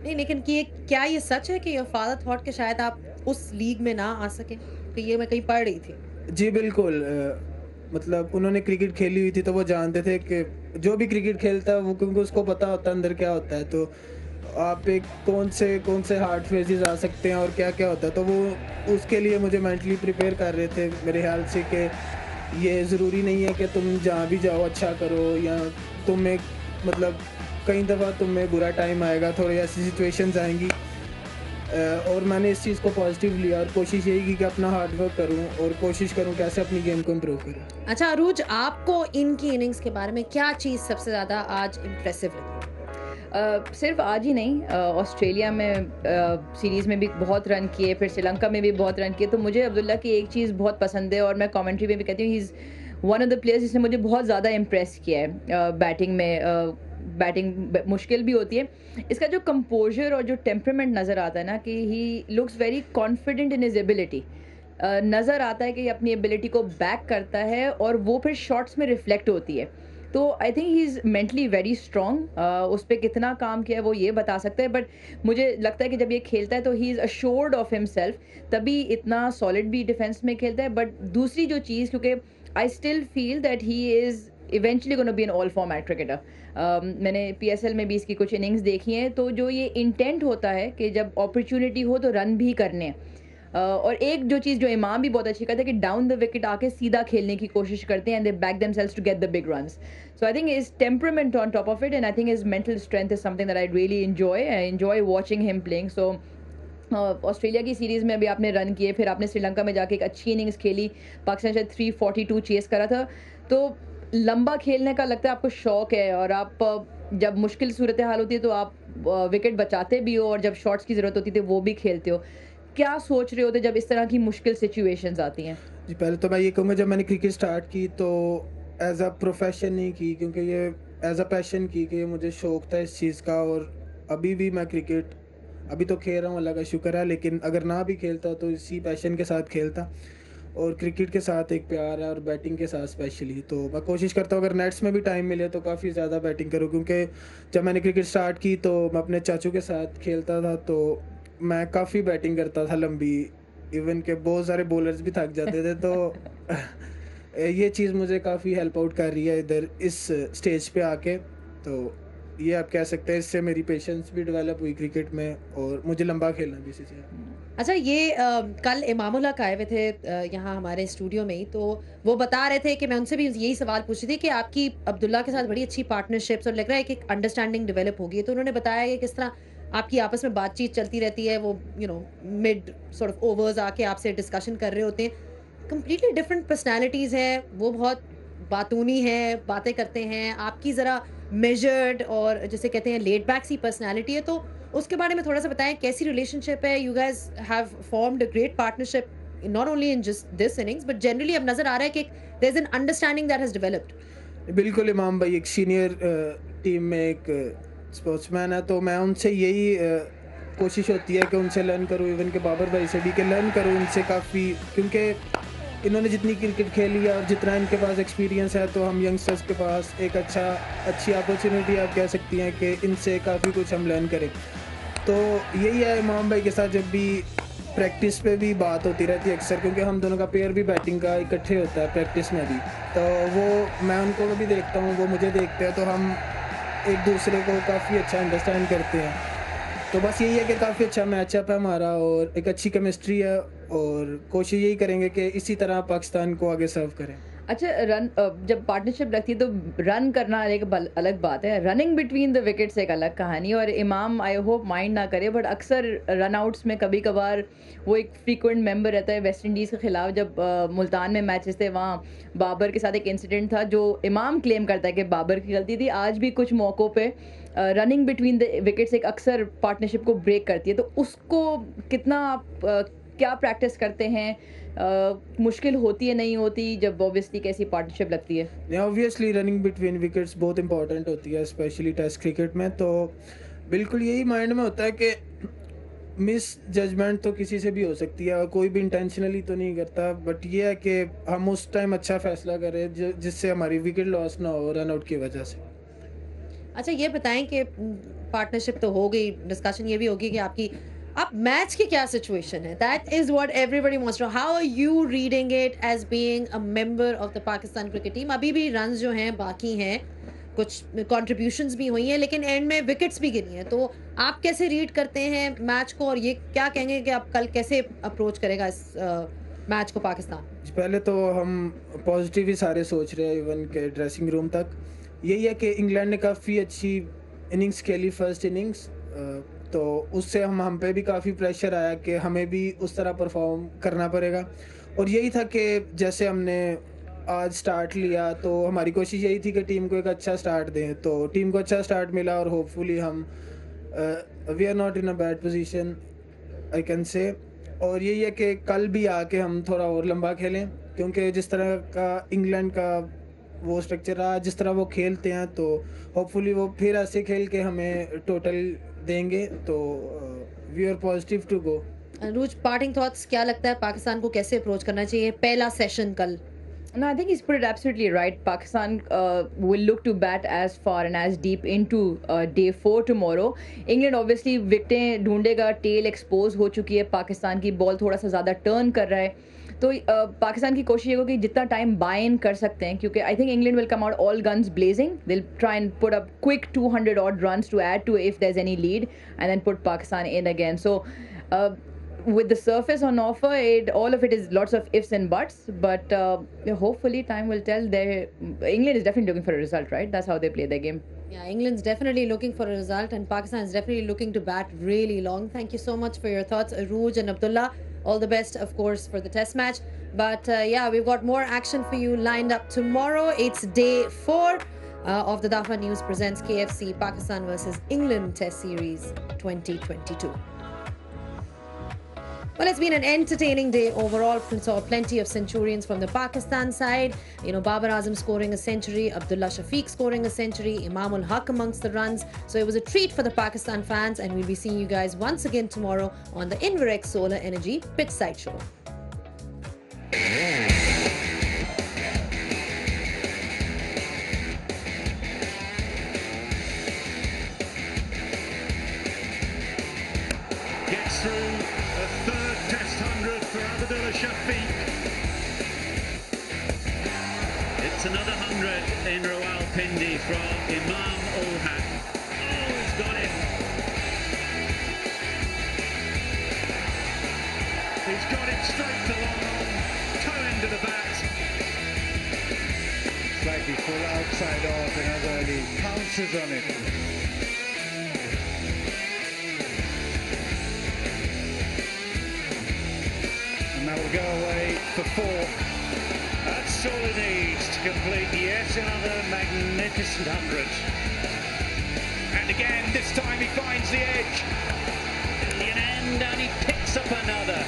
नहीं, लेकिन कि क्या ये सच है कि योर फादर थॉट कि शायद आप उस लीग में ना आ सकें? कि ये मैं कहीं पढ़ रही थी। जी बिल्कुल, मतलब उन्होंने क्रिकेट खेली हुई थी, तो वो जानते थे कि जो भी क्रिकेट खेलता है वो, क्योंकि उसको पता होता है अंदर क्या होता है, तो आप एक कौन से हार्ड फेजेस आ सकते हैं और क्या क्या होता है, तो वो उसके लिए मुझे मेंटली प्रिपेयर कर रहे थे मेरे ख्याल से कि ये ज़रूरी नहीं है कि तुम जहाँ भी जाओ अच्छा करो, या तुम एक मतलब कई दफ़ा तुम्हें बुरा टाइम आएगा, थोड़ी ऐसी सिचुएशंस आएंगी, और मैंने इस चीज़ को पॉजिटिव लिया और कोशिश यही की कि अपना हार्डवर्क करूं और कोशिश करूं कैसे अपनी गेम को इम्प्रूव करूं। अच्छा अरूज, आपको इनकी इनिंग्स के बारे में क्या चीज़ सबसे ज़्यादा आज इम्प्रेसिव लगी? सिर्फ आज ही नहीं, ऑस्ट्रेलिया में सीरीज़ में भी बहुत रन किए, फिर श्रीलंका में भी बहुत रन किए, तो मुझे अब्दुल्ला की एक चीज़ बहुत पसंद है, और मैं कमेंट्री में भी कहती हूँ he is one of the players जिसने मुझे बहुत ज़्यादा इम्प्रेस किया है बैटिंग में। बैटिंग मुश्किल भी होती है, इसका जो कंपोजर और जो टेम्परामेंट नज़र आता है ना, कि he looks very confident in his ability, नज़र आता है कि अपनी एबिलिटी को बैक करता है और वो फिर शॉट्स में रिफ्लेक्ट होती है। तो I think he is mentally very strong, उस पर कितना काम किया है वो ये बता सकता है, बट मुझे लगता है कि जब ये खेलता है तो he is assured of himself, तभी इतना सॉलिड भी डिफेंस में खेलता है। बट दूसरी जो चीज़, क्योंकि I still feel that he is eventually gonna be an all format cricketer. मैंने PSL में भी इसकी कुछ इनिंग्स देखी हैं, तो जो ये इंटेंट होता है कि जब अपॉर्चुनिटी हो तो रन भी करने हैं, और एक जो चीज़ जो इमाम भी बहुत अच्छी करते हैं कि डाउन द विकेट आके सीधा खेलने की कोशिश करते हैं, and they back themselves to get the big runs. So I think his temperament on top of it, and I think his mental strength is something that I really enjoy watching him playing. So Australia की series में अभी आपने run किए, फिर आपने श्रीलंका में जाके एक अच्छी इनिंग्स खेली, पाकिस्तान शायद 342 चेस करा था, तो लंबा खेलने का लगता है आपको शौक है, और आप जब मुश्किल सूरत हाल होती है तो आप विकेट बचाते भी हो, और जब शॉट्स की ज़रूरत होती है वो भी खेलते हो। क्या सोच रहे होते जब इस तरह की मुश्किल सिचुएशंस आती हैं? जी, पहले तो मैं ये कहूँगा, जब मैंने क्रिकेट स्टार्ट की तो एज अ प्रोफेशन नहीं की, क्योंकि ये एज अ पैशन की, कि मुझे शौक था इस चीज़ का, और अभी भी मैं क्रिकेट अभी तो खेल रहा हूँ, अल्लाह का शुक्र है, लेकिन अगर ना भी खेलता तो इसी पैशन के साथ खेलता। और क्रिकेट के साथ एक प्यार है और बैटिंग के साथ स्पेशली। तो मैं कोशिश करता हूँ अगर नेट्स में भी टाइम मिले तो काफ़ी ज़्यादा बैटिंग करूँ, क्योंकि जब मैंने क्रिकेट स्टार्ट की तो मैं अपने चाचू के साथ खेलता था, तो मैं काफ़ी बैटिंग करता था लंबी, इवन के बहुत सारे बॉलर्स भी थक जाते थे। तो ये चीज़ मुझे काफ़ी हेल्प आउट कर रही है इधर इस स्टेज पे आके। तो ये आप कह सकते हैं इससे मेरी पेशेंस भी डेवलप हुई क्रिकेट में और मुझे लंबा खेलना भी सीखा। अच्छा, ये कल इमामुल हक आए हुए थे यहाँ हमारे स्टूडियो में ही, तो वो बता रहे थे कि मैं उनसे भी यही सवाल पूछ रही थी कि आपकी अब्दुल्ला के साथ बड़ी अच्छी पार्टनरशिप्स और लग रहा है कि एक अंडरस्टैंडिंग डेवलप होगी। तो उन्होंने बताया कि किस तरह आपकी आपस में बातचीत चलती रहती है, वो मिड सॉर्ट ऑफ ओवर्स आके आपसे डिस्कशन कर रहे होते हैं। कंप्लीटली डिफरेंट पर्सनैलिटीज़ हैं, वो बहुत बातूनी हैं, बातें करते हैं, आपकी ज़रा मेजर्ड और जैसे कहते हैं लेड बैक सी पर्सनैलिटी है। तो उसके बारे में थोड़ा सा बताएं, कैसी रिलेशनशिप है? You guys have formed a great partnership not only in just this innings but generally अब नज़र आ रहा है कि there is an understanding that has developed. बिल्कुल इमाम भाई एक सीनियर टीम में एक स्पोर्ट्समैन है, तो मैं उनसे यही कोशिश होती है कि उनसे लर्न करूँ, इवन के बाबर भाई से भी कि लर्न करूँ इनसे काफ़ी, क्योंकि इन्होंने जितनी क्रिकेट खेली है और जितना इनके पास एक्सपीरियंस है, तो हम यंगस्टर्स के पास एक अच्छी अपॉर्चुनिटी आप कह सकती हैं कि इनसे काफ़ी कुछ हम लर्न करें। तो यही है इमाम भाई के साथ जब भी प्रैक्टिस पे भी बात होती रहती है अक्सर, क्योंकि हम दोनों का पेयर भी बैटिंग का इकट्ठे होता है प्रैक्टिस में भी। तो वो मैं उनको भी देखता हूँ, वो मुझे देखते हैं, तो हम एक दूसरे को काफ़ी अच्छा अंडरस्टैंड करते हैं। तो बस यही है कि काफ़ी अच्छा मैचअप है हमारा और एक अच्छी केमिस्ट्री है, और कोशिश यही करेंगे कि इसी तरह पाकिस्तान को आगे सर्व करें। अच्छा, रन जब पार्टनरशिप लगती है तो रन करना एक अलग बात है, रनिंग बिटवीन द विकेट्स एक अलग कहानी। और इमाम आई होप माइंड ना करे बट अक्सर रन आउट्स में कभी कभार वो एक फ्रीक्वेंट मेंबर रहता है। वेस्ट इंडीज़ के ख़िलाफ़ जब मुल्तान में मैचेस थे, वहाँ बाबर के साथ एक इंसिडेंट था जो इमाम क्लेम करता है कि बाबर की गलती थी। आज भी कुछ मौक़ों पे रनिंग बिटवीन द विकेट्स एक अक्सर पार्टनरशिप को ब्रेक करती है। तो उसको कितना आप क्या प्रैक्टिस करते हैं? मुश्किल होती है, नहीं होती जब ऑब्वियसली कैसी पार्टनरशिप लगती है? ऑब्वियसली रनिंग बिटवीन विकेट्स बहुत इंपॉर्टेंट होती है, स्पेशली टेस्ट क्रिकेट में। तो बिल्कुल यही माइंड में होता है कि मिस जजमेंट तो किसी से भी हो सकती है और कोई भी इंटेंशनली तो नहीं करता, बट ये है कि हम उस टाइम अच्छा फैसला करें जिससे हमारी विकेट लॉस ना हो रन आउट की वजह से। अच्छा, ये बताएं कि पार्टनरशिप तो हो गई, डिस्कशन ये भी होगी कि आपकी अब मैच की क्या सिचुएशन है? That is what everybody wants to know. How are you reading it as being a member of the Pakistan cricket team? अभी भी रन्स जो हैं बाकी हैं, कुछ कंट्रीब्यूशंस भी हुई हैं, लेकिन एंड में विकेट्स भी गिरी हैं। तो आप कैसे रीड करते हैं मैच को और ये क्या कहेंगे कि आप कल कैसे अप्रोच करेगा इस मैच को पाकिस्तान? पहले तो हम पॉजिटिव ही सारे सोच रहे हैं, इवन के ड्रेसिंग रूम तक। यही है कि इंग्लैंड ने काफ़ी अच्छी इनिंग्स खेली फर्स्ट इनिंग्स, तो उससे हम पे भी काफ़ी प्रेशर आया कि हमें भी उस तरह परफॉर्म करना पड़ेगा। और यही था कि जैसे हमने आज स्टार्ट लिया तो हमारी कोशिश यही थी कि टीम को एक अच्छा स्टार्ट दें। तो टीम को अच्छा स्टार्ट मिला और होपफुली हम we are not in a bad position I can say. और यही है कि कल भी आके हम थोड़ा और लंबा खेलें, क्योंकि जिस तरह का इंग्लैंड का वो स्ट्रक्चर रहा, जिस तरह वो खेलते हैं, तो होपफुली वो फिर ऐसे खेल के हमें टोटल देंगे। तो we are positive to go. Anuj, parting thoughts, क्या लगता है पाकिस्तान को कैसे अप्रोच करना चाहिए पहला सेशन कल? No, I think he's put it absolutely right. Pakistan will look to bat as far and as deep into day 4 tomorrow. England obviously विकेटें ढूंढेगा, टेल एक्सपोज हो चुकी है, पाकिस्तान की बॉल थोड़ा सा ज़्यादा टर्न कर रहा है। तो पाकिस्तान की कोशिश ये होगी जितना टाइम बाय इन कर सकते हैं, क्योंकि I think England will come out all guns blazing. They'll try and put up quick 200 odd runs to add to if there's any lead, and then put Pakistan in again. So with the surface on offer, all of it is lots of ifs and buts, but hopefully time will tell. England is definitely looking for a result, right? That's how they play their game. Yeah, England's definitely looking for a result, and Pakistan is definitely looking to bat really long. Thank you so much for your thoughts, Arooj and Abdullah. All the best, of course, for the test match. But yeah, we've got more action for you lined up tomorrow. It's day 4 of the Dafa News presents KFC Pakistan versus England Test Series 2022. Well, it's been an entertaining day overall. Saw plenty of centurions from the Pakistan side. You know, Babar Azam scoring a century, Abdullah Shafiq scoring a century, Imamul Haq amongst the runs. So it was a treat for the Pakistan fans, and we'll be seeing you guys once again tomorrow on the Inverex Solar Energy Pitchside Show. through a third Test 100 for Abdullah Shafiq. It's another 100 in Rawalpindi from Imam ul Haq. Oh, he's got him. He's got it straight to long on, toe end of the bat. Slightly full outside off, and early pounces on it. And that will go away for 4. That's all he needs to complete yet another magnificent 100. And again, this time he finds the edge. Brilliant end, and he picks up another.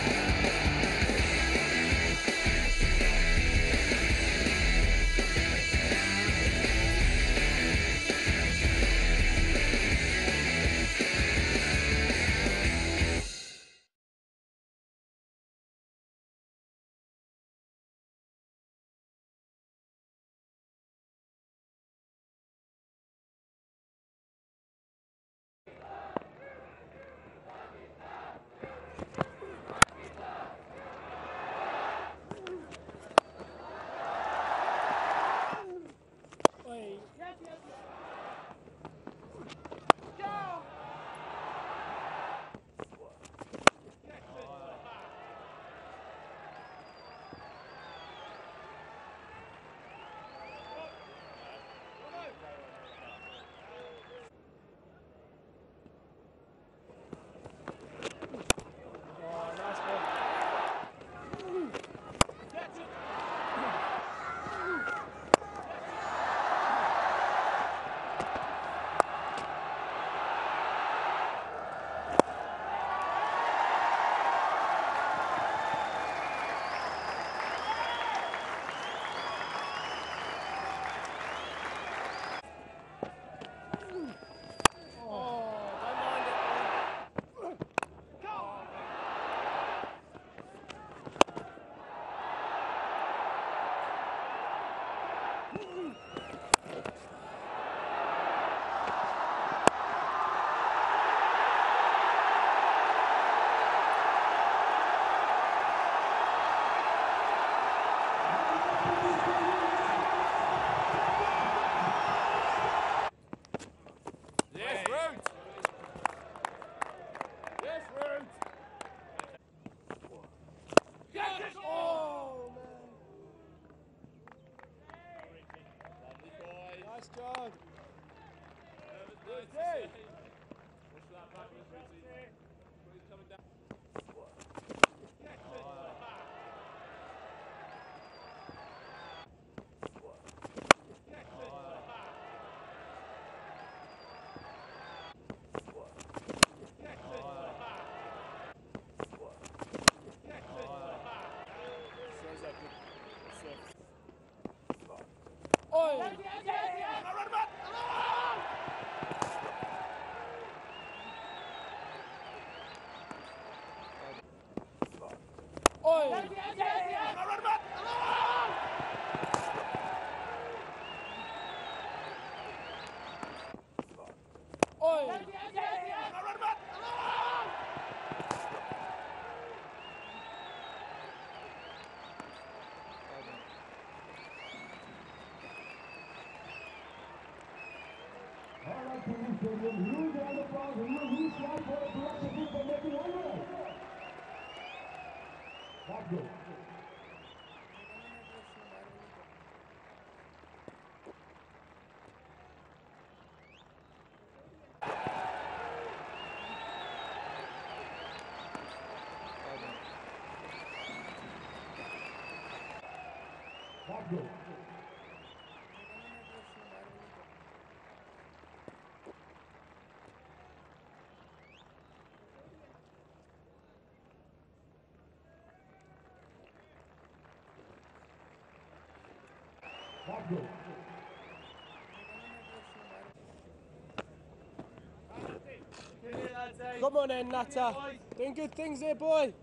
Come on in, Natter. Doing good things here, boy.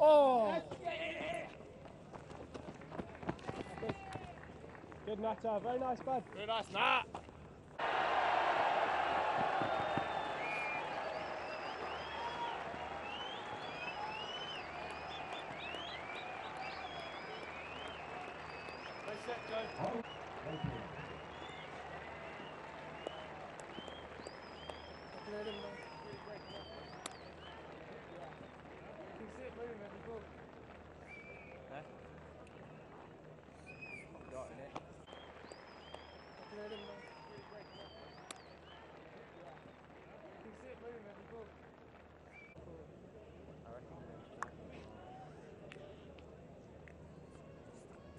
Oh! Good Natta, very nice bud. Very nice, Nat. Nice set, Joe.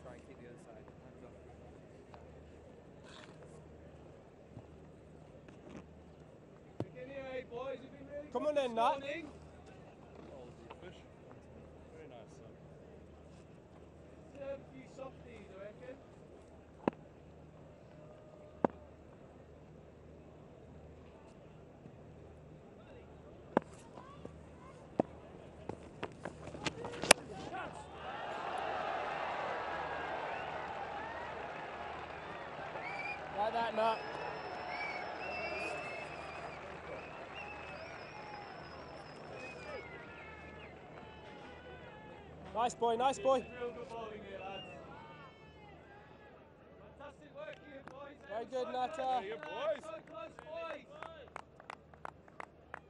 Try and keep the other side. Hands off. Anyway, boys, you've been really Come on good then, this Nat. morning. Push. Very nice, son. Serve a few softies, I reckon. Like that, Nat. Nice boy, nice boy. Real good bowling here, lads. Fantastic work here, boys. Very good, So Natta. close, very good, boys. So close, boys.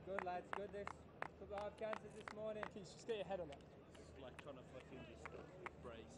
Good lads, good this. Couple of hard cancers this morning. Please, just get your head on that. It's like trying to fucking just brace.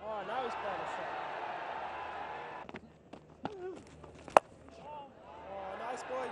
Oh, now he's playing a shot. Oh, nice boy.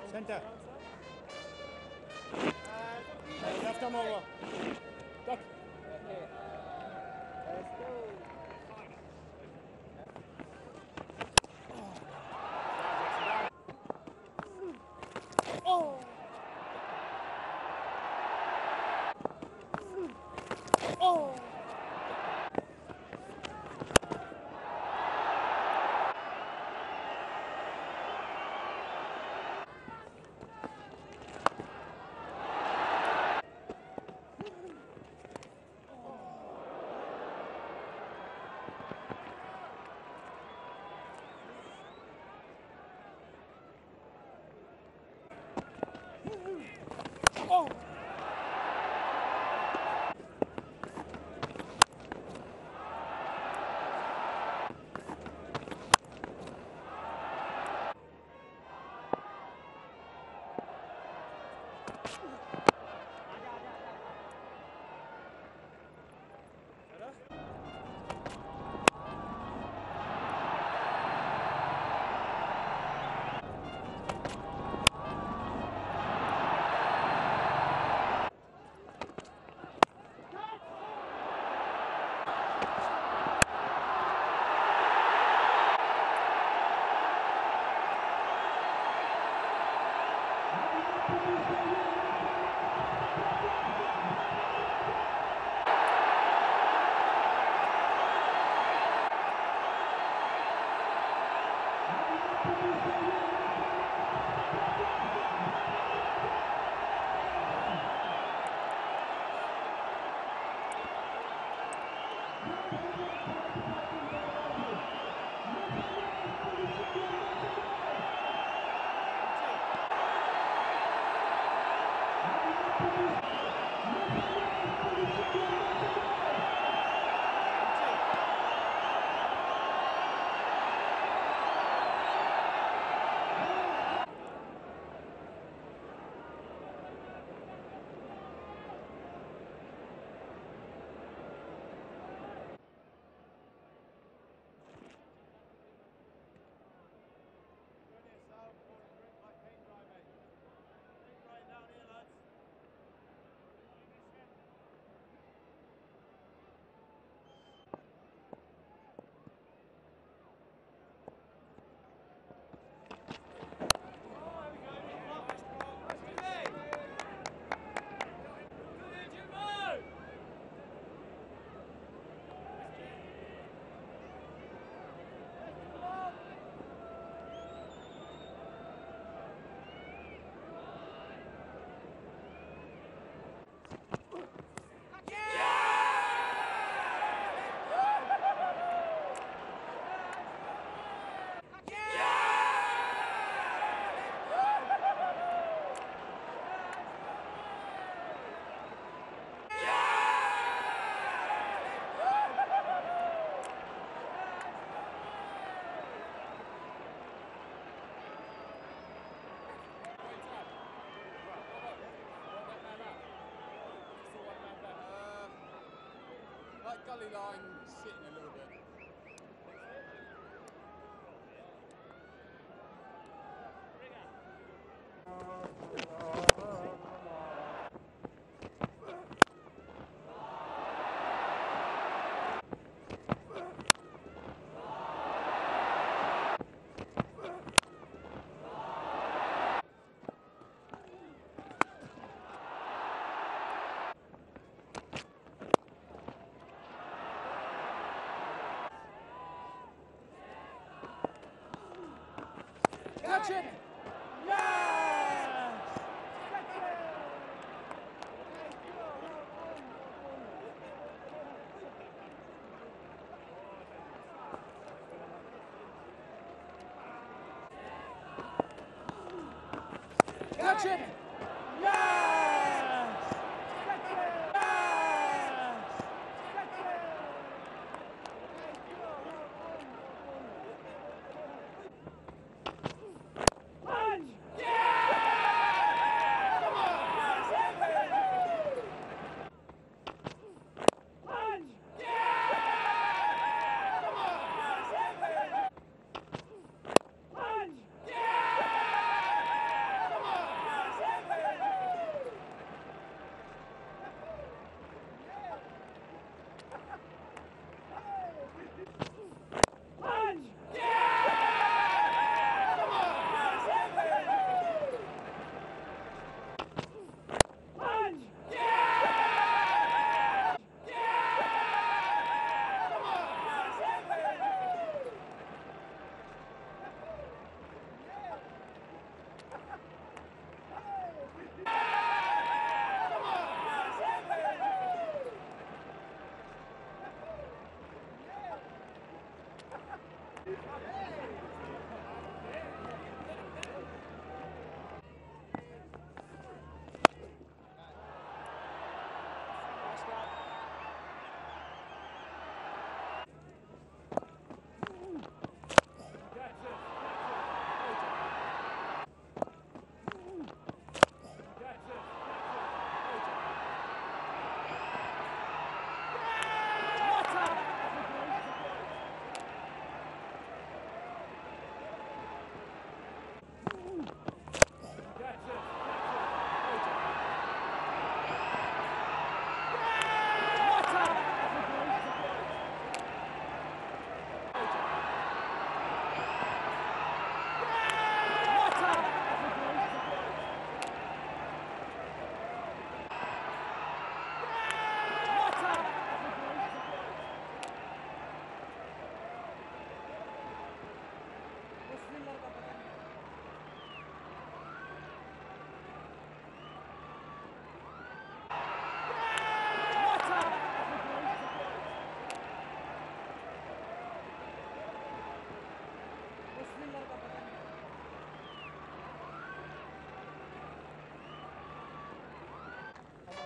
Center. Left arm over. Duck. Let's go. Oh! Oh! Oh! Gully line sitting a little bit. Catch it! Yes! Catch it! Yes!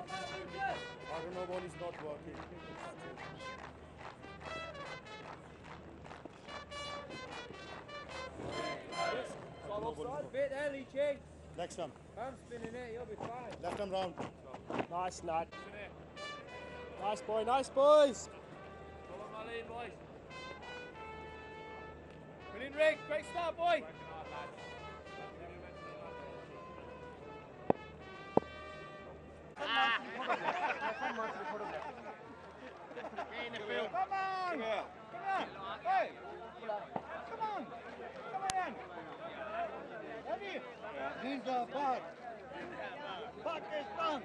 I don't know what is not working. Bit early, Chig. Next one. I'm spinning it, you'll be fine. Left arm round. Nice, Nat. Nice boy, nice boys. Follow my lead, boys. Put in rig, great start, boy. Come on! Hey! Come on! Ready? Zindabad! Pakistan!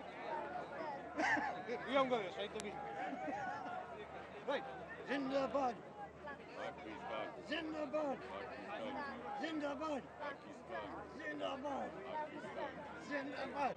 Young guys, right to be. Right. Zindabad! Zindabad! Zindabad! Zindabad! Zindabad!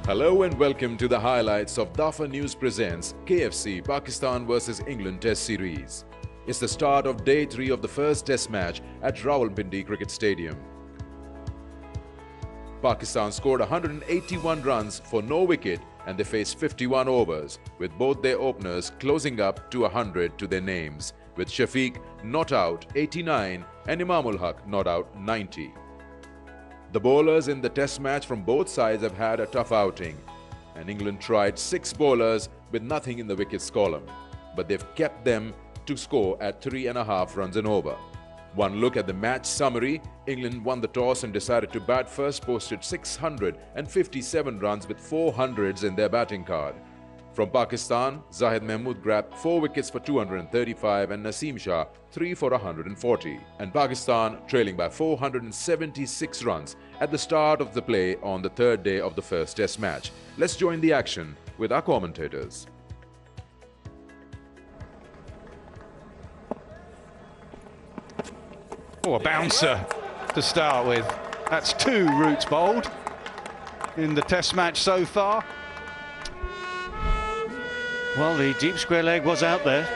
Hello and welcome to the highlights of Dafa News presents KFC Pakistan vs England Test Series. It's the start of day 3 of the first Test match at Rawalpindi Cricket Stadium. Pakistan scored 181 runs for no wicket and they faced 51 overs, with both their openers closing up to 100 to their names, with Shafiq not out 89 and Imamul Haq not out 90. The bowlers in the test match from both sides have had a tough outing, and England tried 6 bowlers with nothing in the wickets column, but they've kept them to score at 3.5 runs and over. One look at the match summary: England won the toss and decided to bat first, posted 657 runs with 400s in their batting card. From Pakistan, Zahid Mahmood grabbed 4 wickets for 235 and Naseem Shah 3 for 140. And Pakistan trailing by 476 runs at the start of the play on the 3rd day of the first test match. Let's join the action with our commentators. Oh, a bouncer to start with. That's 2 Roots bowled in the test match so far. Well, the deep square leg was out there.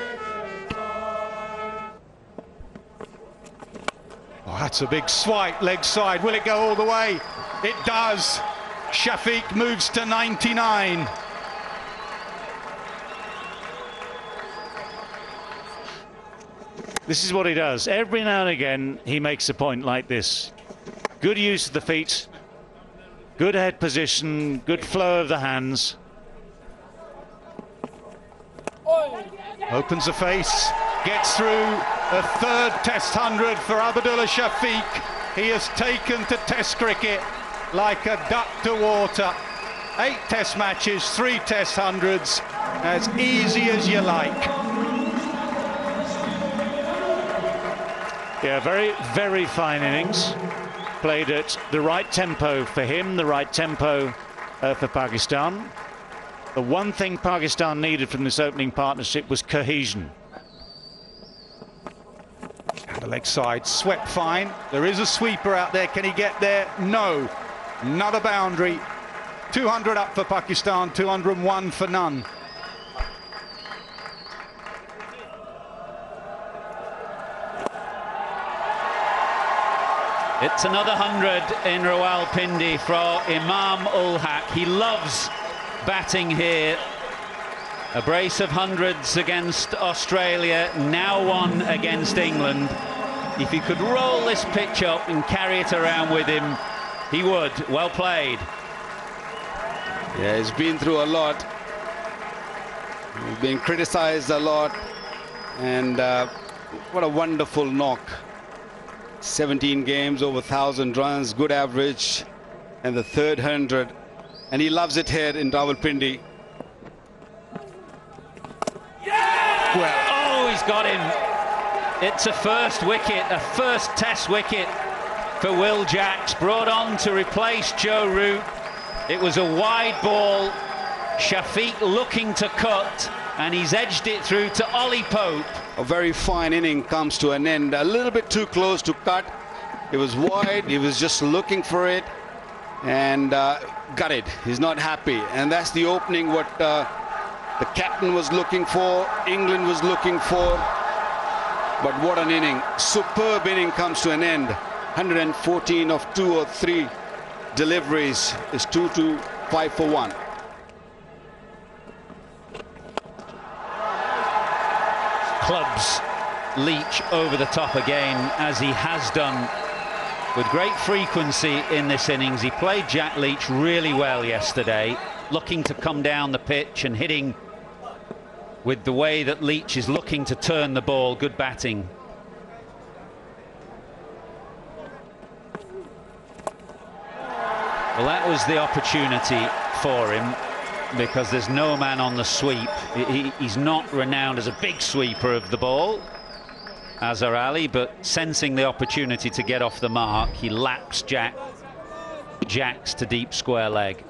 Oh, that's a big swipe leg side. Will it go all the way? It does. Shafiq moves to 99. This is what he does. Every now and again, he makes a point like this. Good use of the feet, good head position, good flow of the hands. Opens the face, gets through a 3rd Test 100 for Abdullah Shafiq. He has taken to Test cricket like a duck to water. 8 Test matches, 3 Test 100s, as easy as you like. Yeah, very, very fine innings. Played at the right tempo for him, the right tempo for Pakistan. The one thing Pakistan needed from this opening partnership was cohesion. And the leg side swept fine. There is a sweeper out there. Can he get there? No. Not a boundary. 200 up for Pakistan, 201 for none. It's another 100 in Rawalpindi for Imam-ul-Haq. He loves batting here. A brace of 100s against Australia, now 1 against England. If he could roll this pitch up and carry it around with him, he would. Well played. Yeah, he's been through a lot. He's been criticised a lot. And what a wonderful knock. 17 games, over 1,000 runs, good average, and the 3rd 100. And he loves it here in Rawalpindi. Yeah! Well, oh, he's got him. It's a first wicket, a first test wicket for Will Jacks, brought on to replace Joe Root. It was a wide ball. Shafiq looking to cut, and he's edged it through to Ollie Pope. A very fine inning comes to an end. A little bit too close to cut. It was wide. He was just looking for it and got it. He's not happy. And that's the opening what the captain was looking for, England was looking for. But what an inning. Superb inning comes to an end. 114 of 2 or 3 deliveries is 5 for 1. Clubs Leach over the top again, as he has done with great frequency in this innings. He played Jack Leach really well yesterday, looking to come down the pitch and hitting with the way that Leach is looking to turn the ball. Good batting. Well, that was the opportunity for him, because there's no man on the sweep. He's not renowned as a big sweeper of the ball, Azhar Ali, but sensing the opportunity to get off the mark, he laps Jacks to deep square leg.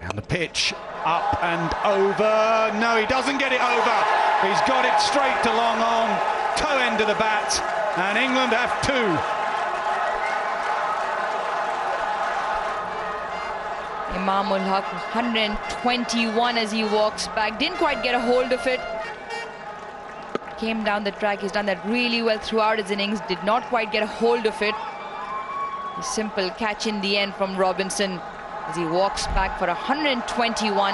And the pitch up and over. No, he doesn't get it over. He's got it straight to long on, toe end of the bat, and England have 2. Imam-ul-Haq 121 as he walks back. Didn't quite get a hold of it. Came down the track. He's done that really well throughout his innings. Did not quite get a hold of it. A simple catch in the end from Robinson as he walks back for 121.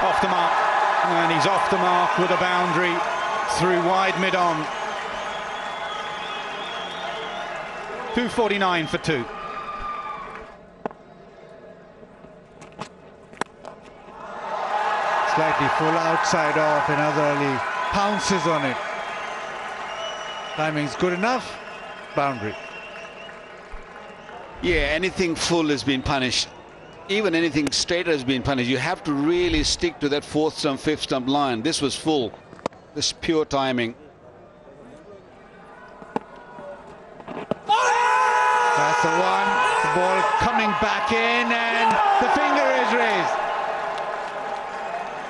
Off the mark, and he's off the mark with a boundary through wide mid-on. 249 for 2. Slightly full outside off, and Azhar pounces on it. Timing's good enough. Boundary. Yeah, anything full has been punished. Even anything straight has been punished. You have to really stick to that 4th stump, 5th stump line. This was full. This is pure timing. That's the one. The ball coming back in, and the finger is raised.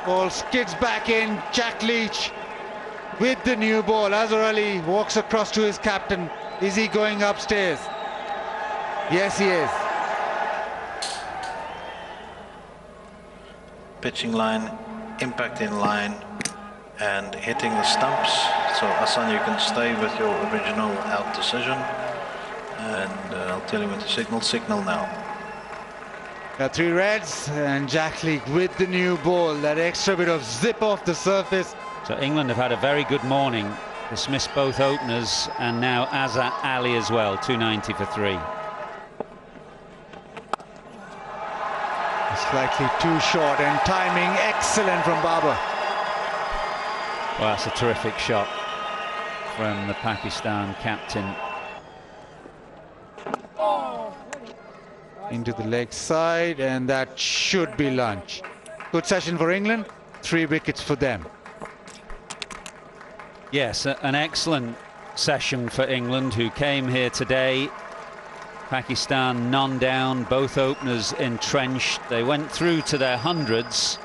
Ball skids back in. Jack Leach with the new ball. Azhar Ali walks across to his captain. Is he going upstairs? Yes, he is. Pitching line, impact in line, and hitting the stumps. So Hassan, you can stay with your original out decision, and I'll tell you when to signal now. Got 3 reds, and Jack Leach with the new ball. That extra bit of zip off the surface. So England have had a very good morning. Dismissed both openers, and now Azhar Ali as well. 290 for 3. Slightly too short, and timing excellent from Babar. Well, that's a terrific shot from the Pakistan captain. Into the leg side, and that should be lunch. Good session for England. 3 wickets for them. Yes, an excellent session for England, who came here today. Pakistan none down, both openers entrenched. They went through to their hundreds,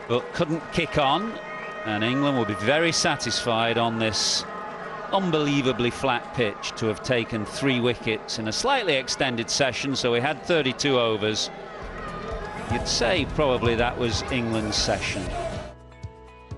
but couldn't kick on. And England will be very satisfied on this unbelievably flat pitch to have taken 3 wickets in a slightly extended session. So we had 32 overs. You'd say probably that was England's session.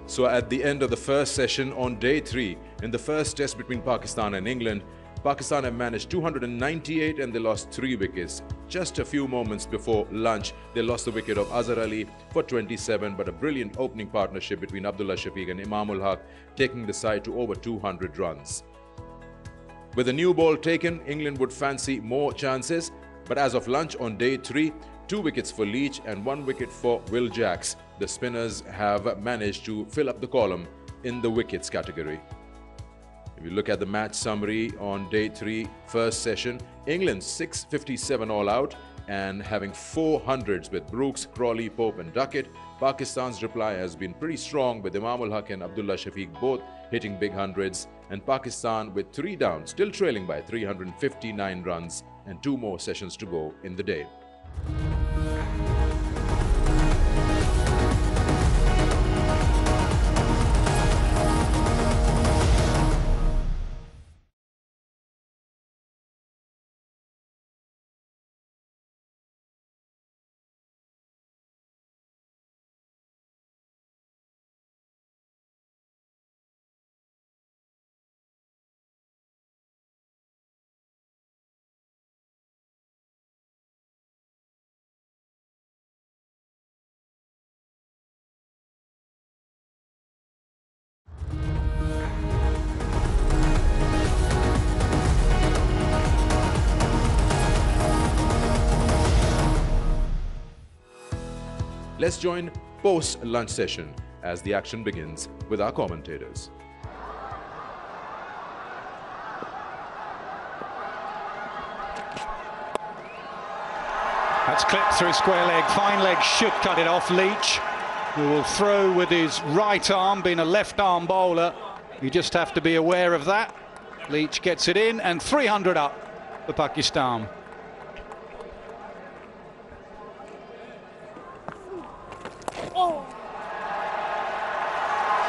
So at the end of the first session on day 3, in the first test between Pakistan and England, Pakistan have managed 298 and they lost 3 wickets. Just a few moments before lunch, they lost the wicket of Azhar Ali for 27, but a brilliant opening partnership between Abdullah Shafiq and Imamul Haq, taking the side to over 200 runs. With a new ball taken, England would fancy more chances, but as of lunch on day 3, 2 wickets for Leach and 1 wicket for Will Jacks. The spinners have managed to fill up the column in the wickets category. If you look at the match summary on day 3, first session, England 657 all out and having 400s with Brooks, Crawley, Pope and Duckett. Pakistan's reply has been pretty strong with Imamul Haq and Abdullah Shafiq both hitting big hundreds, and Pakistan with 3 down, still trailing by 359 runs and 2 more sessions to go in the day. Let's join post-lunch session as the action begins with our commentators. That's clipped through square leg. Fine leg should cut it off. Leach, who will throw with his right arm, being a left arm bowler. You just have to be aware of that. Leach gets it in, and 300 up for Pakistan.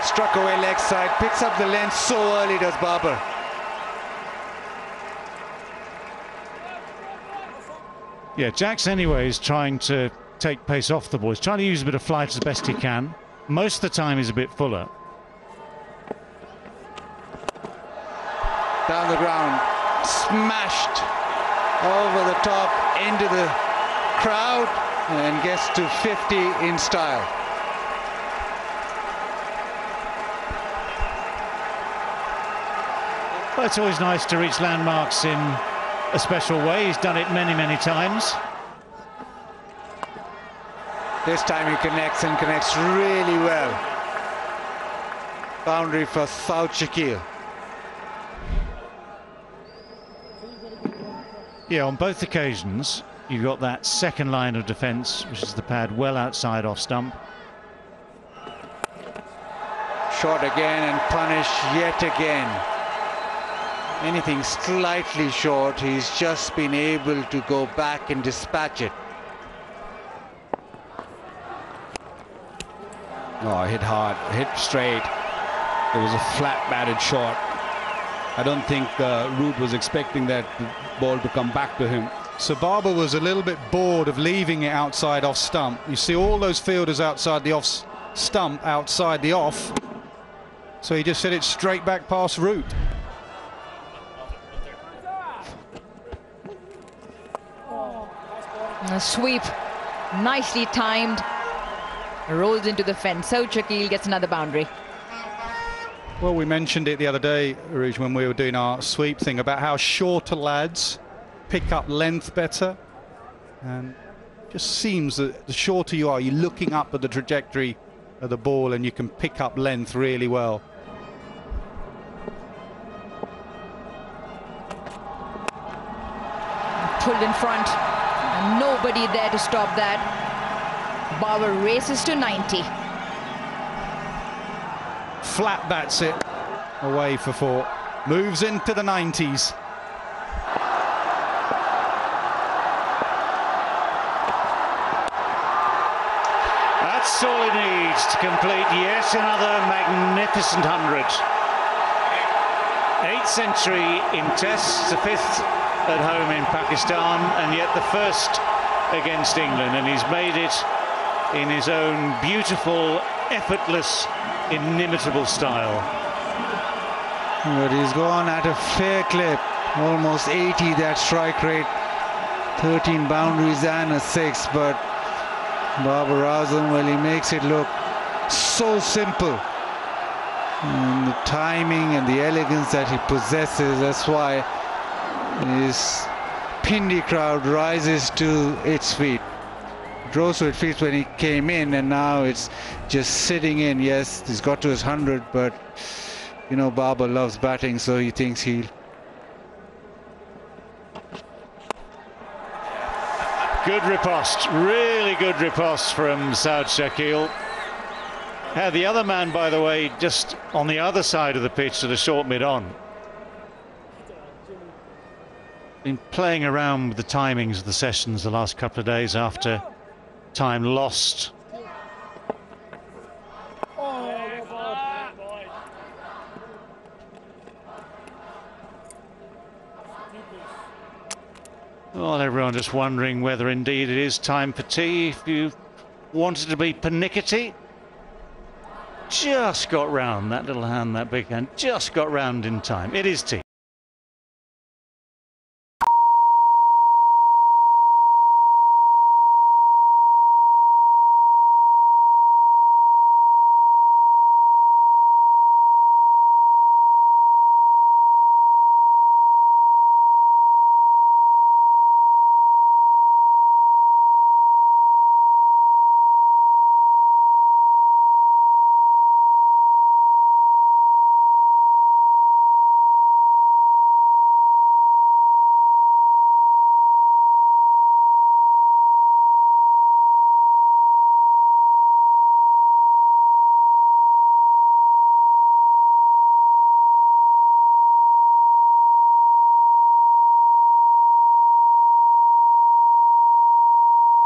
Struck away leg side, picks up the length so early, does Babar. Yeah, Jacks anyway is trying to take pace off the ball. He's trying to use a bit of flight as best he can. Most of the time he's a bit fuller. down the ground, smashed over the top into the crowd and gets to 50 in style. Well, it's always nice to reach landmarks in a special way. He's done it many, many times. This time he connects and connects really well. Boundary for South Shakil. Yeah, on both occasions, you've got that second line of defence, which is the pad well outside off stump. Shot again and punish yet again. Anything slightly short, he's just been able to go back and dispatch it. Oh, hit hard, hit straight. It was a flat batted shot. I don't think Root was expecting that ball to come back to him. So Barber was a little bit bored of leaving it outside off stump. You see all those fielders outside the off stump, outside the off. So he just sent it straight back past Root. A sweep, nicely timed, rolls into the fence. So Shakil gets another boundary. Well, we mentioned it the other day, Rouge, when we were doing our sweep thing, about how shorter lads pick up length better. And it just seems that the shorter you are, you're looking up at the trajectory of the ball and you can pick up length really well. Pulled in front, and nobody there to stop that. Barber races to 90. Flat bats it away for 4. Moves into the 90s. That's all he needs to complete yet another magnificent 100. 8th century in tests, the 5th at home in Pakistan, and yet the first against England, and he's made it in his own beautiful, effortless, inimitable style. But he's gone at a fair clip, almost 80 that strike rate, 13 boundaries and a 6, but Babar Azam, well, he makes it look so simple. And the timing and the elegance that he possesses, that's why his Pindi crowd rises to its feet. It rose to its feet when he came in, and now it's just sitting in. Yes, he's got to his 100, but you know Babar loves batting, so he thinks he'll. Good riposte, really good riposte from Saud Shakil. The other man, by the way, just on the other side of the pitch to the short mid-on. Been playing around with the timings of the sessions the last couple of days after time lost. Well, everyone just wondering whether indeed it is time for tea. If you wanted to be pernickety, just got round, that little hand, that big hand, just got round in time. It is tea.